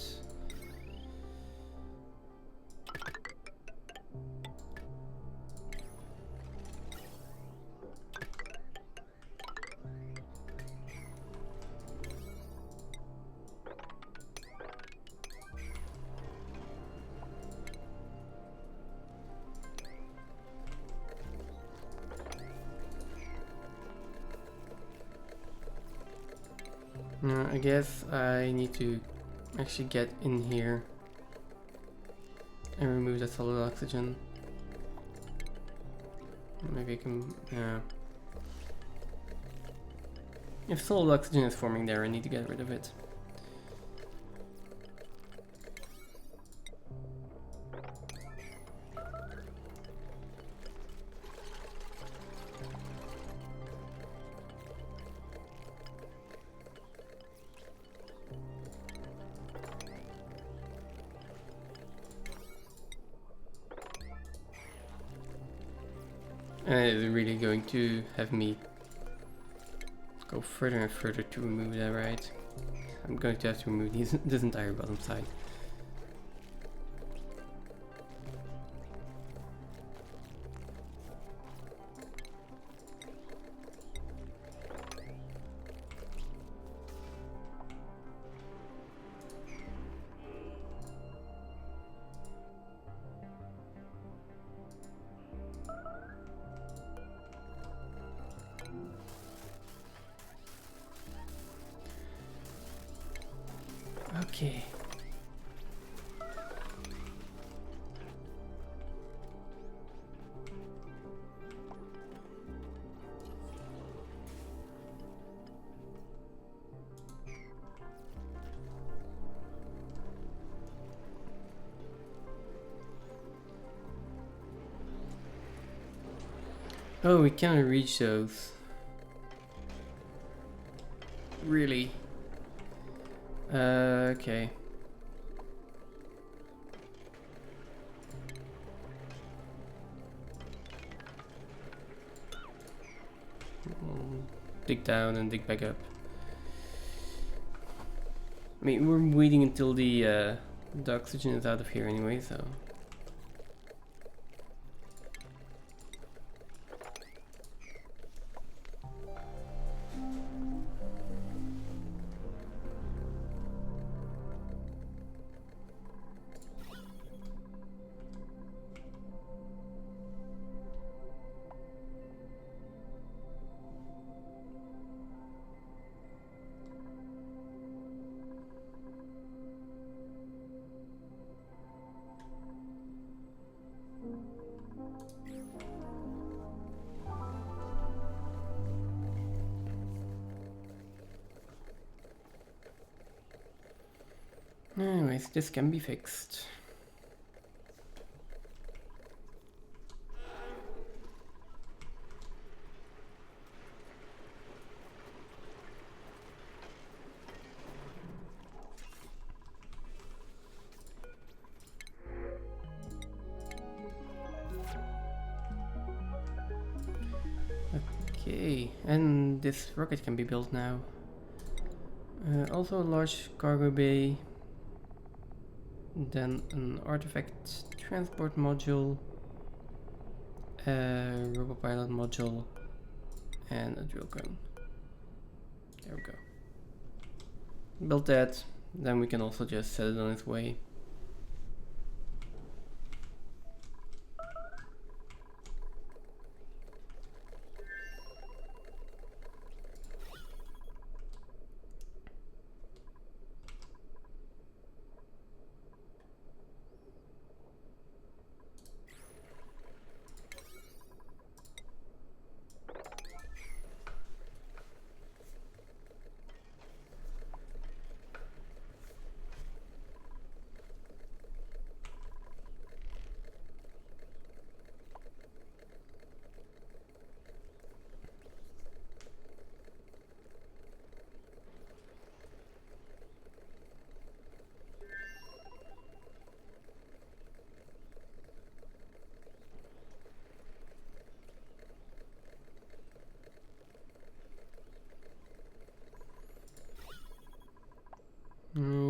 S1: I guess I need to actually get in here and remove the solid oxygen. Maybe I can, if solid oxygen is forming there, I need to get rid of it. And it is really going to have me go further and further to remove that, right? I'm going to have to remove this entire bottom side. Okay. Oh, we can't reach those. Really? Okay. Dig down and dig back up. I mean, we're waiting until the oxygen is out of here anyway, so... Anyways, this can be fixed. Okay, and this rocket can be built now. Also a large cargo bay. Then an artifact transport module, a robopilot module, and a drill cone. There we go. Built that, then we can also just set it on its way.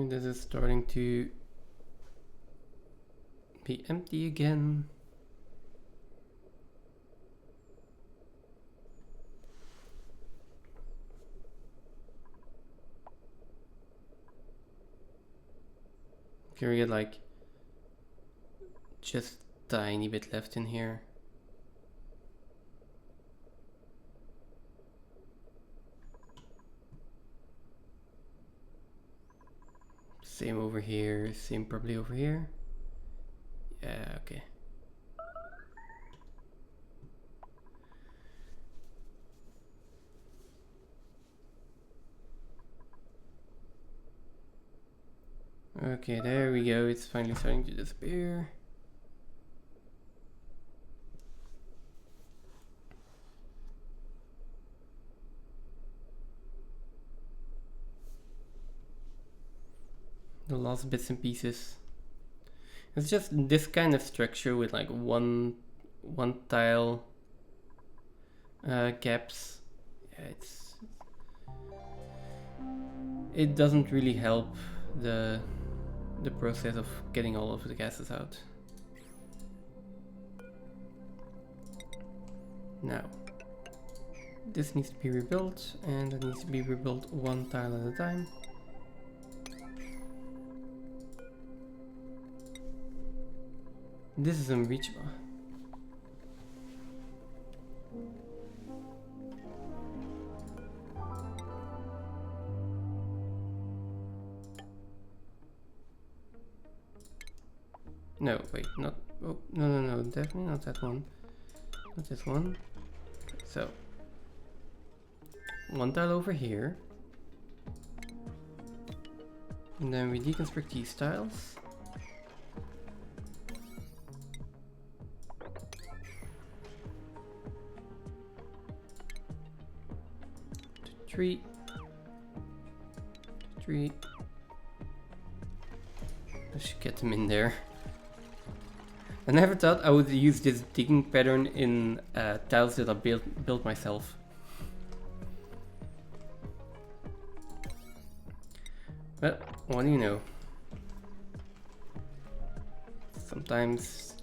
S1: This is starting to be empty again. Can we get like just tiny bit left in here? Same over here, same probably over here. Yeah, okay. Okay, there we go, it's finally starting to disappear. The last bits and pieces. It's just this kind of structure with like one tile gaps. Yeah, it doesn't really help the process of getting all of the gases out. Now, this needs to be rebuilt, and it needs to be rebuilt one tile at a time. This is unreachable. No, wait, not. Oh, no, definitely not that one. Not this one. So, one tile over here. And then we deconstruct these tiles. Three. I should get them in there. I never thought I would use this digging pattern in tiles that I built myself. But what do you know? Sometimes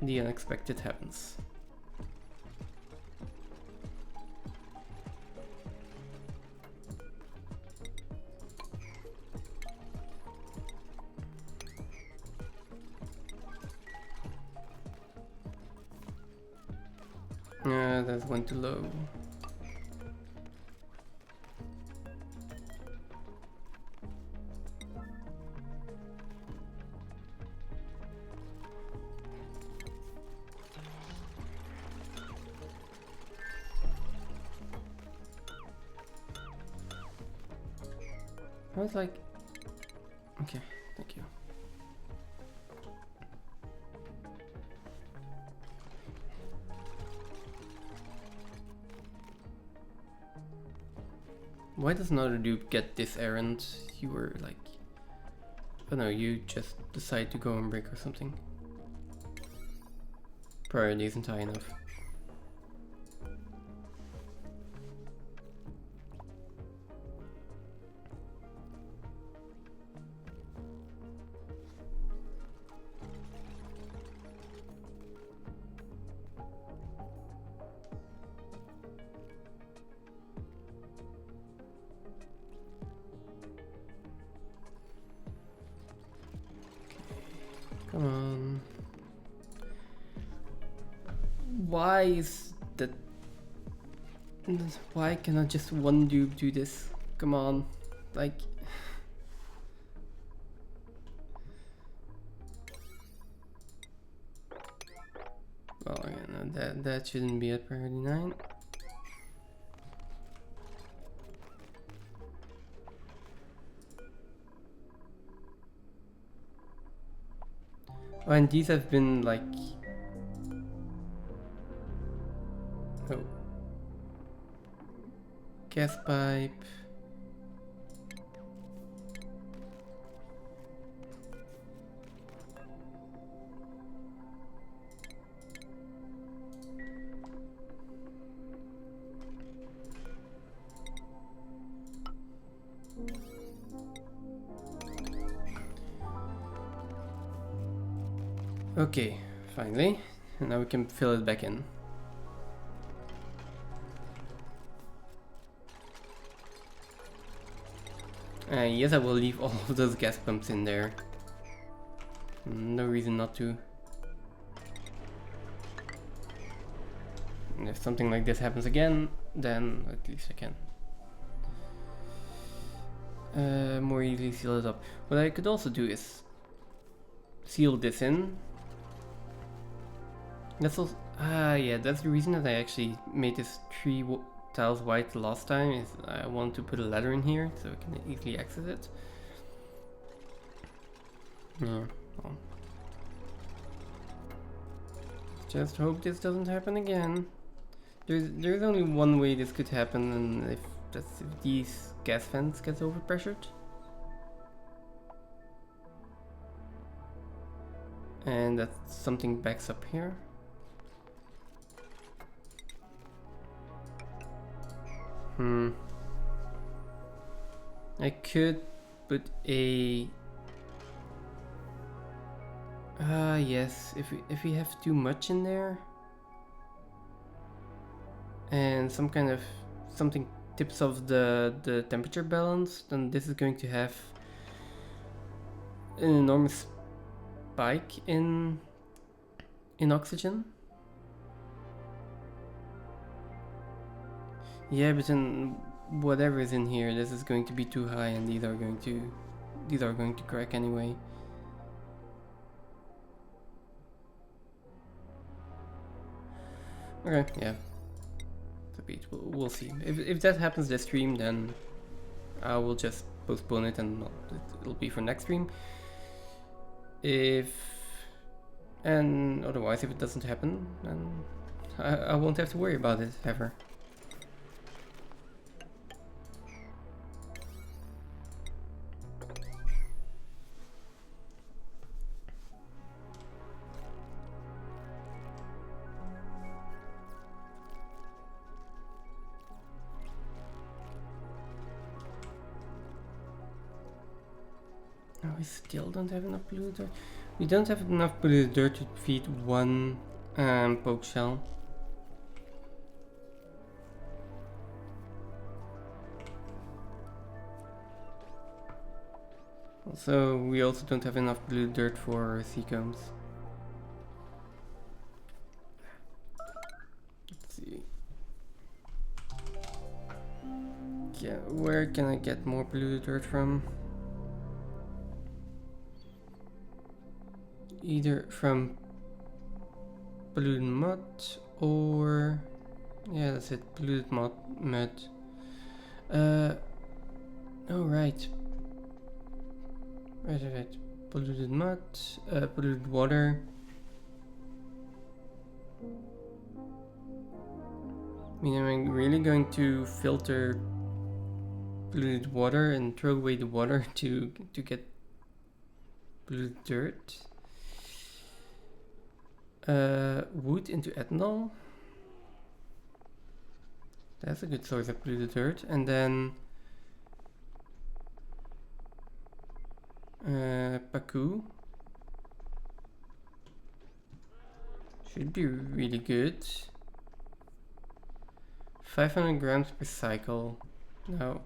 S1: the unexpected happens. That's one too low. I was like, okay, thank you. Why does another dude get this errand? You were like, oh no, you just decide to go on break or something. Priority isn't high enough. Come on. Why is that? Why cannot just one dude do this? Come on, like. Well, again, that shouldn't be at priority 9. Oh, and these have been like. Oh. Gas pipe. Okay, finally. And now we can fill it back in. Yes, I will leave all of those gas pumps in there. No reason not to. And if something like this happens again, then at least I can more easily seal it up. What I could also do is seal this in. That's also, yeah, that's the reason that I actually made this 3 tiles white last time, is I want to put a ladder in here so I can easily access it. Yeah, well. Just hope this doesn't happen again. There's only one way this could happen, and if these gas vents get overpressured. And that something backs up here. I could put a yes, if we have too much in there and something tips off the temperature balance, then this is going to have an enormous spike in oxygen. Yeah, but then whatever is in here, this is going to be too high, and these are going to these are going to crack anyway. Okay, yeah. The beach. We'll see. If that happens this stream, then I will just postpone it and it'll be for next stream. And otherwise, if it doesn't happen, then I won't have to worry about it ever. Oh, we still don't have enough blue dirt. We don't have enough blue dirt to feed one poke shell. Also, we also don't have enough blue dirt for sea combs. Let's see. Yeah, where can I get more blue dirt from? Either from polluted mud or... yeah, that's it, polluted mud. Oh, right. Right. Polluted mud, polluted water. I mean, am I really going to filter polluted water and throw away the water to get polluted dirt? Wood into ethanol. That's a good source of polluted dirt. And then Paku should be really good. 500 grams per cycle. No.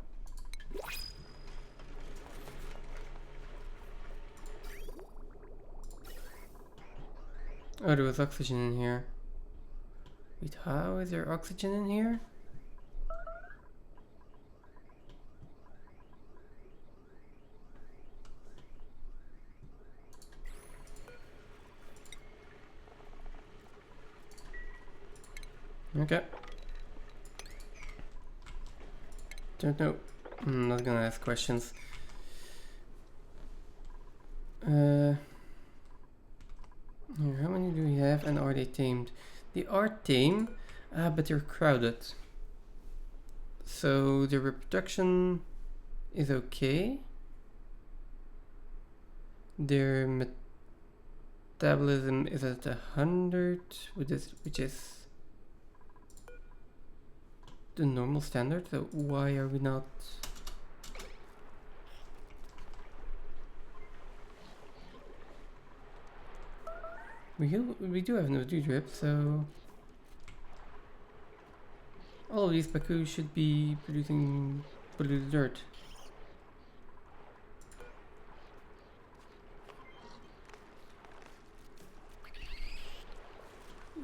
S1: Oh, there was oxygen in here. Wait, how is there oxygen in here? Okay. Don't know. I'm not gonna ask questions. Here, how many do we have and are they tamed? They are tame, but they're crowded. So the reproduction is okay. Their metabolism is at 100, which is the normal standard. So why are we not? We do have no dew drip, so all of these Baku should be producing polluted dirt.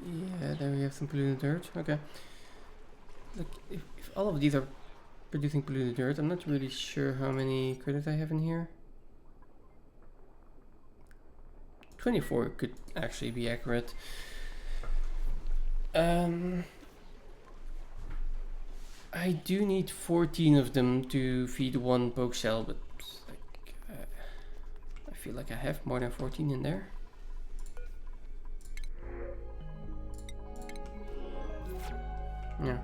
S1: Yeah, there we have some polluted dirt. Okay. Look, if all of these are producing polluted dirt, I'm not really sure how many credits I have in here. 24 could actually be accurate. I do need 14 of them to feed one poke shell, but like, I feel like I have more than 14 in there. Yeah.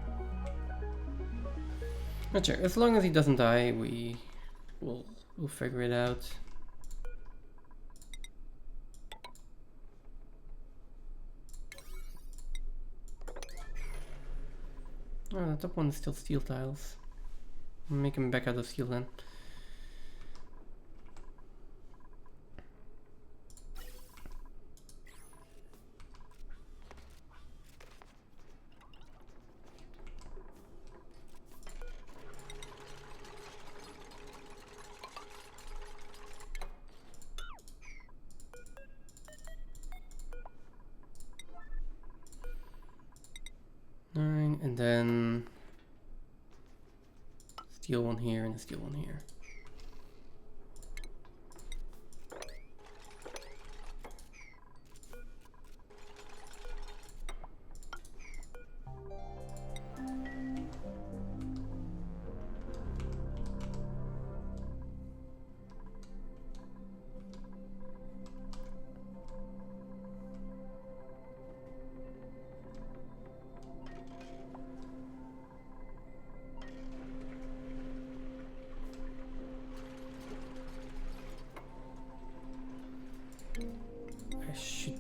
S1: Not sure. As long as he doesn't die, we'll figure it out. Oh, the top one is still steel tiles. I'll make them back out of steel then. And then steel one here and a steel one here.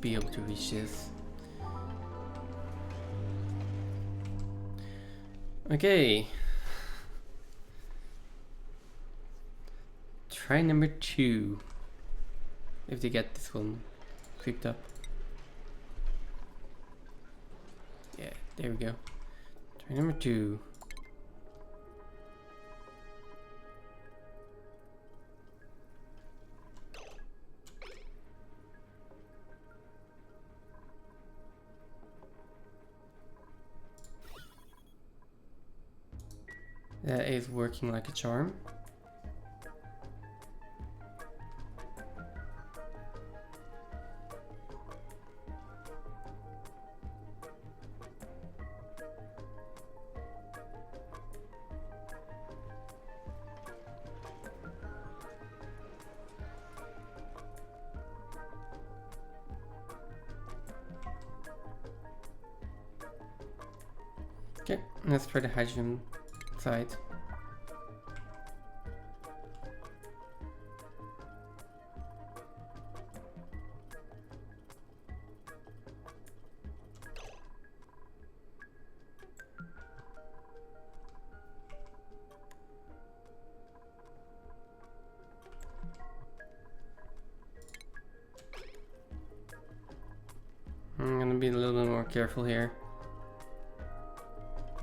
S1: be able to reach this. Okay. Try number 2. If they get this one picked up. Yeah, there we go. Try number 2. That is working like a charm. Okay, let's try the hydrogen side. I'm gonna be a little bit more careful here.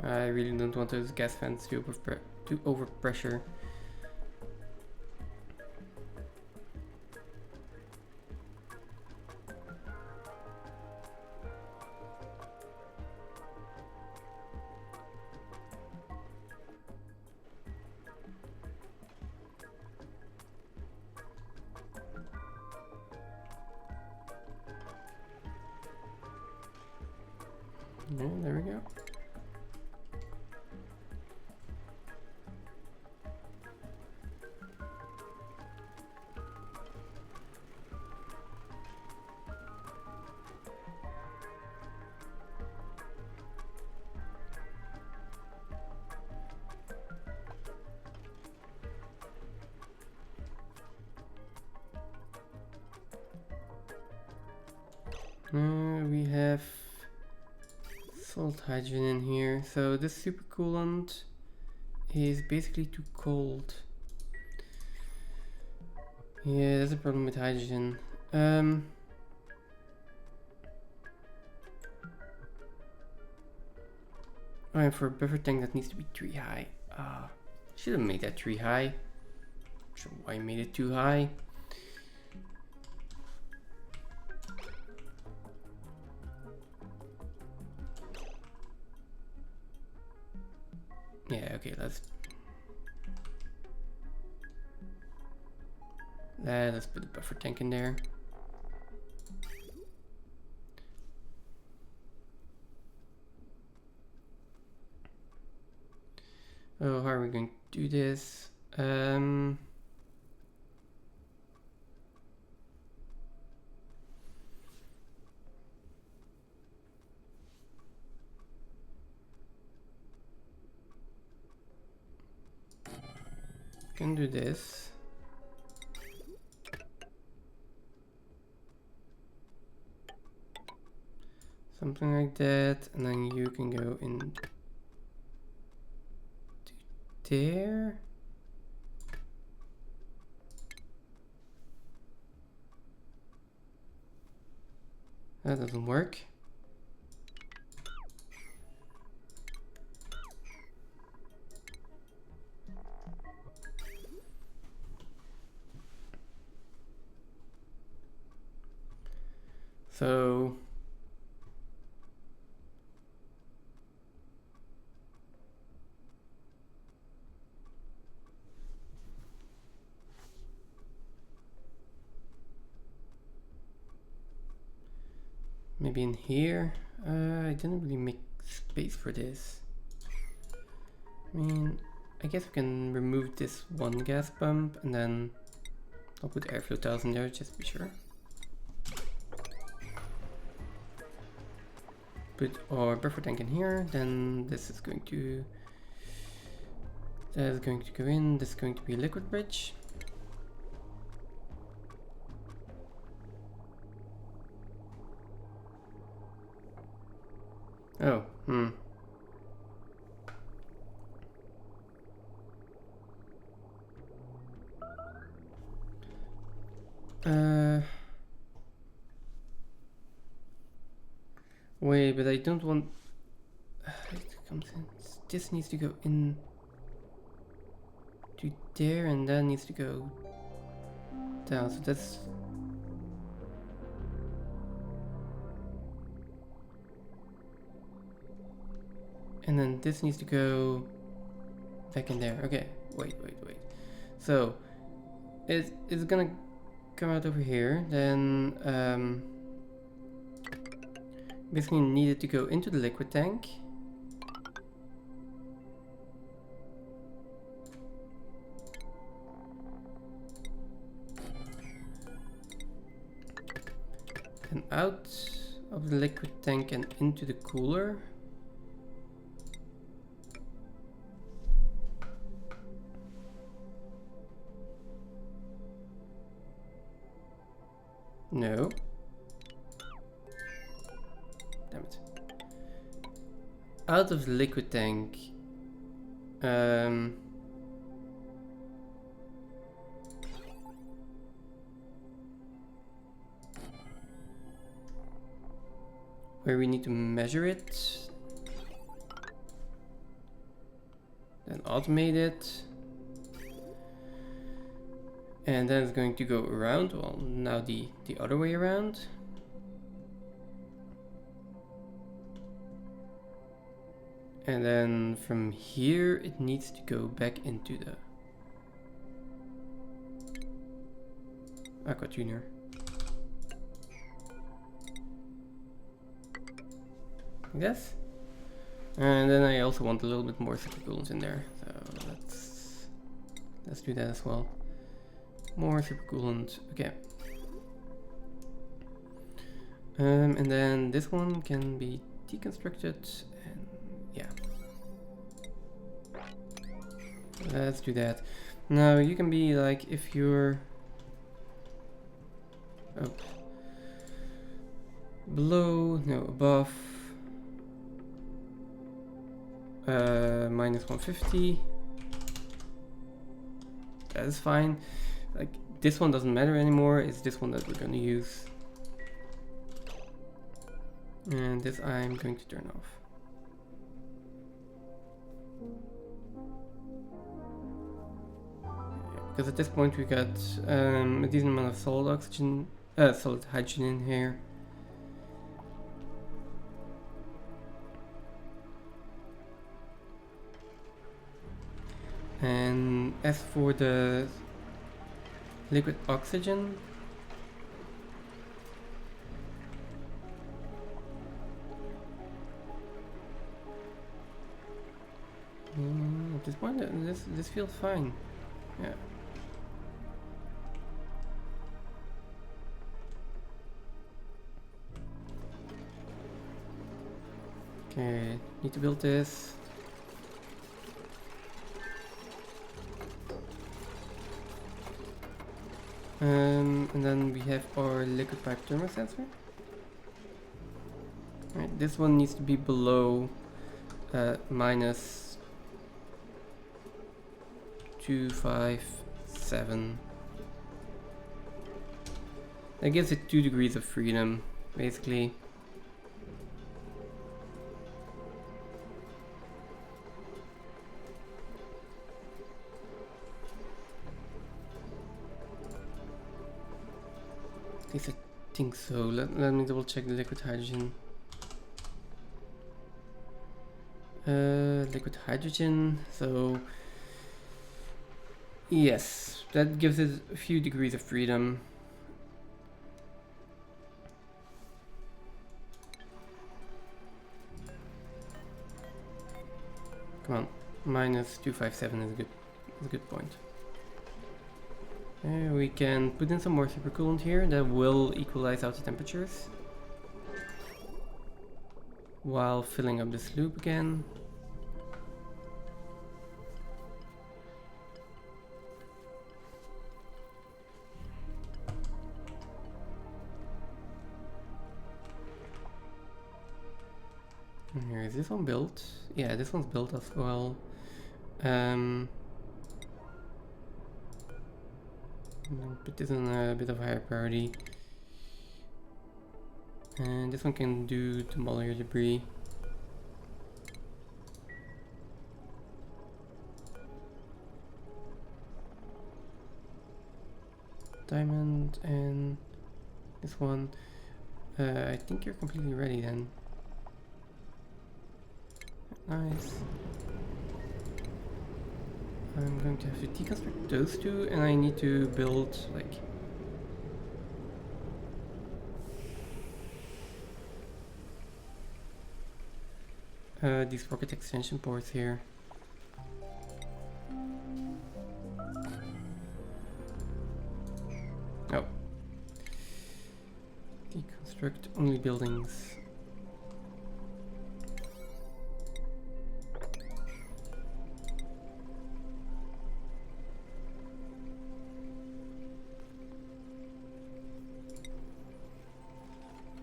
S1: I really don't want those gas vents to overpressure. Yeah, there we go. We have salt hydrogen in here, so this super-coolant is basically too cold. Yeah, that's a problem with hydrogen. Oh, and for a buffer tank that needs to be 3 high. Should have made that 3 high. So why made it too high? Yeah, okay, let's put the buffer tank in there. Oh, how are we going to do this? Can do this. Something like that, and then you can go in to there. That doesn't work. So maybe in here. I didn't really make space for this. I mean, I guess we can remove this one gas pump and then I'll put airflow tiles in there just to be sure. Put our buffer tank in here, then this is going to go in, this is going to be liquid bridge. Oh, wait, but I don't want it comes in. This needs to go in to there, and that needs to go down. So that's and then this needs to go back in there. Okay, wait. So it's gonna come out over here. Then basically needed to go into the liquid tank. And out of the liquid tank and into the cooler. No. Damn it. Out of the liquid tank. Where we need to measure it. Then automate it. And then it's going to go around. Well, now the other way around. And then from here it needs to go back into the Aqua Tuner. Like this. And then I also want a little bit more super-coolant in there. So let's do that as well. More super-coolant. Okay. And then this one can be deconstructed, and yeah. Let's do that. Now you can be like, if you're below, no, above minus 150. That is fine. Like, this one doesn't matter anymore. It's this one that we're going to use. And this I'm going to turn off. Because at this point we got a decent amount of solid oxygen, solid hydrogen in here. And as for the liquid oxygen, at this point this feels fine. Yeah. Okay, need to build this. And then we have our liquid pipe thermosensor. Right, this one needs to be below minus 257. That gives it 2 degrees of freedom, basically. At least I think so. Let me double check the liquid hydrogen. Liquid hydrogen, so yes, that gives it a few degrees of freedom. Come on, minus 257 is a good point. We can put in some more supercoolant here that will equalize out the temperatures while filling up this loop again. Here, is this one built? Yeah, this one's built as well. Put this on a bit of a higher priority. And this one can do demolish your debris. Diamond and this one. I think you're completely ready then. Nice. I'm going to have to deconstruct those two, and I need to build like these rocket extension ports here. Oh. Deconstruct only buildings.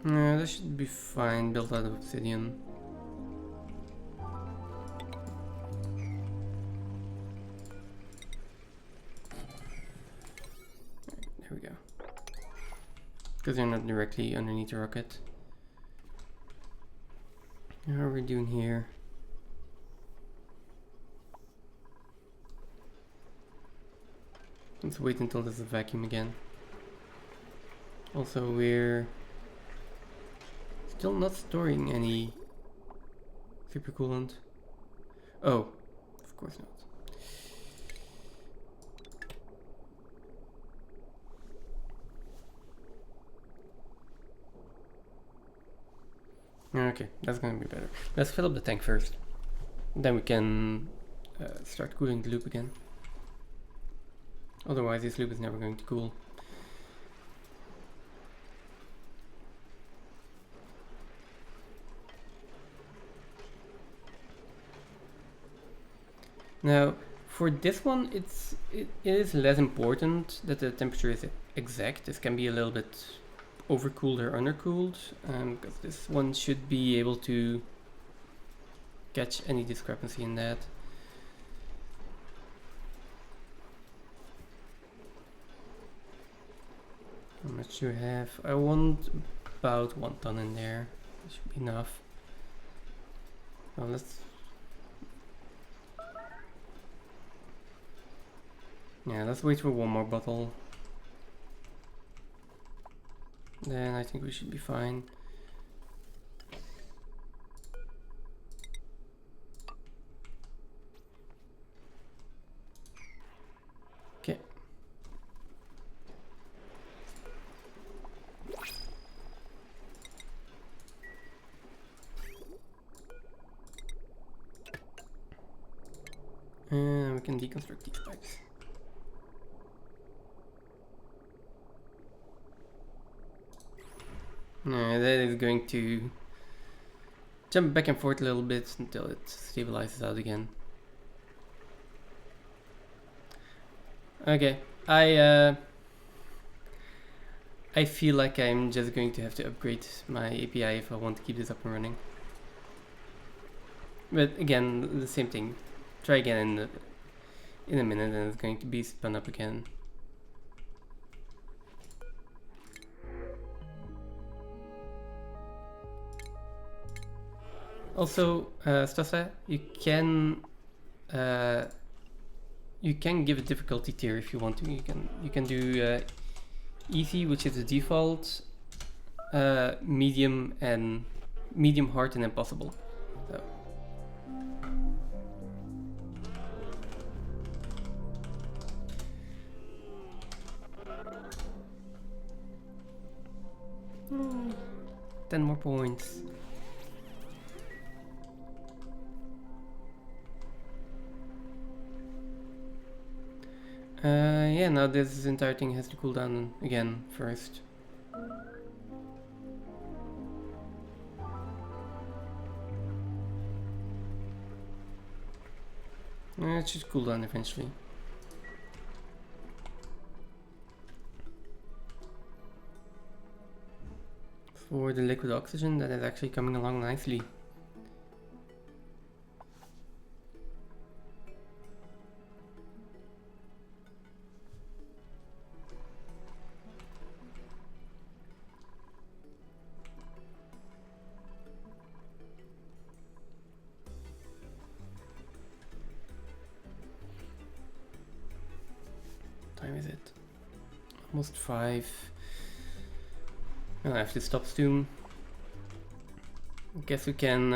S1: That should be fine, built out of obsidian. There we go. Because they're not directly underneath the rocket. How are we doing here? Let's wait until there's a vacuum again. Also, we're still not storing any super-coolant. Oh, of course not. Okay, that's gonna be better. Let's fill up the tank first. Then we can start cooling the loop again. Otherwise, this loop is never going to cool. Now, for this one, it is less important that the temperature is exact. This can be a little bit overcooled or undercooled, because this one should be able to catch any discrepancy in that. How much do you have? I want about 1 ton in there. That should be enough. Well, let's wait for one more bottle. Then I think we should be fine. Okay. And we can deconstruct these pipes. That is going to jump back and forth a little bit until it stabilizes out again. Okay, I feel like I'm just going to have to upgrade my API if I want to keep this up and running. But again, the same thing. Try again in a minute and it's going to be spun up again. Also, Stassa, you can give a difficulty tier if you want to. You can do easy, which is the default, medium, and medium, hard, and impossible. So. Mm, 10 more points. Yeah, now this entire thing has to cool down again first. It should cool down eventually. For the liquid oxygen, that is actually coming along nicely. almost 5. I have to stop soon. I guess we can,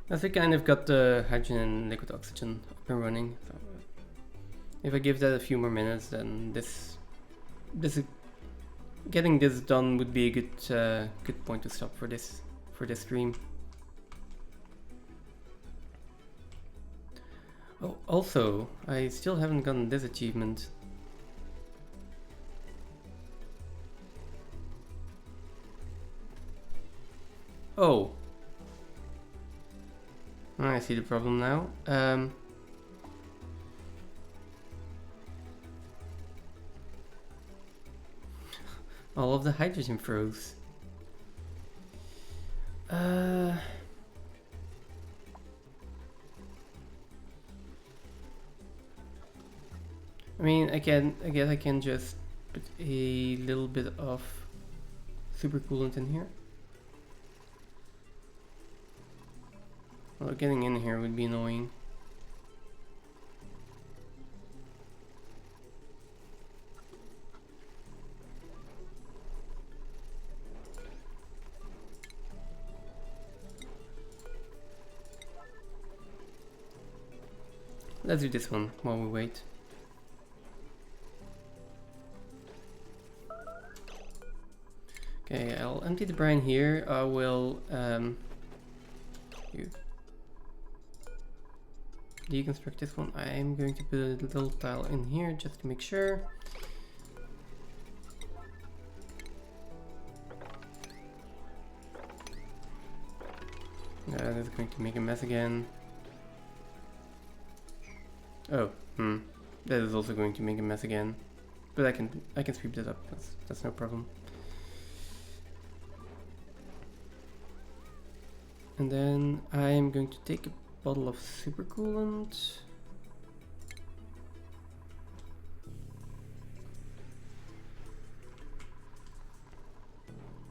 S1: as we kind of got the hydrogen and liquid oxygen up and running. So if I give that a few more minutes, then getting this done would be a good point to stop for this stream. Oh, also, I still haven't gotten this achievement. Oh, I see the problem now. All of the hydrogen froze. I mean, I guess I can just put a little bit of super-coolant in here. Well, getting in here would be annoying. Let's do this one while we wait. Okay, I'll empty the brine here. I will deconstruct this one. I'm going to put a little tile in here just to make sure. That is going to make a mess again. Oh, that is also going to make a mess again. But I can sweep that up. That's no problem. And then I am going to take a bottle of super-coolant.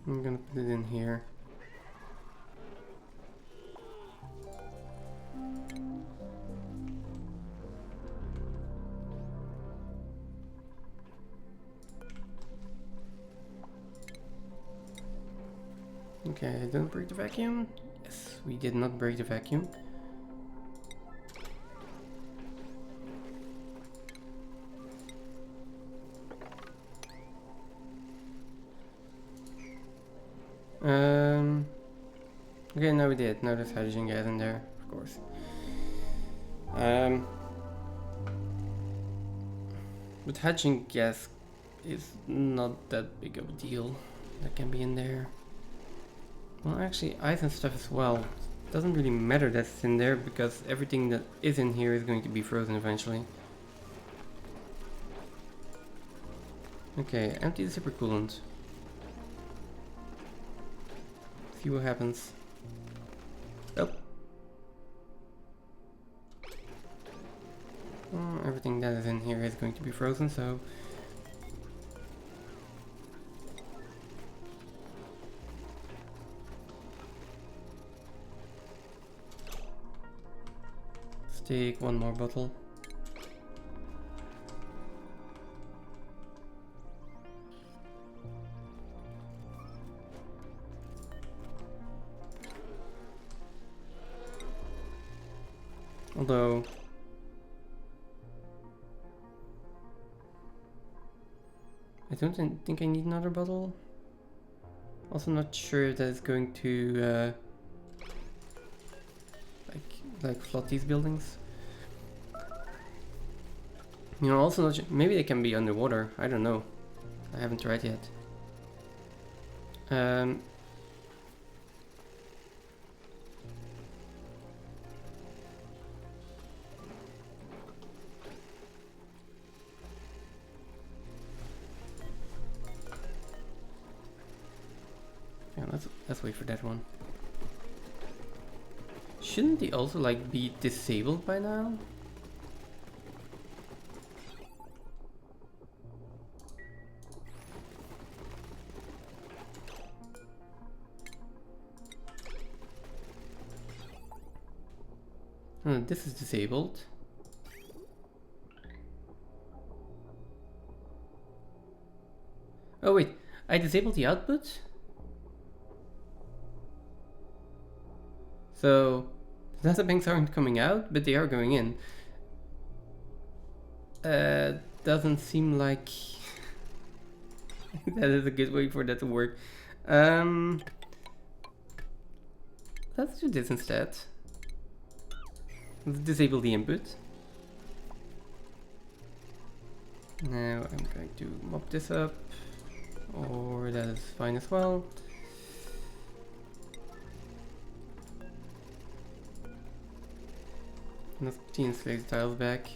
S1: I'm gonna put it in here. Okay, don't break the vacuum. Yes, we did not break the vacuum. Okay, now we did. Now there's hydrogen gas in there, of course. But hydrogen gas is not that big of a deal. That can be in there. Well, actually, ice and stuff as well. Doesn't really matter that it's in there because everything that is in here is going to be frozen eventually. Okay, empty the super-coolant. See what happens. Oh. Everything that is in here is going to be frozen, so... let's take one more bottle. Although I don't think I need another bottle. Also not sure if that is going to like flood these buildings. You know, also not maybe they can be underwater. I don't know. I haven't tried yet. Yeah, let's wait for that one. Shouldn't they also like be disabled by now? This is disabled. Oh wait, I disabled the output. So the data banks aren't coming out, but they are going in. Doesn't seem like that is a good way for that to work. Let's do this instead. Let's disable the input. Now I'm going to mop this up, or that is fine as well. Let's de-insulate the tiles back.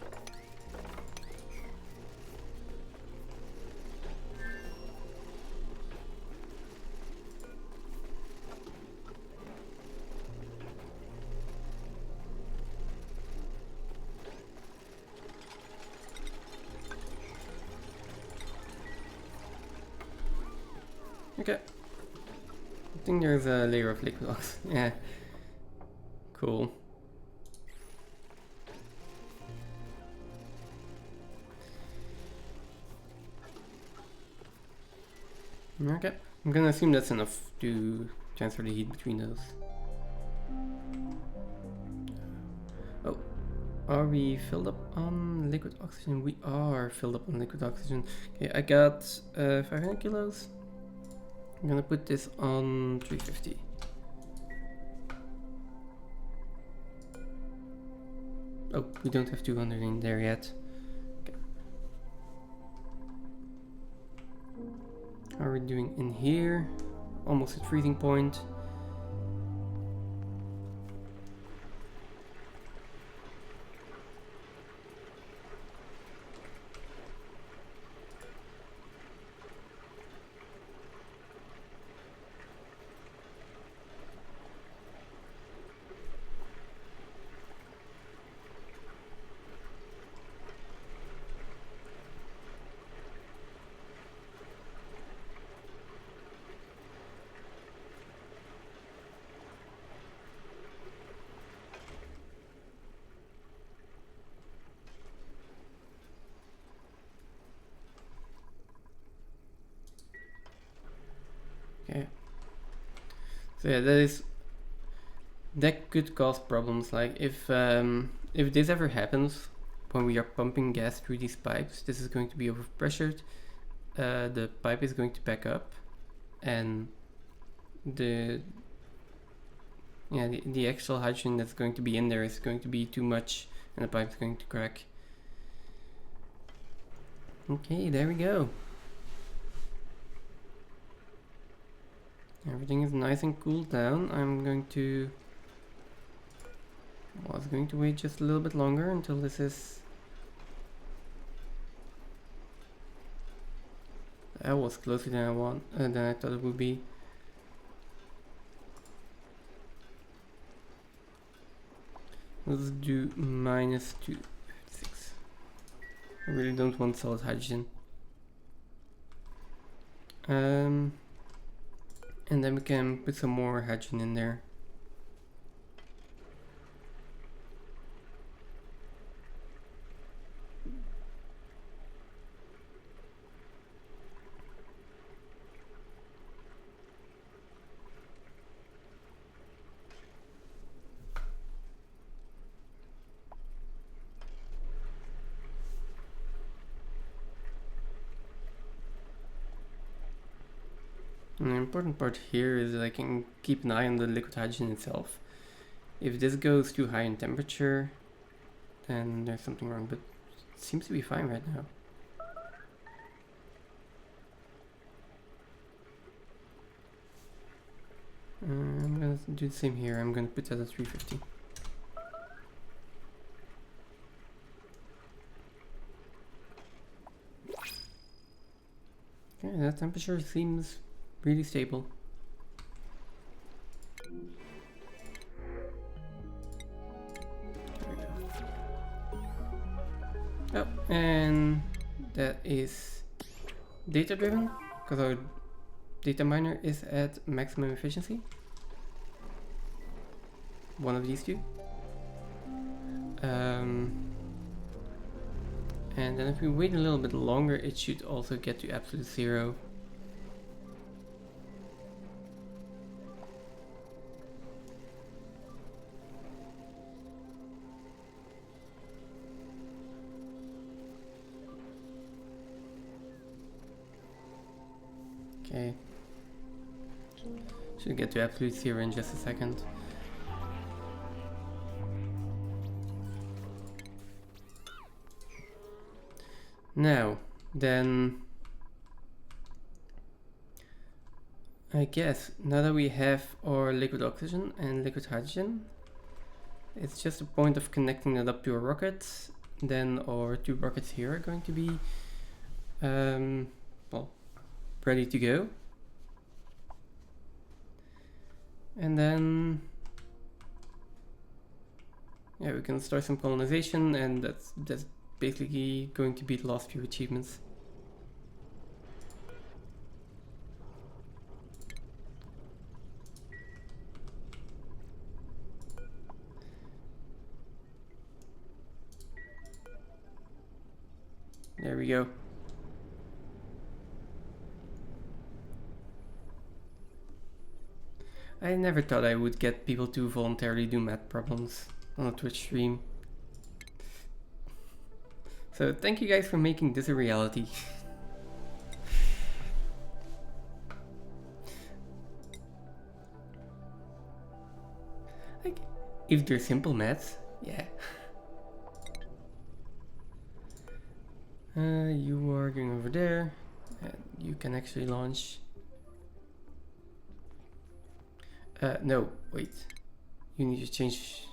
S1: Okay. I think there's a layer of liquid oxygen. Yeah. Cool. Okay. I'm gonna assume that's enough to transfer the heat between those. Oh. Are we filled up on liquid oxygen? We are filled up on liquid oxygen. Okay, I got 500 kilos. I'm gonna put this on 350. Oh, we don't have 200 in there yet. Okay. How are we doing in here? Almost at freezing point. Okay. So yeah, that could cause problems. Like if this ever happens when we are pumping gas through these pipes, this is going to be overpressured. The pipe is going to back up, and the actual hydrogen that's going to be in there is going to be too much, and the pipe is going to crack. Okay, there we go. Everything is nice and cooled down. I was going to wait just a little bit longer until this is... That was closer than I thought it would be. Let's do -256. I really don't want solid hydrogen. And then we can put some more hydrogen in there. And the important part here is that I can keep an eye on the liquid hydrogen itself. If this goes too high in temperature, then there's something wrong, but it seems to be fine right now. I'm gonna do the same here. I'm gonna put that at 350. Okay, that temperature seems really stable. Oh, and that is data driven because our data miner is at maximum efficiency. One of these two. And then if we wait a little bit longer, it should also get to absolute zero. Okay. Should get to absolute zero in just a second. Now, then, I guess now that we have our liquid oxygen and liquid hydrogen, it's just a point of connecting that up to a rocket. Then our two rockets here are going to be well, ready to go. And then yeah, we can start some colonization, and that's basically going to be the last few achievements. There we go. I never thought I would get people to voluntarily do math problems on a Twitch stream. So thank you guys for making this a reality. Like, if they're simple maths, yeah. You are going over there, and you can actually launch. No, wait. You need to change.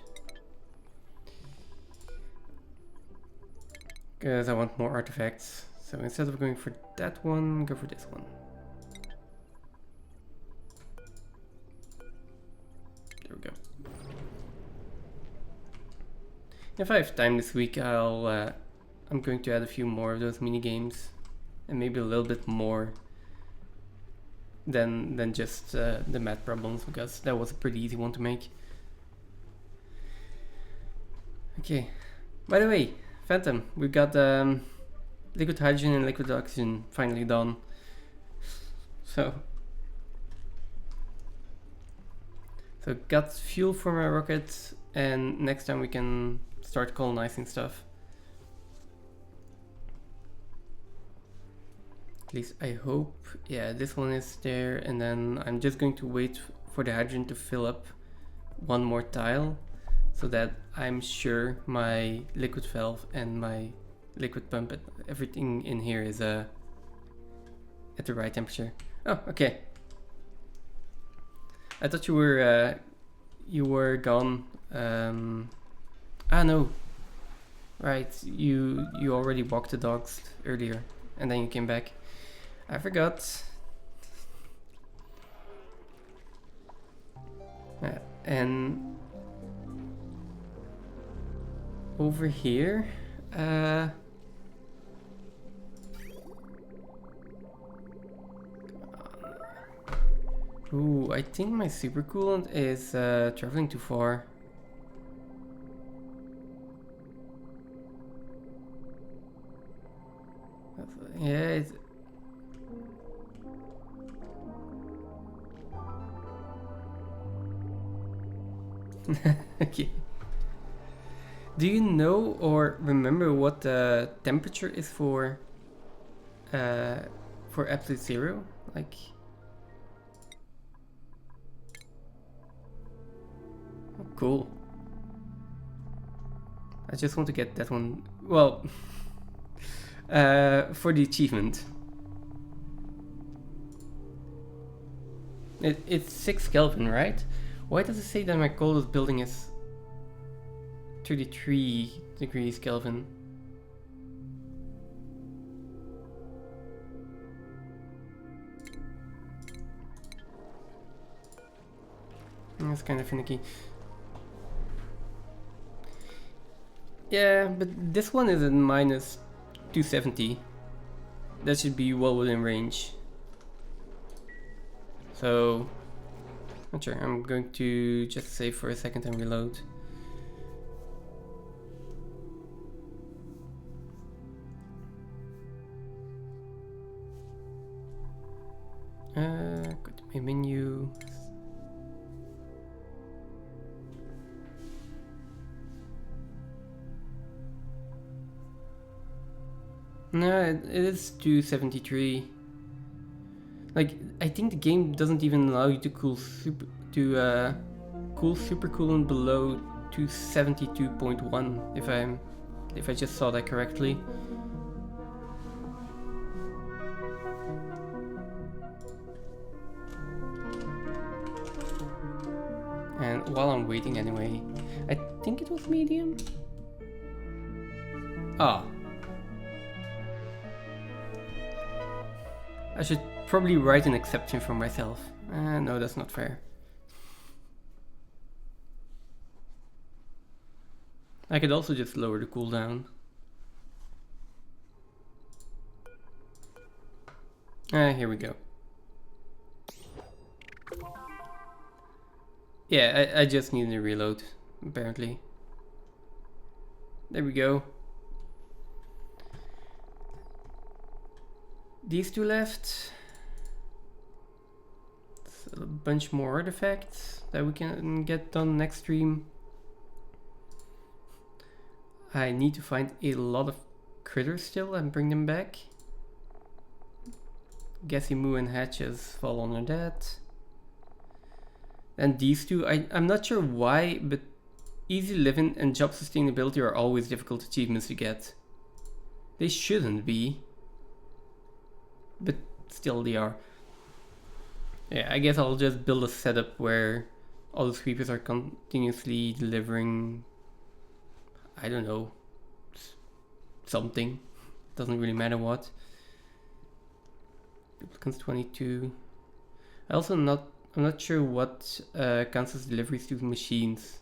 S1: Because I want more artifacts. So instead of going for that one, go for this one. There we go. If I have time this week, I'm going to add a few more of those mini games, and maybe a little bit more than just the math problems, because that was a pretty easy one to make. Okay. By the way, Phantom, we got liquid hydrogen and liquid oxygen finally done. So got fuel for my rocket, and next time we can start colonizing stuff. At least I hope. Yeah, this one is there, and then I'm just going to wait for the hydrogen to fill up one more tile, so that I'm sure my liquid valve and my liquid pump and everything in here is at the right temperature. Oh, okay. I thought you were gone. No. Right, you already walked the dogs earlier, and then you came back. I forgot. And over here, ooh, I think my super-coolant is traveling too far. Yeah, it's... Okay. Do you know or remember what the temperature is for absolute zero? Like... Oh, cool. I just want to get that one. Well, for the achievement. It's 6 Kelvin, right? Why does it say that my coldest building is 33 degrees Kelvin? That's kind of finicky. Yeah, but this one is at minus 270. That should be well within range. So, not sure. I'm going to just save for a second and reload. Go to my menu. No, it is 273. Like, I think the game doesn't even allow you to cool super coolant below 272.1 if I just saw that correctly. And while I'm waiting anyway, I think it was medium. Ah. I should probably write an exception for myself. No, that's not fair. I could also just lower the cooldown. Here we go. Yeah, I just need a reload, apparently. There we go. These two left. A bunch more artifacts that we can get done next stream. I need to find a lot of critters still and bring them back. Gassy Moo and Hatches fall under that. And these two, I'm not sure why, but easy living and job sustainability are always difficult achievements to get. They shouldn't be, but still they are. Yeah, I guess I'll just build a setup where all the sweepers are continuously delivering, I don't know, something. Doesn't really matter what. Duplicants 22. I'm not sure what counts as deliveries to machines.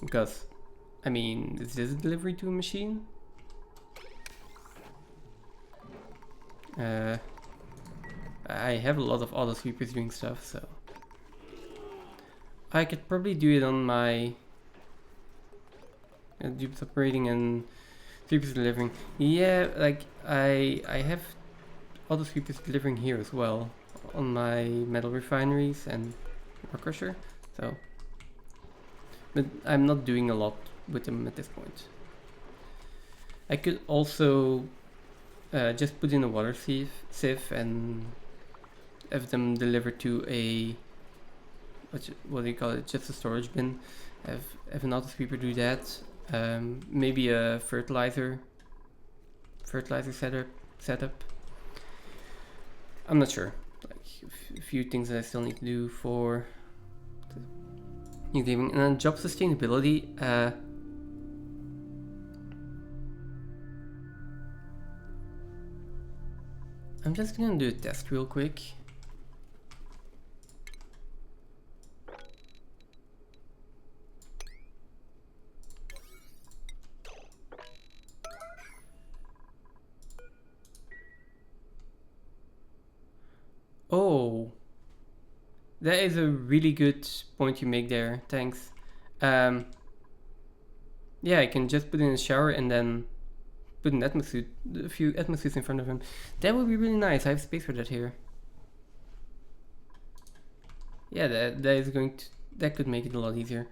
S1: Because, I mean, is this a delivery to a machine? I have a lot of auto sweepers doing stuff, so I could probably do it on my dupes operating and sweepers delivering. Yeah, like I have auto sweepers delivering here as well on my metal refineries and ore crusher. So, but I'm not doing a lot with them at this point. I could also just put in a water sieve and have them delivered to a what do you call it? Just a storage bin. Have an auto sweeper do that. Maybe a fertilizer setup. I'm not sure. Like a few things that I still need to do for new gaming. And then job sustainability. I'm just gonna do a test real quick. Oh, that is a really good point you make there. Thanks. Yeah, I can just put in a shower and then put an atmosuit, a few atmosuits in front of him. That would be really nice. I have space for that here. Yeah, that could make it a lot easier.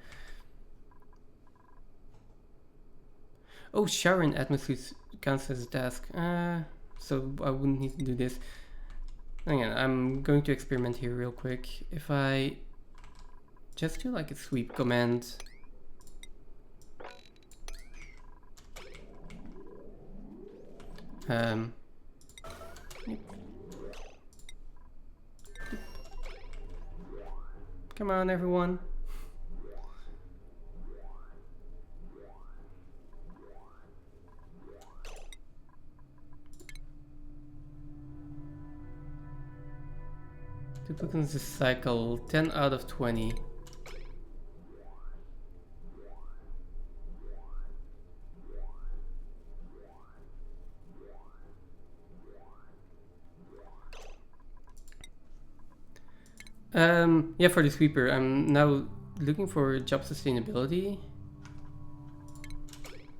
S1: Oh, shower and atmosuits counts as a task. So I wouldn't need to do this. Hang on, I'm going to experiment here real quick. If I just do like a sweep command. Come on, everyone. Duplicants this cycle 10 out of 20. Yeah, for the sweeper, I'm now looking for job sustainability.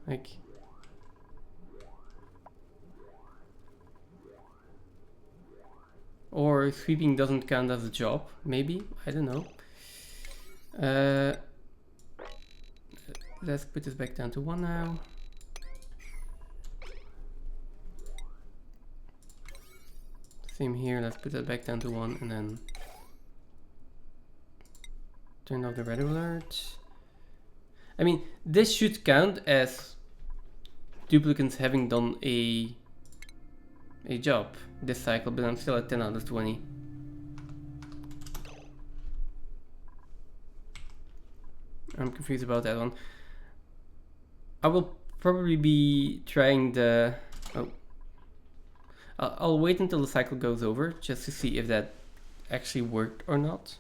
S1: Like, or sweeping doesn't count as a job, maybe, I don't know. Let's put this back down to 1 now. Same here, let's put that back down to 1 and then turn off the red alert. I mean, this should count as duplicants having done a job this cycle, but I'm still at 10 out of 20. I'm confused about that one. I will probably be trying the... Oh. I'll wait until the cycle goes over just to see if that actually worked or not.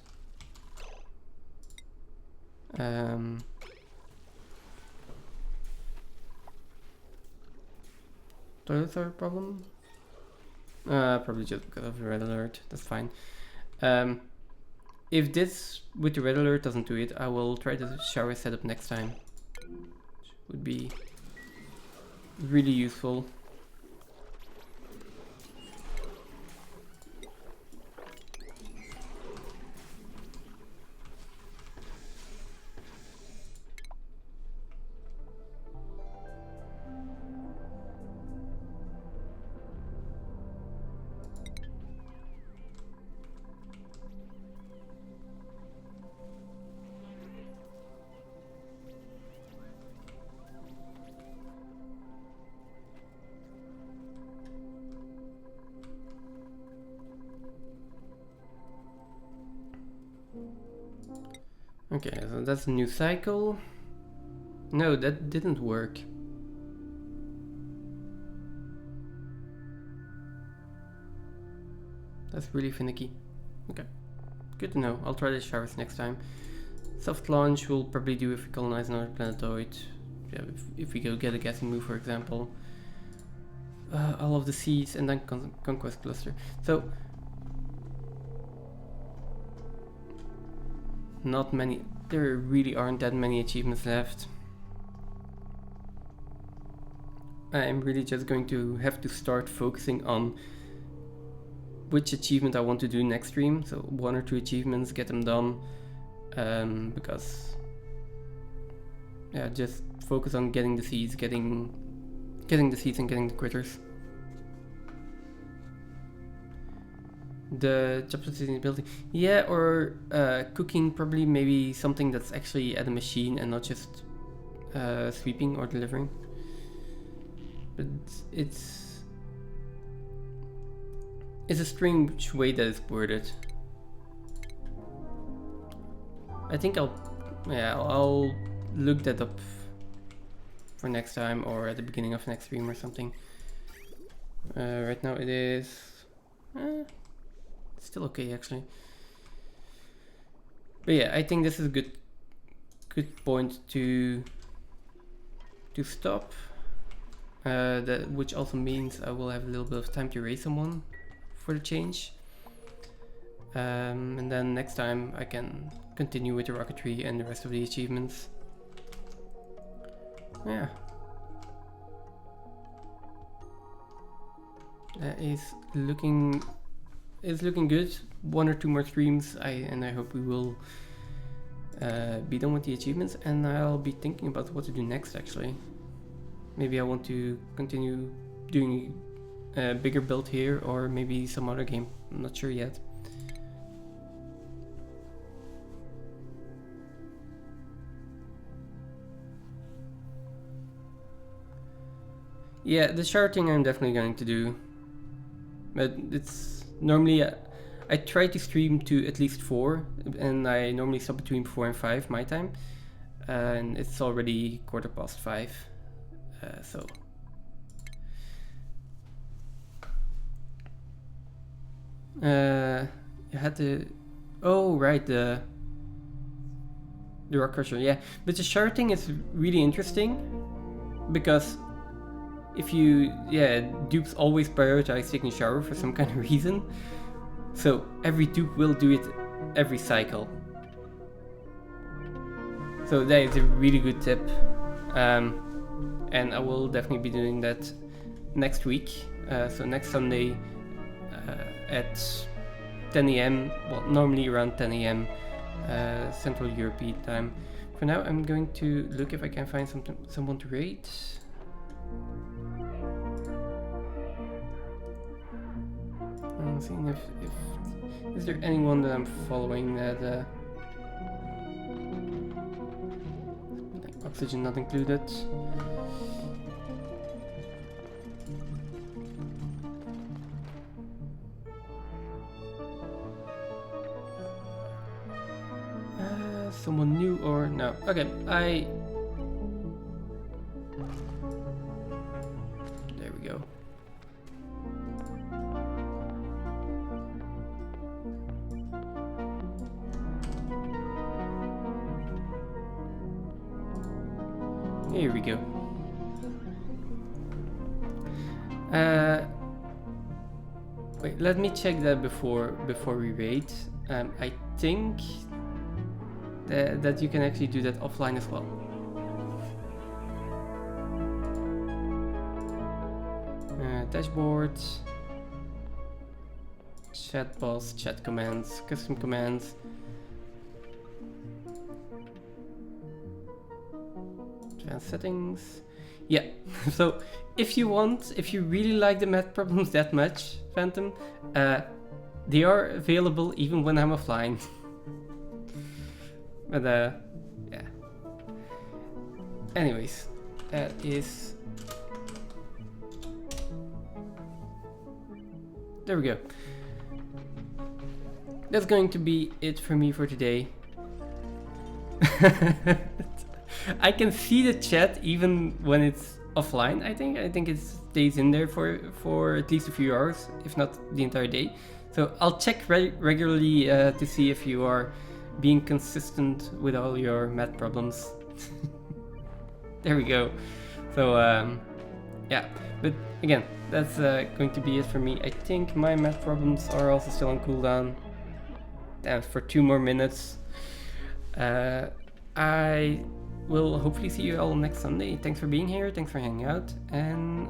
S1: Toilets are a problem? Probably just because of the red alert, that's fine. If this with the red alert doesn't do it, I will try the shower setup next time. Which would be really useful. Okay, so that's a new cycle. No, that didn't work. That's really finicky. Okay, good to know. I'll try the showers next time. Soft launch we'll probably do if we colonize another planetoid. Yeah, if we go get a gassing move, for example. All of the seeds and then conquest cluster. So not many. There really aren't that many achievements left. I'm really just going to have to start focusing on which achievement I want to do next stream. So 1 or 2 achievements, get them done. Because yeah, just focus on getting the seeds, getting the seeds and getting the critters. The job sustainability, yeah, or cooking, probably maybe something that's actually at a machine and not just sweeping or delivering. But it's a strange way that it's worded. I think I'll look that up for next time or at the beginning of next stream or something. Right now it is still okay actually. But yeah, I think this is a good point to stop. Which also means I will have a little bit of time to raise someone for the change. And then next time I can continue with the rocketry and the rest of the achievements. Yeah. That is looking good. 1 or 2 more streams and I hope we will be done with the achievements, and I'll be thinking about what to do next actually. Maybe I want to continue doing a bigger build here or maybe some other game. I'm not sure yet. Yeah, the shower thing I'm definitely going to do. But it's normally I try to stream to at least 4 and I normally stop between 4 and 5 my time. And it's already 5:15. So you had to, oh right, the rock crusher, yeah. But the shower thing is really interesting because if you, dupes always prioritize taking a shower for some kind of reason. So every dupe will do it every cycle. So that is a really good tip. And I will definitely be doing that next week. So next Sunday at 10 AM, well normally around 10 AM Central European time. For now I'm going to look if I can find someone to raid. seeing if is there anyone that I'm following that like oxygen not included. Someone new or no? Okay, there we go. Here we go. Wait, let me check that before we raid. I think that you can actually do that offline as well. Dashboard, chat boss, chat commands, custom commands. Advanced settings. Yeah, so if you really like the math problems that much, Phantom, they are available even when I'm offline. But yeah. Anyways, that is. There we go. That's going to be it for me for today. I can see the chat even when it's offline. I think it stays in there for at least a few hours, if not the entire day. So I'll check regularly to see if you are being consistent with all your math problems. There we go. So yeah, but again, that's going to be it for me. I think my math problems are also still on cooldown. Damn, for 2 more minutes. I will hopefully see you all next Sunday. Thanks for being here, thanks for hanging out, and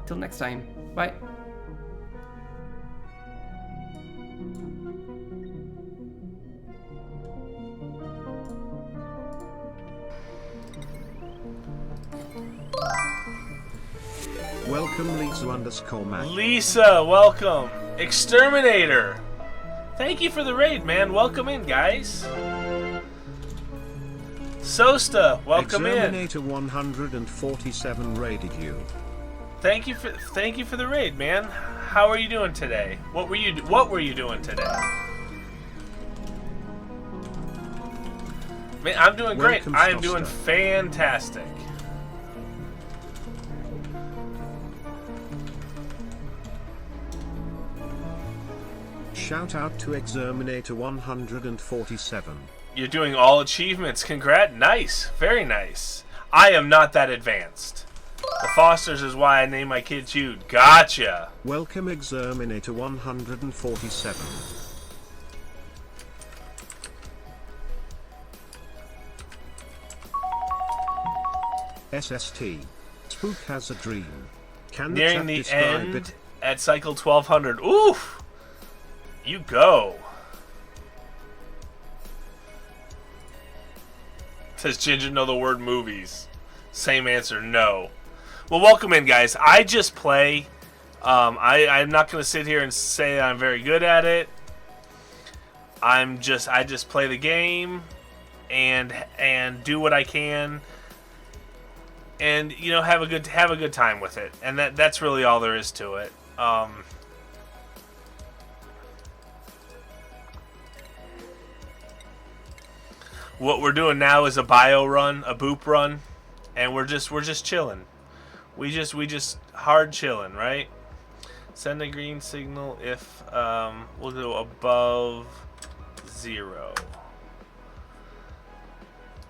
S1: till next time, bye.
S2: Welcome Lisa_Mac.
S3: Lisa, welcome. Exterminator. Thank you for the raid, man. Welcome in, guys. Sosta, welcome
S2: Exterminator in. 147 raided you.
S3: Thank you for the raid, man. How are you doing today? What were you doing today? Man, I'm doing great.
S2: Welcome,
S3: I am doing fantastic.
S2: Shout out to Exterminator 147.
S3: You're doing all achievements. Congrats. Nice. Very nice. I am not that advanced. The Fosters is why I named my kid Jude. Gotcha.
S2: Welcome Exterminator 147. SST. Spook has a dream. Can the
S3: Nearing
S2: chat
S3: the
S2: describe
S3: end
S2: it?
S3: at cycle 1200. Oof. You go. Says Ginger know the word movies. Same answer, no. Well, welcome in, guys. I just play. I'm not going to sit here and say I'm very good at it. I just play the game and do what I can, and you know, have a good time with it. And that's really all there is to it. What we're doing now is a bio run, a boop run, and we're just chilling. We just hard chilling, right? Send a green signal if we'll go above 0.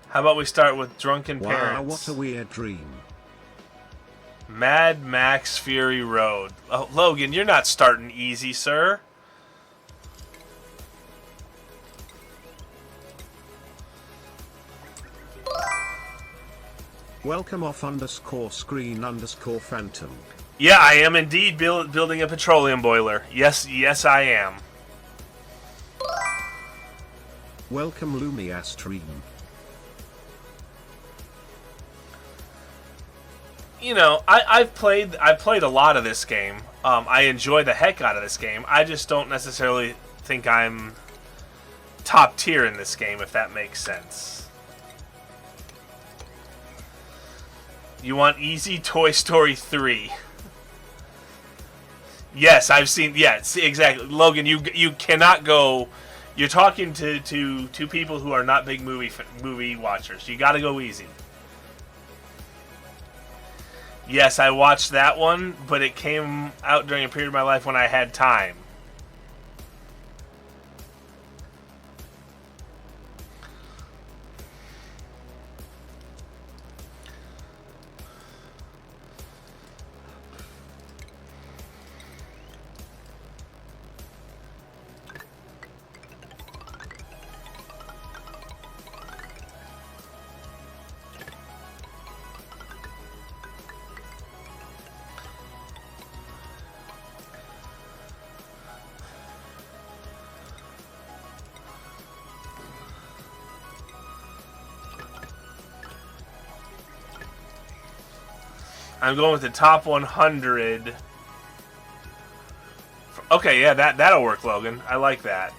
S3: How about we start with drunken parents?
S2: Wow, what a weird dream.
S3: Mad Max Fury Road. Oh, Logan, you're not starting easy, sir.
S2: Welcome off_screen_phantom.
S3: Yeah, I am indeed building a petroleum boiler. Yes, I am.
S2: Welcome Lumia stream.
S3: You know, I've played a lot of this game. I enjoy the heck out of this game. I just don't necessarily think I'm top tier in this game, if that makes sense. You want easy Toy Story 3? Yes, I've seen. Yes, exactly. Logan, you cannot go. You're talking to people who are not big movie watchers. You got to go easy. Yes, I watched that one, but it came out during a period of my life when I had time. I'm going with the top 100. Okay, yeah, that'll work, Logan. I like that.